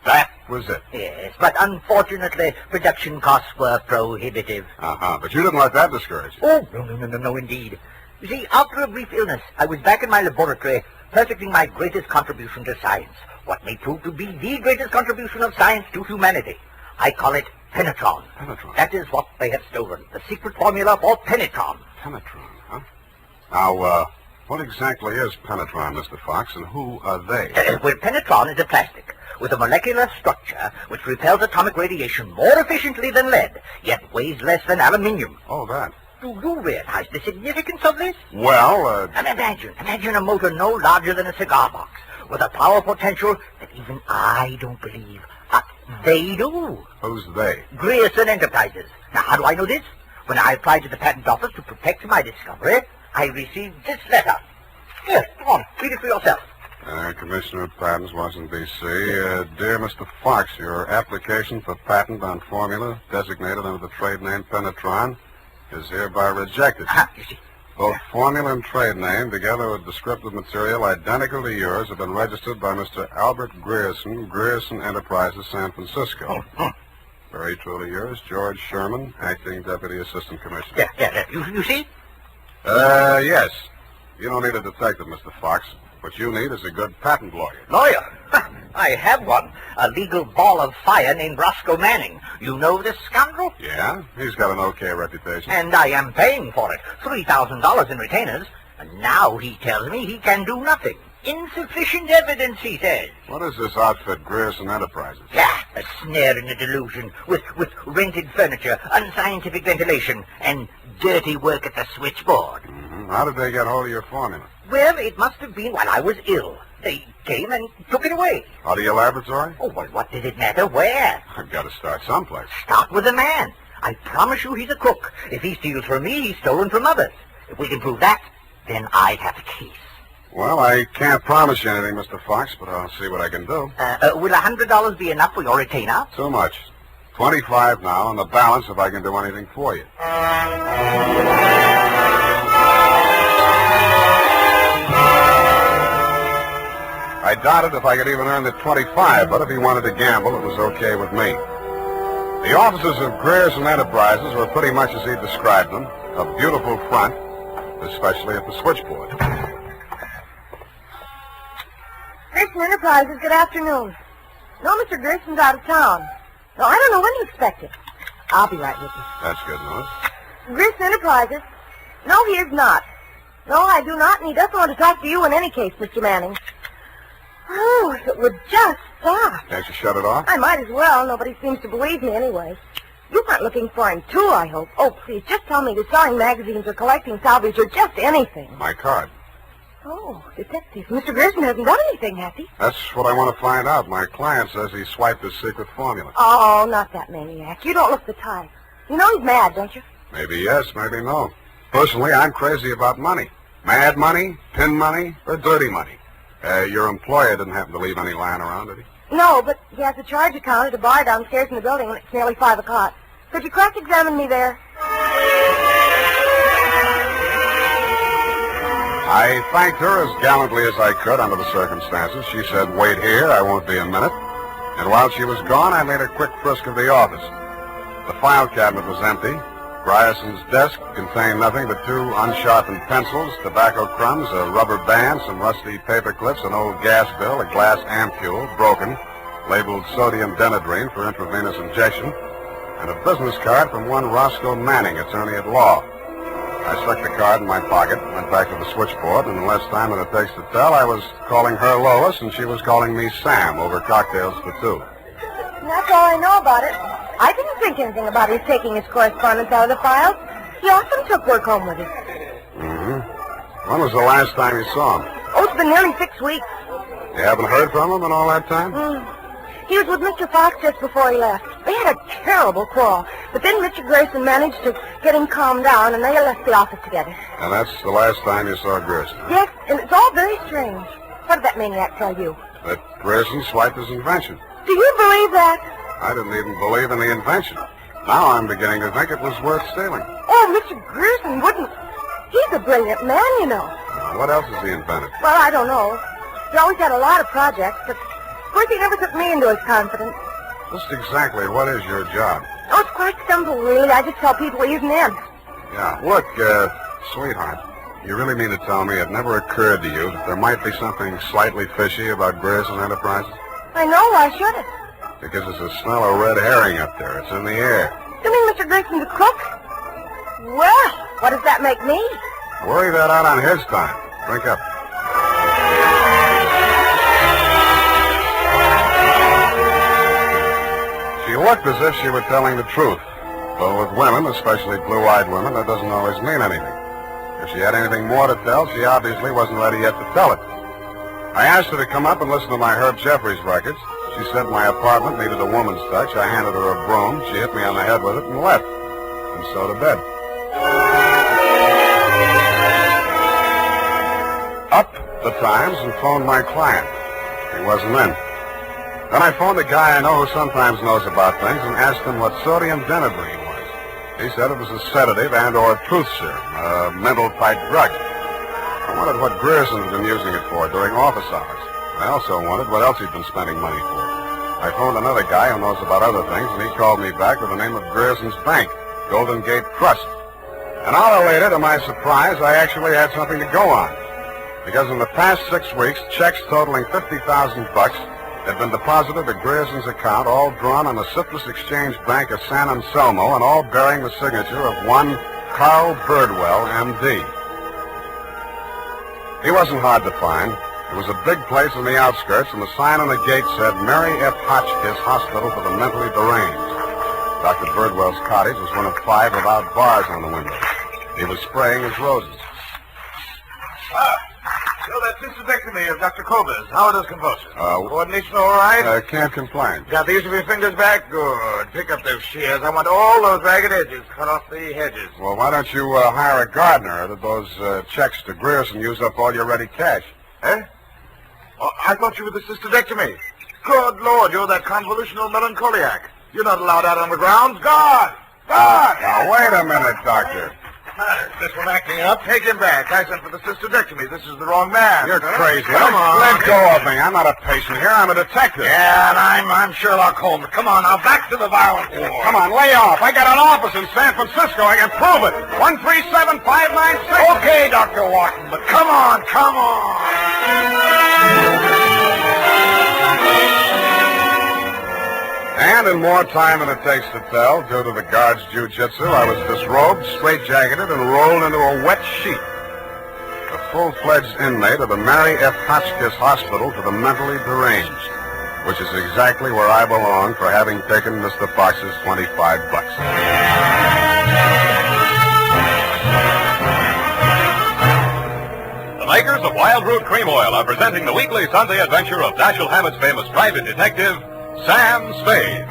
"That was it." "Yes, but unfortunately, production costs were prohibitive." But you didn't let that discourage you. "Oh, no, indeed. You see, after a brief illness, I was back in my laboratory, perfecting my greatest contribution to science, what may prove to be the greatest contribution of science to humanity. I call it penetron. Penetron? That is what they have stolen, the secret formula for penetron." Penetron, huh? Now, what exactly is penetron, Mr. Fox, and who are they? Well, penetron is a plastic with a molecular structure which repels atomic radiation more efficiently than lead, yet weighs less than aluminium. Oh, that. Do you realize the significance of this? Well, And imagine a motor no larger than a cigar box, with a power potential that even I don't believe, but they do. Who's they? Grierson Enterprises. Now, how do I know this? When I applied to the patent office to protect my discovery, I received this letter. Here, come on, read it for yourself. Commissioner of Patents, Washington, D.C. Dear Mr. Fox, your application for patent on formula designated under the trade name Penetron is hereby rejected. You see. Both formula and trade name, together with descriptive material identical to yours, have been registered by Mr. Albert Grierson, Grierson Enterprises, San Francisco. Very truly yours, George Sherman, Acting Deputy Assistant Commissioner. Yeah. You see? Yes. You don't need a detective, Mr. Fox. What you need is a good patent lawyer. Lawyer? I have one. A legal ball of fire named Roscoe Manning. You know this scoundrel? Yeah? He's got an okay reputation. And I am paying for it. $3,000 in retainers. And now he tells me he can do nothing. Insufficient evidence, he says. What is this outfit, Grierson Enterprises? Yeah, a snare in a delusion, with rented furniture, unscientific ventilation, and dirty work at the switchboard. How did they get hold of your formula? Well, it must have been while I was ill. They came and took it away. Out of your laboratory? Oh, well, what does it matter where? I've got to start someplace. Start with a man. I promise you he's a crook. If he steals from me, he's stolen from others. If we can prove that, then I have a case. Well, I can't promise you anything, Mr. Fox, but I'll see what I can do. Will $100 be enough for your retainer? Too much. 25 now, and the balance if I can do anything for you. I doubted if I could even earn the 25, but if he wanted to gamble, it was okay with me. The offices of Grierson Enterprises were pretty much as he described them, a beautiful front, especially at the switchboard. Grierson Enterprises, good afternoon. No, Mr. Grierson's out of town. No, I don't know when to expect him. I'll be right with you. That's good news. Grierson Enterprises? No, he is not. No, I do not, and he doesn't want to talk to you in any case, Mr. Manning. Oh, if it would just stop. Can't you shut it off? I might as well. Nobody seems to believe me anyway. You aren't looking for him, too, I hope. Oh, please, just tell me you're selling magazines or collecting salvage or just anything. My card. Oh, detective. Mr. Grierson hasn't done anything, has he? That's what I want to find out. My client says he swiped his secret formula. Oh, not that maniac. You don't look the type. You know he's mad, don't you? Maybe yes, maybe no. Personally, I'm crazy about money. Mad money, pin money, or dirty money. Your employer didn't happen to leave any lying around, did he? No, but he has a charge account at a bar downstairs in the building, and it's nearly 5 o'clock. Could you cross-examine me there? I thanked her as gallantly as I could under the circumstances. She said, "Wait here, I won't be a minute." And while she was gone, I made a quick frisk of the office. The file cabinet was empty. Grierson's desk contained nothing but 2 unsharpened pencils, tobacco crumbs, a rubber band, some rusty paper clips, an old gas bill, a glass ampule, broken, labeled sodium denadrine for intravenous injection, and a business card from one Roscoe Manning, attorney at law. I stuck the card in my pocket, went back to the switchboard, and in less time than it takes to tell, I was calling her Lois, and she was calling me Sam over cocktails for 2. That's all I know about it. I didn't think anything about his taking his correspondence out of the files. He often took work home with him. Mm-hmm. When was the last time you saw him? Oh, it's been nearly 6 weeks. You haven't heard from him in all that time? He was with Mr. Fox just before he left. They had a terrible quarrel, but then Richard Grayson managed to get him calmed down, and they left the office together. And that's the last time you saw Grayson? Yes, and it's all very strange. What did that maniac tell you? That Grayson swiped his invention. Do you believe that? I didn't even believe in the invention. Now I'm beginning to think it was worth stealing. Oh, Mr. Grayson wouldn't. He's a brilliant man, you know. What else has he invented? Well, I don't know. He always had a lot of projects, but of course he never took me into his confidence. Just exactly what is your job? Oh, it's quite simple, really. I just tell people he's an imp. Yeah, look, sweetheart, you really mean to tell me it never occurred to you that there might be something slightly fishy about Grayson Enterprises? I know. Why should it? Because there's a smell of red herring up there. It's in the air. You mean Mr. Grayson's a crook? Well, what does that make me? Worry that out on his time. Drink up. She looked as if she were telling the truth. Though with women, especially blue-eyed women, that doesn't always mean anything. If she had anything more to tell, she obviously wasn't ready yet to tell it. I asked her to come up and listen to my Herb Jeffries records. She said my apartment needed a woman's touch. I handed her a broom. She hit me on the head with it and left. And so to bed. Up the Times and phoned my client. He wasn't in. Then I phoned a guy I know who sometimes knows about things and asked him what sodium denadrine was. He said it was a sedative and or truth serum, a mental-type drug. I wondered what Grierson had been using it for during office hours. I also wondered what else he'd been spending money for. I phoned another guy who knows about other things, and he called me back with the name of Grierson's Bank, Golden Gate Trust. An hour later, to my surprise, I actually had something to go on. Because in the past 6 weeks, checks totaling $50,000 had been deposited at Grierson's account, all drawn on the Citrus Exchange Bank of San Anselmo, and all bearing the signature of one Carl Birdwell, M.D. He wasn't hard to find. It was a big place in the outskirts, and the sign on the gate said Mary F. Hotchkiss Hospital for the Mentally Deranged. Dr. Birdwell's cottage was one of 5 without bars on the windows. He was spraying his roses. So that cystectomy of Dr. Koba's, how are those convulsions? Coordination all right? Can't complain. Got the use of your fingers back? Good. Pick up those shears. I want all those ragged edges cut off the hedges. Well, why don't you hire a gardener? Or did those checks to Grierson use up all your ready cash? Eh? Oh, I thought you were the cystectomy. Good Lord, you're that convolutional melancholiac. You're not allowed out on the grounds. Guard! Guard! Now, wait a minute, Doctor. This one acting up. Take him back. I sent for the cystectomy. This is the wrong man. You're crazy. Come on. Let go of me. I'm not a patient here. I'm a detective. Yeah, and I'm Sherlock Holmes. Come on, now, back to the violent war. Come on, lay off. I got an office in San Francisco. I can prove it. 137-596. Okay, Dr. Wharton, but come on, come on. And in more time than it takes to tell, due to the guard's jiu-jitsu, I was disrobed, straitjacketed, and rolled into a wet sheet. A full-fledged inmate of the Mary F. Hotchkiss Hospital for the Mentally Deranged, which is exactly where I belong for having taken Mr. Fox's $25. The makers of Wild Root Cream Oil are presenting the weekly Sunday adventure of Dashiell Hammett's famous private detective, Sam Spade.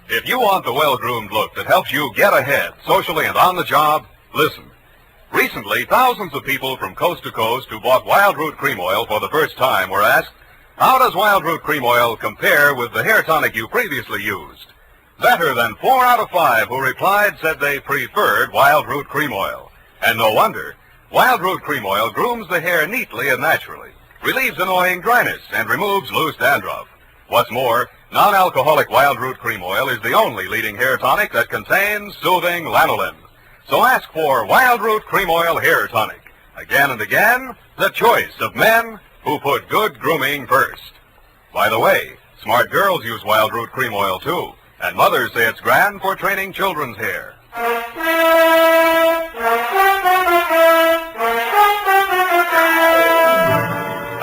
If you want want the well-groomed look that helps you get ahead, socially and on the job, listen. Recently, thousands of people from coast to coast who bought Wild Root Cream Oil for the first time were asked, how does Wild Root Cream Oil compare with the hair tonic you previously used? Better than 4 out of 5 who replied said they preferred Wild Root Cream Oil. And no wonder. Wild Root Cream Oil grooms the hair neatly and naturally, relieves annoying dryness, and removes loose dandruff. What's more, non-alcoholic Wild Root Cream Oil is the only leading hair tonic that contains soothing lanolin. So ask for Wild Root Cream Oil Hair Tonic. Again and again, the choice of men who put good grooming first. By the way, smart girls use Wild Root Cream Oil too, and mothers say it's grand for training children's hair.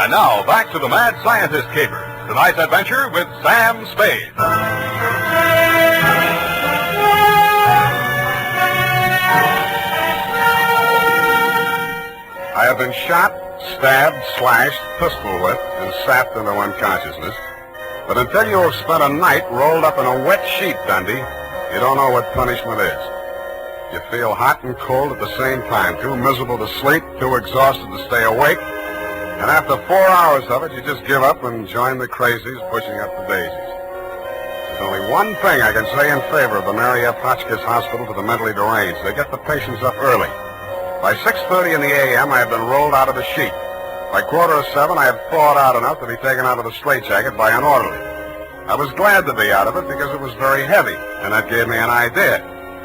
And now, back to the Mad Scientist Caper. Tonight's adventure with Sam Spade. I have been shot, stabbed, slashed, pistol whipped, and sapped into unconsciousness. But until you have spent a night rolled up in a wet sheet, Dundee, you don't know what punishment is. You feel hot and cold at the same time, too miserable to sleep, too exhausted to stay awake. And after 4 hours of it, you just give up and join the crazies pushing up the daisies. There's only one thing I can say in favor of the Mary F. Hotchkiss Hospital for the Mentally Deranged. They get the patients up early. By 6:30 in the a.m., I had been rolled out of the sheet. By 6:45, I had thawed out enough to be taken out of the straitjacket by an orderly. I was glad to be out of it because it was very heavy, and that gave me an idea.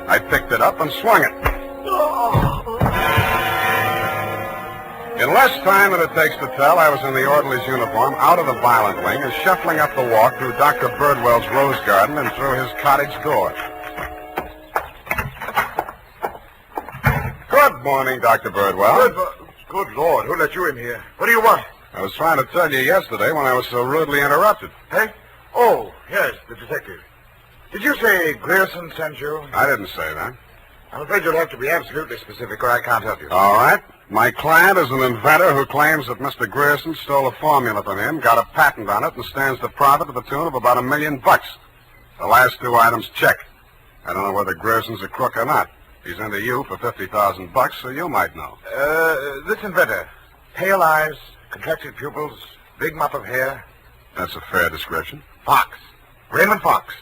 I picked it up and swung it. In less time than it takes to tell, I was in the orderly's uniform, out of the violent wing, and shuffling up the walk through Dr. Birdwell's rose garden and through his cottage door. Good morning, Dr. Birdwell. Good Lord, who let you in here? What do you want? I was trying to tell you yesterday when I was so rudely interrupted. Hey? Oh, yes, the detective. Did you say Grierson sent you? I didn't say that. I'm afraid you'll have to be absolutely specific or I can't help you. All right. My client is an inventor who claims that Mr. Grierson stole a formula from him, got a patent on it, and stands to profit to the tune of about $1 million. The last 2 items check. I don't know whether Grierson's a crook or not. He's into you for $50,000, so you might know. This inventor. Pale eyes, contracted pupils, big mop of hair. That's a fair description. Fox. Raymond Fox.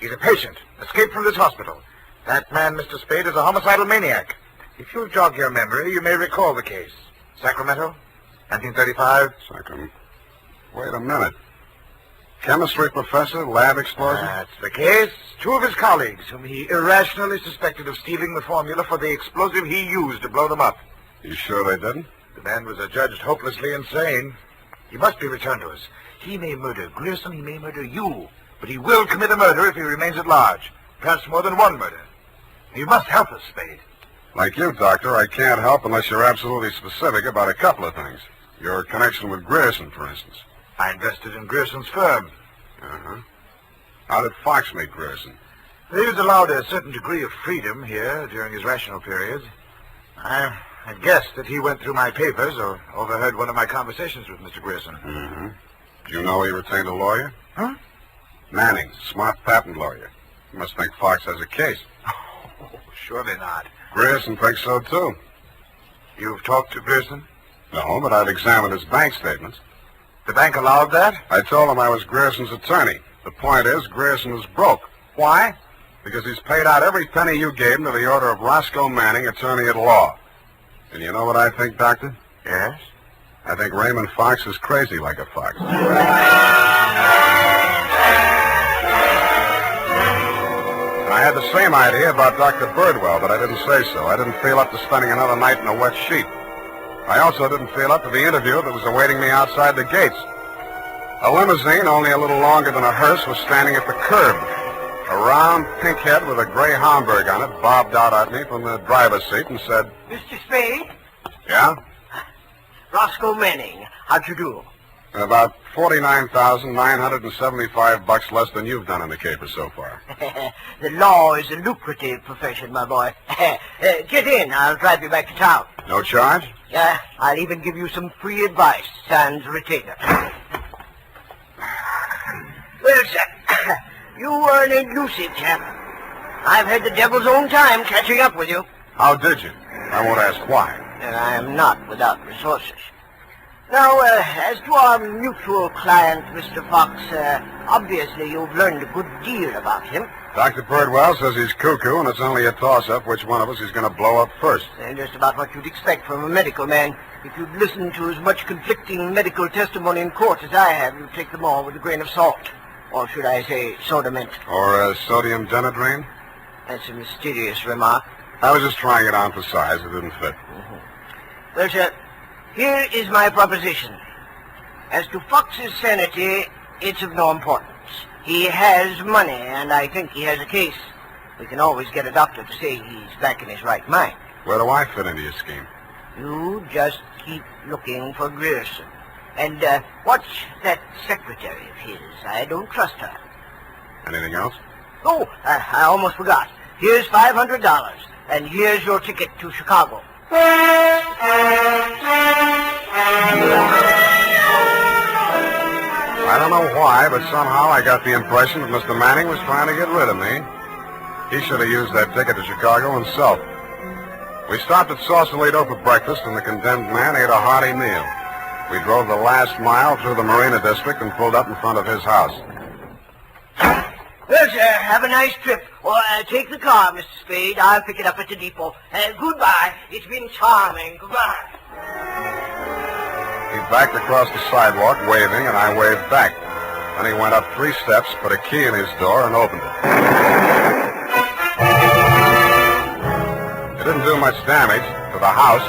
He's a patient, escaped from this hospital. That man, Mr. Spade, is a homicidal maniac. If you'll jog your memory, you may recall the case. Sacramento, 1935. Sacramento. Wait a minute. Chemistry professor, lab explosion? That's the case. 2 of his colleagues, whom he irrationally suspected of stealing the formula for the explosive he used to blow them up. You sure they didn't? The man was adjudged hopelessly insane. He must be returned to us. He may murder Grierson, he may murder you, but he will commit a murder if he remains at large. Perhaps more than one murder. You must help us, Spade. Like you, Doctor, I can't help unless you're absolutely specific about a couple of things. Your connection with Grierson, for instance. I invested in Grierson's firm. Uh-huh. How did Fox meet Grierson? He was allowed a certain degree of freedom here during his rational periods. I guessed that he went through my papers or overheard one of my conversations with Mr. Grierson. Mm-hmm. Do you know he retained a lawyer? Huh? Manning, smart patent lawyer. You must think Fox has a case. Oh, surely not. Grierson thinks so, too. You've talked to Grierson? No, but I've examined his bank statements. The bank allowed that? I told him I was Grierson's attorney. The point is, Grierson is broke. Why? Because he's paid out every penny you gave him to the order of Roscoe Manning, attorney at law. And you know what I think, Doctor? Yes? I think Raymond Fox is crazy like a fox. And I had the same idea about Dr. Birdwell, but I didn't say so. I didn't feel up to spending another night in a wet sheet. I also didn't feel up to the interview that was awaiting me outside the gates. A limousine, only a little longer than a hearse, was standing at the curb. A round pink head with a gray Homburg on it bobbed out at me from the driver's seat and said, Mr. Spade? Yeah? Roscoe Manning. How'd you do? About $49,975 less than you've done in the caper so far. The law is a lucrative profession, my boy. Get in. I'll drive you back to town. No charge? I'll even give you some free advice, sans retainer. Well, sir, you are an elusive chap. I've had the devil's own time catching up with you. How did you? I won't ask why. And I am not without resources. Now, as to our mutual client, Mr. Fox, obviously you've learned a good deal about him. Dr. Birdwell says he's cuckoo, and it's only a toss-up which one of us is going to blow up first. And just about what you'd expect from a medical man. If you'd listened to as much conflicting medical testimony in court as I have, you'd take them all with a grain of salt. Or should I say soda mint? Or sodium denadrine? That's a mysterious remark. I was just trying it on for size. It didn't fit. Well, sir, here is my proposition. As to Fox's sanity, it's of no importance. He has money, and I think he has a case. We can always get a doctor to say he's back in his right mind. Where do I fit into your scheme? You just keep looking for Grierson. And watch that secretary of his. I don't trust her. Anything else? Oh, I almost forgot. Here's $500, and here's your ticket to Chicago. I don't know why, but somehow I got the impression that Mr. Manning was trying to get rid of me. He should have used that ticket to Chicago himself. We stopped at Sausalito for breakfast, and the condemned man ate a hearty meal. We drove the last mile through the Marina District and pulled up in front of his house. Well, sir, have a nice trip. Or take the car, Mr. Spade. I'll pick it up at the depot. Goodbye. It's been charming. Goodbye. He backed across the sidewalk, waving, and I waved back. Then he went up 3 steps, put a key in his door, and opened it. It didn't do much damage to the house,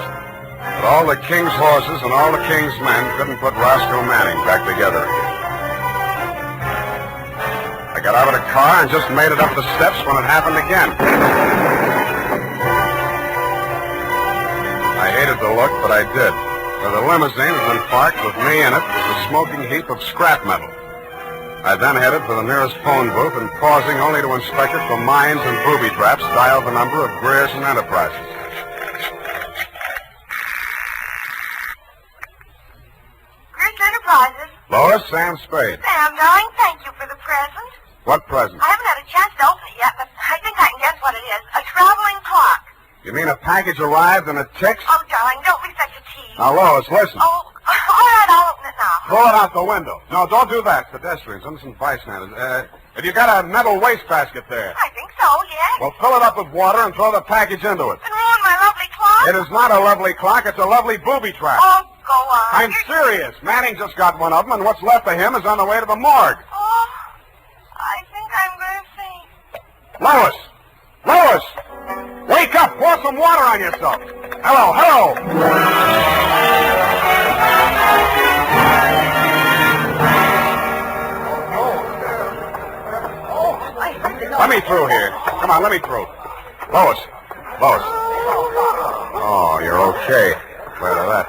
but all the king's horses and all the king's men couldn't put Roscoe Manning back together again. I got out of the car and just made it up the steps when it happened again. I hated the look, but I did. For the limousine had been parked with me in it was a smoking heap of scrap metal. I then headed for the nearest phone booth and, pausing only to inspect it for mines and booby traps, dialed the number of Grierson Enterprises. Grierson Enterprises? Lois, Sam Spade. Sam, darling, thank you for the present. What present? I haven't had a chance to open it yet, but I think I can guess what it is. A traveling clock. You mean a package arrived and it ticks? Oh, darling, don't be such a tease. Now, Lois, listen. Oh, all right, I'll open it now. Throw it out the window. No, don't do that. Pedestrians, innocent bystanders. Have you got a metal wastebasket there? I think so, yes. Well, fill it up with water and throw the package into it. And ruin my lovely clock? It is not a lovely clock. It's a lovely booby trap. Oh, go on. I'm serious. Manning just got one of them, and what's left of him is on the way to the morgue. Oh, I think I'm going to faint. Lois! Lois! Wake up! Pour some water on yourself. Hello, hello! Let me through here. Come on, let me through. Lois. Lois. Oh, you're okay. Glad of that.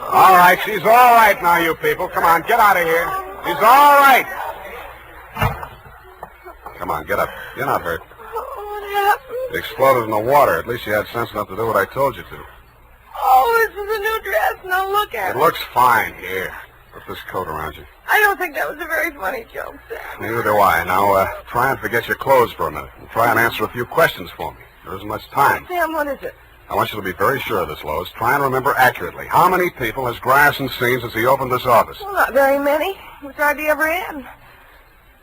All right, she's all right now, you people. Come on, get out of here. She's all right. Come on, get up. You're not hurt. What happened? It exploded in the water. At least you had sense enough to do what I told you to. Oh, this is a new dress. Now look at It it. looks fine. Here. Put this coat around you. I don't think that was a very funny joke, Sam. Neither do I. Now, try and forget your clothes for a minute. And try and answer a few questions for me. There isn't much time. Sam, what is it? I want you to be very sure of this, Lois. Try and remember accurately. How many people has Grierson seen since he opened this office? Well, not very many. It was hardly ever in.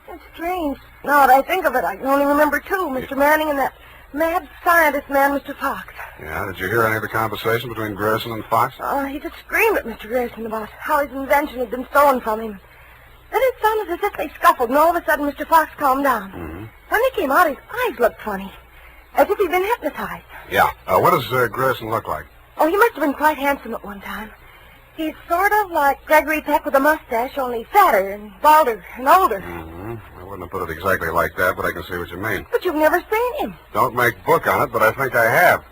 It's strange. Now that I think of it, I can only remember 2. Mr. Manning and that mad scientist man, Mr. Fox. Yeah, did you hear any of the conversation between Grierson and Fox? He just screamed at Mr. Grierson about how his invention had been stolen from him. Then it sounded as if they scuffled, and all of a sudden Mr. Fox calmed down. Mm-hmm. When they came out, his eyes looked funny, as if he'd been hypnotized. Yeah. What does Grierson look like? Oh, he must have been quite handsome at one time. He's sort of like Gregory Peck with a mustache, only fatter and balder and older. Mm-hmm. I wouldn't have put it exactly like that, but I can see what you mean. But you've never seen him. Don't make book on it, but I think I have.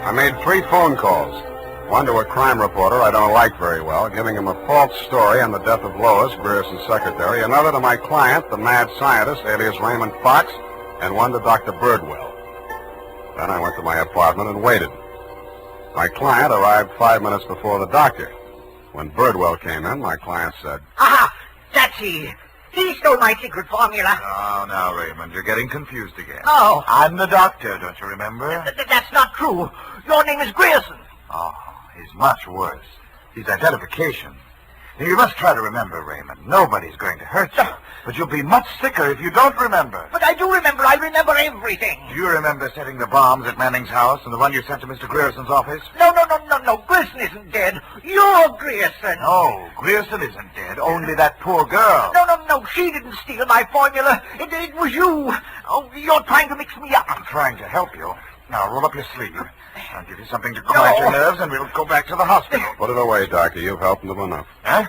I made 3 phone calls. One to a crime reporter I don't like very well, giving him a false story on the death of Lois, Grierson's secretary. Another to my client, the mad scientist, alias Raymond Fox, and one to Dr. Birdwell. Then I went to my apartment and waited. My client arrived 5 minutes before the doctor. When Birdwell came in, my client said, Aha! he? He stole my secret formula. Oh, now, Raymond, you're getting confused again. Oh. I'm the doctor, don't you remember? That's not true. Your name is Grierson. Oh, he's much worse. He's identification. Now, you must try to remember, Raymond. Nobody's going to hurt you. But you'll be much sicker if you don't remember. But I do remember. I remember everything. Do you remember setting the bombs at Manning's house and the one you sent to Mr. Grierson's office? No. Grierson isn't dead. You're Grierson. No, Grierson isn't dead. Only that poor girl. No. She didn't steal my formula. It was you. Oh, you're trying to mix me up. I'm trying to help you. Now, roll up your sleeve. I'll give you something to quiet your nerves, and we'll go back to the hospital. Put it away, Doctor. You've helped him enough. Huh?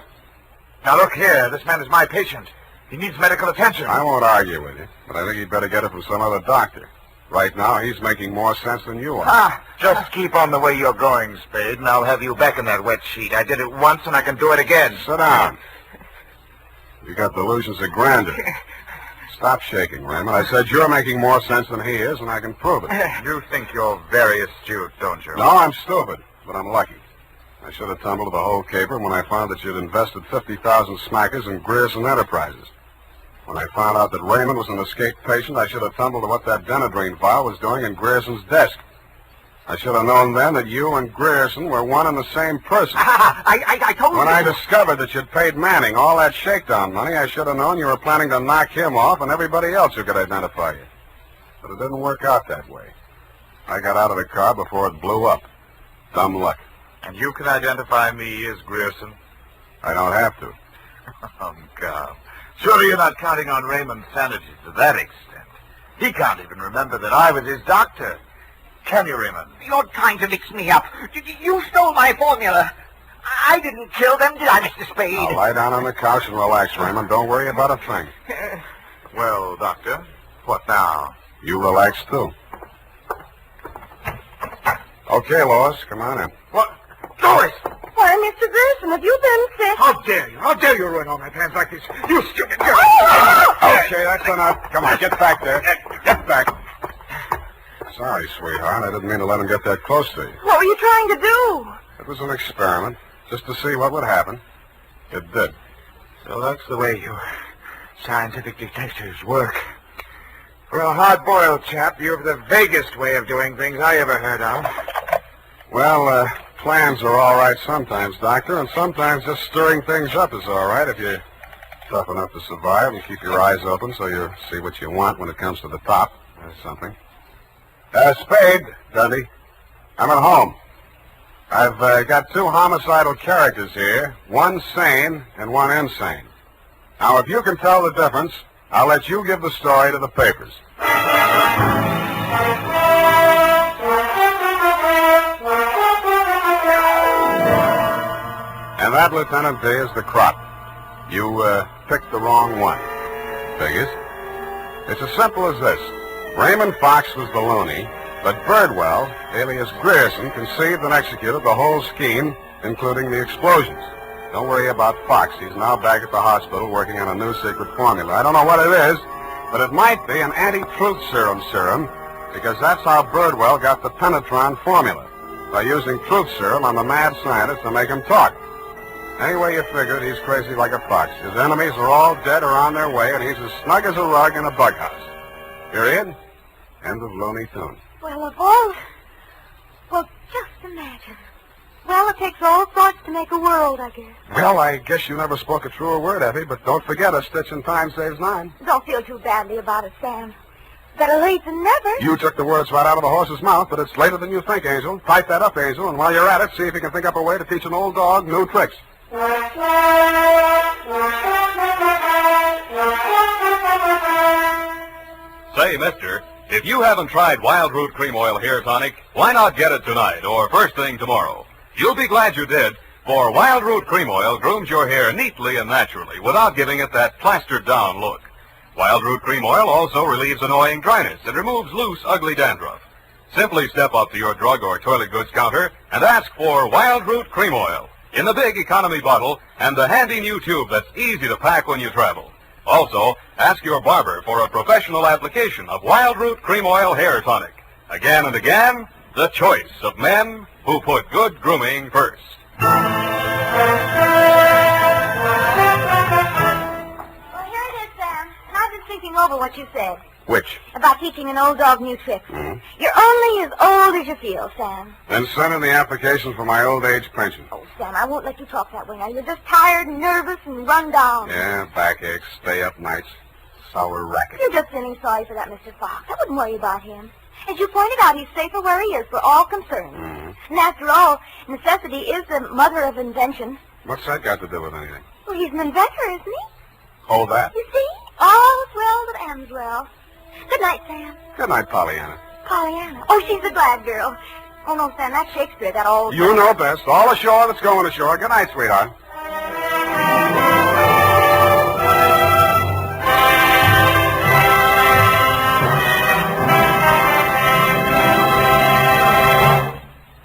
Now, look here. This man is my patient. He needs medical attention. I won't argue with you, but I think you'd better get it from some other doctor. Right now, he's making more sense than you are. Just keep on the way you're going, Spade, and I'll have you back in that wet sheet. I did it once, and I can do it again. Sit down. You got delusions of grandeur. Stop shaking, Raymond. I said you're making more sense than he is, and I can prove it. You think you're very astute, don't you? No, I'm stupid, but I'm lucky. I should have tumbled to the whole caper when I found that you'd invested 50,000 smackers in Grierson Enterprises. When I found out that Raymond was an escaped patient, I should have tumbled to what that Denadrine file was doing in Grierson's desk. I should have known then that you and Grierson were one and the same person. I told you. When I discovered that you'd paid Manning all that shakedown money, I should have known you were planning to knock him off and everybody else who could identify you. But it didn't work out that way. I got out of the car before it blew up. Dumb luck. And you can identify me as Grierson? I don't have to. Oh, God. Surely you're not counting on Raymond's sanity to that extent. He can't even remember that I was his doctor. Can you, Raymond? You're trying to mix me up. You stole my formula. I didn't kill them, did I, Mr. Spade? Now, lie down on the couch and relax, Raymond. Don't worry about a thing. Well, Doctor, what now? You relax, too. Okay, Lois, come on in. What? Lois! Why, Mr. Grierson, have you been sick? How dare you? How dare you ruin all my plans like this? You stupid girl! Okay, that's enough. Come on, get back there. Get back. Sorry, sweetheart. I didn't mean to let him get that close to you. What were you trying to do? It was an experiment, just to see what would happen. It did. So that's the way you scientific detectives work. For a hard-boiled chap, you have the vaguest way of doing things I ever heard of. Well, plans are all right sometimes, Doctor, and sometimes just stirring things up is all right if you're tough enough to survive and keep your eyes open so you see what you want when it comes to the top or something. Spade, Dundee. I'm at home. I've got two homicidal characters here, one sane and one insane. Now, if you can tell the difference, I'll let you give the story to the papers. And that, Lieutenant D, is the crop. You picked the wrong one. Figures. It's as simple as this. Raymond Fox was the loony, but Birdwell, alias Grierson, conceived and executed the whole scheme, including the explosions. Don't worry about Fox. He's now back at the hospital working on a new secret formula. I don't know what it is, but it might be an anti-truth serum, because that's how Birdwell got the Penetron formula, by using truth serum on the mad scientist to make him talk. Anyway you figure it, he's crazy like a fox. His enemies are all dead or on their way, and he's as snug as a rug in a bug house. Period. End of Looney Tunes. Well, of all... Well, just imagine. Well, it takes all sorts to make a world, I guess. Well, I guess you never spoke a truer word, Effie, but don't forget a stitch in time saves 9. Don't feel too badly about it, Sam. Better late than never. You took the words right out of the horse's mouth, but it's later than you think, Angel. Type that up, Angel, and while you're at it, see if you can think up a way to teach an old dog new tricks. Say, mister, if you haven't tried Wild Root Cream Oil Hair Tonic, why not get it tonight or first thing tomorrow? You'll be glad you did, for Wild Root Cream Oil grooms your hair neatly and naturally without giving it that plastered-down look. Wild Root Cream Oil also relieves annoying dryness and removes loose, ugly dandruff. Simply step up to your drug or toilet goods counter and ask for Wild Root Cream Oil in the big economy bottle and the handy new tube that's easy to pack when you travel. Also, ask your barber for a professional application of Wild Root Cream Oil Hair Tonic. Again and again, the choice of men who put good grooming first. thinking over what you said Which? about teaching an old dog new tricks. Hmm? You're only as old as you feel, Sam. Then send in the application for my old age pension. Oh, Sam, I won't let you talk that way now. You're just tired and nervous and run down. Yeah, backaches, stay up nights, sour racket. You're just feeling sorry for that Mr. Fox. I wouldn't worry about him. As you pointed out, he's safer where he is for all concerned. And after all, necessity is the mother of invention. What's that got to do with anything? Well, he's an inventor, isn't he? Oh, that. You see? All's well that ends well. Good night, Sam. Good night, Pollyanna. Pollyanna. Oh, she's a glad girl. Oh, no, Sam, that's Shakespeare, that old... You know best. All ashore that's going ashore. Good night, sweetheart.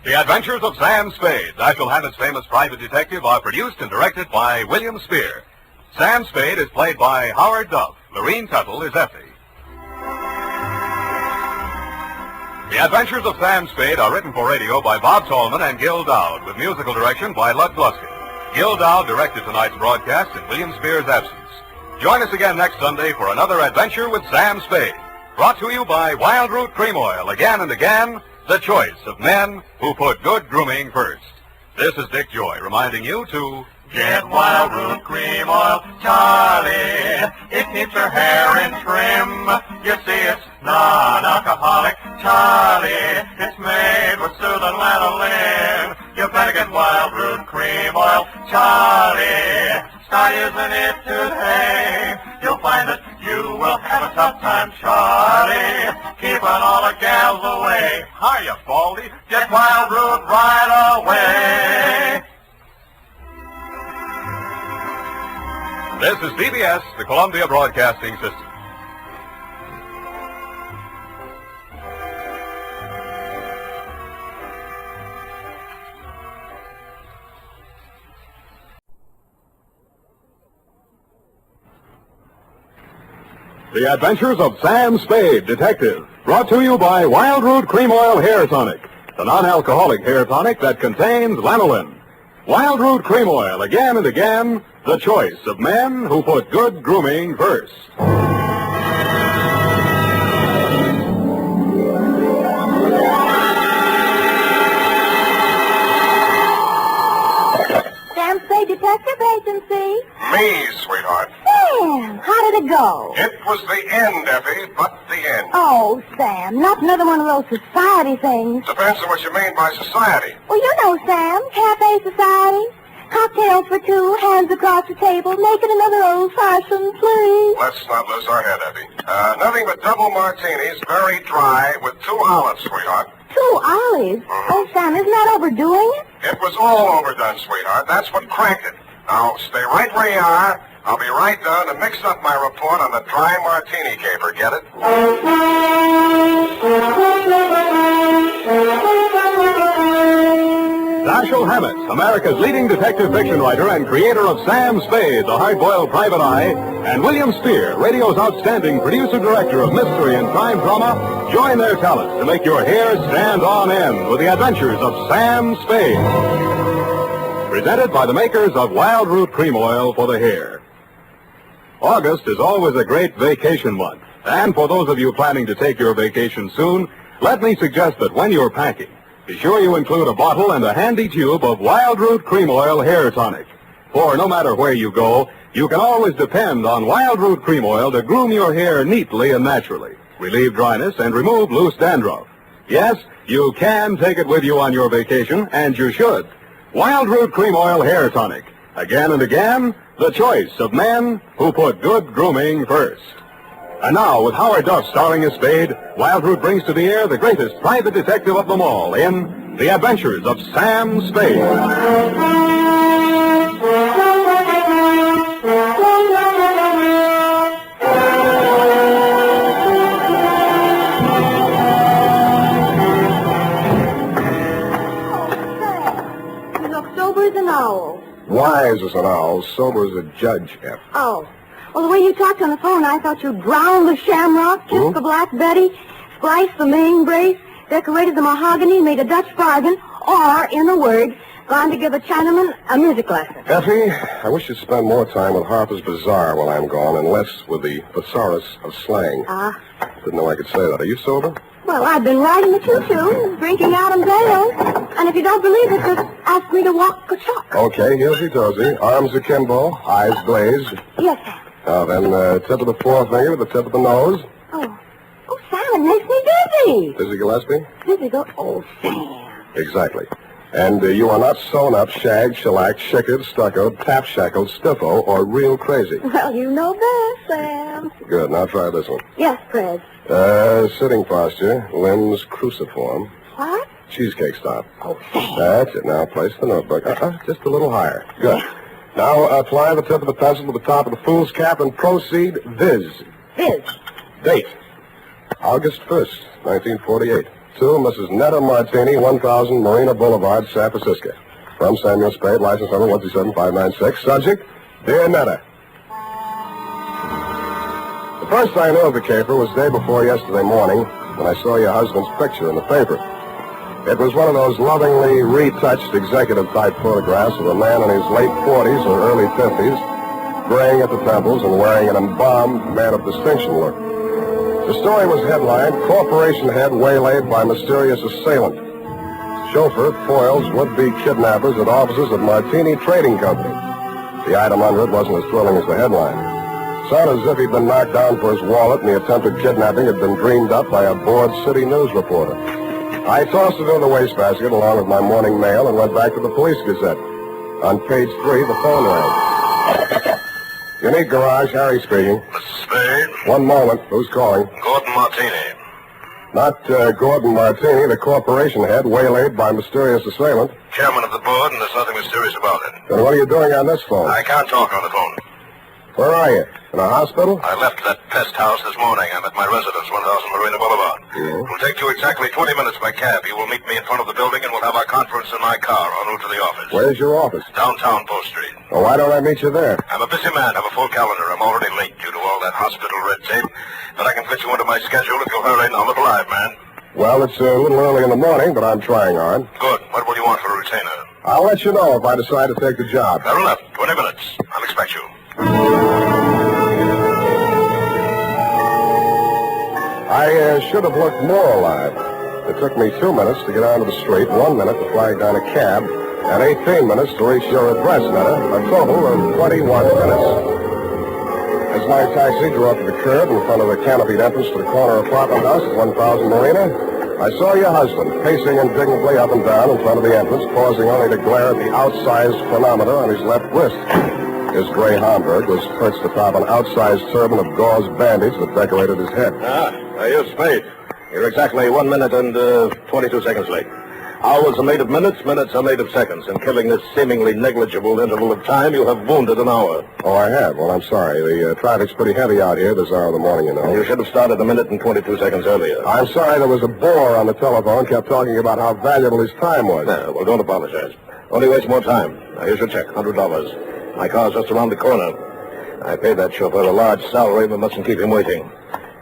The Adventures of Sam Spade, Dashiell Hammett's famous private detective, are produced and directed by William Spear. Sam Spade is played by Howard Duff. Lorene Tuttle is Effie. The Adventures of Sam Spade are written for radio by Bob Tallman and Gil Dowd, with musical direction by Lud Gluskin. Gil Dowd directed tonight's broadcast in William Spear's absence. Join us again next Sunday for another adventure with Sam Spade. Brought to you by Wild Root Cream Oil, again and again, the choice of men who put good grooming first. This is Dick Joy reminding you to get Wild Root Cream Oil, Charlie. It keeps your hair in trim. You see, it's non-alcoholic, Charlie. It's made with soothing lanolin. You better get Wild Root Cream Oil, Charlie. Start using it today. You'll find that you will have a tough time, Charlie. Keeping all the gals away. Hiya, Baldy. Get Wild Root right away. This is CBS, the Columbia Broadcasting System. The Adventures of Sam Spade, Detective. Brought to you by Wild Root Cream Oil Hair Tonic, the non-alcoholic hair tonic that contains lanolin. Wild Root Cream Oil, again and again, the choice of men who put good grooming first. Sam Spade Detective Agency. Me, sweetheart. Sam, how did it go? It was the end, Effie, but the end. Oh, Sam, not another one of those society things. Depends on what you mean by society. Well, you know, Sam, cafe society. Cocktails for two, hands across the table, make it another old-fashioned, please. Let's not lose our head, Effie. Nothing but double martinis, very dry, with 2 olives, sweetheart. 2 olives? Oh, Sam, isn't that overdoing it? It was all overdone, sweetheart. That's what cranked it. Now, stay right where you are. I'll be right down to mix up my report on the dry martini caper. Get it? Dashiell Hammett, America's leading detective fiction writer and creator of Sam Spade, the hard-boiled private eye, and William Spear, radio's outstanding producer-director of mystery and crime drama, join their talents to make your hair stand on end with the Adventures of Sam Spade. Presented by the makers of Wild Root Cream Oil for the hair. August is always a great vacation month, and for those of you planning to take your vacation soon, let me suggest that when you're packing, be sure you include a bottle and a handy tube of Wild Root Cream Oil Hair Tonic. For no matter where you go, you can always depend on Wild Root Cream Oil to groom your hair neatly and naturally, relieve dryness, and remove loose dandruff. Yes, you can take it with you on your vacation, and you should. Wild Root Cream Oil Hair Tonic. Again and again, the choice of men who put good grooming first. And now, with Howard Duff starring as Spade, Wild Root brings to the air the greatest private detective of them all in The Adventures of Sam Spade. You look sober as an owl. Wise as an owl, sober as a judge, F. Oh. Well, the way you talked on the phone, I thought you drowned the shamrock, kissed the Black Betty, spliced the main brace, decorated the mahogany, made a Dutch bargain, or, in a word, Gone to give a Chinaman a music lesson. Effie, I wish you'd spend more time with Harper's Bazaar while I'm gone and less with the thesaurus of slang. Didn't know I could say that. Are you sober? Well, I've been riding the choo-choo, drinking Adam's ale. And if you don't believe it, just ask me to walk the chalk. Okay, heelsy-toesy. Arms akimbo, eyes glazed. Yes, sir. Now then, tip of the forefinger to the tip of the nose. Oh, Sam, it makes me dizzy. Dizzy Gillespie? Dizzy go, oh, Sam. Exactly. And you are not sewn up, shagged, shellacked, shickered, stuccoed, tap-shackled, stiffo, or real crazy. Well, you know best, Sam. Good. Now try this one. Yes, Fred. Sitting posture, limbs cruciform. What? Cheesecake stop. Oh, Sam. That's it. Now place the notebook. Just a little higher. Good. Yeah. Now apply the tip of the pencil to the top of the fool's cap and proceed viz. Viz. Date. August 1st, 1948. To Mrs. Netta Martini, 1000 Marina Boulevard, San Francisco. From Samuel Spade, license number 127596. Subject, Dear Netta. The first I knew of the caper was day before yesterday morning when I saw your husband's picture in the paper. It was one of those lovingly retouched executive-type photographs of a man in his late 40s or early 50s, graying at the temples and wearing an embalmed man of distinction look. The story was headlined, Corporation Head Waylaid by Mysterious Assailant. Chauffeur foils would-be kidnappers at offices of Martini Trading Company. The item under it wasn't as thrilling as the headline. Sounded as if he'd been knocked down for his wallet and the attempted kidnapping had been dreamed up by a bored city news reporter. I tossed it in the wastebasket along with my morning mail and went back to the Police Gazette. On page 3, the phone rang. Unique Garage, Harry speaking. Mrs. Spade? One moment. Who's calling? Gordon Martini. Not Gordon Martini, the corporation head, waylaid by mysterious assailant. Chairman of the board, and there's nothing mysterious about it. Then what are you doing on this phone? I can't talk on the phone. Where are you? In a hospital? I left that pest house this morning. I'm at my residence, 1000 Marina Boulevard. Yeah. It will take you exactly 20 minutes by cab. You will meet me in front of the building, and we'll have our conference in my car en route to the office. Where's your office? Downtown Post Street. Well, why don't I meet you there? I'm a busy man. I have a full calendar. I'm already late due to all that hospital red tape. But I can fit you into my schedule if you'll hurry. I'm alive, man. Well, it's a little early in the morning, but I'm trying hard. Good. What will you want for a retainer? I'll let you know if I decide to take the job. Fair enough. 20 minutes. I'll expect you. I should have looked more alive. It took me 2 minutes to get onto the street, 1 minute to flag down a cab, and 18 minutes to reach your address, Netta. A total of 21 minutes. As my taxi drew up to the curb in front of the canopied entrance to the corner apartment house at 1000 Marina, I saw your husband pacing indignantly up and down in front of the entrance, pausing only to glare at the outsized chronometer on his left wrist. His gray Homburg was perched atop an outsized turban of gauze bandage that decorated his head. You're Spade. You're exactly 1 minute and 22 seconds late. Hours are made of minutes, minutes are made of seconds. In killing this seemingly negligible interval of time, you have wounded an hour. Oh, I have? Well, I'm sorry. The traffic's pretty heavy out here this hour of the morning, you know. You should have started 1 minute and 22 seconds earlier. I'm sorry there was a bore on the telephone, kept talking about how valuable his time was. Well, don't apologize. Only waste more time. Now, here's your check, $100. My car's just around the corner. I paid that chauffeur a large salary, but mustn't keep him waiting.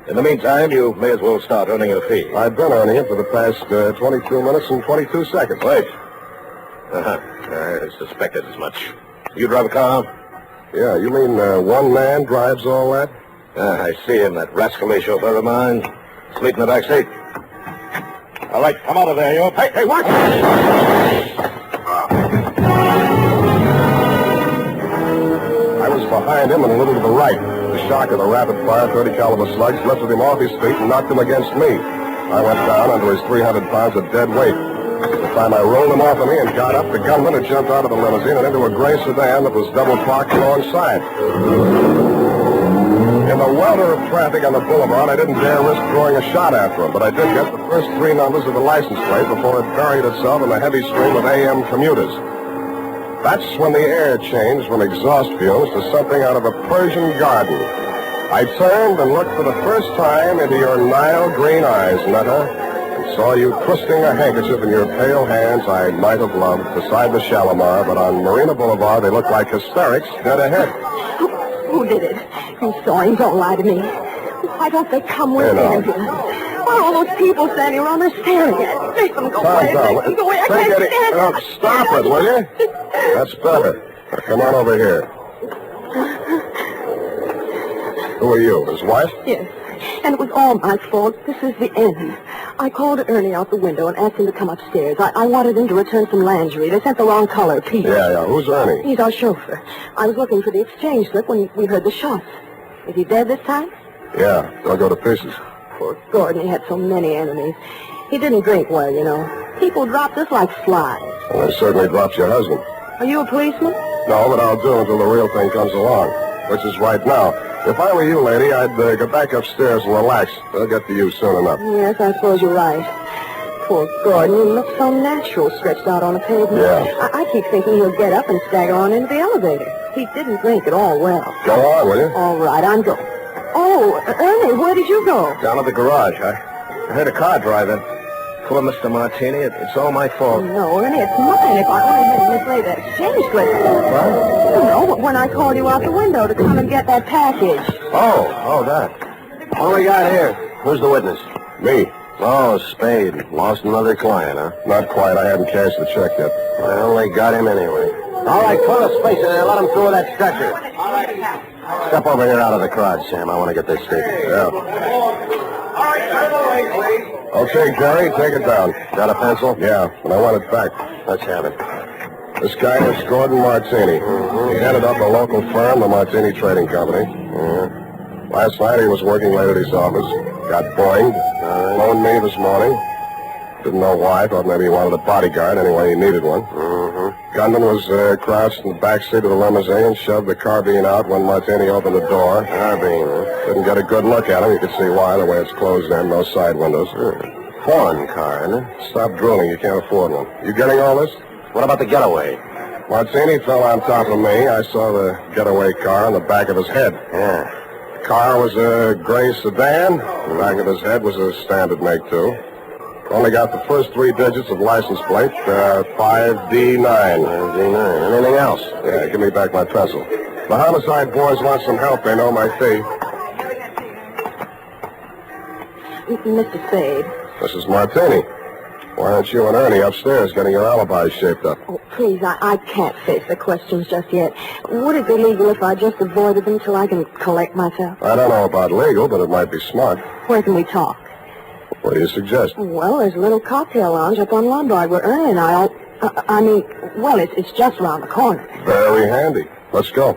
In the meantime, you may as well start earning a fee. I've been earning it for the past 22 minutes and 22 seconds. Wait. I suspected as much. You drive a car? Yeah, you mean one man drives all that? I see him, that rascally chauffeur of mine. Sleep in the back seat. All right, come out of there, you. Hey, watch! I was behind him and a little to the right. The shock of the rapid-fire .30-caliber slugs lifted him off his feet and knocked him against me. I went down under his 300 pounds of dead weight. By the time I rolled him off of me and got up, the gunman had jumped out of the limousine and into a gray sedan that was double-parked alongside. In the welter of traffic on the boulevard, I didn't dare risk throwing a shot after him, but I did get the first 3 numbers of the license plate before it buried itself in the heavy stream of AM commuters. That's when the air changed from exhaust fumes to something out of a Persian garden. I turned and looked for the first time into your Nile green eyes, Netta, and saw you twisting a handkerchief in your pale hands I might have loved beside the Shalimar, but on Marina Boulevard they looked like hysterics dead ahead. Who did it? You saw him. Don't lie to me. Why don't they come with him? are all those people standing around there staring at me? Make them go away. Make them go away. I can't stand it. Oh, stop it, will you? That's better. Now, come on over here. Who are you, his wife? Yes. And it was all my fault. This is the end. I called Ernie out the window and asked him to come upstairs. I wanted him to return some lingerie. They sent the wrong color, Pete. Yeah. Who's Ernie? He's our chauffeur. I was looking for the exchange slip when we heard the shots. Is he dead this time? Yeah, they'll go to pieces. Poor Gordon, he had so many enemies. He didn't drink well, you know. People dropped us like flies. Well, they certainly dropped your husband. Are you a policeman? No, but I'll do until the real thing comes along, which is right now. If I were you, lady, I'd go back upstairs and relax. They'll get to you soon enough. Yes, I suppose you're right. Poor Gordon, he looks so natural stretched out on the pavement. Yeah. I keep thinking he'll get up and stagger on into the elevator. He didn't drink at all well. Go on, will you? All right, I'm going. Oh, Ernie, where did you go? Down at the garage. I heard a car drive in. Poor Mr. Martini. It's all my fault. No, Ernie, it's mine. If I only had mislaid that exchange slip. What? You know, when I called you out the window to come and get that package. Oh, that. What do we got here? Who's the witness? Me. Oh, Spade. Lost another client, huh? Not quite. I haven't cashed the check yet. Well, they got him anyway. All right, put a space in there. Let him through that stretcher. Step over here out of the crowd, Sam. I want to get this straight. Yeah. Okay, Jerry, take it down. Got a pencil? Yeah, and I want it back. Let's have it. This guy is Gordon Martini. He headed up a local firm, the Martini Trading Company. Last night he was working late at his office. Got boinged. Phoned me this morning. Didn't know why. Thought maybe he wanted a bodyguard. Anyway, he needed one. Gunman was crouched in the back seat of the limousine, shoved the carbine out when Martini opened the door. Carbine, Didn't get a good look at him. You could see why, the way it's closed in, no side windows. Foreign car, isn't it? Stop drooling. You can't afford one. You getting all this? What about the getaway? Martini fell on top of me. I saw the getaway car on the back of his head. Yeah. The car was a gray sedan. The back of his head was a standard make, too. Only got the first 3 digits of license plate, 5D9. 5D9. Anything else? Yeah, give me back my pencil. The homicide boys want some help. They know my fee. Mr. Spade. Mrs. Martini. Why aren't you and Ernie upstairs getting your alibis shaped up? Oh, please, I can't face the questions just yet. Would it be legal if I just avoided them till I can collect myself? I don't know about legal, but it might be smart. Where can we talk? What do you suggest? Well, there's a little cocktail lounge up on Lombard where Ernie and I it's just around the corner. Very handy. Let's go.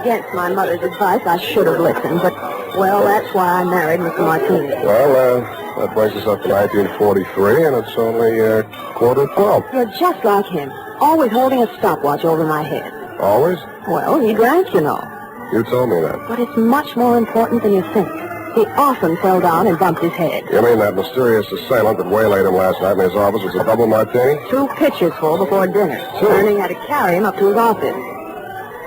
Against my mother's advice, I should have listened, but, well, that's why I married Mr. Martini. Well, that brings us up to 1943, and it's only 11:45. You're just like him, always holding a stopwatch over my head. Always? Well, he drank, you know. You told me that. But it's much more important than you think. He often fell down and bumped his head. You mean that mysterious assailant that waylaid him last night in his office was a double Martini? 2 pitchers full before dinner. 2? Ernie had to carry him up to his office.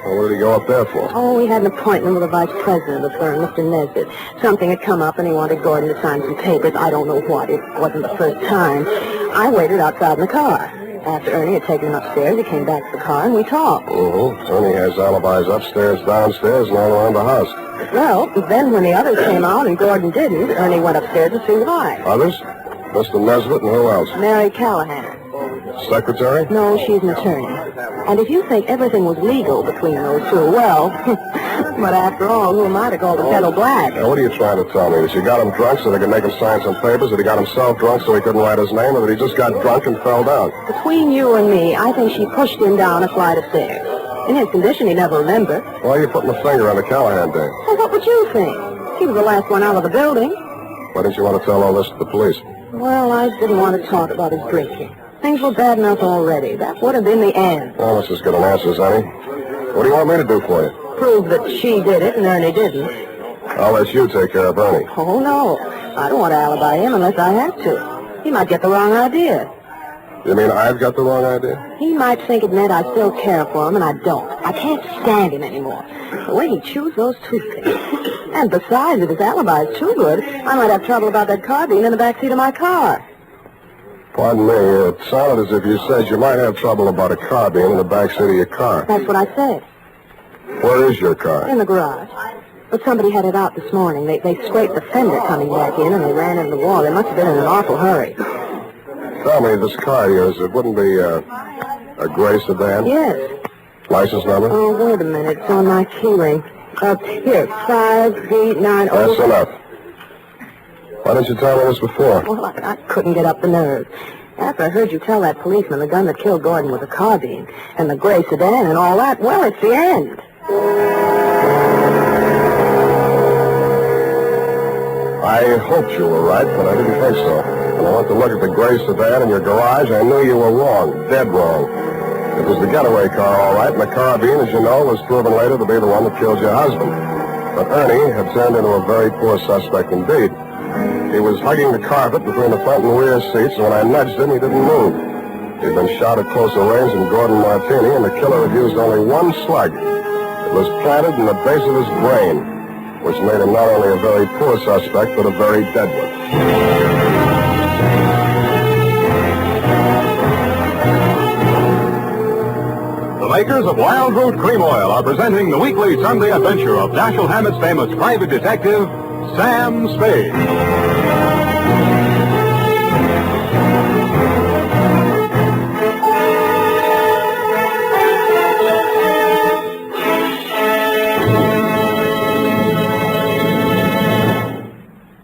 Well, what did he go up there for? Oh, we had an appointment with the vice president of the firm, Mr. Nesbitt. Something had come up, and he wanted Gordon to sign some papers. I don't know what. It wasn't the first time. I waited outside in the car. After Ernie had taken him upstairs, he came back to the car, and we talked. Ernie has alibis upstairs, downstairs, and all around the house. Well, then when the others came out and Gordon didn't, Ernie went upstairs to see why. Others? Mr. Nesbitt and who else? Mary Callahan. Secretary? No, she's an attorney. And if you think everything was legal between those 2, well, but after all, who am I to call the kettle black? Now, what are you trying to tell me? That she got him drunk so they could make him sign some papers? That he got himself drunk so he couldn't write his name? Or that he just got drunk and fell down? Between you and me, I think she pushed him down a flight of stairs. In his condition, he'd never remember. Why are you putting the finger on the Callahan dame? Well, what would you think? He was the last one out of the building. Why didn't you want to tell all this to the police? Well, I didn't want to talk about his drinking. Things were bad enough already. That would have been the end. Well, let's just get an answer, honey. What do you want me to do for you? Prove that she did it and Ernie didn't. I'll let you take care of Ernie. Oh, no. I don't want to alibi him unless I have to. He might get the wrong idea. You mean I've got the wrong idea? He might think it meant I still care for him, and I don't. I can't stand him anymore. The way he chews those toothpicks. And besides, if his alibi is too good, I might have trouble about that carbine in the backseat of my car. Pardon me, it sounded as if you said you might have trouble about a carbine in the back seat of your car. That's what I said. Where is your car? In the garage. But somebody had it out this morning. They scraped the fender coming back in, and they ran into the wall. They must have been in an awful hurry. Tell me, this car of yours, it wouldn't be a gray sedan? Yes. License number? Oh, wait a minute. It's on my key ring. Here, 5D90. That's enough. Why didn't you tell me this before? Well, I couldn't get up the nerve. After I heard you tell that policeman the gun that killed Gordon was a carbine, and the gray sedan and all that, well, it's the end. I hoped you were right, but I didn't think so. When I went to look at the gray sedan in your garage, I knew you were wrong, dead wrong. It was the getaway car, all right, and the carbine, as you know, was proven later to be the one that killed your husband. But Ernie had turned into a very poor suspect indeed. He was hugging the carpet between the front and rear seats, and when I nudged him, he didn't move. He'd been shot at closer range than Gordon Martini, and the killer had used only one slug. It was planted in the base of his brain, which made him not only a very poor suspect, but a very dead one. The makers of Wild Root Cream Oil are presenting the weekly Sunday adventure of Dashiell Hammett's famous private detective, Sam Spade.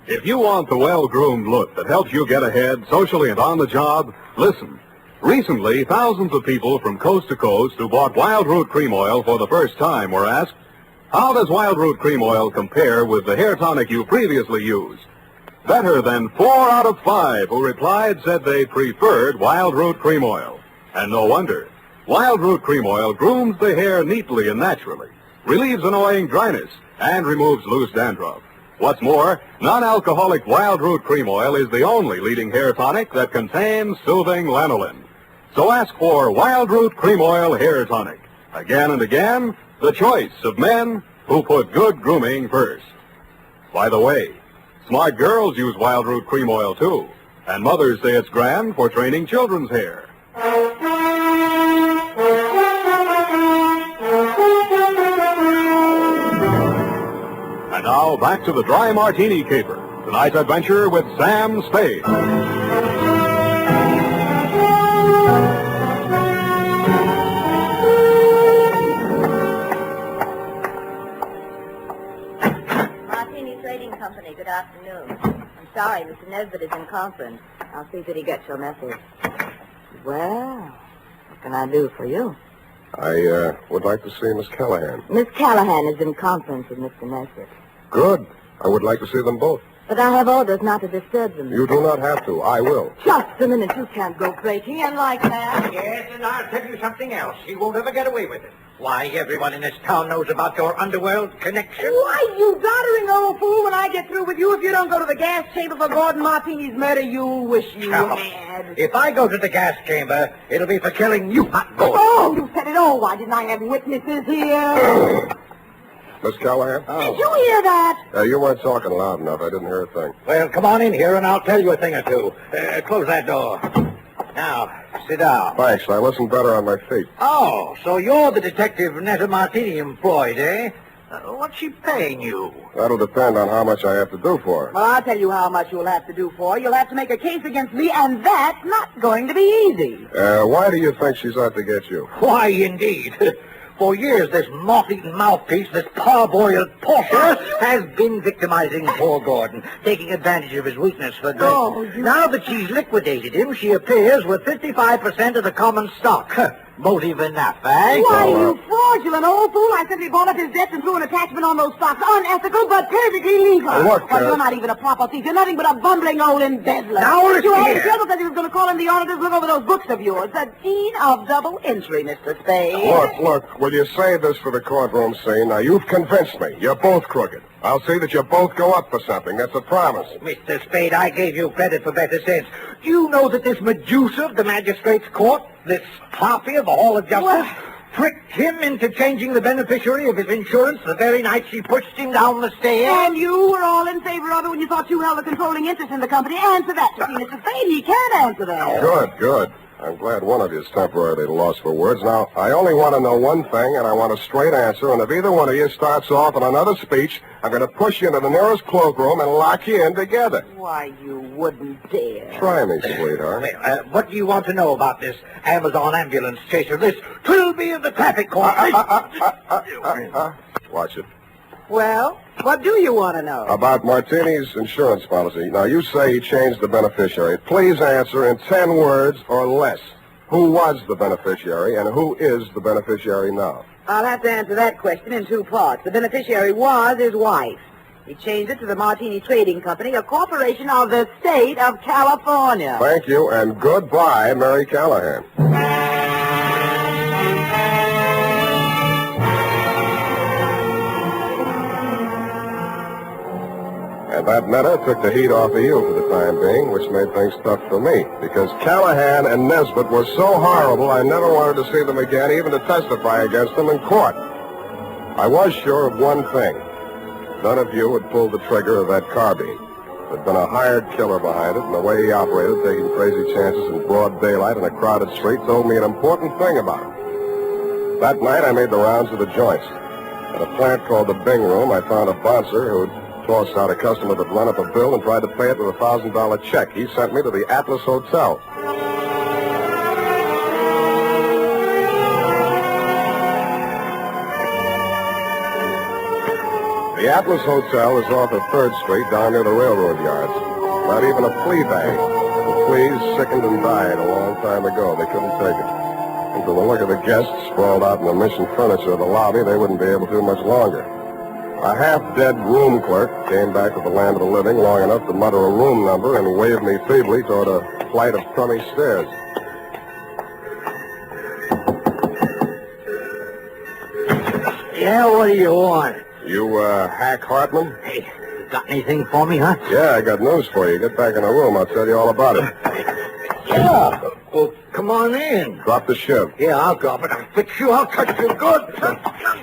If you want the well-groomed look that helps you get ahead socially and on the job, listen. Recently, thousands of people from coast to coast who bought Wild Root Cream Oil for the first time were asked, how does Wild Root Cream Oil compare with the hair tonic you previously used? Better than 4 out of 5 who replied said they preferred Wild Root Cream Oil. And no wonder. Wild Root Cream Oil grooms the hair neatly and naturally, relieves annoying dryness, and removes loose dandruff. What's more, non-alcoholic Wild Root Cream Oil is the only leading hair tonic that contains soothing lanolin. So ask for Wild Root Cream Oil Hair Tonic. Again and again, the choice of men who put good grooming first. By the way, smart girls use Wild Root Cream Oil too, and mothers say it's grand for training children's hair. And now, back to the Dry Martini Caper. Tonight's adventure with Sam Spade. Martini Trading Company, good afternoon. I'm sorry, Mr. Nesbitt is in conference. I'll see that he gets your message. Well, what can I do for you? I would like to see Miss Callahan. Miss Callahan is in conference with Mr. Nesbitt. Good. I would like to see them both. But I have orders not to disturb them. You do not have to. I will. Just a minute. You can't go breaking in like that. Yes, and I'll tell you something else. He won't ever get away with it. Why, everyone in this town knows about your underworld connection. Why, you doddering old fool, when I get through with you, if you don't go to the gas chamber for Gordon Martini's murder, you'll wish you had. If I go to the gas chamber, it'll be for killing you, not Gordon. Oh, you said it all. Why didn't I have witnesses here? Miss Callahan? Did you hear that? You weren't talking loud enough. I didn't hear a thing. Well, come on in here and I'll tell you a thing or two. Close that door. Now, sit down. Thanks. I listen better on my feet. Oh, so you're the detective Netta Martini employed, eh? What's she paying you? That'll depend on how much I have to do for her. Well, I'll tell you how much you'll have to do for her. You'll have to make a case against me, and that's not going to be easy. Why do you think she's out to get you? Why, indeed. For years, this moth-eaten mouthpiece, this parboiled porter, has been victimizing poor Gordon, taking advantage of his weakness for good. Oh, Now that she's liquidated him, she appears with 55% of the common stock. Motive enough, eh? Why, you fraudulent old fool. I simply bought up his debts and threw an attachment on those stocks. Unethical, but perfectly legal. Look, You're not even a proper thief. You're nothing but a bumbling old embezzler. Now, listen You had here. the trouble because he was going to call in the auditors, look over those books of yours. The dean of double entry, Mr. Spade. Look, will you save this for the courtroom scene? Now, you've convinced me. You're both crooked. I'll see that you both go up for something. That's a promise. Mr. Spade, I gave you credit for better sense. Do you know that this Medusa of the magistrate's court, this harpy of the Hall of Justice, tricked him into changing the beneficiary of his insurance the very night she pushed him down the stairs. And you were all in favor of it when you thought you held a controlling interest in the company. Answer that to see, Mr. Spade. He can't answer that. Good, good. I'm glad one of you is temporarily lost for words. Now, I only want to know one thing, and I want a straight answer, and if either one of you starts off on another speech, I'm going to push you into the nearest cloakroom and lock you in together. Why, you wouldn't dare. Try me, sweetheart. What do you want to know about this Amazon ambulance chaser, this Trilby of the traffic court? Watch it. Well, what do you want to know? About Martini's insurance policy. Now, you say he changed the beneficiary. Please answer in 10 words or less. Who was the beneficiary and who is the beneficiary now? I'll have to answer that question in 2 parts. The beneficiary was his wife. He changed it to the Martini Trading Company, a corporation of the state of California. Thank you, and goodbye, Mary Callahan. And that matter took the heat off of you for the time being, which made things tough for me, because Callahan and Nesbitt were so horrible I never wanted to see them again, even to testify against them in court. I was sure of one thing. None of you had pulled the trigger of that carbine. There'd been a hired killer behind it, and the way he operated, taking crazy chances in broad daylight in a crowded street, told me an important thing about him. That night, I made the rounds of the joints. At a plant called the Bing Room, I found a bouncer who'd tossed out a customer that run up a bill and tried to pay it with a $1,000 check. He sent me to the Atlas Hotel. The Atlas Hotel is off of 3rd Street down near the railroad yards. Not even a flea bag. The fleas sickened and died a long time ago. They couldn't take it. And from the look of the guests sprawled out in the mission furniture of the lobby, they wouldn't be able to much longer. A half-dead room clerk came back to the land of the living long enough to mutter a room number and waved me feebly toward a flight of crummy stairs. Yeah, what do you want? You, Hack Hartman? Hey, you got anything for me, huh? Yeah, I got news for you. Get back in the room. I'll tell you all about it. Yeah. Well, come on in. Drop the shiv. Yeah, I'll drop it. I'll fix you. I'll cut you good. I'll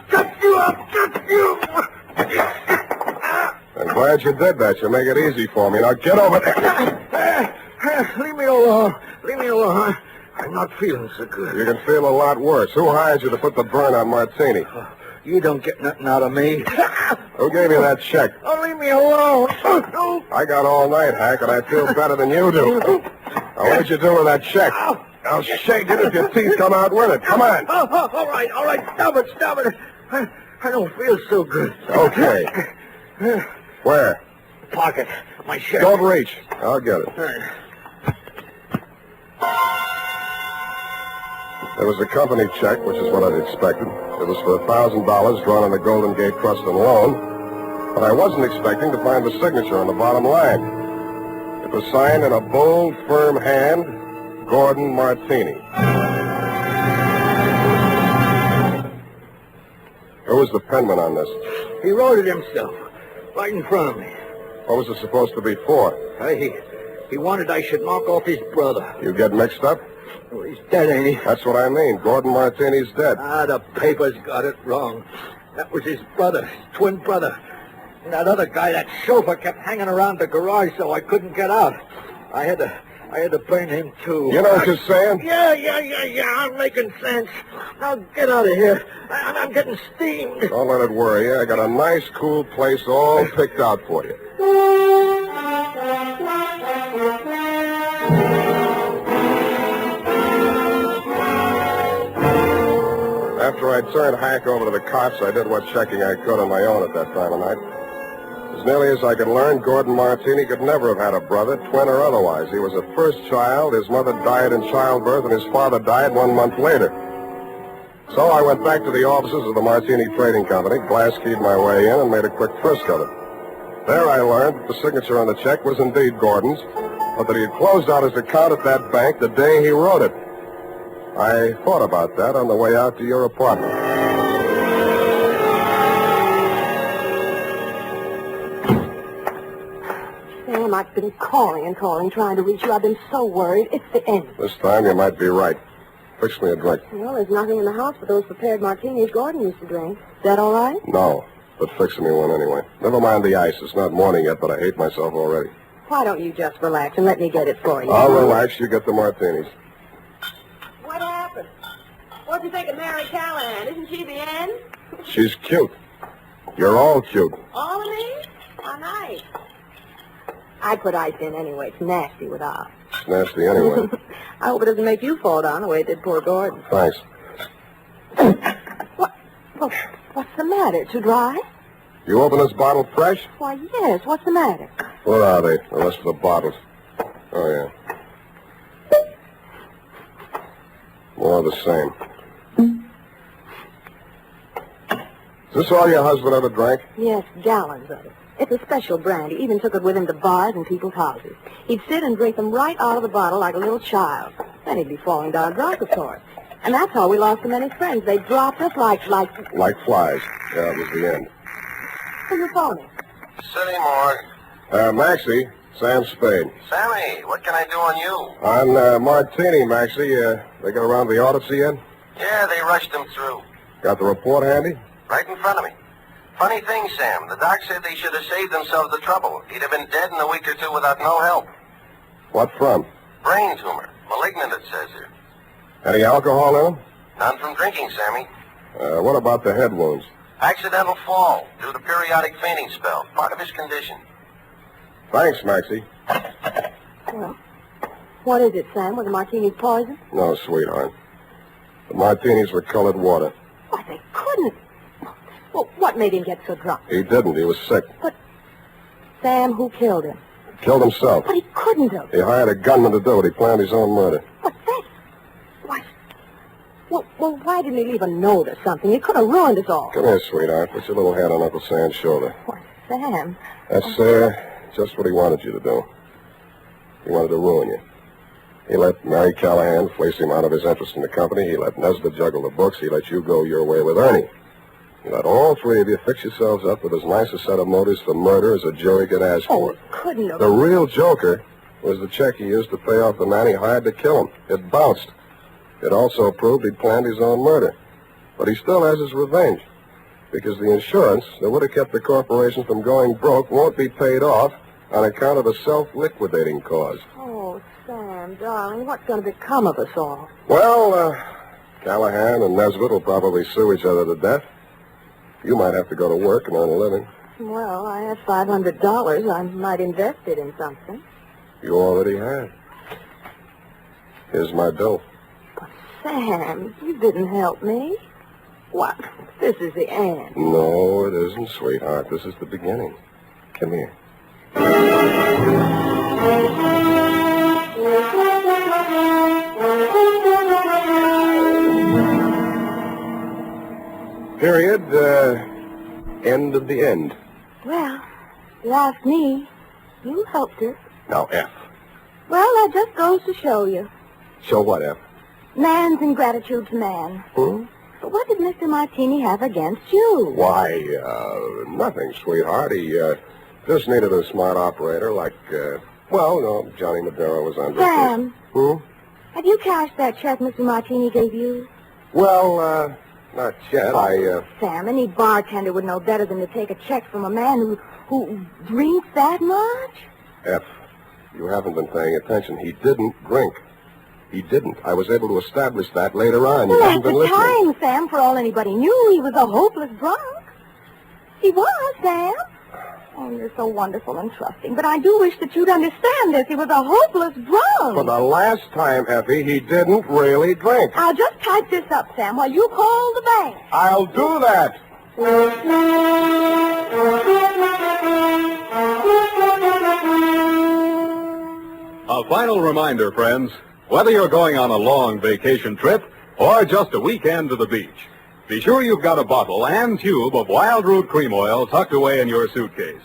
cut you. I'll cut you. I'm glad you did that. You make it easy for me. Now get over there. Leave me alone. Leave me alone. I'm not feeling so good. You can feel a lot worse. Who hired you to put the burn on Martini? You don't get nothing out of me. Who gave you that check? Oh, leave me alone. I got all night, Hack, and I feel better than you do. Now, what did you do with that check? I'll shake it if your teeth come out with it. Come on. Oh, all right. Stop it. I don't feel so good. Okay. Where? Pocket. My shirt. Don't reach. I'll get it. There was a company check, which is what I'd expected. It was for $1,000 drawn on the Golden Gate Trust and Loan. But I wasn't expecting to find the signature on the bottom line. It was signed in a bold, firm hand, Gordon Martini. Who was the penman on this? He wrote it himself, right in front of me. What was it supposed to be for? He wanted I should knock off his brother. You get mixed up? Well, he's dead, ain't he? That's what I mean. Gordon Martini's dead. The papers got it wrong. That was his brother, his twin brother. And that other guy, that chauffeur, kept hanging around the garage so I couldn't get out. I had to burn him, too. You know what you're saying? Yeah. I'm making sense. Now get out of here. I'm getting steamed. Don't let it worry you. I got a nice, cool place all picked out for you. After I turned Hank over to the cops, I did what checking I could on my own at that time of night. As nearly as I could learn, Gordon Martini could never have had a brother, twin or otherwise. He was a first child. His mother died in childbirth, and his father died 1 month later. So I went back to the offices of the Martini Trading Company, glass-keyed my way in, and made a quick frisk of it. There I learned that the signature on the check was indeed Gordon's, but that he had closed out his account at that bank the day he wrote it. I thought about that on the way out to your apartment. Sam, I've been calling, trying to reach you. I've been so worried. It's the end. This time you might be right. Fix me a drink. Well, there's nothing in the house but those prepared martinis Gordon used to drink. Is that all right? No, but fix me one anyway. Never mind the ice. It's not morning yet, but I hate myself already. Why don't you just relax and let me get it for you? I'll relax. You get the martinis. What happened? What'd you think of Mary Callahan? Isn't she the end? She's cute. You're all cute. All of me? How nice. I'd put ice in anyway. It's nasty without. It's nasty anyway. I hope it doesn't make you fall down the way it did poor Gordon. Thanks. What's the matter? Too dry? You open this bottle fresh? Why, yes. What's the matter? Where are they? The rest of the bottles. Oh, yeah. More of the same. Is this all your husband ever drank? Yes, gallons of it. It's a special brand. He even took it with him to bars and people's houses. He'd sit and drink them right out of the bottle like a little child. Then he'd be falling down drunk, of course. And that's how we lost so many friends. They dropped us like... Like flies. Yeah, it was the end. Who's your phone? City Morgue. Maxie, Sam Spade. Sammy, what can I do on you? On Martini, Maxie. They got around the autopsy yet? Yeah, they rushed him through. Got the report handy? Right in front of me. Funny thing, Sam. The doc said they should have saved themselves the trouble. He'd have been dead in a week or two without no help. What from? Brain tumor. Malignant, it says here. Any alcohol in them? None from drinking, Sammy. What about the head wounds? Accidental fall due to periodic fainting spell. Part of his condition. Thanks, Maxie. Well, what is it, Sam? Were the martinis poison? No, sweetheart. The martinis were colored water. Why, they couldn't. Well, what made him get so drunk? He didn't. He was sick. But, Sam, who killed him? Killed himself. But he couldn't have. He hired a gunman to do it. He planned his own murder. Well, why didn't he leave a note or something? He could have ruined us all. Come here, sweetheart. Put your little hand on Uncle Sam's shoulder. Why, Sam. That's, just what he wanted you to do. He wanted to ruin you. He let Mary Callahan fleece him out of his interest in the company. He let Nesbitt juggle the books. He let you go your way with Ernie. He let all three of you fix yourselves up with as nice a set of motives for murder as a jury could ask for. It couldn't have. The real joker was the check he used to pay off the man he hired to kill him. It bounced. It also proved he'd planned his own murder. But he still has his revenge. Because the insurance that would have kept the corporation from going broke won't be paid off on account of a self-liquidating cause. Oh, Sam, darling, what's going to become of us all? Well, Callahan and Nesbitt will probably sue each other to death. You might have to go to work and earn a living. Well, I have $500. I might invest it in something. You already have. Here's my bill. Sam, you didn't help me. What? This is the end. No, it isn't, sweetheart. This is the beginning. Come here. Period. End of the end. Well, you asked me. You helped us. Now, F. Well, that just goes to show you. Show what, F? Man's ingratitude to man. Hmm? But what did Mr. Martini have against you? Why, nothing, sweetheart. He, just needed a smart operator like, Johnny Madero was on Sam. Hmm? Have you cashed that check Mr. Martini gave you? Well, not yet. Sam, any bartender would know better than to take a check from a man who drinks that much? F, you haven't been paying attention. He didn't drink. He didn't. I was able to establish that later on. You Well, haven't at the been listening. time, Sam, for all anybody knew, he was a hopeless drunk. He was, Sam. Oh, you're so wonderful and trusting. But I do wish that you'd understand this. He was a hopeless drunk. For the last time, Effie, he didn't really drink. I'll just type this up, Sam, while you call the bank. I'll do that. A final reminder, friends. Whether you're going on a long vacation trip or just a weekend to the beach, be sure you've got a bottle and tube of Wild Root Cream Oil tucked away in your suitcase.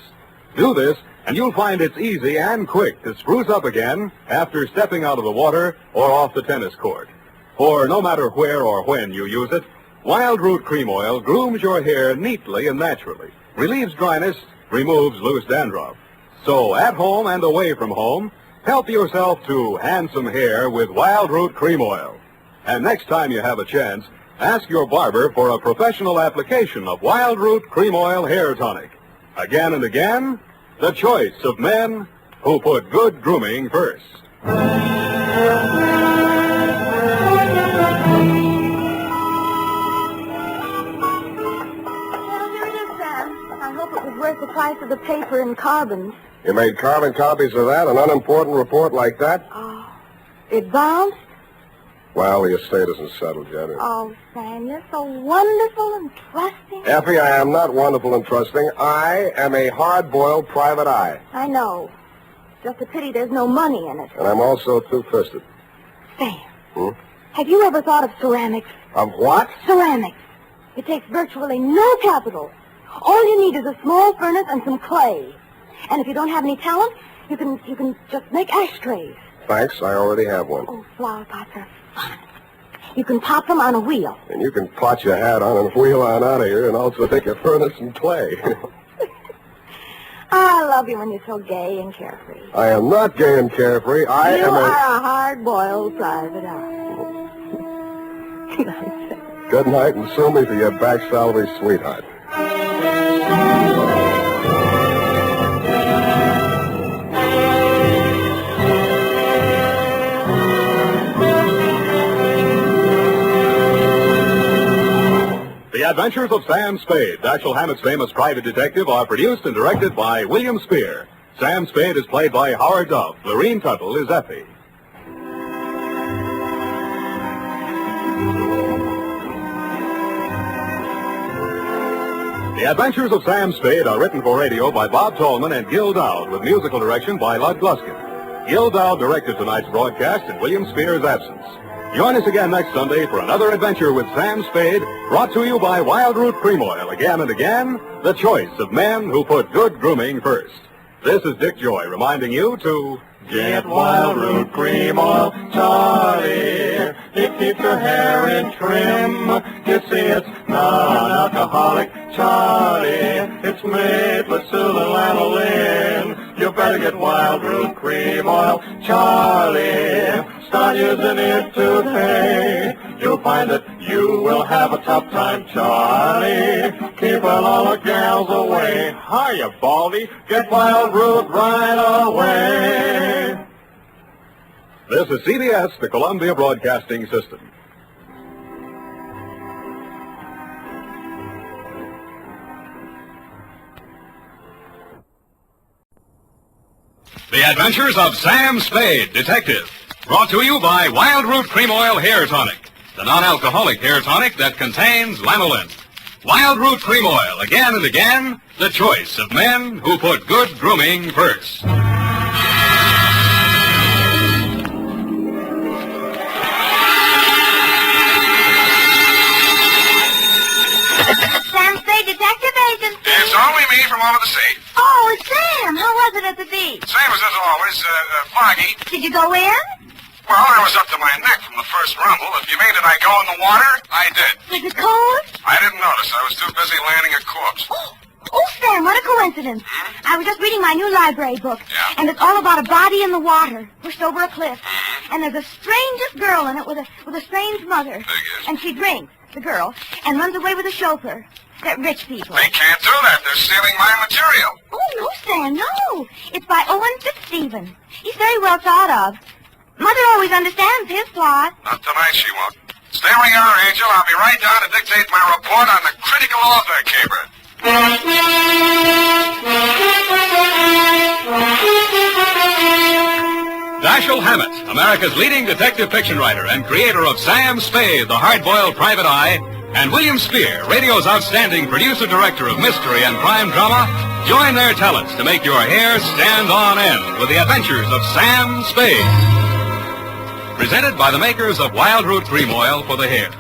Do this, and you'll find it's easy and quick to spruce up again after stepping out of the water or off the tennis court. For no matter where or when you use it, Wild Root Cream Oil grooms your hair neatly and naturally, relieves dryness, removes loose dandruff. So at home and away from home, help yourself to handsome hair with Wild Root Cream Oil. And next time you have a chance, ask your barber for a professional application of Wild Root Cream Oil Hair Tonic. Again and again, the choice of men who put good grooming first. I hope it was worth the price of the paper and carbons. You made carbon copies of that, an unimportant report like that? It bounced? Well, the estate isn't settled yet. Oh, Sam, you're so wonderful and trusting. Effie, I am not wonderful and trusting. I am a hard-boiled private eye. I know. Just a pity there's no money in it. And I'm also two-fisted. Sam, have you ever thought of ceramics? Of what? Ceramics. It takes virtually no capital. All you need is a small furnace and some clay. And if you don't have any talent, you can just make ashtrays. Thanks, I already have one. Oh, flower pots are fun. You can pop them on a wheel. And you can pot your hat on and wheel on out of here and also take a furnace and clay. I love you when you're so gay and carefree. I am not gay and carefree. You are a hard-boiled private eye. Good night, Sam. Good night, and sue me for your back salary, sweetheart. The Adventures of Sam Spade, Dashiell Hammett's famous private detective, are produced and directed by William Spear. Sam Spade is played by Howard Duff. Lorene Tuttle is Effie. The Adventures of Sam Spade are written for radio by Bob Tallman and Gil Dowd, with musical direction by Lud Gluskin. Gil Dowd directed tonight's broadcast in William Spear's absence. Join us again next Sunday for another adventure with Sam Spade, brought to you by Wild Root Cream Oil. Again and again, the choice of men who put good grooming first. This is Dick Joy reminding you to get Wild Root Cream Oil, Charlie. It keeps your hair in trim. You see, it's non-alcoholic, Charlie. It's made with sulfalanolin. You better get Wild Root Cream Oil, Charlie. Start using it today. You'll find that you will have a top time, Charlie. Keeping all the gals away. Hiya, Baldy. Get Wild Root right away. This is CBS, the Columbia Broadcasting System. The Adventures of Sam Spade, Detective. Brought to you by Wild Root Cream Oil Hair Tonic, the non-alcoholic hair tonic that contains lanolin. Wild Root Cream Oil, again and again, the choice of men who put good grooming first. Sam Spade, detective agency. It's only me from over the sea. Oh, it's Sam. How was it at the beach? Same as always, foggy. Did you go in? Well, I was up to my neck from the first rumble. If you mean did I go in the water, I did. Was it cold? I didn't notice. I was too busy landing a corpse. Oh, Sam, what a coincidence. I was just reading my new library book, and it's all about a body in the water, pushed over a cliff. And there's the strangest girl in it with a strange mother. And she drinks, the girl, and runs away with a chauffeur. That rich people. They can't do that. They're stealing my material. Oh, no, Sam, no. It's by Owen Fitzstephen. He's very well thought of. Mother always understands his plot. Not tonight, she won't. Stay where you are, Angel. I'll be right down to dictate my report on the critical author caper. Dashiell Hammett, America's leading detective fiction writer and creator of Sam Spade, the hard-boiled private eye, and William Spear, radio's outstanding producer-director of mystery and crime drama, join their talents to make your hair stand on end with the Adventures of Sam Spade. Presented by the makers of Wild Root Cream Oil for the hair.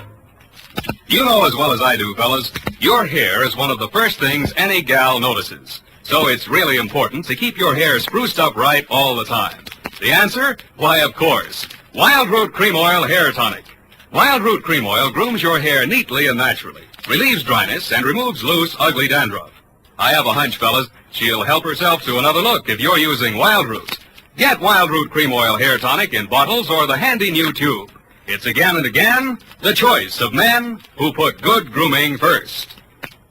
You know as well as I do, fellas, your hair is one of the first things any gal notices. So it's really important to keep your hair spruced up right all the time. The answer? Why, of course, Wild Root Cream Oil Hair Tonic. Wild Root Cream Oil grooms your hair neatly and naturally, relieves dryness, and removes loose, ugly dandruff. I have a hunch, fellas, she'll help herself to another look if you're using Wild Root. Get Wild Root Cream Oil Hair Tonic in bottles or the handy new tube. It's again and again the choice of men who put good grooming first.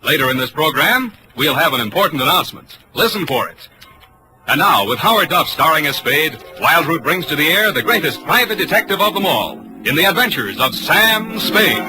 Later in this program, we'll have an important announcement. Listen for it. And now, with Howard Duff starring as Spade, Wildroot brings to the air the greatest private detective of them all in the Adventures of Sam Spade.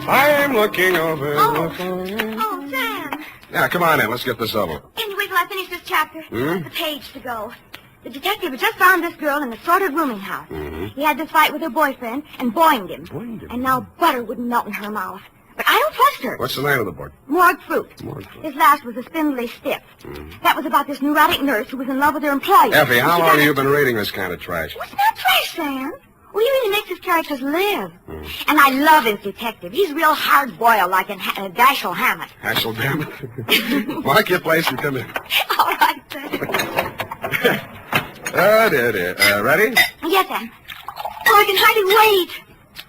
I'm looking over the phone. Oh, Sam. Now, come on in. Let's get this over. Can you wait till I finish this chapter? Hmm? The page to go. The detective had just found this girl in the sorted rooming house. Mm-hmm. He had this fight with her boyfriend and boinged him. And now butter wouldn't melt in her mouth. But I don't trust her. What's the name of the book? Morgue Fruit. Morgue Fruit. His last was a spindly stiff. That was about this neurotic nurse who was in love with her employer. Effie, how long have you been reading this kind of trash? What's not trash, Sam? Well, he really makes his characters live. And I love his detective. He's real hard-boiled, like in Dashiell Hammett. Dashiell Hammett? Mark your place and come in. All right, sir. Ready? Yes, Sam. Oh, I can hardly wait.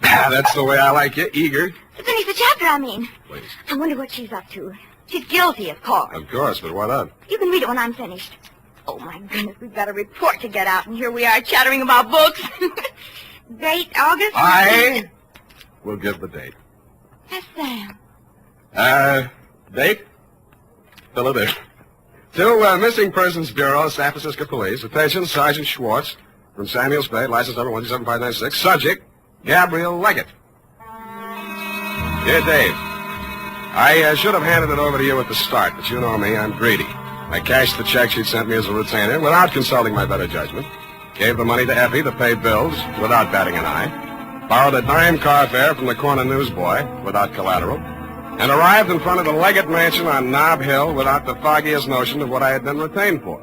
That's the way I like you, eager. To finish the chapter, I mean. Please. I wonder what she's up to. She's guilty, of course. Of course, but what of? You can read it when I'm finished. Oh, my goodness, we've got a report to get out, and here we are chattering about books. Date, August? I will give the date. Yes, Sam. Date? Fill it in. To Missing Persons Bureau, San Francisco Police. Attention, Sergeant Schwartz from Samuel Spade, license number 127596. Subject, Gabrielle Leggett. Dear Dave, I should have handed it over to you at the start, but you know me, I'm greedy. I cashed the check she'd sent me as a retainer without consulting my better judgment. Gave the money to Effie to pay bills without batting an eye. Borrowed a dime car fare from the corner newsboy without collateral. And arrived in front of the Leggett Mansion on Nob Hill without the foggiest notion of what I had been retained for.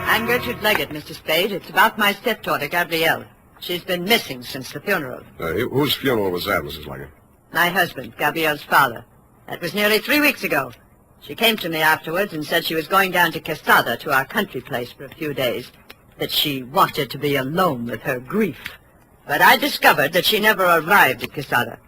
I'm Gertrude Leggett, Mr. Spade. It's about my stepdaughter, Gabrielle. She's been missing since the funeral. Whose funeral was that, Mrs. Leggett? My husband, Gabrielle's father. That was nearly 3 weeks ago. She came to me afterwards and said she was going down to Quesada, to our country place, for a few days. That she wanted to be alone with her grief. But I discovered that she never arrived at Quesada.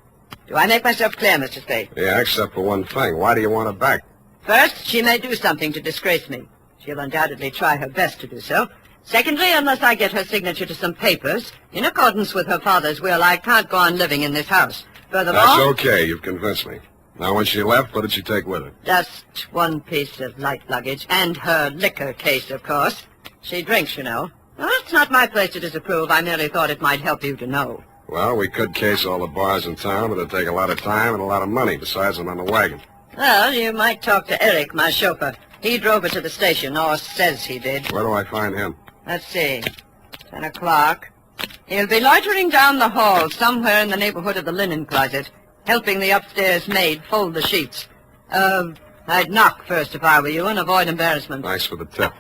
Do I make myself clear, Mr. Spade? Yeah, except for one thing. Why do you want her back? First, she may do something to disgrace me. She'll undoubtedly try her best to do so. Secondly, unless I get her signature to some papers, in accordance with her father's will, I can't go on living in this house. Furthermore... That's okay. You've convinced me. Now, when she left, what did she take with her? Just one piece of light luggage, and her liquor case, of course. She drinks, you know. Well, it's not my place to disapprove. I merely thought it might help you to know. Well, we could case all the bars in town, but it'd take a lot of time and a lot of money. Besides, I'm on the wagon. Well, you might talk to Eric, my chauffeur. He drove her to the station, or says he did. Where do I find him? Let's see. 10 o'clock. He'll be loitering down the hall, somewhere in the neighborhood of the linen closet, helping the upstairs maid fold the sheets. I'd knock first if I were you and avoid embarrassment. Thanks for the tip.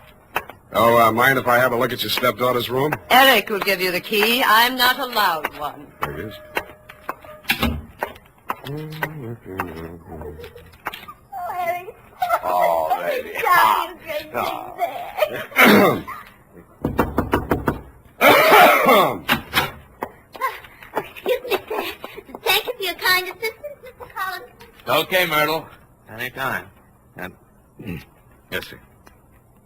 Oh, mind if I have a look at your stepdaughter's room? Eric will give you the key. I'm not allowed one. There it is. Oh, baby. Excuse me, sir. Thank you for your kind assistance, Mr. Collins. Okay, Myrtle. Anytime. Yes, sir.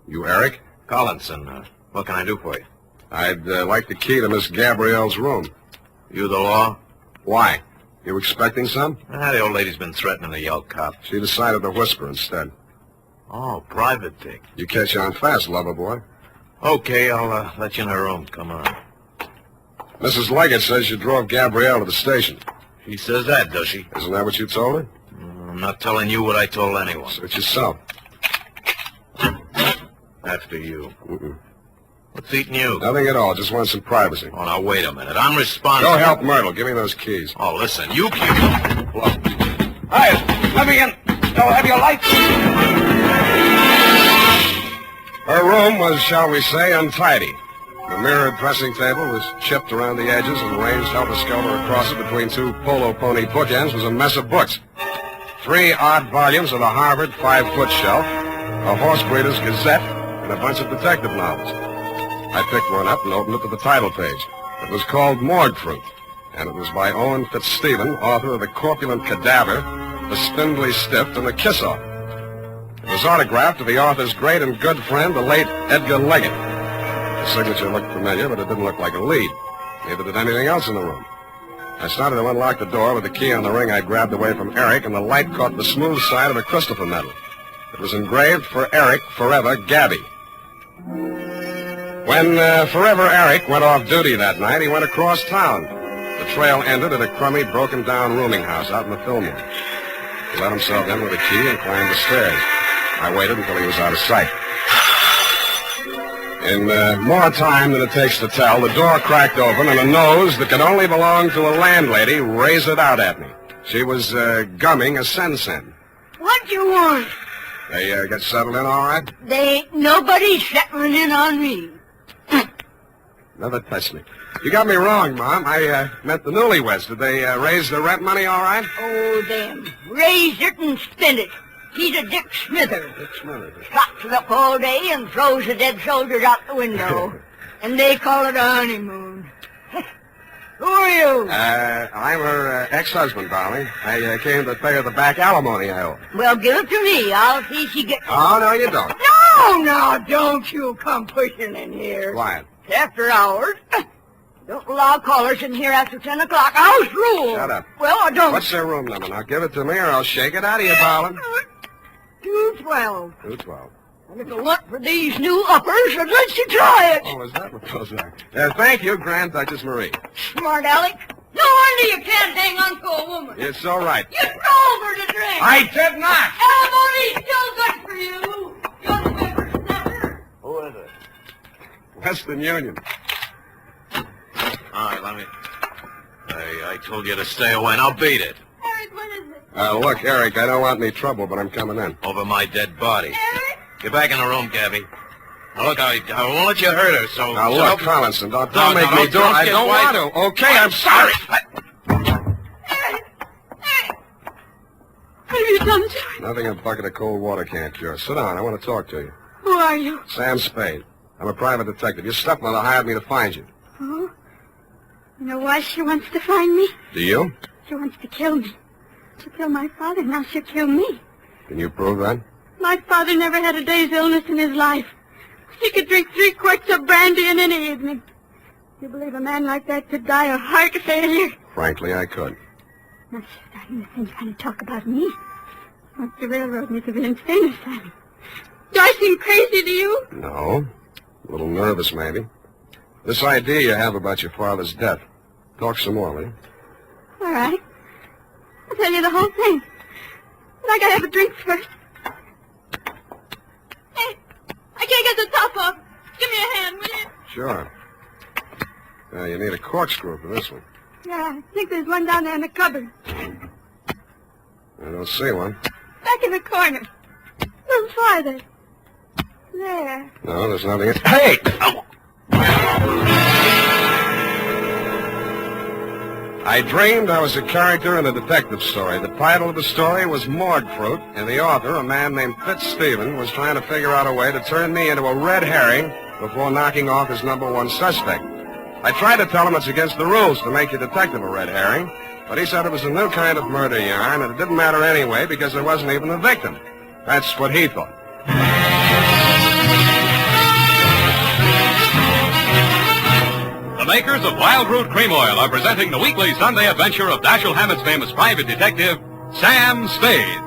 You Eric? Collinson, what can I do for you? I'd like the key to Miss Gabrielle's room. You the law? Why? You expecting some? The old lady's been threatening to yell cop. She decided to whisper instead. Oh, private dick. You catch on fast, lover boy. Okay, I'll let you in her room. Come on. Mrs. Leggett says you drove Gabrielle to the station. She says that, does she? Isn't that what you told her? I'm not telling you what I told anyone. Search yourself. After you. What's eating you? Nothing at all. Just want some privacy. Oh, now, wait a minute. I'm responsible. Go help Myrtle. Give me those keys. Oh, listen, you keep... Hi, let me in. Don't have your lights. Her room was, shall we say, untidy. The mirrored dressing table was chipped around the edges, and ranged helter-skelter across it between two polo pony bookends was a mess of books. 3 odd volumes of the Harvard 5-foot shelf, a horse breeder's gazette, and a bunch of detective novels. I picked one up and opened it to the title page. The It was called Morgue Fruit, and it was by Owen Fitzstephen, author of The Corpulent Cadaver, The Spindly Stiff, and The Kiss-Off. It was autographed to the author's great and good friend, the late Edgar Leggett. The signature looked familiar, but it didn't look like a lead. Neither did anything else in the room. I started to unlock the door with the key on the ring I grabbed away from Eric, and the light caught the smooth side of a Christopher medal. It was engraved for Eric, forever, Gabby. When Forever Eric went off duty that night, he went across town. The trail ended at a crummy, broken-down rooming house out in the Fillmore. He let himself in with a key and climbed the stairs. I waited until he was out of sight. In more time than it takes to tell, the door cracked open and a nose that could only belong to a landlady raised it out at me. She was gumming a sen-sen. What do you want? They get settled in all right? They ain't nobody settling in on me. Never touched me. You got me wrong, Mom. I meant the newlyweds. Did they raise the rent money all right? Oh, them. Raise it and spend it. He's a Dick Smither. Dick Smither. Trots it up all day and throws the dead soldiers out the window. And they call it a honeymoon. Who are you? I'm her ex-husband, darling. I came to pay her the back alimony I owe. Well, give it to me. I'll see she gets it. Oh, no, you don't. No, don't you come pushing in here. Quiet. It's after hours. Don't allow callers in here after 10 o'clock. House rule. Shut up. Well, I don't... What's their room number? Now, give it to me or I'll shake it out of you, darling. 212. 212. And if it weren't for these new uppers, I'd let you try it. Oh, is that what those are? Thank you, Grand Duchess Marie. Smart Alec. No wonder you can't hang on to a woman. It's all right. You told her to drink. I did not. Alimony's still good for you. Young whippersnapper. Who is it? Western Union. All right, let me... I told you to stay away, and I'll beat it. Eric, what is it? Look, Eric, I don't want any trouble, but I'm coming in. Over my dead body. Eric? Get back in the room, Gabby. Now, look, I won't let you hurt her, so... Now, look, Collinson, don't make me do it. I don't want to. Okay, I'm sorry. What have you done, sir? Nothing a bucket of cold water can't cure. Sit down. I want to talk to you. Who are you? Sam Spade. I'm a private detective. Your stepmother hired me to find you. Oh? You know why she wants to find me? Do you? She wants to kill me. She killed my father, now she'll kill me. Can you prove that? My father never had a day's illness in his life. He could drink 3 quarts of brandy in any evening. You believe a man like that could die of heart failure? Frankly, I could. Now she's starting the same kind of talk about me. She wants to railroad me to the insane asylum. Do I seem crazy to you? No. A little nervous, maybe. This idea you have about your father's death. Talk some more, will you? All right. I'll tell you the whole thing. But I gotta have a drink first. Hey, I can't get the top off. Give me a hand, will you? Sure. You need a corkscrew for this one. Yeah, I think there's one down there in the cupboard. I don't see one. Back in the corner. A little farther. There. No, there's nothing. Hey! Oh. I dreamed I was a character in a detective story. The title of the story was Morgue Fruit, and the author, a man named Fitzstephen, was trying to figure out a way to turn me into a red herring before knocking off his #1 suspect. I tried to tell him it's against the rules to make your detective a red herring, but he said it was a new kind of murder yarn, and it didn't matter anyway because there wasn't even a victim. That's what he thought. The makers of Wild Root Cream Oil are presenting the weekly Sunday adventure of Dashiell Hammett's famous private detective, Sam Spade.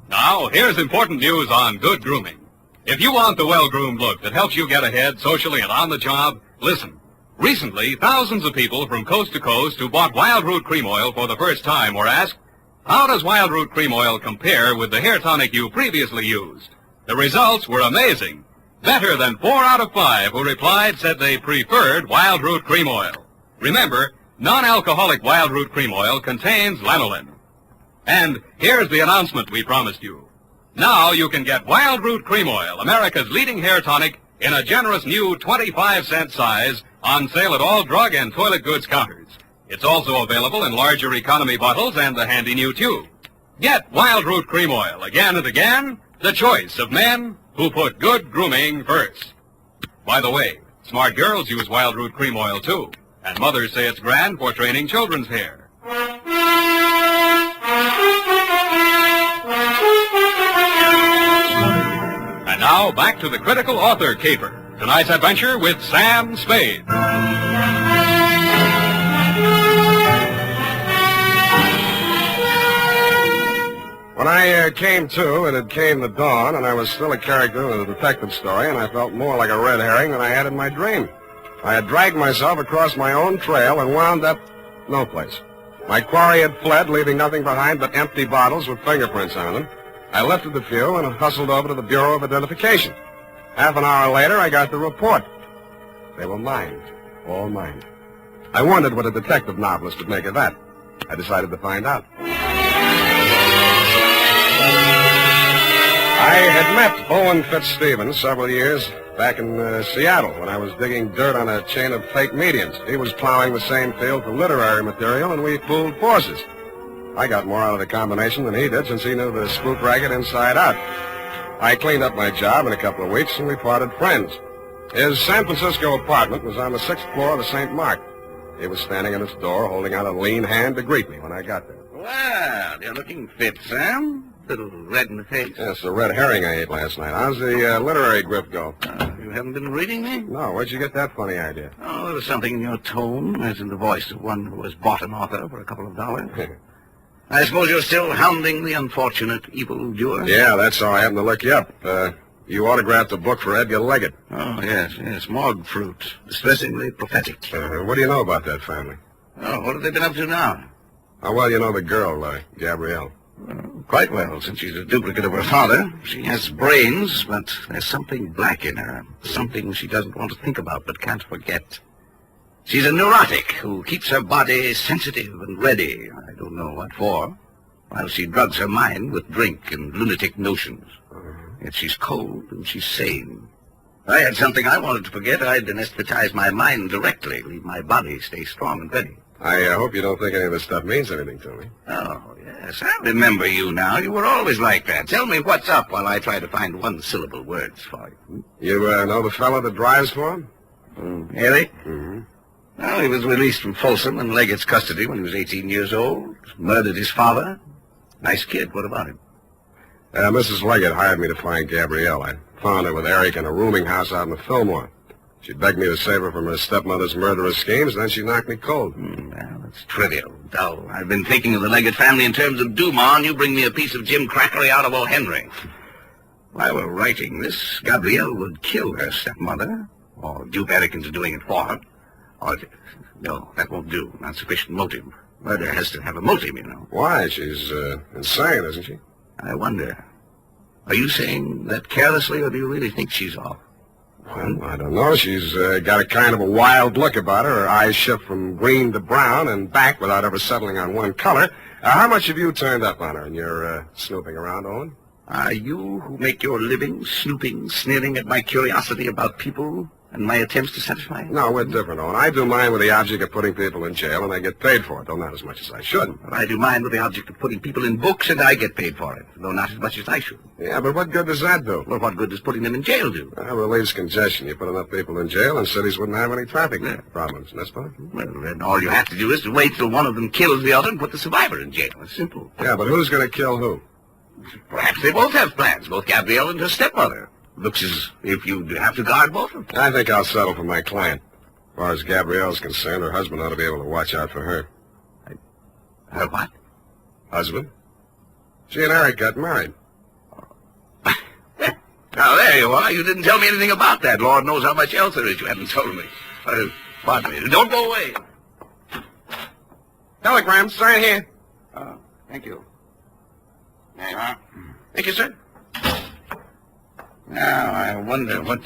Now, here's important news on good grooming. If you want the well-groomed look that helps you get ahead socially and on the job, listen. Recently, thousands of people from coast to coast who bought Wild Root Cream Oil for the first time were asked, how does Wild Root Cream Oil compare with the hair tonic you previously used? The results were amazing. Better than 4 out of 5 who replied said they preferred Wild Root Cream Oil. Remember, non-alcoholic Wild Root Cream Oil contains lanolin. And here's the announcement we promised you. Now you can get Wild Root Cream Oil, America's leading hair tonic, in a generous new 25-cent size, on sale at all drug and toilet goods counters. It's also available in larger economy bottles and the handy new tube. Get Wild Root Cream Oil again and again, the choice of men who put good grooming first. By the way, smart girls use Wild Root Cream Oil too, and mothers say it's grand for training children's hair. And now, back to the critical author caper. Tonight's adventure with Sam Spade. When I came to, it had came the dawn, and I was still a character in a detective story, and I felt more like a red herring than I had in my dream. I had dragged myself across my own trail and wound up no place. My quarry had fled, leaving nothing behind but empty bottles with fingerprints on them. I lifted the few and hustled over to the Bureau of Identification. Half an hour later, I got the report. They were mine, all mine. I wondered what a detective novelist would make of that. I decided to find out. I had met Owen Fitzstevens several years back in Seattle when I was digging dirt on a chain of fake mediums. He was plowing the same field for literary material, and we pooled forces. I got more out of the combination than he did, since he knew the spook racket inside out. I cleaned up my job in a couple of weeks, and we parted friends. His San Francisco apartment was on the 6th floor of the St. Mark. He was standing at its door, holding out a lean hand to greet me when I got there. Well, you're looking fit, Sam. Little red in the face. Yes, the red herring I ate last night. How's the literary grip go? You haven't been reading me? No, where'd you get that funny idea? Oh, there was something in your tone, as in the voice of one who has bought an author for a couple of dollars. I suppose you're still hounding the unfortunate evildoer? Yeah, that's how I happened to look you up. You autographed a book for Edgar Leggett. Oh, yes, Morgue Fruit. Distressingly prophetic. What do you know about that family? Oh, what have they been up to now? How well you know the girl, Gabrielle? Quite well, since she's a duplicate of her father. She has brains, but there's something black in her. Something she doesn't want to think about but can't forget. She's a neurotic who keeps her body sensitive and ready, I don't know what for, while she drugs her mind with drink and lunatic notions. Yet she's cold and she's sane. If I had something I wanted to forget, I'd anesthetize my mind directly, leave my body stay strong and ready. I hope you don't think any of this stuff means anything to me. Oh, yes, I remember you now. You were always like that. Tell me what's up while I try to find one-syllable words for you. You know the fellow that drives for him? Harry? Mm-hmm. Well, he was released from Folsom and Leggett's custody when he was 18 years old. Murdered his father. Nice kid. What about him? Mrs. Leggett hired me to find Gabrielle. I found her with Eric in a rooming house out in the Fillmore. She begged me to save her from her stepmother's murderous schemes, and then she knocked me cold. Well, that's trivial, dull. I've been thinking of the Leggett family in terms of Dumas, and you bring me a piece of Jim Crackery out of O. Henry. If I were writing this, Gabrielle would kill her stepmother, or dupe Eric into doing it for her. Or, no, that won't do. Not sufficient motive. Murder has to have a motive, you know. Why? She's insane, isn't she? I wonder. Are you saying that carelessly, or do you really think she's off? Well, I don't know. She's got a kind of a wild look about her. Her eyes shift from green to brown and back without ever settling on one color. How much have you turned up on her in your snooping around, Owen? Are you who make your living snooping, sneering at my curiosity about people and my attempts to satisfy it? No, we're different, Owen. I do mine with the object of putting people in jail, and I get paid for it, though not as much as I should. But I do mine with the object of putting people in books, and I get paid for it, though not as much as I should. Yeah, but what good does that do? Well, what good does putting them in jail do? Well, relieves congestion. You put enough people in jail, and cities wouldn't have any traffic problems, that's fine. Well, then all you have to do is to wait till one of them kills the other and put the survivor in jail. It's simple. Yeah, but who's going to kill who? Perhaps they both have plans, both Gabrielle and her stepmother. Looks as if you'd have to guard both of them. I think I'll settle for my client. As far as Gabrielle's concerned, her husband ought to be able to watch out for her. Her what? Husband. She and Eric got married. Now, there you are. You didn't tell me anything about that. Lord knows how much else there is you haven't told me. Pardon me. Don't go away. Telegrams, right here. Thank you. There you are. Thank you, sir. Now, I wonder what...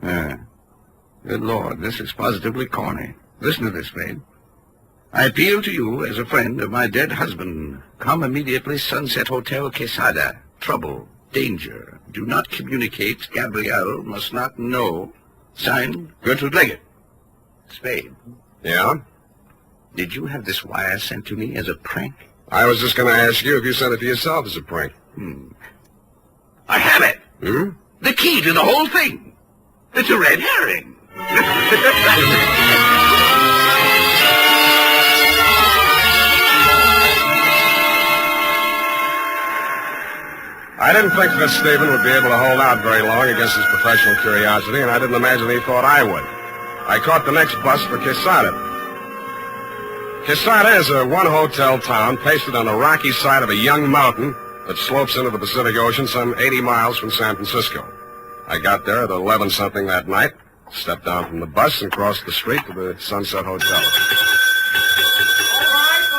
Good Lord, this is positively corny. Listen to this, Spade. I appeal to you as a friend of my dead husband. Come immediately, Sunset Hotel, Quesada. Trouble, danger. Do not communicate. Gabrielle must not know. Signed, Gertrude Leggett. Spade. Yeah? Did you have this wire sent to me as a prank? I was just going to ask you if you sent it to yourself as a prank. I have it. Hmm? The key to the whole thing. It's a red herring. I didn't think that Stephen would be able to hold out very long against his professional curiosity, and I didn't imagine he thought I would. I caught the next bus for Quesada. Quesada is a one-hotel town pasted on the rocky side of a young mountain that slopes into the Pacific Ocean some 80 miles from San Francisco. I got there at 11-something that night, stepped down from the bus, and crossed the street to the Sunset Hotel. All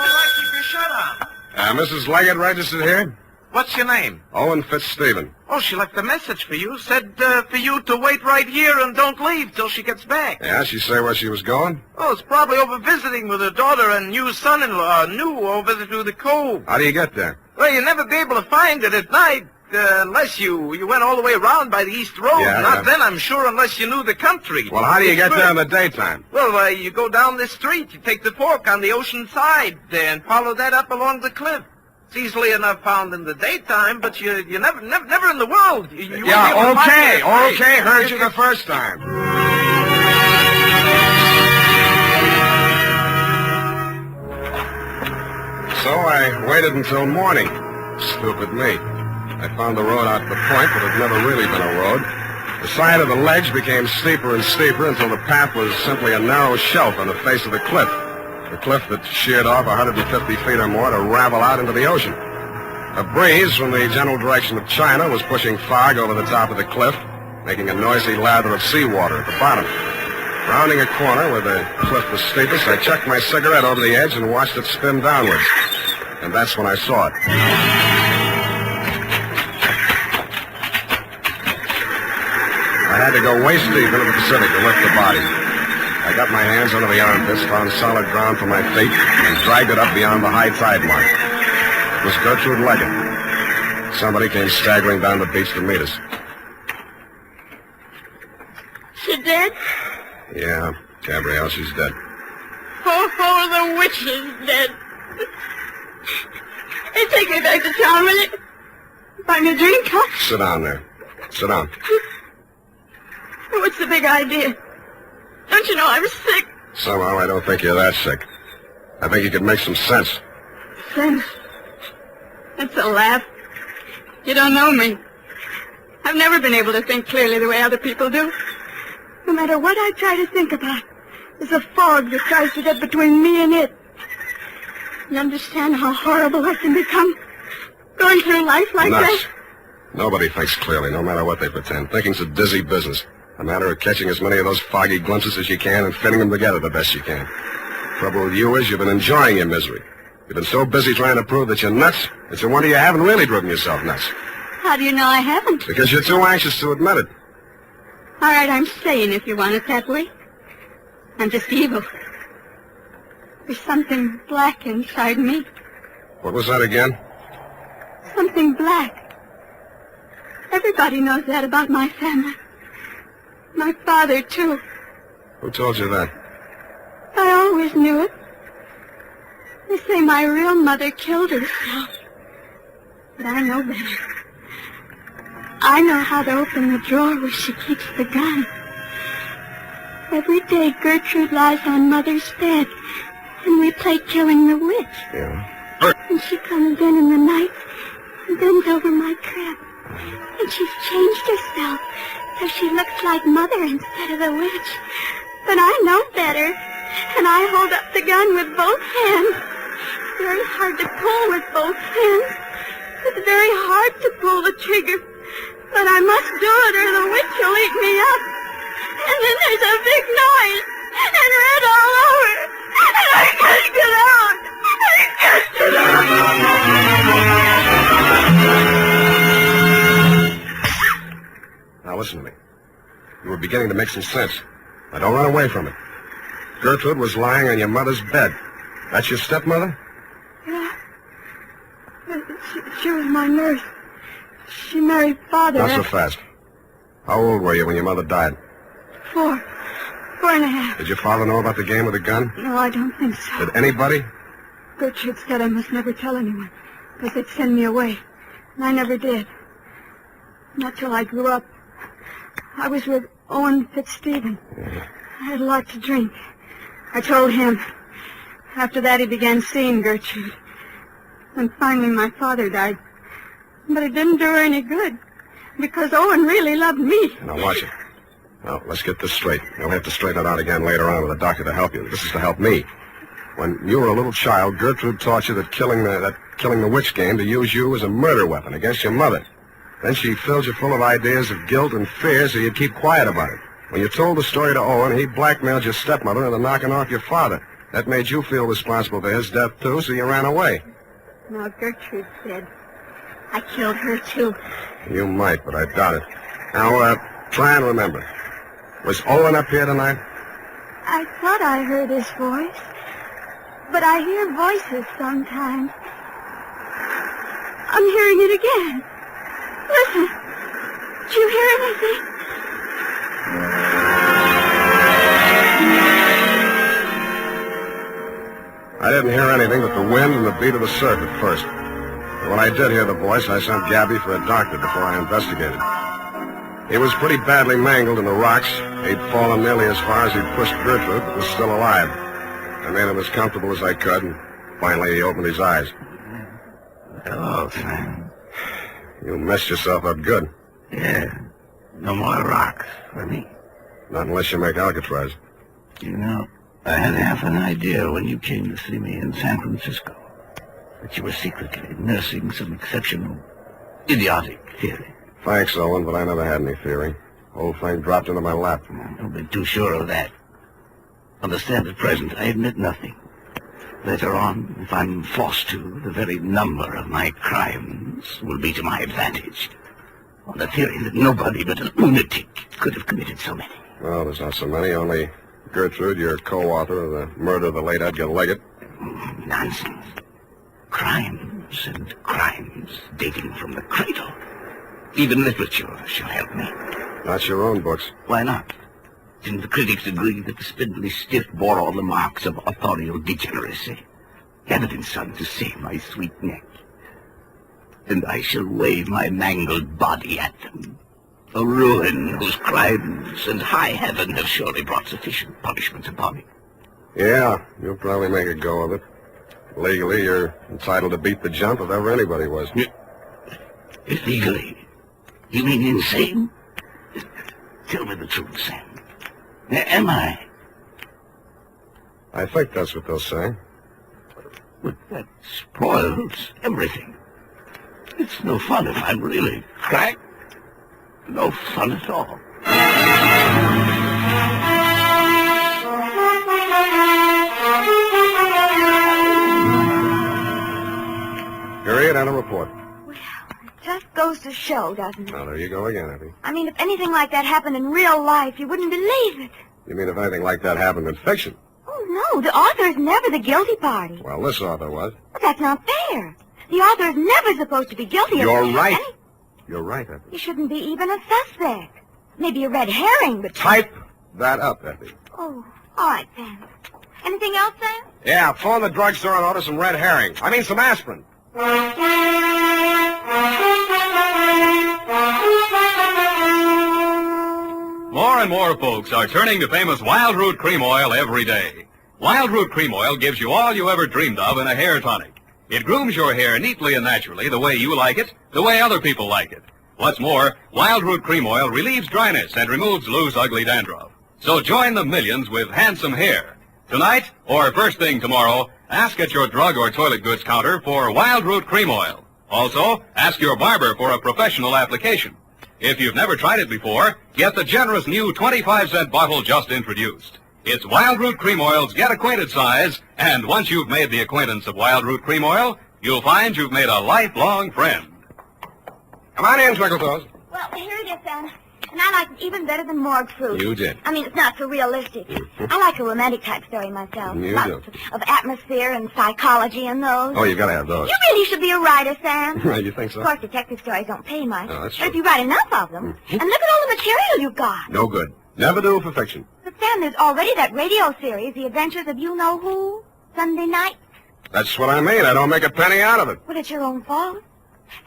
right, keep your shirt on. Mrs. Leggett registered here? What's your name? Owen Fitzstephen. Oh, she left a message for you. Said for you to wait right here and don't leave till she gets back. Yeah, she say where she was going? Oh, it's probably over visiting with her daughter and new son-in-law, over through the cove. How do you get there? Well, you'll never be able to find it at night unless you went all the way around by the East Road. Yeah. Then, I'm sure, unless you knew the country. Well, how do you get there in the daytime? Well, you go down this street. You take the fork on the ocean side and follow that up along the cliff. It's easily enough found in the daytime, but you never in the world. You Yeah, okay, heard you the first time. So I waited until morning. Stupid me. I found the road out the point, but it never really been a road. The side of the ledge became steeper and steeper until the path was simply a narrow shelf on the face of the cliff. The cliff that sheared off 150 feet or more to ravel out into the ocean. A breeze from the general direction of China was pushing fog over the top of the cliff, making a noisy lather of seawater at the bottom. Rounding a corner where the cliff was steepest, I chucked my cigarette over the edge and watched it spin downwards. And that's when I saw it. I had to go waist deep into the Pacific to lift the body. I got my hands under the armpits, found solid ground for my feet, and dragged it up beyond the high tide mark. It was Gertrude Leggett. Somebody came staggering down the beach to meet us. She dead? Yeah, Gabrielle, she's dead. Oh, the witch is dead. Hey, take me back to town, will you? Buy me a drink, huh? Sit down there. Sit down. What's the big idea? Don't you know I'm sick? Somehow I don't think you're that sick. I think you could make some sense. Sense? That's a laugh. You don't know me. I've never been able to think clearly the way other people do. No matter what I try to think about, there's a fog that tries to get between me and it. You understand how horrible I can become? Going through life like Nuts. that? Nobody thinks clearly, no matter what they pretend. Thinking's a dizzy business. A matter of catching as many of those foggy glimpses as you can and fitting them together the best you can. Trouble with you is you've been enjoying your misery. You've been so busy trying to prove that you're nuts, it's a wonder you haven't really driven yourself nuts. How do you know I haven't? Because you're too anxious to admit it. All right, I'm saying if you want it that way. I'm just evil. There's something black inside me. What was that again? Something black. Everybody knows that about my family. My father, too. Who told you that? I always knew it. They say my real mother killed herself. But I know better. I know how to open the drawer where she keeps the gun. Every day Gertrude lies on Mother's bed, and we play Killing the Witch. Yeah. And she comes in the night and bends over my crib. And she's changed herself so she looks like Mother instead of the witch. But I know better, and I hold up the gun with both hands. It's very hard to pull with both hands. It's very hard to pull the trigger. But I must do it or the witch will eat me up. And then there's a big noise, and red all over. And I can't get out. I can't get out. Now listen to me. You were beginning to make some sense. Now don't run away from it. Gertrude was lying on your mother's bed. That's your stepmother? Yeah. She was my nurse. She married Father. Not so fast. How old were you when your mother died? 4. 4.5. Did your father know about the game with the gun? No, I don't think so. Did anybody? Gertrude said I must never tell anyone, because they'd send me away. And I never did. Not till I grew up. I was with Owen Fitzstephen. Yeah. I had a lot to drink. I told him. After that, he began seeing Gertrude. And finally, my father died. But it didn't do her any good, because Owen really loved me. Now, watch it. Now, let's get this straight. You'll have to straighten it out again later on with a doctor to help you. This is to help me. When you were a little child, Gertrude taught you that killing the witch game to use you as a murder weapon against your mother. Then she filled you full of ideas of guilt and fear so you'd keep quiet about it. When you told the story to Owen, he blackmailed your stepmother into knocking off your father. That made you feel responsible for his death, too, so you ran away. Now, Gertrude said I killed her, too. You might, but I doubt it. Now, try and remember. Was Owen up here tonight? I thought I heard his voice, but I hear voices sometimes. I'm hearing it again. Listen. Did you hear anything? I didn't hear anything but the wind and the beat of the surf at first. But when I did hear the voice, I sent Gabby for a doctor before I investigated. He was pretty badly mangled in the rocks. He'd fallen nearly as far as he'd pushed Gertrude, but was still alive. I made him as comfortable as I could, and finally he opened his eyes. Hello, Sam. You messed yourself up good. Yeah. No more rocks for me. Not unless you make Alcatraz. You know, I had half an idea when you came to see me in San Francisco that you were secretly nursing some exceptional, idiotic theory. Thanks, Owen, but I never had any theory. Whole thing dropped into my lap. Don't be too sure of that. Understand, at present, I admit nothing. Later on, if I'm forced to, the very number of my crimes will be to my advantage. On the theory that nobody but a lunatic could have committed so many. Well, there's not so many. Only Gertrude, your co-author of the murder of the late Edgar Leggett. Nonsense. Crimes and crimes dating from the cradle. Even literature shall help me. Not your own books. Why not? Didn't the critics agree that the spindly stiff bore all the marks of authorial degeneracy? Evidence, son, to save my sweet neck. And I shall wave my mangled body at them. A ruin whose crimes and high heaven have surely brought sufficient punishment upon me. Yeah, you'll probably make a go of it. Legally, you're entitled to beat the jump if ever anybody was. Illegally? You mean insane? Tell me the truth, Sam. Am I? I think that's what they'll say. But that spoils everything. It's no fun if I'm really cracked. No fun at all. Period and a report. Well, it just goes to show, doesn't it? Now, there you go again, Effie. I mean, if anything like that happened in real life, you wouldn't believe it. You mean if anything like that happened in fiction? Oh, no, the author is never the guilty party. Well, this author was. But that's not fair. The author is never supposed to be guilty of You're anything. right. You're right, Effie. He shouldn't be even a suspect. Maybe a red herring, but... Type that up, Effie. Oh, all right, then. Anything else, Sam? Yeah, phone the drugstore and order some red herring. I mean, some aspirin. More and more folks are turning to famous Wild Root Cream Oil every day. Wild Root Cream Oil gives you all you ever dreamed of in a hair tonic. It grooms your hair neatly and naturally the way you like it, the way other people like it. What's more, Wild Root Cream Oil relieves dryness and removes loose, ugly dandruff. So join the millions with handsome hair. Tonight, or first thing tomorrow, ask at your drug or toilet goods counter for Wild Root Cream Oil. Also, ask your barber for a professional application. If you've never tried it before, get the generous new 25-cent bottle just introduced. It's Wild Root Cream Oil's Get Acquainted size, and once you've made the acquaintance of Wild Root Cream Oil, you'll find you've made a lifelong friend. Come on in, Twinkletoes. Well, here it is, Sam. And I like it even better than morgue fruit. You did. I mean, it's not so realistic. I like a romantic type story myself. You Lots do. of atmosphere and psychology and those. Oh, you gotta have those. You really should be a writer, Sam. You think so? Of course, detective stories don't pay much. Oh, that's but if true. you write enough of them, and look at all the material you've got. No good. Never do for fiction. But, Sam, there's already that radio series, The Adventures of You-Know-Who, Sunday night. That's what I mean. I don't make a penny out of it. Well, it's your own fault.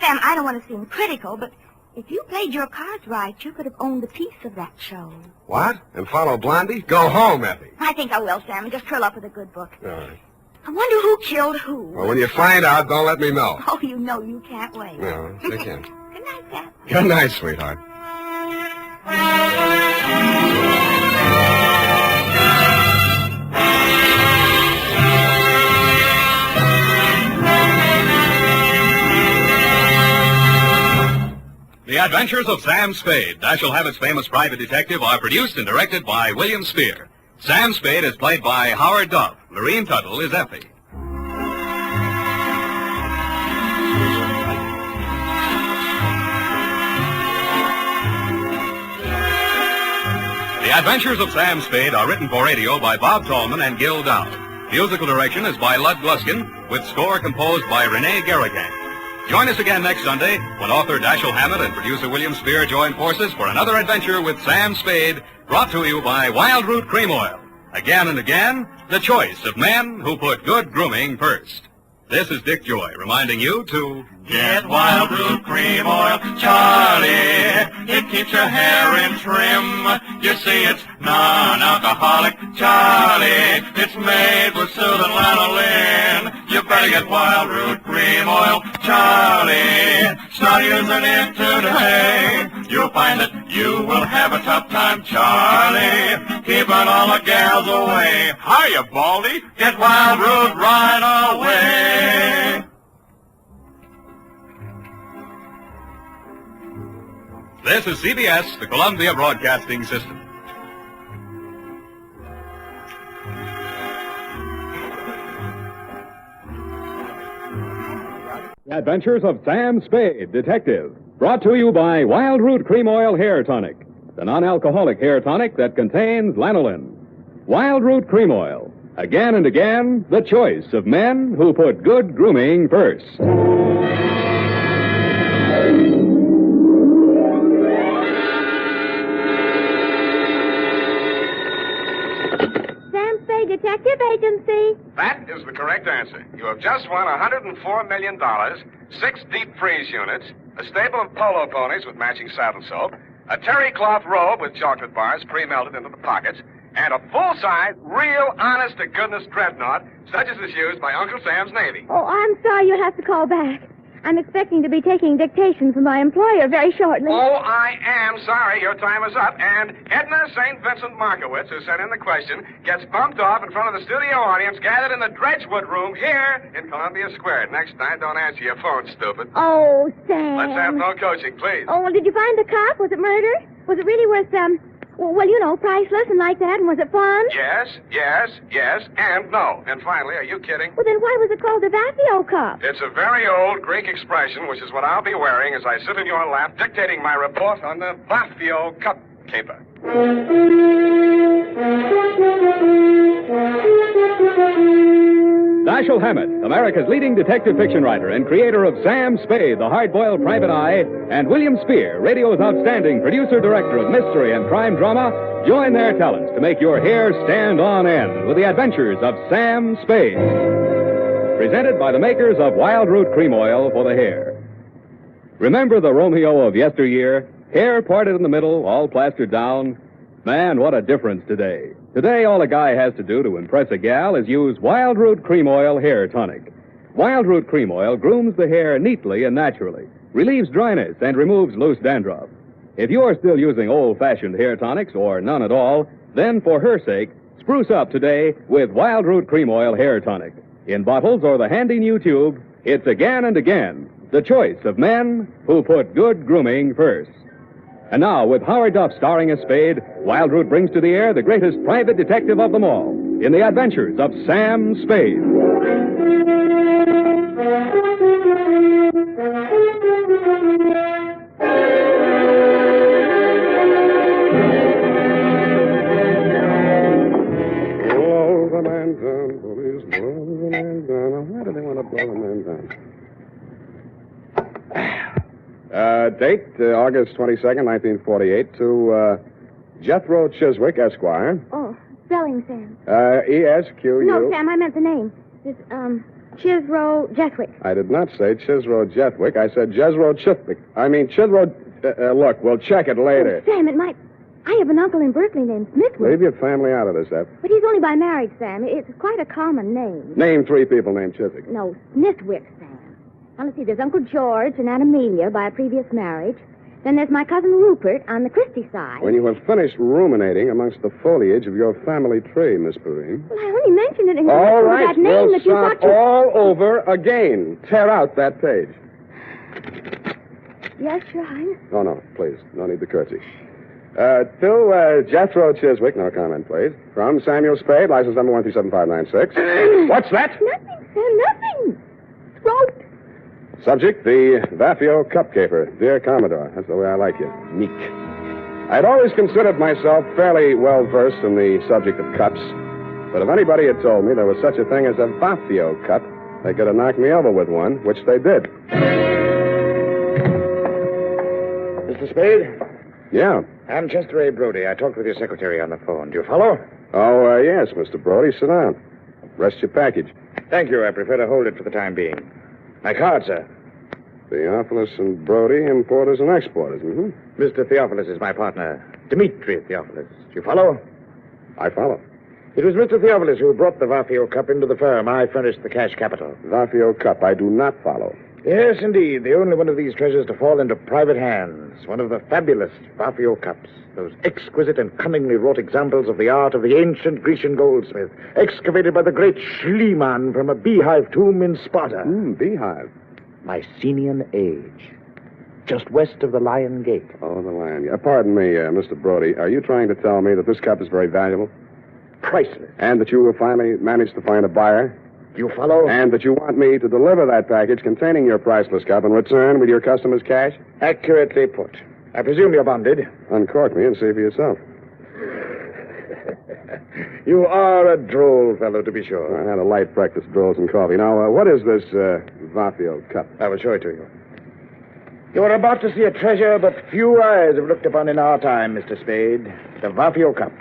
Sam, I don't want to seem critical, but if you played your cards right, you could have owned a piece of that show. What? And follow Blondie? Go home, Effie. I think I will, Sam, and just curl up with a good book. All right. I wonder who killed who. Well, when you find out, don't let me know. Oh, you know you can't wait. No, I can. Good night, Sam. Good night, sweetheart. The Adventures of Sam Spade, Dashiell Hammett's famous private detective, are produced and directed by William Spear. Sam Spade is played by Howard Duff. Lorene Tuttle is Effie. The Adventures of Sam Spade are written for radio by Bob Tallman and Gil Dow. Musical direction is by Lud Gluskin, with score composed by Renee Garrigan. Join us again next Sunday when author Dashiell Hammett and producer William Spear join forces for another adventure with Sam Spade, brought to you by Wild Root Cream Oil. Again and again, the choice of men who put good grooming first. This is Dick Joy reminding you to Get Wild Root Cream Oil, Charlie. It keeps your hair in trim. You see, it's non-alcoholic, Charlie. It's made with soothing lanolin. You better get Wild Root Cream Oil, Charlie. Start using it today. You'll find that you will have a tough time, Charlie. Keeping all the gals away. Hiya, Baldy. Get Wild Root right away. This is CBS, the Columbia Broadcasting System. The Adventures of Sam Spade, Detective. Brought to you by Wild Root Cream Oil Hair Tonic, the non-alcoholic hair tonic that contains lanolin. Wild Root Cream Oil. Again and again, the choice of men who put good grooming first. Sam Spade Detective Agency. That is the correct answer. You have just won $104 million, 6 deep freeze units, a stable of polo ponies with matching saddle soap, a terry cloth robe with chocolate bars pre-melted into the pockets, and a full-size, real, honest-to-goodness dreadnought, such as is used by Uncle Sam's Navy. Oh, I'm sorry you'll have to call back. I'm expecting to be taking dictation from my employer very shortly. Oh, I am sorry. Your time is up. And Edna St. Vincent Markowitz, who sent in the question, gets bumped off in front of the studio audience gathered in the Dredgewood room here in Columbia Square. Next time, don't answer your phone, stupid. Oh, Sam. Let's have no coaching, please. Oh, well, did you find the cop? Was it murder? Was it really worth, well, you know, priceless and like that, and was it fun? Yes, and no. And finally, are you kidding? Well, then why was it called the Vafio Cup? It's a very old Greek expression, which is what I'll be wearing as I sit in your lap dictating my report on the Vafio Cup caper. Dashiell Hammett, America's leading detective fiction writer and creator of Sam Spade, the hard-boiled private eye, and William Spear, radio's outstanding producer-director of mystery and crime drama, join their talents to make your hair stand on end with the Adventures of Sam Spade. Presented by the makers of Wild Root Cream Oil for the hair. Remember the Romeo of yesteryear? Hair parted in the middle, all plastered down? Man, what a difference today. Today, all a guy has to do to impress a gal is use Wild Root Cream Oil Hair Tonic. Wild Root Cream Oil grooms the hair neatly and naturally, relieves dryness, and removes loose dandruff. If you're still using old-fashioned hair tonics or none at all, then for her sake, spruce up today with Wild Root Cream Oil Hair Tonic. In bottles or the handy new tube, it's again and again the choice of men who put good grooming first. And now, with Howard Duff starring as Spade, Wild Root brings to the air the greatest private detective of them all in the Adventures of Sam Spade. Blow the man down, police, blow the man down. Why do they want to blow the man down? Date, August 22nd, 1948, to Jethro Chiswick, Esquire. Oh, spelling, Sam. E-S-Q-U. No, Sam, I meant the name. It's, Chisro Jeswick. I did not say Chisro Jethwick. I said Jezro Chithwick. I mean, Chisro... look, we'll check it later. Oh, Sam, it might... I have an uncle in Berkeley named Smithwick. Leave your family out of this, Ep. But he's only by marriage, Sam. It's quite a common name. Name 3 people named Chiswick. No, Smithwick, Sam. Now, let's see. There's Uncle George and Aunt Amelia by a previous marriage. Then there's my cousin Rupert on the Christie side. When you have finished ruminating amongst the foliage of your family tree, Miss Perrine. Well, I only mentioned it in All connection with right, that name we'll that you start thought you... all over again. Tear out that page. Yes, Your Highness. Oh, no, please. No need to curtsy. To Jethro Chiswick, no comment, please. From Samuel Spade, license number 1375596. What's that? Nothing, Sam, nothing. Throat. Subject, the Vafio Cupcaper. Dear Commodore, that's the way I like you. Meek. I'd always considered myself fairly well-versed in the subject of cups. But if anybody had told me there was such a thing as a Vafio cup, they could have knocked me over with one, which they did. Mr. Spade? Yeah. I'm Chester A. Brody. I talked with your secretary on the phone. Do you follow? Oh, yes, Mr. Brody. Sit down. Rest your package. Thank you. I prefer to hold it for the time being. My card, sir. Theophilus and Brody, importers and exporters. Mm-hmm. Mr. Theophilus is my partner, Dimitri Theophilus. Do you follow? I follow. It was Mr. Theophilus who brought the Vafio Cup into the firm. I furnished the cash capital. Vafio Cup. I do not follow. Yes, indeed. The only one of these treasures to fall into private hands. One of the fabulous Vafio Cups. Those exquisite and cunningly wrought examples of the art of the ancient Grecian goldsmith, excavated by the great Schliemann from a beehive tomb in Sparta. Beehive. Mycenaean age. Just west of the Lion Gate. Oh, the Lion Gate. Pardon me, Mr. Brody. Are you trying to tell me that this cup is very valuable? Priceless. And that you will finally manage to find a buyer? You follow? And that you want me to deliver that package containing your priceless cup in return with your customer's cash? Accurately put. I presume you're bonded. Uncork me and see for yourself. You are a droll fellow, to be sure. I had a light breakfast, rolls and coffee. Now, what is this Vafio cup? I will show it to you. You are about to see a treasure but few eyes have looked upon in our time, Mr. Spade. The Vafio cup.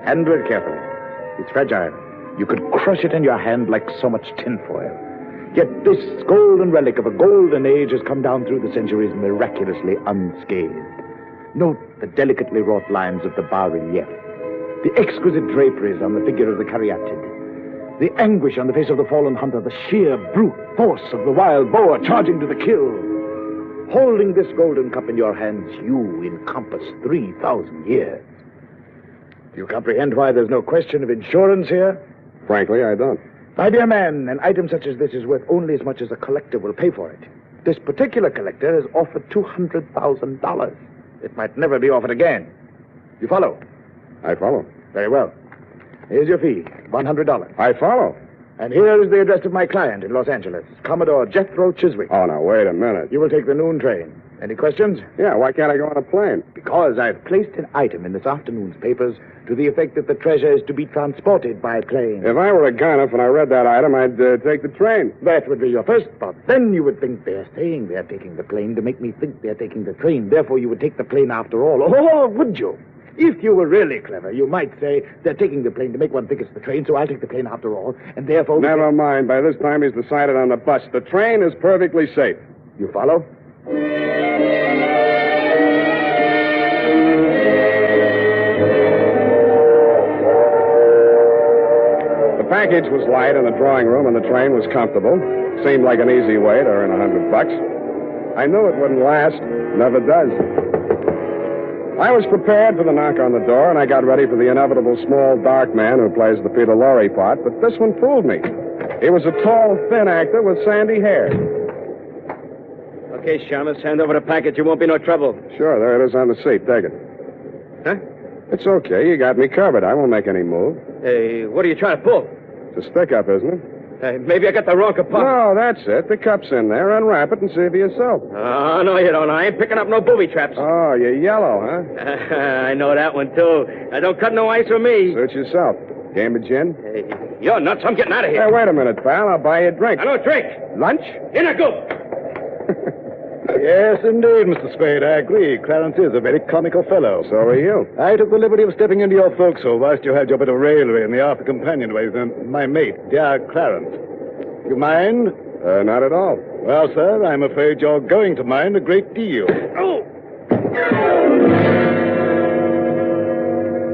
Handle it carefully. It's fragile. You could crush it in your hand like so much tinfoil. Yet this golden relic of a golden age has come down through the centuries miraculously unscathed. Note the delicately wrought lines of the bas-relief, the exquisite draperies on the figure of the caryatid, the anguish on the face of the fallen hunter, the sheer brute force of the wild boar charging to the kill. Holding this golden cup in your hands, you encompass 3,000 years. Do you comprehend why there's no question of insurance here? Frankly, I don't. My dear man, an item such as this is worth only as much as a collector will pay for it. This particular collector has offered $200,000. It might never be offered again. You follow? I follow. Very well. Here's your fee, $100. I follow. And here is the address of my client in Los Angeles, Commodore Jethro Chiswick. Oh, now, wait a minute. You will take the noon train. Any questions? Yeah, why can't I go on a plane? Because I've placed an item in this afternoon's papers to the effect that the treasure is to be transported by plane. If I were a gunner and I read that item, I'd take the train. That would be your first thought. Then you would think they're saying they're taking the plane to make me think they're taking the train. Therefore, you would take the plane after all. Oh, would you? If you were really clever, you might say they're taking the plane to make one think it's the train, so I'll take the plane after all, and therefore... Never mind. By this time, he's decided on the bus. The train is perfectly safe. You follow? The package was light in the drawing room, and the train was comfortable. Seemed like an easy way to earn $100. I knew it wouldn't last. Never does. I was prepared for the knock on the door, and I got ready for the inevitable small, dark man who plays the Peter Lorre part, but this one fooled me. He was a tall, thin actor with sandy hair. Okay, Shamus, hand over the package. You won't be no trouble. Sure, there it is on the seat. Take it. Huh? It's okay. You got me covered. I won't make any move. Hey, what are you trying to pull? It's a stick-up, isn't it? Maybe I got the wrong compartment. No, that's it. The cup's in there. Unwrap it and see for yourself. Oh, no, you don't. I ain't picking up no booby traps. Oh, you're yellow, huh? I know that one, too. Now, don't cut no ice for me. Suit yourself. Game of gin? Hey, you're nuts. I'm getting out of here. Hey, wait a minute, pal. I'll buy you a drink. I don't drink. Lunch? In I go. Yes, indeed, Mr. Spade. I agree. Clarence is a very comical fellow. So are you. I took the liberty of stepping into your forecastle whilst you had your bit of raillery in the after companionway with my mate, dear Clarence. You mind? Not at all. Well, sir, I'm afraid you're going to mind a great deal. Oh!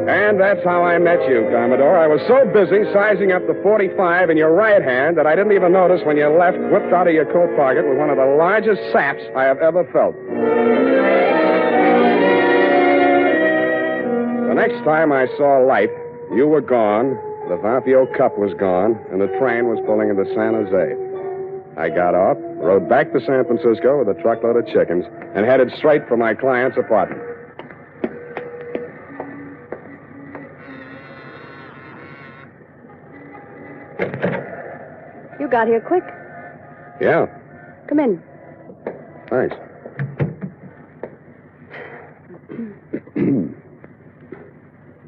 And that's how I met you, Commodore. I was so busy sizing up the .45 in your right hand that I didn't even notice when you left, whipped out of your coat pocket with one of the largest saps I have ever felt. The next time I saw light, you were gone, the Vafio Cup was gone, and the train was pulling into San Jose. I got off, rode back to San Francisco with a truckload of chickens, and headed straight for my client's apartment. You got here quick. Yeah, Come in. thanks.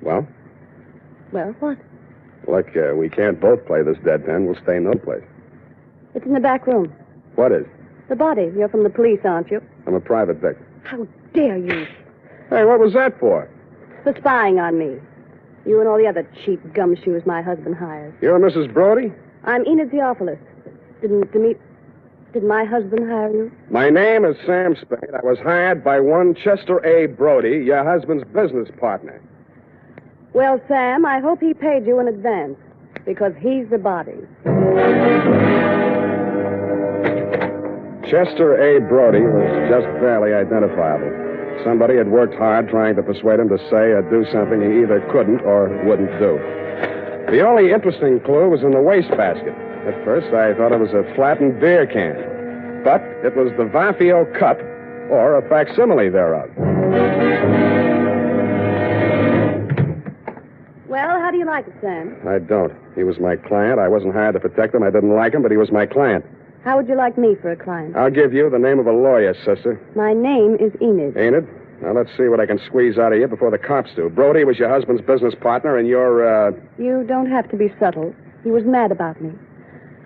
Well, Well, what? look, we can't both play this deadpan. We'll stay no place. It's in the back room. What is? The body. You're from the police, aren't you? I'm a private dick. How dare you? Hey, what was that for? For spying on me. You and all the other cheap gumshoes my husband hires. You're Mrs. Brody? I'm Enid Theophilus. Did my husband hire you? My name is Sam Spade. I was hired by one Chester A. Brody, your husband's business partner. Well, Sam, I hope he paid you in advance, because he's the body. Chester A. Brody was just barely identifiable. Somebody had worked hard trying to persuade him to say or do something he either couldn't or wouldn't do. The only interesting clue was in the wastebasket. At first, I thought it was a flattened beer can. But it was the Vafio Cup, or a facsimile thereof. Well, how do you like it, Sam? I don't. He was my client. I wasn't hired to protect him. I didn't like him, but he was my client. How would you like me for a client? I'll give you the name of a lawyer, sister. My name is Enid. Ain't it? Now, let's see what I can squeeze out of you before the cops do. Brody was your husband's business partner, and you're, You don't have to be subtle. He was mad about me.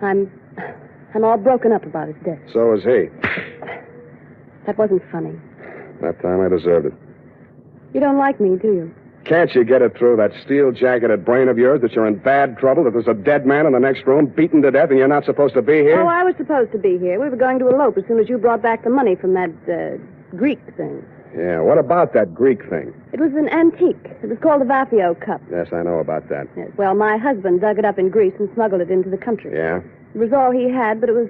I'm all broken up about his death. So is he. That wasn't funny. That time I deserved it. You don't like me, do you? Can't you get it through that steel-jacketed brain of yours that you're in bad trouble, that there's a dead man in the next room, beaten to death, and you're not supposed to be here? Oh, I was supposed to be here. We were going to elope as soon as you brought back the money from that, Greek thing. Yeah, what about that Greek thing? It was an antique. It was called the Vafio Cup. Yes, I know about that. Yes, well, my husband dug it up in Greece and smuggled it into the country. Yeah? It was all he had, but it was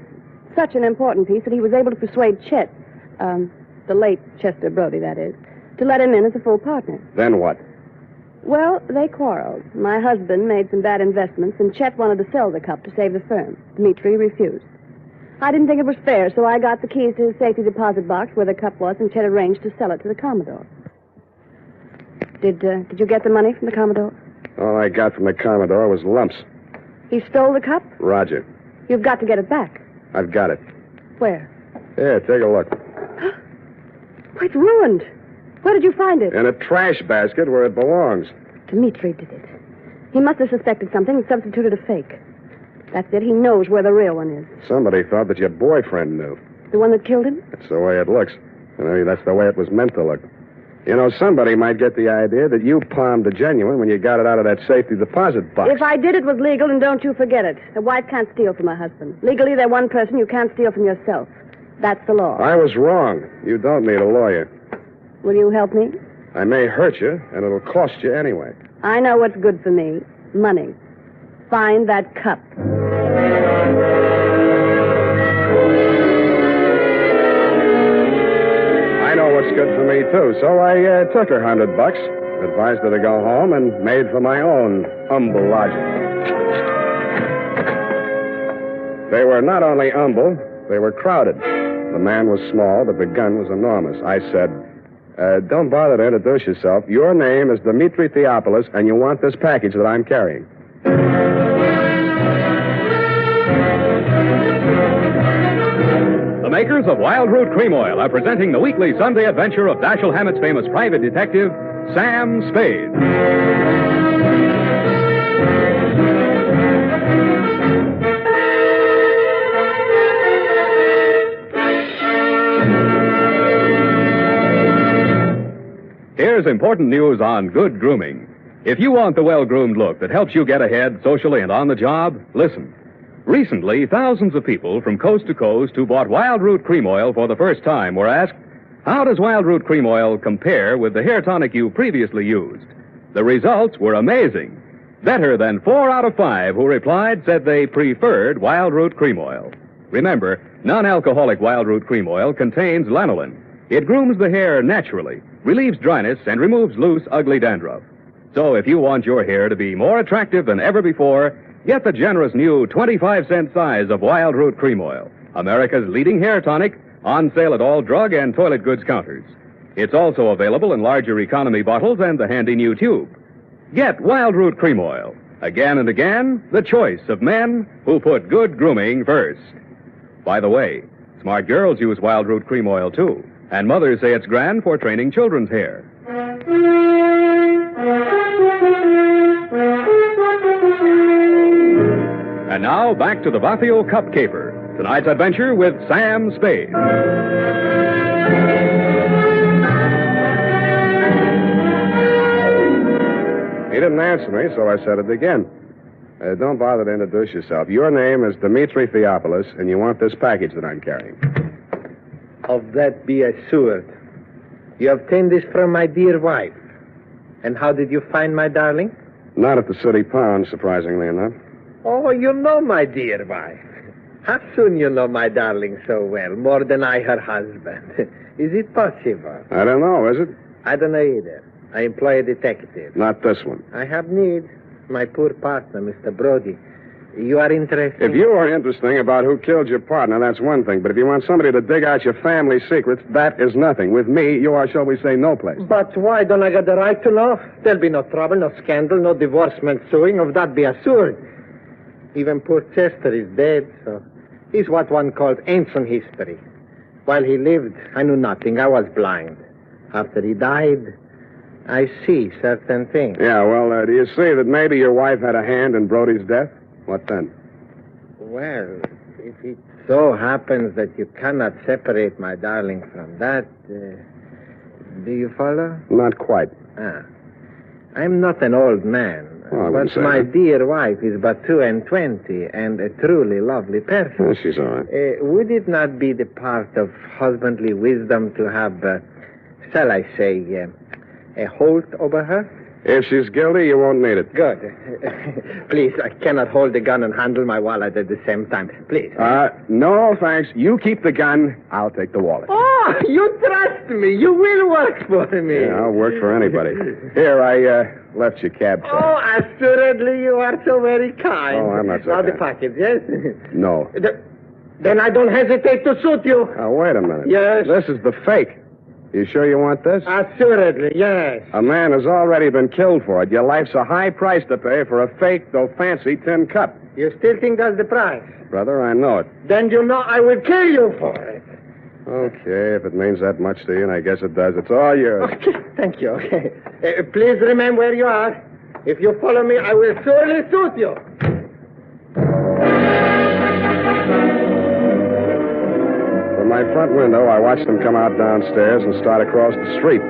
such an important piece that he was able to persuade Chet, the late Chester Brody, that is, to let him in as a full partner. Then what? Well, they quarreled. My husband made some bad investments, and Chet wanted to sell the cup to save the firm. Dmitri refused. I didn't think it was fair, so I got the keys to his safety deposit box where the cup was, and Chet arranged to sell it to the Commodore. Did you get the money from the Commodore? All I got from the Commodore was lumps. He stole the cup? Roger. You've got to get it back. I've got it. Where? Here, take a look. It's ruined. Where did you find it? In a trash basket where it belongs. Dmitri did it. He must have suspected something and substituted a fake. That's it. He knows where the real one is. Somebody thought that your boyfriend knew. The one that killed him? That's the way it looks. And maybe that's the way it was meant to look. You know, somebody might get the idea that you palmed the genuine when you got it out of that safety deposit box. If I did, it was legal, and don't you forget it. A wife can't steal from a husband. Legally, they're one person. You can't steal from yourself. That's the law. I was wrong. You don't need a lawyer. Will you help me? I may hurt you, and it'll cost you anyway. I know what's good for me. Money. Find that cup. I know what's good for me, too, so I took her $100, advised her to go home, and made for my own humble lodging. They were not only humble, they were crowded. The man was small, but the gun was enormous. I said, don't bother to introduce yourself. Your name is Dmitri Theophilus, and you want this package that I'm carrying. The makers of Wild Root Cream Oil are presenting the weekly Sunday adventure of Dashiell Hammett's famous private detective, Sam Spade. Here's important news on good grooming. If you want the well-groomed look that helps you get ahead socially and on the job, listen. Recently, thousands of people from coast to coast who bought Wild Root Cream Oil for the first time were asked, how does Wild Root Cream Oil compare with the hair tonic you previously used? The results were amazing. Better than 4 out of 5 who replied said they preferred Wild Root Cream Oil. Remember, non-alcoholic Wild Root Cream Oil contains lanolin. It grooms the hair naturally, relieves dryness, and removes loose, ugly dandruff. So if you want your hair to be more attractive than ever before, get the generous new 25-cent size of Wild Root Cream Oil, America's leading hair tonic, on sale at all drug and toilet goods counters. It's also available in larger economy bottles and the handy new tube. Get Wild Root Cream Oil. Again and again, the choice of men who put good grooming first. By the way, smart girls use Wild Root Cream Oil, too. And mothers say it's grand for training children's hair. And now, back to the Vathio Cup Caper. Tonight's adventure with Sam Spade. He didn't answer me, so I said it again. Don't bother to introduce yourself. Your name is Dimitri Theopolis, and you want this package that I'm carrying. Of that be assured. You obtained this from my dear wife. And how did you find my darling? Not at the city pound, surprisingly enough. Oh, you know my dear wife. How soon you know my darling so well, more than I her husband? Is it possible? I don't know, is it? I don't know either. I employ a detective. Not this one. I have need. My poor partner, Mr. Brody. You are interested? If you are interesting about who killed your partner, that's one thing. But if you want somebody to dig out your family secrets, that is nothing. With me, you are, shall we say, no place. But why don't I get the right to know? There'll be no trouble, no scandal, no divorcement suing. Of that be assured. Even poor Chester is dead, so he's what one calls ancient history. While he lived, I knew nothing. I was blind. After he died, I see certain things. Yeah, well, do you see that maybe your wife had a hand in Brody's death? What then? Well, if it so happens that you cannot separate my darling from that, do you follow? Not quite. I'm not an old man, but my dear wife is but 22 and a truly lovely person. Oh, she's all right. Would it not be the part of husbandly wisdom to have, shall I say, a hold over her? If she's guilty, you won't need it. Good. Please, I cannot hold the gun and handle my wallet at the same time. Please. No, thanks. You keep the gun. I'll take the wallet. Oh, you trust me. You will work for me. Yeah, I'll work for anybody. Here, I left your cab check. Oh, assuredly, you are so very kind. Oh, I'm not so Now kind. the package, yes? No. Then I don't hesitate to shoot you. Wait a minute. Yes? This is the fake. You sure you want this? Assuredly, yes. A man has already been killed for it. Your life's a high price to pay for a fake, though fancy, tin cup. You still think that's the price? Brother, I know it. Then you know I will kill you for it. Okay, if it means that much to you, and I guess it does, it's all yours. Okay, thank you. Okay. Please remain where you are. If you follow me, I will surely shoot you. From my front window, I watched them come out downstairs and start across the street.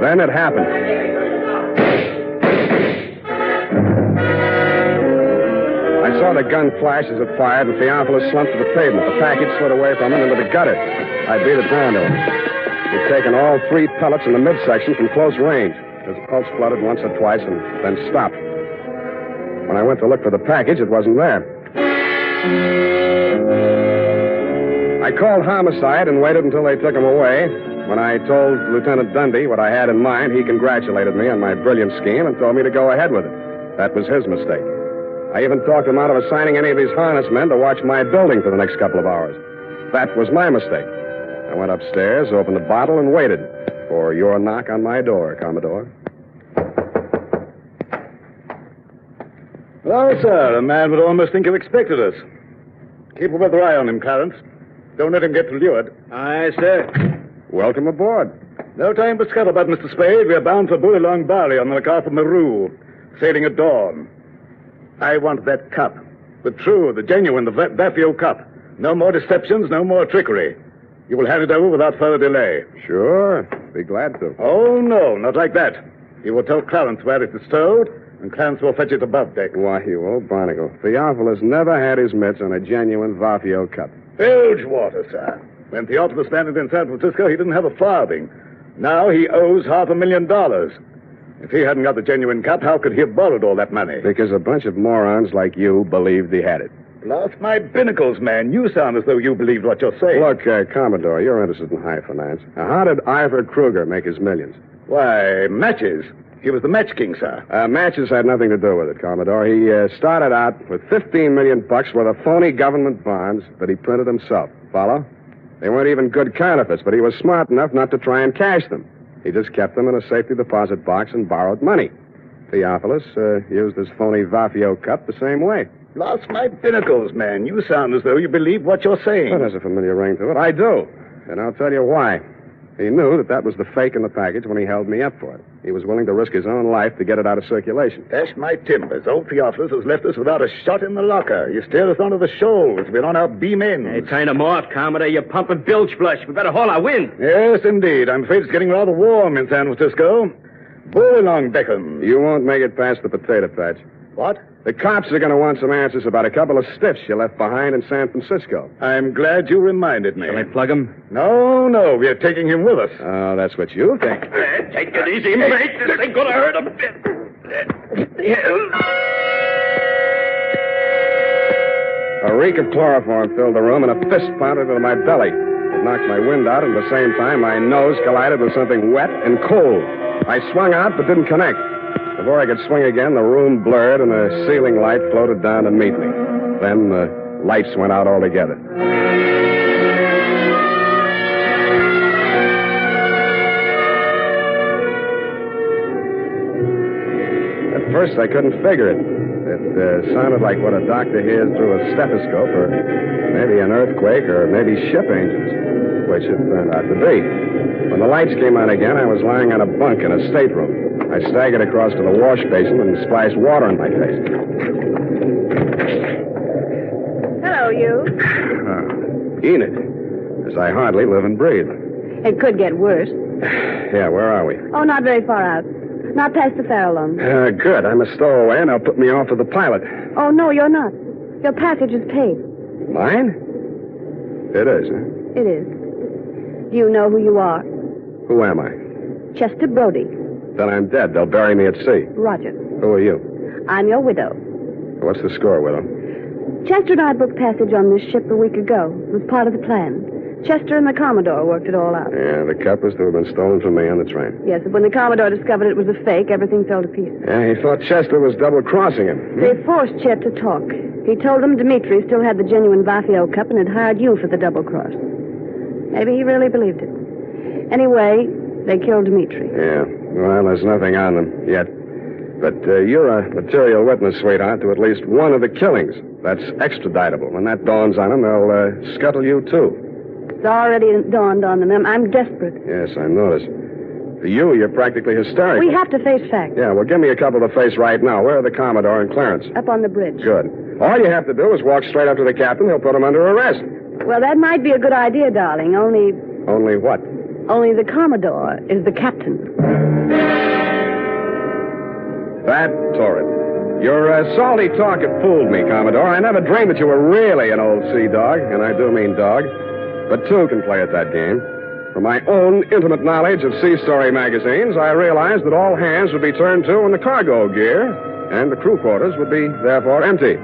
Then it happened. I saw the gun flash as it fired, and Theophilus slumped to the pavement. The package slid away from him into the gutter. I beat it down to him. He'd taken all 3 pellets in the midsection from close range. His pulse fluttered once or twice and then stopped. When I went to look for the package, it wasn't there. I called homicide and waited until they took him away. When I told Lieutenant Dundee what I had in mind, he congratulated me on my brilliant scheme and told me to go ahead with it. That was his mistake. I even talked him out of assigning any of his harness men to watch my building for the next couple of hours. That was my mistake. I went upstairs, opened the bottle, and waited for your knock on my door, Commodore. Well, sir, a man would almost think you expected us. Keep a weather eye on him, Clarence. Don't let him get lured. Aye, sir. Welcome aboard. No time for scuttlebutt, Mr. Spade. We're bound for Bullylong Bali on the lookout for Maru, sailing at dawn. I want that cup. The true, the genuine, the Vathio cup. No more deceptions, no more trickery. You will hand it over without further delay. Sure. Be glad to. Oh, no, not like that. You will tell Clarence where it is stowed, and Clarence will fetch it above deck. Why, you old barnacle. Theophilus never had his mitts on a genuine Vafio cup. Bilge water, sir. When Theophilus landed in San Francisco, he didn't have a farthing. Now he owes $500,000. If he hadn't got the genuine cup, how could he have borrowed all that money? Because a bunch of morons like you believed he had it. Lost my binnacles, man. You sound as though you believed what you're saying. Look, Commodore, you're interested in high finance. Now, how did Ivor Kruger make his millions? Why, matches. He was the match king, sir. Matches had nothing to do with it, Commodore. He started out with $15 million worth of phony government bonds that he printed himself. Follow? They weren't even good counterfeits, but he was smart enough not to try and cash them. He just kept them in a safety deposit box and borrowed money. Theophilus used his phony Vafio cup the same way. Lost my binnacles, man. You sound as though you believe what you're saying. Well, there's a familiar ring to it. I do. And I'll tell you why. He knew that was the fake in the package when he held me up for it. He was willing to risk his own life to get it out of circulation. Dash my timbers. Old Theophilus has left us without a shot in the locker. You steer us onto the shoals. We're on our beam ends. Hey, turn them off, Commodore. You're pumping bilge flush. We better haul our wind. Yes, indeed. I'm afraid it's getting rather warm in San Francisco. Bull along, Beckham. You won't make it past the potato patch. What? The cops are going to want some answers about a couple of stiffs you left behind in San Francisco. I'm glad you reminded me. Shall I plug him? No, we're taking him with us. Oh, that's what you think. Take it easy, mate. This ain't gonna hurt a bit. A reek of chloroform filled the room, and a fist pounded into my belly. It knocked my wind out, and at the same time, my nose collided with something wet and cold. I swung out, but didn't connect. Before I could swing again, the room blurred, and a ceiling light floated down to meet me. Then the lights went out altogether. At first, I couldn't figure it. It sounded like what a doctor hears through a stethoscope, or maybe an earthquake, or maybe ship engines, which it turned out to be. When the lights came on again, I was lying on a bunk in a stateroom. I staggered across to the wash basin and splashed water on my face. Hello, you. Enid, as I hardly live and breathe. It could get worse. Yeah, where are we? Oh, not very far out. Not past the Farallon. Good. I'm a stowaway, and they'll put me off with the pilot. Oh, no, you're not. Your passage is paid. Mine? It is, huh? It is. Do you know who you are? Who am I? Chester Brody. Then I'm dead. They'll bury me at sea. Roger. Who are you? I'm your widow. What's the score, widow? Chester and I booked passage on this ship a week ago. It was part of the plan. Chester and the Commodore worked it all out. Yeah, the cup was to have been stolen from me on the train. Yes, but when the Commodore discovered it was a fake, everything fell to pieces. Yeah, he thought Chester was double-crossing him. They forced Chet to talk. He told them Dimitri still had the genuine Vafio cup and had hired you for the double cross. Maybe he really believed it. Anyway, they killed Dimitri. Yeah, well, there's nothing on them yet. But you're a material witness, sweetheart, to at least one of the killings. That's extraditable. When that dawns on them, they'll scuttle you, too. It's already dawned on them. I'm desperate. Yes, I noticed. For you, you're practically hysterical. We have to face facts. Yeah, well, give me a couple to face right now. Where are the Commodore and Clarence? Up on the bridge. Good. All you have to do is walk straight up to the captain. He'll put him under arrest. Well, that might be a good idea, darling. Only what? Only the Commodore is the captain. That torrid. Your salty talk had fooled me, Commodore. I never dreamed that you were really an old sea dog, and I do mean dog. But two can play at that game. From my own intimate knowledge of sea story magazines, I realized that all hands would be turned to in the cargo gear, and the crew quarters would be, therefore, empty.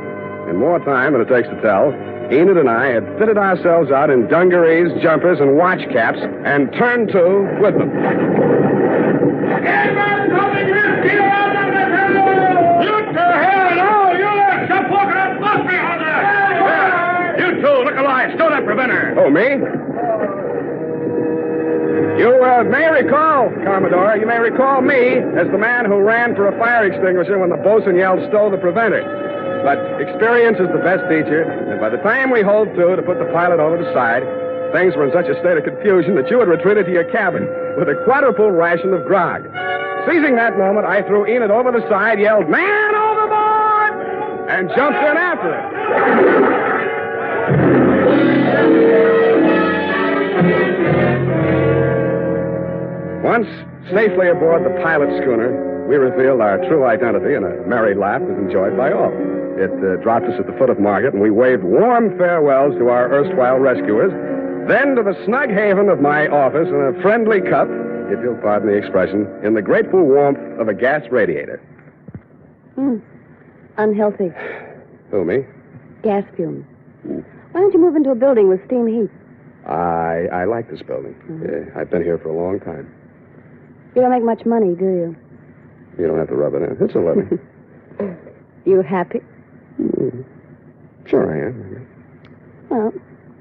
In more time than it takes to tell, Enid and I had fitted ourselves out in dungarees, jumpers, and watch caps, and turned to with them. You two, look alive. Stow that preventer. Oh, me? You may recall, Commodore, you may recall me as the man who ran for a fire extinguisher when the bosun yelled, stow the preventer. But experience is the best teacher, and by the time we hove to put the pilot over the side, things were in such a state of confusion that you had retreated to your cabin with a quadruple ration of grog. Seizing that moment, I threw Enid over the side, yelled, man overboard, and jumped in after her. Once safely aboard the pilot schooner, we revealed our true identity, and a merry laugh was enjoyed by all. It dropped us at the foot of Market, and we waved warm farewells to our erstwhile rescuers, then to the snug haven of my office in a friendly cup, if you'll pardon the expression, in the grateful warmth of a gas radiator. Unhealthy. Who, me? Gas fumes. Why don't you move into a building with steam heat? I like this building. Yeah, I've been here for a long time. You don't make much money, do you? You don't have to rub it in. It's a living. You happy? Sure I am. Well,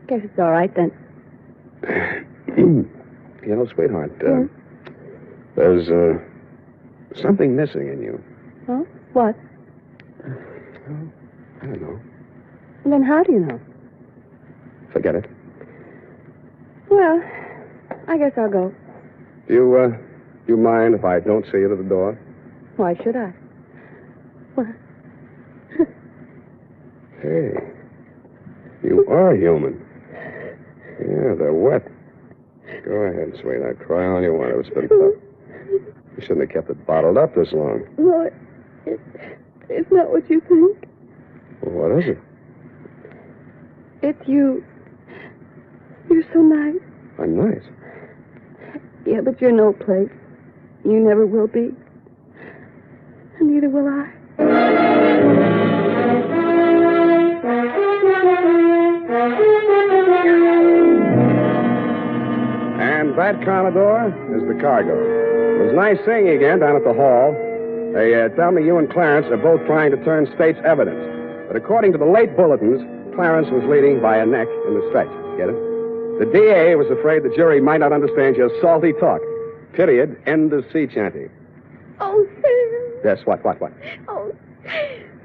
guess it's all right then. You know, sweetheart, there's something missing in you. Huh? What? I don't know. Then how do you know? Forget it. Well, I guess I'll go. Do you mind if I don't see you to the door? Why should I? What? Hey, you are human. Yeah, they're wet. Go ahead, sweetheart. Cry all you want. It was been tough. You shouldn't have kept it bottled up this long. No, it's not what you think. Well, what is it? It's you. You're so nice. I'm nice. Yeah, but you're no place. You never will be. And neither will I. And that, Commodore, is the cargo. It was nice seeing you again down at the hall. They tell me you and Clarence are both trying to turn state's evidence. But according to the late bulletins, Clarence was leading by a neck in the stretch. Get it? The DA was afraid the jury might not understand your salty talk. Period. End of sea chanty. Oh, Sam. Yes, what? Oh,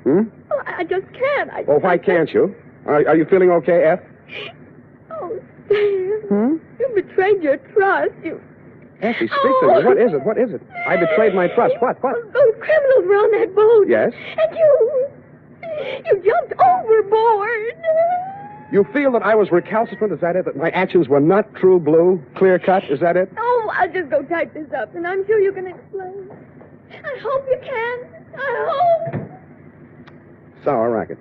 Hmm? oh I just can't. Well, why can't you? Are you feeling okay, F? Oh, Sam. You betrayed your trust. Effie, speak to me. What is it? What is it? I betrayed my trust. What? Those criminals were on that boat. Yes? And you jumped overboard. You feel that I was recalcitrant? Is that it? That my actions were not true blue, clear cut? Is that it? Oh, I'll just go type this up, and I'm sure you can explain. I hope you can. I hope. Sour racket.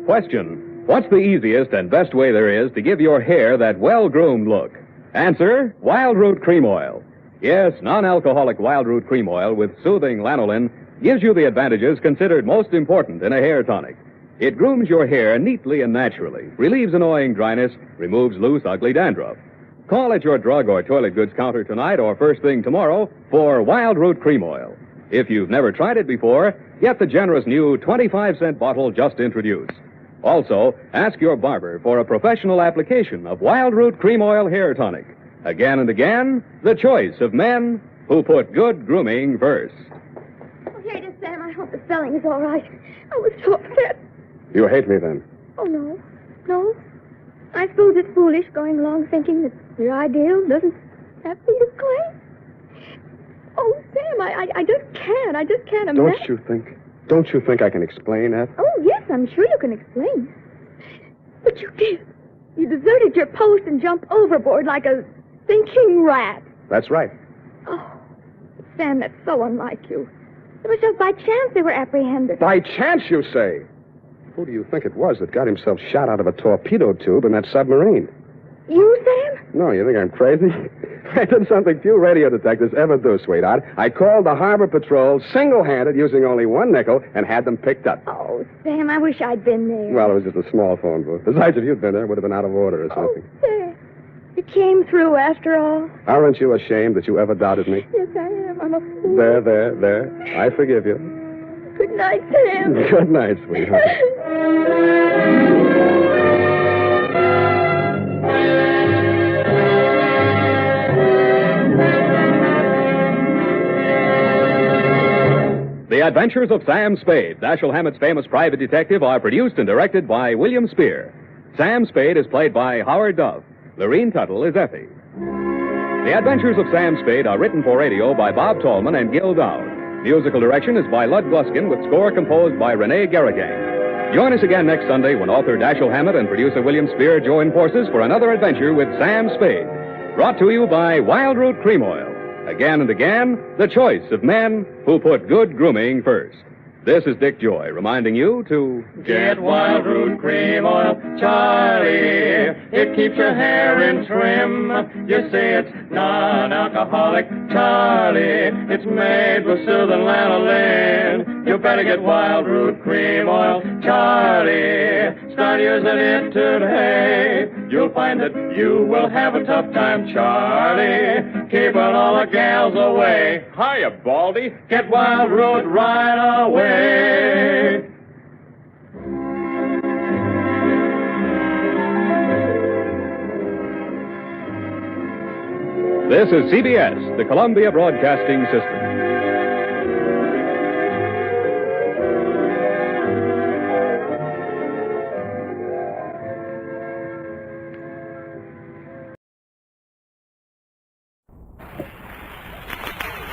Question: what's the easiest and best way there is to give your hair that well-groomed look? Answer: Wild Root Cream Oil. Yes, non-alcoholic Wild Root Cream Oil with soothing lanolin gives you the advantages considered most important in a hair tonic. It grooms your hair neatly and naturally, relieves annoying dryness, removes loose, ugly dandruff. Call at your drug or toilet goods counter tonight or first thing tomorrow for Wild Root Cream Oil. If you've never tried it before, get the generous new 25-cent bottle just introduced. Also, ask your barber for a professional application of Wild Root Cream Oil Hair Tonic. Again and again, the choice of men who put good grooming first. Oh, here it is, Sam. I hope the spelling is all right. I was so upset. You hate me then? Oh, no. No. I suppose it's foolish going along thinking that your ideal doesn't have to be as claim. Oh, Sam, I just can't. I just can't imagine. Don't you think I can explain, F? Oh, yes, I'm sure you can explain. But you did. You deserted your post and jumped overboard like a thinking rat. That's right. Oh, Sam, that's so unlike you. It was just by chance they were apprehended. By chance, you say? Who do you think it was that got himself shot out of a torpedo tube in that submarine? You, Sam? No, you think I'm crazy? I did something few radio detectives ever do, sweetheart. I called the Harbor Patrol single-handed using only one nickel and had them picked up. Oh, Sam, I wish I'd been there. Well, it was just a small phone booth. Besides, if you'd been there, it would have been out of order or something. Oh, Sam, you came through after all. Aren't you ashamed that you ever doubted me? Yes, I am. I'm a fool. There. I forgive you. Good night, Sam. Good night, sweetheart. The Adventures of Sam Spade, Dashiell Hammett's famous private detective, are produced and directed by William Spear. Sam Spade is played by Howard Duff. Lorene Tuttle is Effie. The Adventures of Sam Spade are written for radio by Bob Tallman and Gil Dowd. Musical direction is by Lud Gluskin with score composed by Renee Garrigan. Join us again next Sunday when author Dashiell Hammett and producer William Spear join forces for another adventure with Sam Spade. Brought to you by Wild Root Cream Oil. Again and again, the choice of men who put good grooming first. This is Dick Joy reminding you to Get Wild Root Cream Oil, Charlie. It keeps your hair in trim. You see, it's non-alcoholic, Charlie. It's made with soothing lanolin. You better get Wild Root Cream Oil, Charlie. Start using it today. You'll find that you will have a tough time, Charlie. Keeping all the gals away. Hiya, Baldy. Get Wild Root right away. This is CBS, the Columbia Broadcasting System.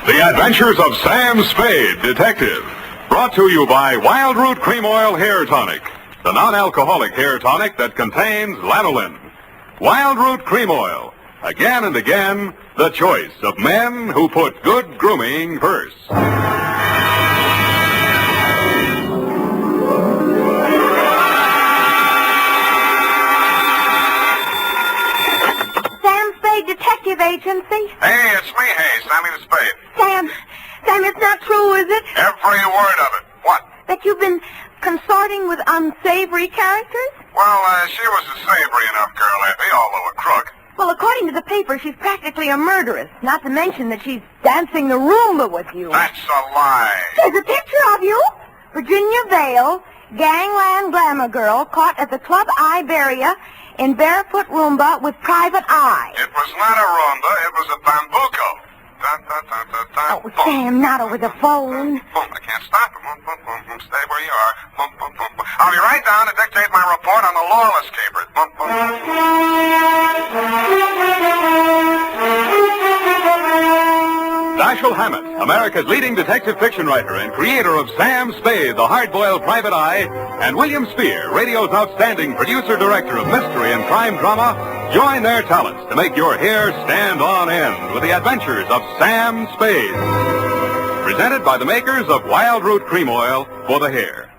The Adventures of Sam Spade, Detective. Brought to you by Wild Root Cream Oil Hair Tonic, the non-alcoholic hair tonic that contains lanolin. Wild Root Cream Oil. Again and again, the choice of men who put good grooming first. Sam Spade Detective Agency. Hey, it's me, Sammy the Spade. Sam, it's not true, is it? Every word of it. What? That you've been consorting with unsavory characters? Well, she was a savory enough girl, Effie, although a crook. Well, according to the paper, she's practically a murderess. Not to mention that she's dancing the Roomba with you. That's a lie. There's a picture of you. Virginia Vale, gangland glamour girl, caught at the Club Iberia in barefoot Roomba with private eye. It was not a Roomba, it was a bambuco. Oh, Sam, not over the phone. Boom, I can't stop it. Boom, boom, boom, boom. Stay where you are. Boom, boom, boom, boom. I'll be right down to dictate my report on the lawless capers. Boom, boom. Dashiell Hammett, America's leading detective fiction writer and creator of Sam Spade, the hard-boiled private eye, and William Spear, radio's outstanding producer-director of mystery and crime drama, join their talents to make your hair stand on end with the Adventures of Sam Spade. Presented by the makers of Wild Root Cream Oil for the hair.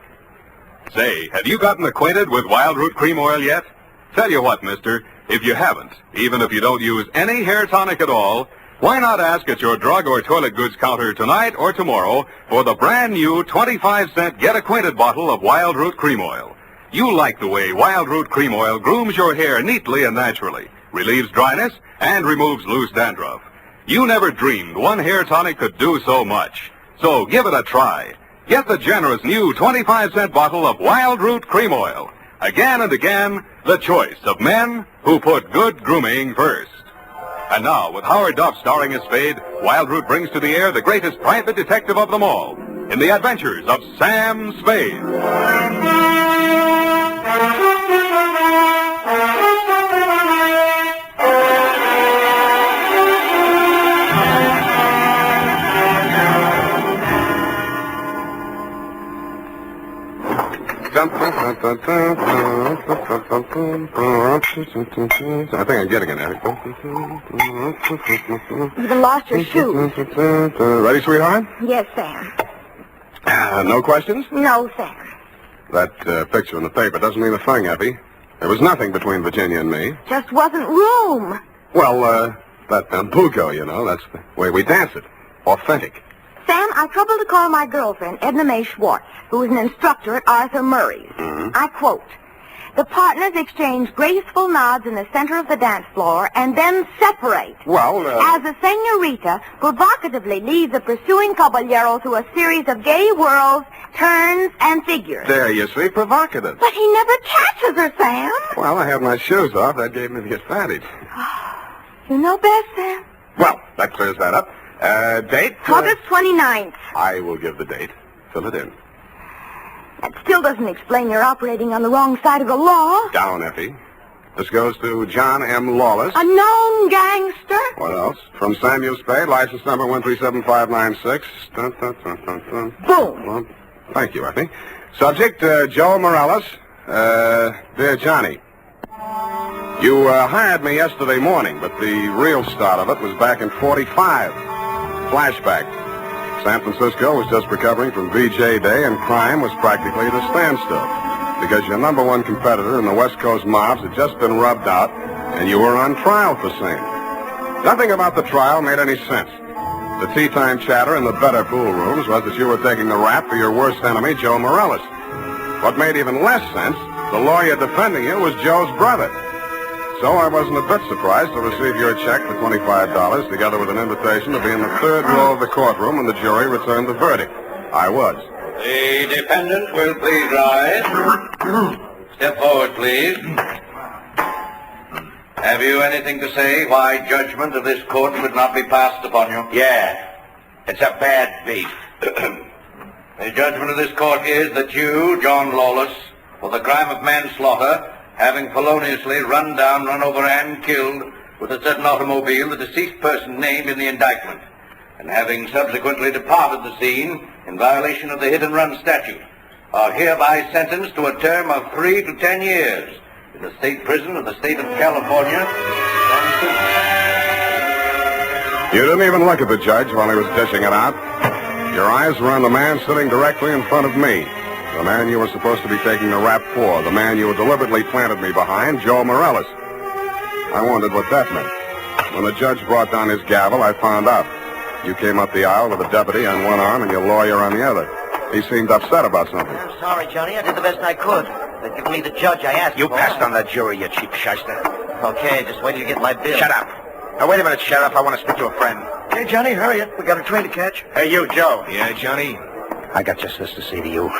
Say, have you gotten acquainted with Wild Root Cream Oil yet? Tell you what, mister, if you haven't, even if you don't use any hair tonic at all, why not ask at your drug or toilet goods counter tonight or tomorrow for the brand new 25-cent Get Acquainted bottle of Wild Root Cream Oil. You like the way Wild Root Cream Oil grooms your hair neatly and naturally, relieves dryness, and removes loose dandruff. You never dreamed one hair tonic could do so much. So give it a try. Get the generous new 25-cent bottle of Wild Root Cream Oil. Again and again, the choice of men who put good grooming first. And now, with Howard Duff starring as Spade, Wild Root brings to the air the greatest private detective of them all, in the Adventures of Sam Spade. I think I'm getting it, Eric. You've lost your shoes. Ready, sweetheart? Yes, Sam. No questions? No, Sam. That picture in the paper doesn't mean a thing, Effie. There was nothing between Virginia and me. Just wasn't room. Well, that bambuco, you know, that's the way we dance it. Authentic. Sam, I troubled to call my girlfriend, Edna Mae Schwartz, who is an instructor at Arthur Murray's. Mm-hmm. I quote, "The partners exchange graceful nods in the center of the dance floor and then separate. Well, as the senorita provocatively leads the pursuing caballero through a series of gay whirls, turns, and figures." There you see, provocative. But he never catches her, Sam. Well, I had my shoes off. That gave me the advantage. You know best, Sam. Well, that clears that up. Date? August 29th. I will give the date. Fill it in. That still doesn't explain your operating on the wrong side of the law. Down, Effie. This goes to John M. Lawless. A known gangster. What else? From Samuel Spade, license number 1375596. Dun, dun, dun, dun, dun. Boom. Well, thank you, Effie. Subject, Joe Morales. Dear Johnny. You hired me yesterday morning, but the real start of it was back in 45. Flashback. San Francisco was just recovering from VJ Day, and crime was practically at a standstill because your number one competitor in the West Coast mobs had just been rubbed out, and you were on trial for same. Nothing about the trial made any sense. The tea-time chatter in the better pool rooms was that you were taking the rap for your worst enemy, Joe Morales. What made even less sense, the lawyer defending you was Joe's brother. So I wasn't a bit surprised to receive your check for $25, together with an invitation to be in the third row of the courtroom when the jury returned the verdict. I was. The defendant will please rise. Step forward, please. Have you anything to say why judgment of this court should not be passed upon you? Yeah. It's a bad beef. The judgment of this court is that you, John Lawless, for the crime of manslaughter, having feloniously run down, run over, and killed with a certain automobile the deceased person named in the indictment, and having subsequently departed the scene in violation of the hit-and-run statute, are hereby sentenced to a term of 3 to 10 years in the state prison of the state of California. You didn't even look at the judge while he was dishing it out. Your eyes were on the man sitting directly in front of me. The man you were supposed to be taking the rap for. The man you had deliberately planted me behind, Joe Morales. I wondered what that meant. When the judge brought down his gavel, I found out. You came up the aisle with a deputy on one arm and your lawyer on the other. He seemed upset about something. I'm sorry, Johnny. I did the best I could. They give me the judge I asked You for. passed on the jury, you cheap shyster. Okay, just wait till you get my bill. Shut up. Now, wait a minute, Sheriff. I want to speak to a friend. Hey, Johnny, hurry up. We got a train to catch. Hey, you, Joe. Yeah, Johnny? I got just this to say to you.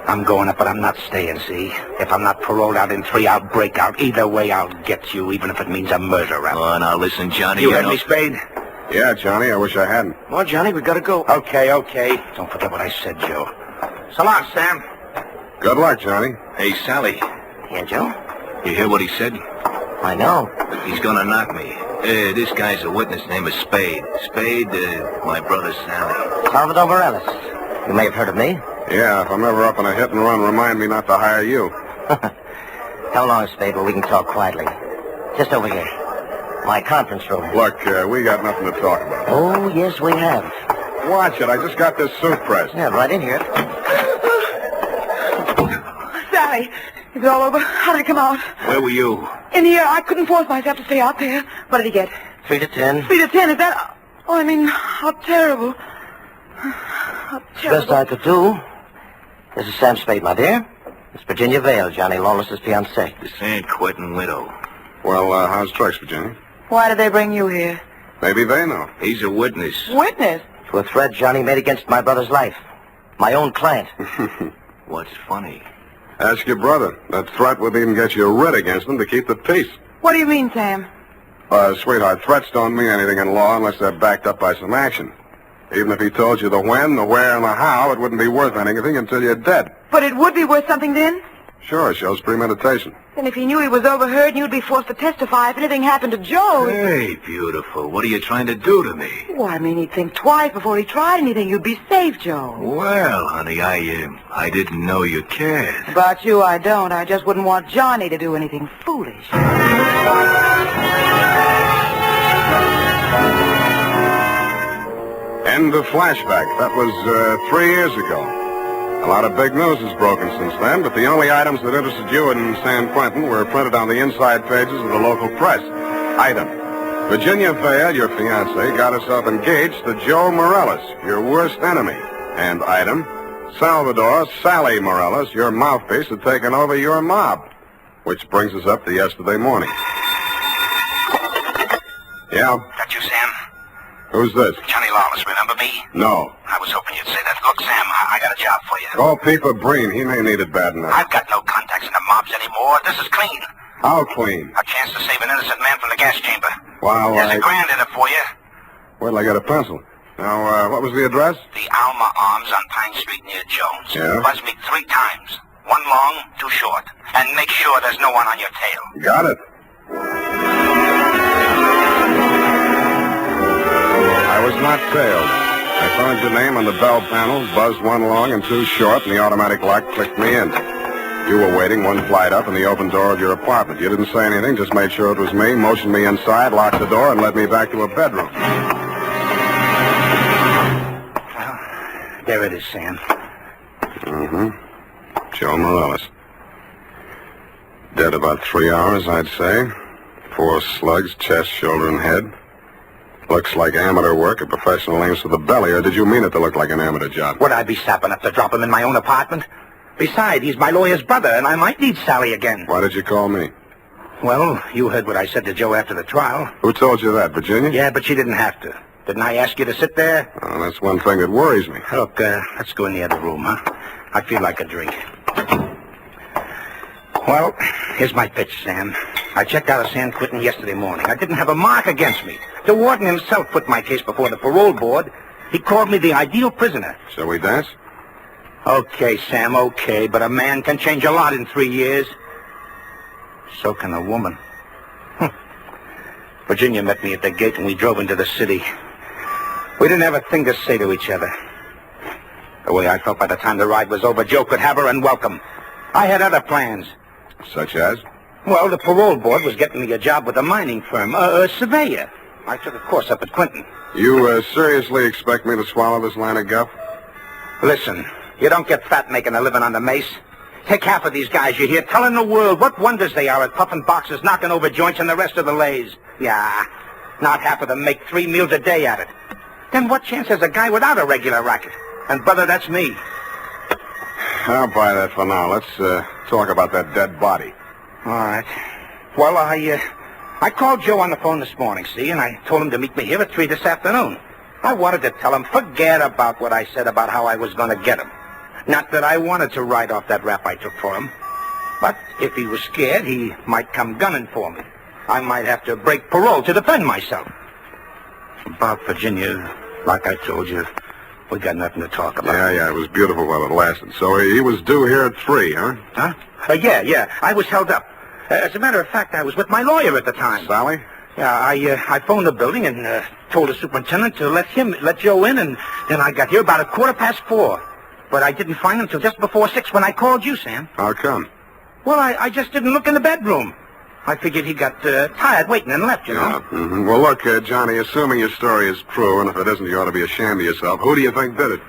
I'm going up, but I'm not staying, see? If I'm not paroled out in 3, I'll break out. Either way, I'll get you, even if it means a murder rap. Oh, now listen, Johnny. You heard me, Spade? Yeah, Johnny, I wish I hadn't. Come on, Johnny, we gotta go. Okay. Don't forget what I said, Joe. So long, Sam. Good luck, Johnny. Hey, Sally. Yeah, Joe? You hear what he said? I know. He's gonna knock me. This guy's a witness named is Spade. Spade, my brother Sally. Salvador Morales. You may have heard of me. Yeah, if I'm ever up in a hit-and-run, remind me not to hire you. Come along, Spade, where we can talk quietly. Just over here. My conference room. Look, we got nothing to talk about. Oh, yes, we have. Watch it. I just got this suit pressed. Yeah, right in here. Sally, is it all over? How did it come out? Where were you? In the air. I couldn't force myself to stay out there. What did he get? 3 to 10. 3 to 10, is that... Oh, I mean, how terrible. How terrible. Best I could do. This is Sam Spade, my dear. It's Virginia Vale, Johnny Lawless's fiancée. The San Quentin widow. Well, how's Tricks, Virginia? Why did they bring you here? Maybe they know. He's a witness. Witness? To a threat Johnny made against my brother's life. My own client. What's funny? Ask your brother. That threat would even get you a writ against him to keep the peace. What do you mean, Sam? Sweetheart, threats don't mean anything in law unless they're backed up by some action. Even if he told you the when, the where, and the how, it wouldn't be worth anything until you're dead. But it would be worth something then? Sure, it shows premeditation. Then if he knew he was overheard and you'd be forced to testify if anything happened to Joe... Hey, beautiful. What are you trying to do to me? Well, I mean, he'd think twice before he tried anything. You'd be safe, Joe. Well, honey, I didn't know you cared. About you, I don't. I just wouldn't want Johnny to do anything foolish. End of flashback. That was 3 years ago. A lot of big news has broken since then, but the only items that interested you in San Quentin were printed on the inside pages of the local press. Item: Virginia Vale, your fiancée, got herself engaged to Joe Morales, your worst enemy. And item: Salvador Sally Morales, your mouthpiece, had taken over your mob. Which brings us up to yesterday morning. Yeah? That you, Sam? Who's this? Johnny Lawless, remember me? No. I was hoping you'd say that. Look, Sam, I got a job for you. Call Peeper Breen. He may need it bad enough. I've got no contacts in the mobs anymore. This is clean. How clean? A chance to save an innocent man from the gas chamber. Well, There's $1,000 in it for you. Well, I got a pencil. Now, what was the address? The Alma Arms on Pine Street near Jones. Yeah? Buzz me 3 times. 1 long, 2 short. And make sure there's no one on your tail. Got it. I was not tailed. I found your name on the bell panel, buzzed one long and two short, and the automatic lock clicked me in. You were waiting one flight up in the open door of your apartment. You didn't say anything, just made sure it was me, motioned me inside, locked the door, and led me back to a bedroom. Well, there it is, Sam. Mm-hmm. Joe Morales. Dead about 3 hours, I'd say. 4 slugs, chest, shoulder, and head. Looks like amateur work, a professional aims for the belly, or did you mean it to look like an amateur job? Would I be sap enough to drop him in my own apartment? Besides, he's my lawyer's brother, and I might need Sally again. Why did you call me? Well, you heard what I said to Joe after the trial. Who told you that, Virginia? Yeah, but she didn't have to. Didn't I ask you to sit there? Oh, that's one thing that worries me. Look, let's go in the other room, huh? I feel like a drink. Well, here's my pitch, Sam. I checked out of San Quentin yesterday morning. I didn't have a mark against me. The warden himself put my case before the parole board. He called me the ideal prisoner. Shall we dance? Okay, Sam, okay, but a man can change a lot in 3 years. So can a woman. Virginia met me at the gate and we drove into the city. We didn't have a thing to say to each other. The way I felt by the time the ride was over, Joe could have her and welcome. I had other plans. Such as? Well, the parole board was getting me a job with a mining firm, a surveyor. I took a course up at Quentin. You seriously expect me to swallow this line of guff? Listen, you don't get fat making a living on the mace. Take half of these guys you hear telling the world what wonders they are at puffing boxes, knocking over joints, and the rest of the lays. Yeah, not half of them make 3 meals a day at it. Then what chance has a guy without a regular racket? And, brother, that's me. I'll buy that for now. Let's talk about that dead body. All right. Well, I called Joe on the phone this morning, see, and I told him to meet me here at 3 this afternoon. I wanted to tell him, forget about what I said about how I was going to get him. Not that I wanted to write off that rap I took for him. But if he was scared, he might come gunning for me. I might have to break parole to defend myself. About Virginia, like I told you, we got nothing to talk about. Yeah, it was beautiful while it lasted. So he was due here at 3, huh? Huh? Yeah, I was held up. As a matter of fact, I was with my lawyer at the time. Sally? Yeah, I phoned the building and told the superintendent to let Joe in, and then I got here about 4:15. But I didn't find him till just before 6 when I called you, Sam. How come? Well, I just didn't look in the bedroom. I figured he got tired waiting and left, you know. Yeah. Mm-hmm. Well, look, Johnny, assuming your story is true, and if it isn't, you ought to be ashamed of yourself, who do you think did it?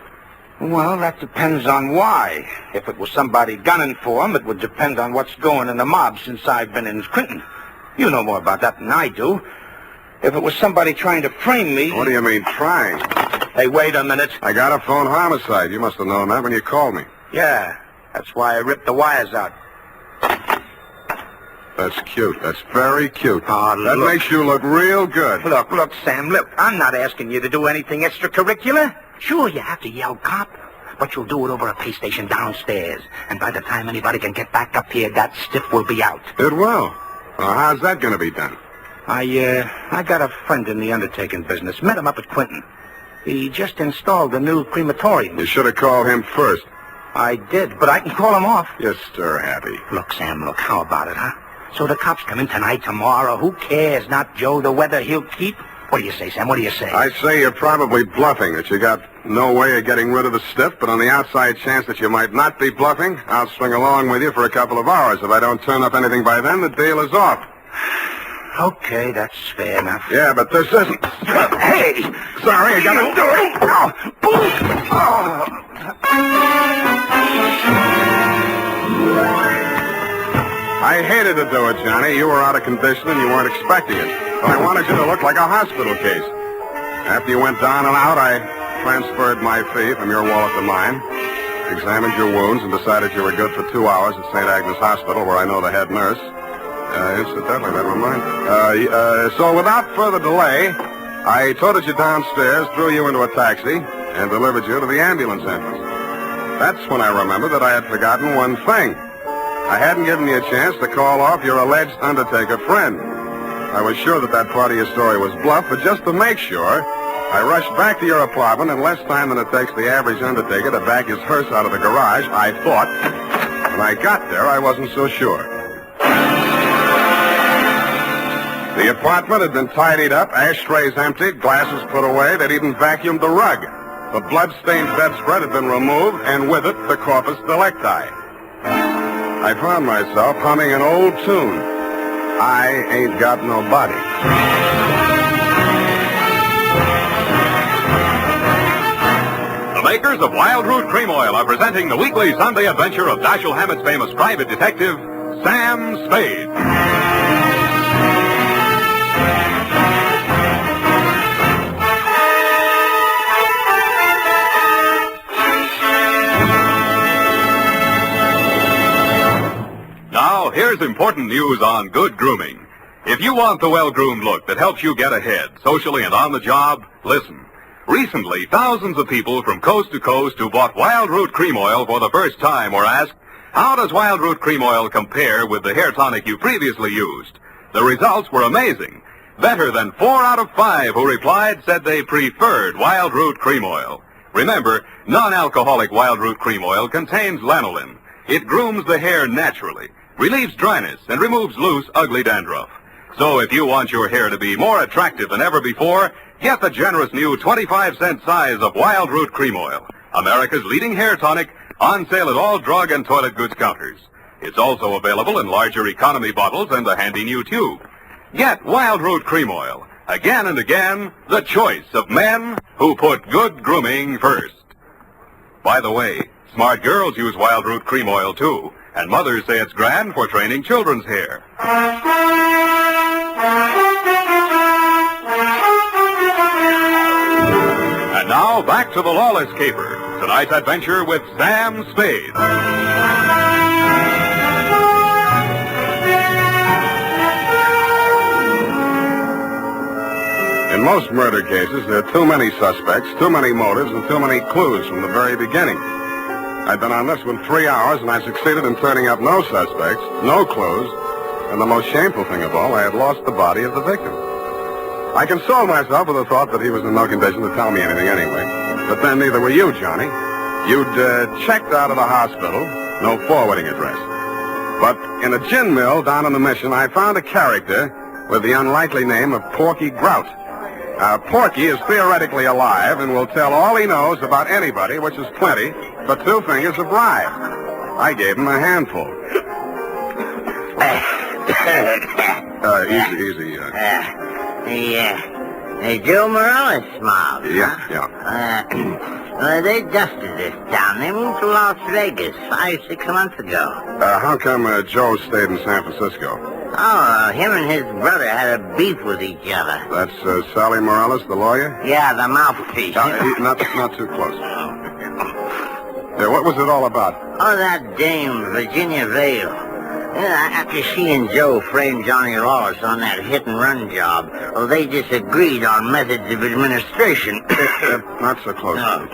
Well, that depends on why. If it was somebody gunning for him, it would depend on what's going in the mob since I've been in Clinton. You know more about that than I do. If it was somebody trying to frame me... What do you mean, trying? Hey, wait a minute. I got a phone homicide. You must have known that when you called me. Yeah, that's why I ripped the wires out. That's cute. That's very cute. Oh, that makes you look real good. Look, Sam, look. I'm not asking you to do anything extracurricular. Sure, you have to yell cop, but you'll do it over a pay station downstairs. And by the time anybody can get back up here, that stiff will be out. It will. How's that going to be done? I got a friend in the undertaking business. Met him up at Quentin. He just installed a new crematorium. You should have called him first. I did, but I can call him off. You're stir-happy. Look, Sam, how about it, huh? So the cops come in tonight, tomorrow. Who cares? Not Joe, the weather he'll keep. What do you say, Sam? What do you say? I say you're probably bluffing, that you got no way of getting rid of the stiff, but on the outside chance that you might not be bluffing, I'll swing along with you for a couple of hours. If I don't turn up anything by then, the deal is off. Okay, that's fair enough. Yeah, but this isn't... Hey! Sorry, I gotta do it. I hated to do it, Johnny. You were out of condition and you weren't expecting it. But I wanted you to look like a hospital case. After you went down and out, I transferred my fee from your wallet to mine, examined your wounds, and decided you were good for 2 hours at St. Agnes Hospital, where I know the head nurse. Incidentally, never mind. So without further delay, I toted you downstairs, threw you into a taxi, and delivered you to the ambulance entrance. That's when I remembered that I had forgotten one thing. I hadn't given you a chance to call off your alleged undertaker friend. I was sure that part of your story was bluff, but just to make sure, I rushed back to your apartment in less time than it takes the average undertaker to back his hearse out of the garage, I thought. When I got there, I wasn't so sure. The apartment had been tidied up, ashtrays emptied, glasses put away. They'd even vacuumed the rug. The blood-stained bedspread had been removed, and with it, the corpus delicti. I found myself humming an old tune. I ain't got no body. The makers of Wild Root Cream Oil are presenting the weekly Sunday adventure of Dashiell Hammett's famous private detective, Sam Spade. Now, here's important news on good grooming. If you want the well-groomed look that helps you get ahead, socially and on the job, listen. Recently, thousands of people from coast to coast who bought Wild Root Cream Oil for the first time were asked, how does Wild Root Cream Oil compare with the hair tonic you previously used? The results were amazing. Better than 4 out of 5 who replied said they preferred Wild Root Cream Oil. Remember, non-alcoholic Wild Root Cream Oil contains lanolin. It grooms the hair naturally, relieves dryness, and removes loose, ugly dandruff. So if you want your hair to be more attractive than ever before, get the generous new 25-cent size of Wild Root Cream Oil, America's leading hair tonic, on sale at all drug and toilet goods counters. It's also available in larger economy bottles and a handy new tube. Get Wild Root Cream Oil, again and again, the choice of men who put good grooming first. By the way, smart girls use Wild Root Cream Oil, too, and mothers say it's grand for training children's hair. And now, back to the Lawless Caper, tonight's adventure with Sam Spade. In most murder cases, there are too many suspects, too many motives, and too many clues from the very beginning. I'd been on this one 3 hours, and I succeeded in turning up no suspects, no clues, and the most shameful thing of all, I had lost the body of the victim. I consoled myself with the thought that he was in no condition to tell me anything anyway. But then neither were you, Johnny. You'd checked out of the hospital, no forwarding address. But in a gin mill down in the Mission, I found a character with the unlikely name of Porky Grout. Porky is theoretically alive and will tell all he knows about anybody, which is plenty, for 2 fingers a bribe. I gave him a handful. Easy. The Joe Morales mob. Yeah. They dusted this town. They moved to Las Vegas 5-6 months ago. How come Joe stayed in San Francisco? Oh, him and his brother had a beef with each other. That's Sally Morales, the lawyer? Yeah, the mouthpiece. Not too close. What was it all about? Oh, that dame, Virginia Vale. After she and Joe framed Johnny Lawless on that hit-and-run job, well, they disagreed on methods of administration. Not so close. No.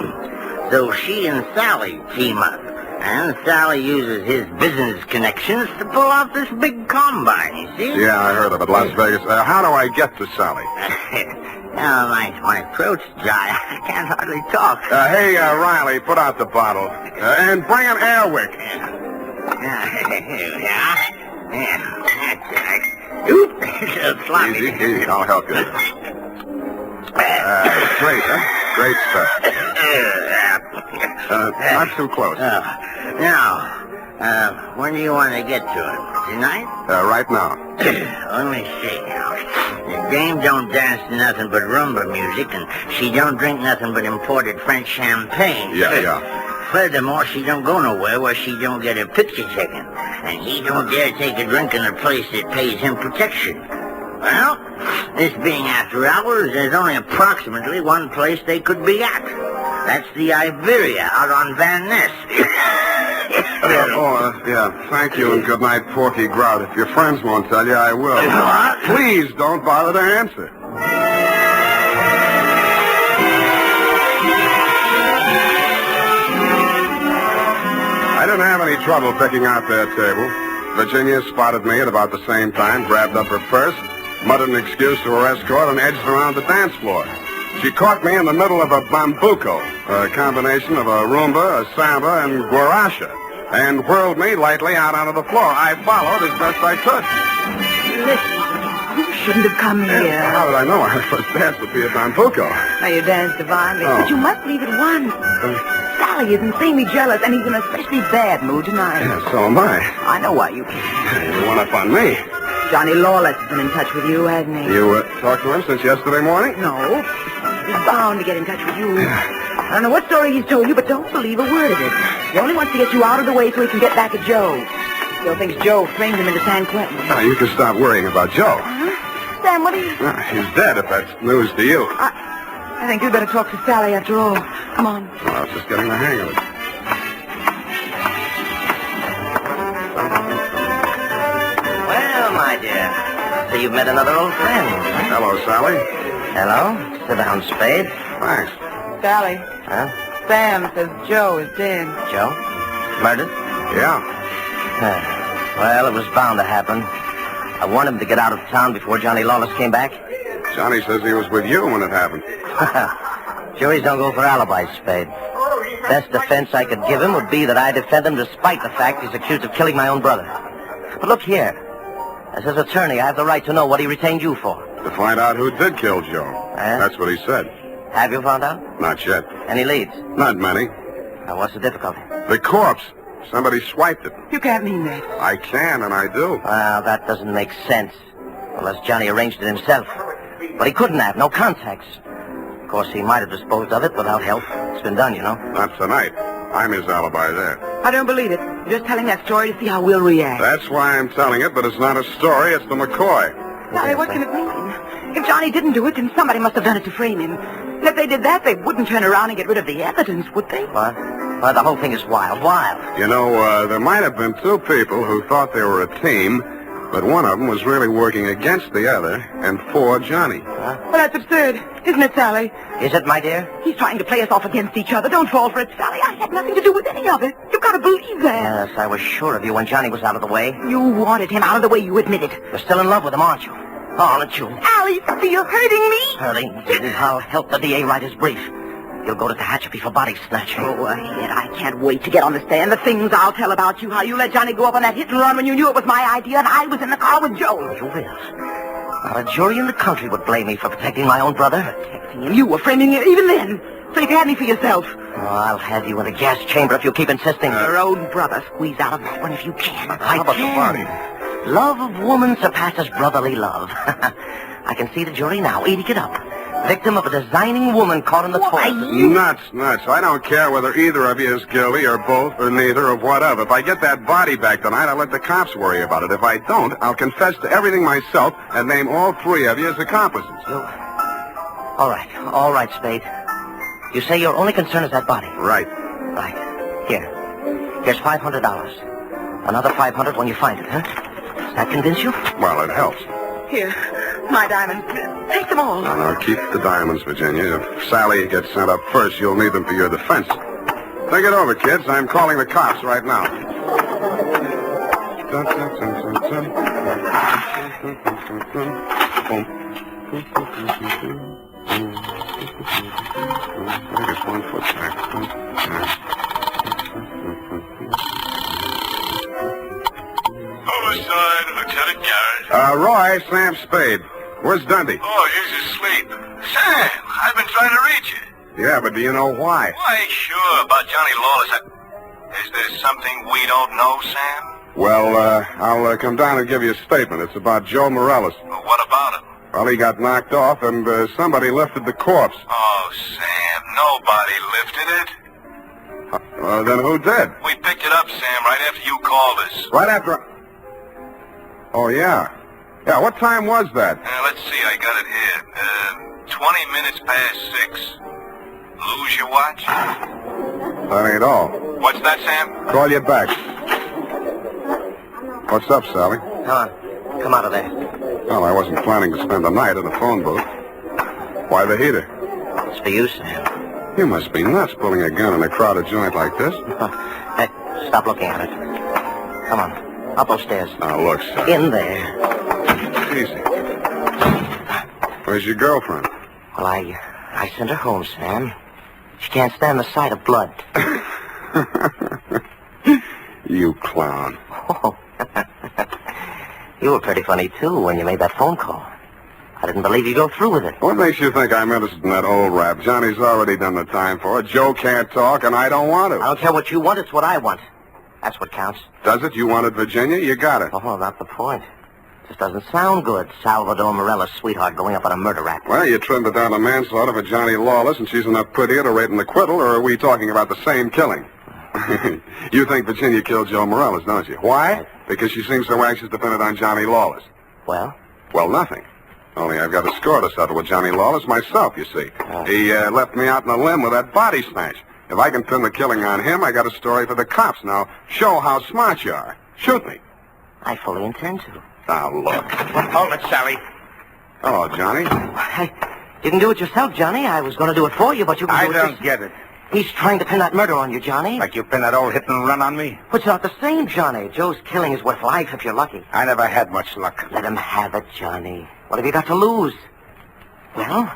So she and Sally team up. And Sally uses his business connections to pull off this big combine, you see? Yeah, I heard of it, Las Vegas. How do I get to Sally? My throat's dry. I can't hardly talk. Hey, Riley, put out the bottle. And bring an air wick. Yeah, that's right. Oop, so sloppy. Easy, I'll help you. Great, huh? Great stuff. Not too close. Now, when do you want to get to him? Tonight? Right now. Let me see now. The dame don't dance to nothing but rumba music, and she don't drink nothing but imported French champagne. Yeah. Furthermore, she don't go nowhere where she don't get her picture taken. And he don't dare take a drink in a place that pays him protection. Well, this being after hours, there's only approximately one place they could be at. That's the Iberia out on Van Ness. Thank you and good night, Porky Grout. If your friends won't tell you, I will. What? Please don't bother to answer. I didn't have any trouble picking out their table. Virginia spotted me at about the same time, grabbed up her purse, muttered an excuse to her escort, and edged around the dance floor. She caught me in the middle of a bambuco, a combination of a rumba, a samba, and guaracha, and whirled me lightly out onto the floor. I followed as best I could. You shouldn't have come here. How did I know our first dance would be at Don Poco? Now, you danced divinely, Oh. but you must leave at once. Sally is insanely jealous, and he's in a especially bad mood tonight. Yeah, so am I. I know why you came. You one up on me. Johnny Lawless has been in touch with you, hasn't he? You talked to him since yesterday morning? No. He's bound to get in touch with you. I don't know what story he's told you, but don't believe a word of it. He only wants to get you out of the way so he can get back at Joe. Still thinks Joe framed him into San Quentin. Now, you can stop worrying about Joe. Huh? Sam, what are you... He's dead, if that's news to you. I think you'd better talk to Sally after all. Come on. Well, I was just getting the hang of it. Well, my dear, so you've met another old friend. Hello, Sally. Hello. Sit down, Spade. Thanks. Sally, Huh? Sam says Joe is dead. Joe? Murdered? Yeah. Well, it was bound to happen. I warned him to get out of town before Johnny Lawless came back. Johnny says he was with you when it happened. Juries don't go for alibis, Spade. Best defense I could give him would be that I defend him despite the fact he's accused of killing my own brother. But look here. As his attorney, I have the right to know what he retained you for. To find out who did kill Joe. That's what he said. Have you found out? Not yet. Any leads? Not many. Now, what's the difficulty? The corpse. Somebody swiped it. You can't mean that. I can, and I do. Well, that doesn't make sense. Unless Johnny arranged it himself. But he couldn't have. No contacts. Of course, he might have disposed of it without help. It's been done, you know. Not tonight. I'm his alibi there. I don't believe it. You're just telling that story to see how we'll react. That's why I'm telling it, but it's not a story. It's the McCoy. Sally, what can it mean? If Johnny didn't do it, then somebody must have done it to frame him. And if they did that, they wouldn't turn around and get rid of the evidence, would they? What? Well, the whole thing is wild. You know, there might have been two people who thought they were a team, but one of them was really working against the other and for Johnny. Well, that's absurd, isn't it, Sally? Is it, my dear? He's trying to play us off against each other. Don't fall for it, Sally. I had nothing to do with any of it. You've got to believe that. Yes, I was sure of you when Johnny was out of the way. You wanted him out of the way, you admitted. You're still in love with him, aren't you? Aren't you? Alice, you're hurting me. Hurting? I'll help the DA write his brief. You'll go to Tehachapi for body snatching. Go ahead. I can't wait to get on the stand. The things I'll tell about you, how you let Johnny go up on that hit and run when you knew it was my idea and I was in the car with Joe. You will. Not a jury in the country would blame me for protecting my own brother. Protecting him? You were framing him even then. So you can have me for yourself. Oh, I'll have you in a gas chamber if you keep insisting. Your own brother. Squeeze out of that one if you can. How about the body? Love of woman surpasses brotherly love. I can see the jury now, eating it up. Victim of a designing woman caught in the toilet. Nuts. I don't care whether either of you is guilty or both or neither or whatever. If I get that body back tonight, I'll let the cops worry about it. If I don't, I'll confess to everything myself and name all three of you as accomplices. All right, Spade. You say your only concern is that body? Right. Here's $500. Another $500 when you find it, huh? Does that convince you? Well, it helps. Here, my diamonds. Take them all. No, keep the diamonds, Virginia. If Sally gets sent up first, you'll need them for your defense. Think it over, kids. I'm calling the cops right now. I guess 1 foot back. Homicide, Lieutenant Garrett. Roy, Sam Spade. Where's Dundee? Oh, he's asleep. Sam, I've been trying to reach you. Yeah, but do you know why? Why, sure, about Johnny Lawless. Is there something we don't know, Sam? Well, I'll come down and give you a statement. It's about Joe Morales. Well, what about him? Well, he got knocked off, and somebody lifted the corpse. Oh, Sam, nobody lifted it. Then who did? We picked it up, Sam, right after you called us. Right after... Oh, yeah. Yeah, what time was that? Let's see, I got it here. 20 minutes past 6. Lose your watch? That ain't all. What's that, Sam? Call you back. What's up, Sally? Come out of there. Well, I wasn't planning to spend the night in a phone booth. Why the heater? It's for you, Sam. You must be nuts pulling a gun in a crowded joint like this. Hey, stop looking at it. Come on, up those stairs. Now, look, son. In there. Easy. Where's your girlfriend? Well, I sent her home, Sam. She can't stand the sight of blood. You clown. Oh. You were pretty funny, too, when you made that phone call. I didn't believe you'd go through with it. What makes you think I'm interested in that old rap? Johnny's already done the time for it. Joe can't talk, and I don't want to. I don't care what you want. It's what I want. That's what counts. Does it? You wanted Virginia? You got it. Oh, not the point. Just doesn't sound good. Salvador Morella's sweetheart going up on a murder rap. Well, you trimmed it down to manslaughter for Johnny Lawless, and she's enough prettier to rate an acquittal, or are we talking about the same killing? You think Virginia killed Joe Morales, don't you? Why? Because she seems so anxious to pin it on Johnny Lawless. Well? Well, nothing. Only I've got a score to settle with Johnny Lawless myself, you see. He left me out in a limb with that body snatch. If I can pin the killing on him, I got a story for the cops. Now, show how smart you are. Shoot me. I fully intend to. Now, look. Hold it, Sally. Hello, Johnny. Hey, you can do it yourself, Johnny. I was going to do it for you, but you can do it I don't get it. He's trying to pin that murder on you, Johnny. Like you pinned that old hit and run on me? But it's not the same, Johnny. Joe's killing is worth life if you're lucky. I never had much luck. Let him have it, Johnny. What have you got to lose? Well,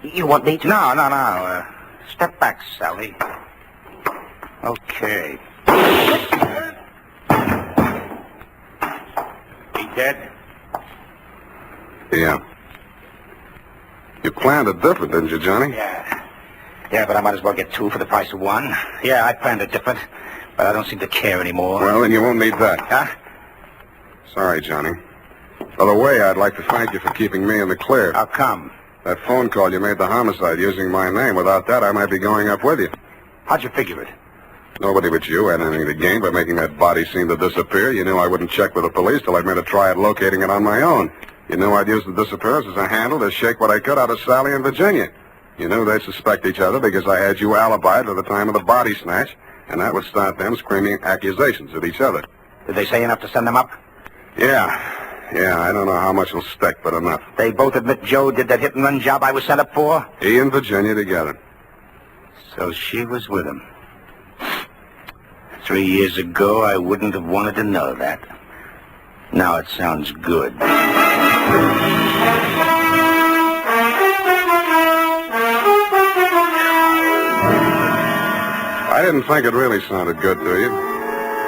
you want me to... No. Step back, Sally. Okay. He dead? Yeah. You planned it different, didn't you, Johnny? Yeah, but I might as well get two for the price of one. Yeah, I planned it different, but I don't seem to care anymore. Well, then you won't need that. Huh? Sorry, Johnny. By the way, I'd like to thank you for keeping me in the clear. How come? That phone call you made the homicide using my name. Without that, I might be going up with you. How'd you figure it? Nobody but you had anything to gain by making that body seem to disappear. You knew I wouldn't check with the police till I'd made a try at locating it on my own. You knew I'd use the disappearance as a handle to shake what I could out of Sally and Virginia. You knew they'd suspect each other because I had you alibied at the time of the body snatch, and that would start them screaming accusations at each other. Did they say enough to send them up? Yeah, I don't know how much will stick, but enough. They both admit Joe did that hit-and-run job I was sent up for? He and Virginia together. So she was with him. 3 years ago, I wouldn't have wanted to know that. Now it sounds good. I didn't think it really sounded good to you.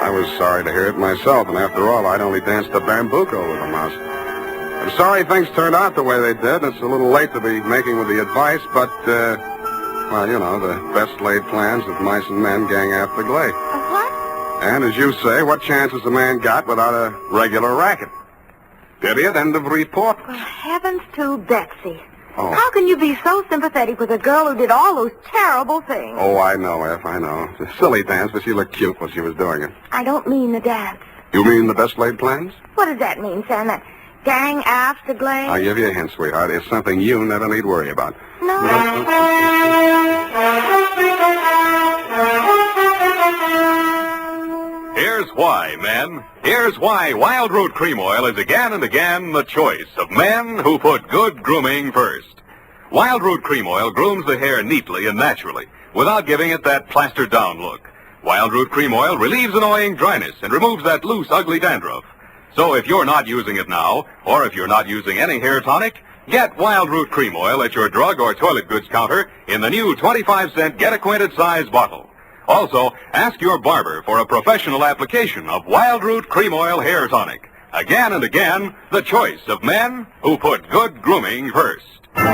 I was sorry to hear it myself, and after all, I'd only danced the bambuco with a mouse. I'm sorry things turned out the way they did. It's a little late to be making with the advice, but, well, you know, the best laid plans of mice and men gang after glade. What? And as you say, what chance has a man got without a regular racket? Period. End of report. Well, heavens to Betsy. Oh. How can you be so sympathetic with a girl who did all those terrible things? Oh, I know, F, I know. It's a silly dance, but she looked cute when she was doing it. I don't mean the dance. You mean the best laid plans? What does that mean, Sam? That gang after glade? I'll give you a hint, sweetheart. It's something you never need worry about. No. Here's why, men. Here's why Wild Root Cream Oil is again and again the choice of men who put good grooming first. Wild Root Cream Oil grooms the hair neatly and naturally without giving it that plastered down look. Wild Root Cream Oil relieves annoying dryness and removes that loose, ugly dandruff. So if you're not using it now, or if you're not using any hair tonic, get Wild Root Cream Oil at your drug or toilet goods counter in the new 25-cent Get Acquainted size bottle. Also, ask your barber for a professional application of Wild Root Cream Oil Hair Tonic. Again and again, the choice of men who put good grooming first. Well,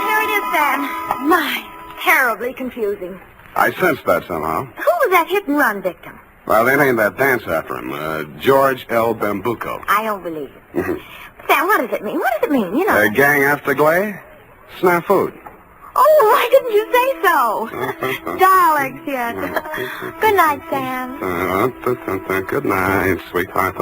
here it is, Sam. My, terribly confusing. I sensed that somehow. Who was that hit-and-run victim? Well, they named that dance after him, George L. Bambuco. I don't believe it. Sam, what does it mean? What does it mean? You know. Gang after glade? Snafu. Oh, why didn't you say so? Darlings, yes. Good night, Sam. Good night, sweetheart.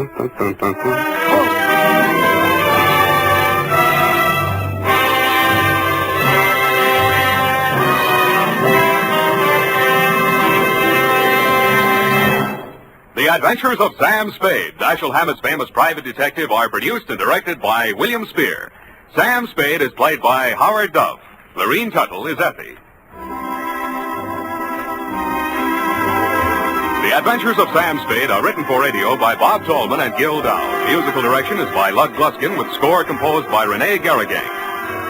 The Adventures of Sam Spade, Dashiell Hammett's famous private detective, are produced and directed by William Spear. Sam Spade is played by Howard Duff. Lorene Tuttle is Effie. The Adventures of Sam Spade are written for radio by Bob Tallman and Gil Dow. Musical direction is by Lud Gluskin with score composed by Renee Garrigang.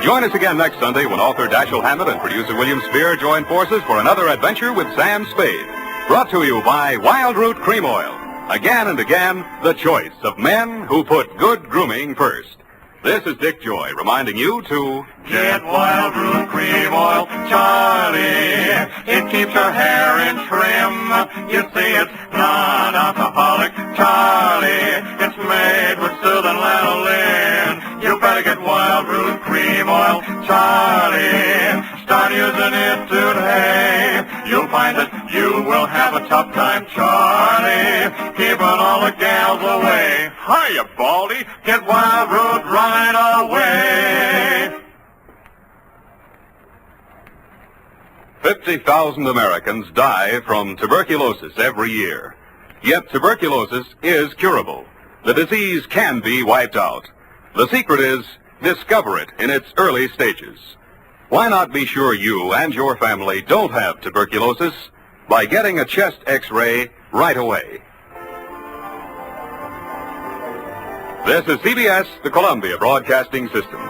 Join us again next Sunday when author Dashiell Hammett and producer William Spear join forces for another adventure with Sam Spade. Brought to you by Wild Root Cream Oil. Again and again, the choice of men who put good grooming first. This is Dick Joy reminding you to get Wild Root Cream Oil, Charlie. It keeps your hair in trim. You see, it's non-alcoholic, Charlie. It's made with soothing lanolin. You better get Wild Root Cream Oil, Charlie. Start using it today. You'll find that you will have a tough time, Charlie, keeping all the gals away. Hiya, Baldy. Get Wild Root right away. 50,000 Americans die from tuberculosis every year. Yet tuberculosis is curable. The disease can be wiped out. The secret is discover it in its early stages. Why not be sure you and your family don't have tuberculosis by getting a chest X-ray right away? This is CBS, the Columbia Broadcasting System.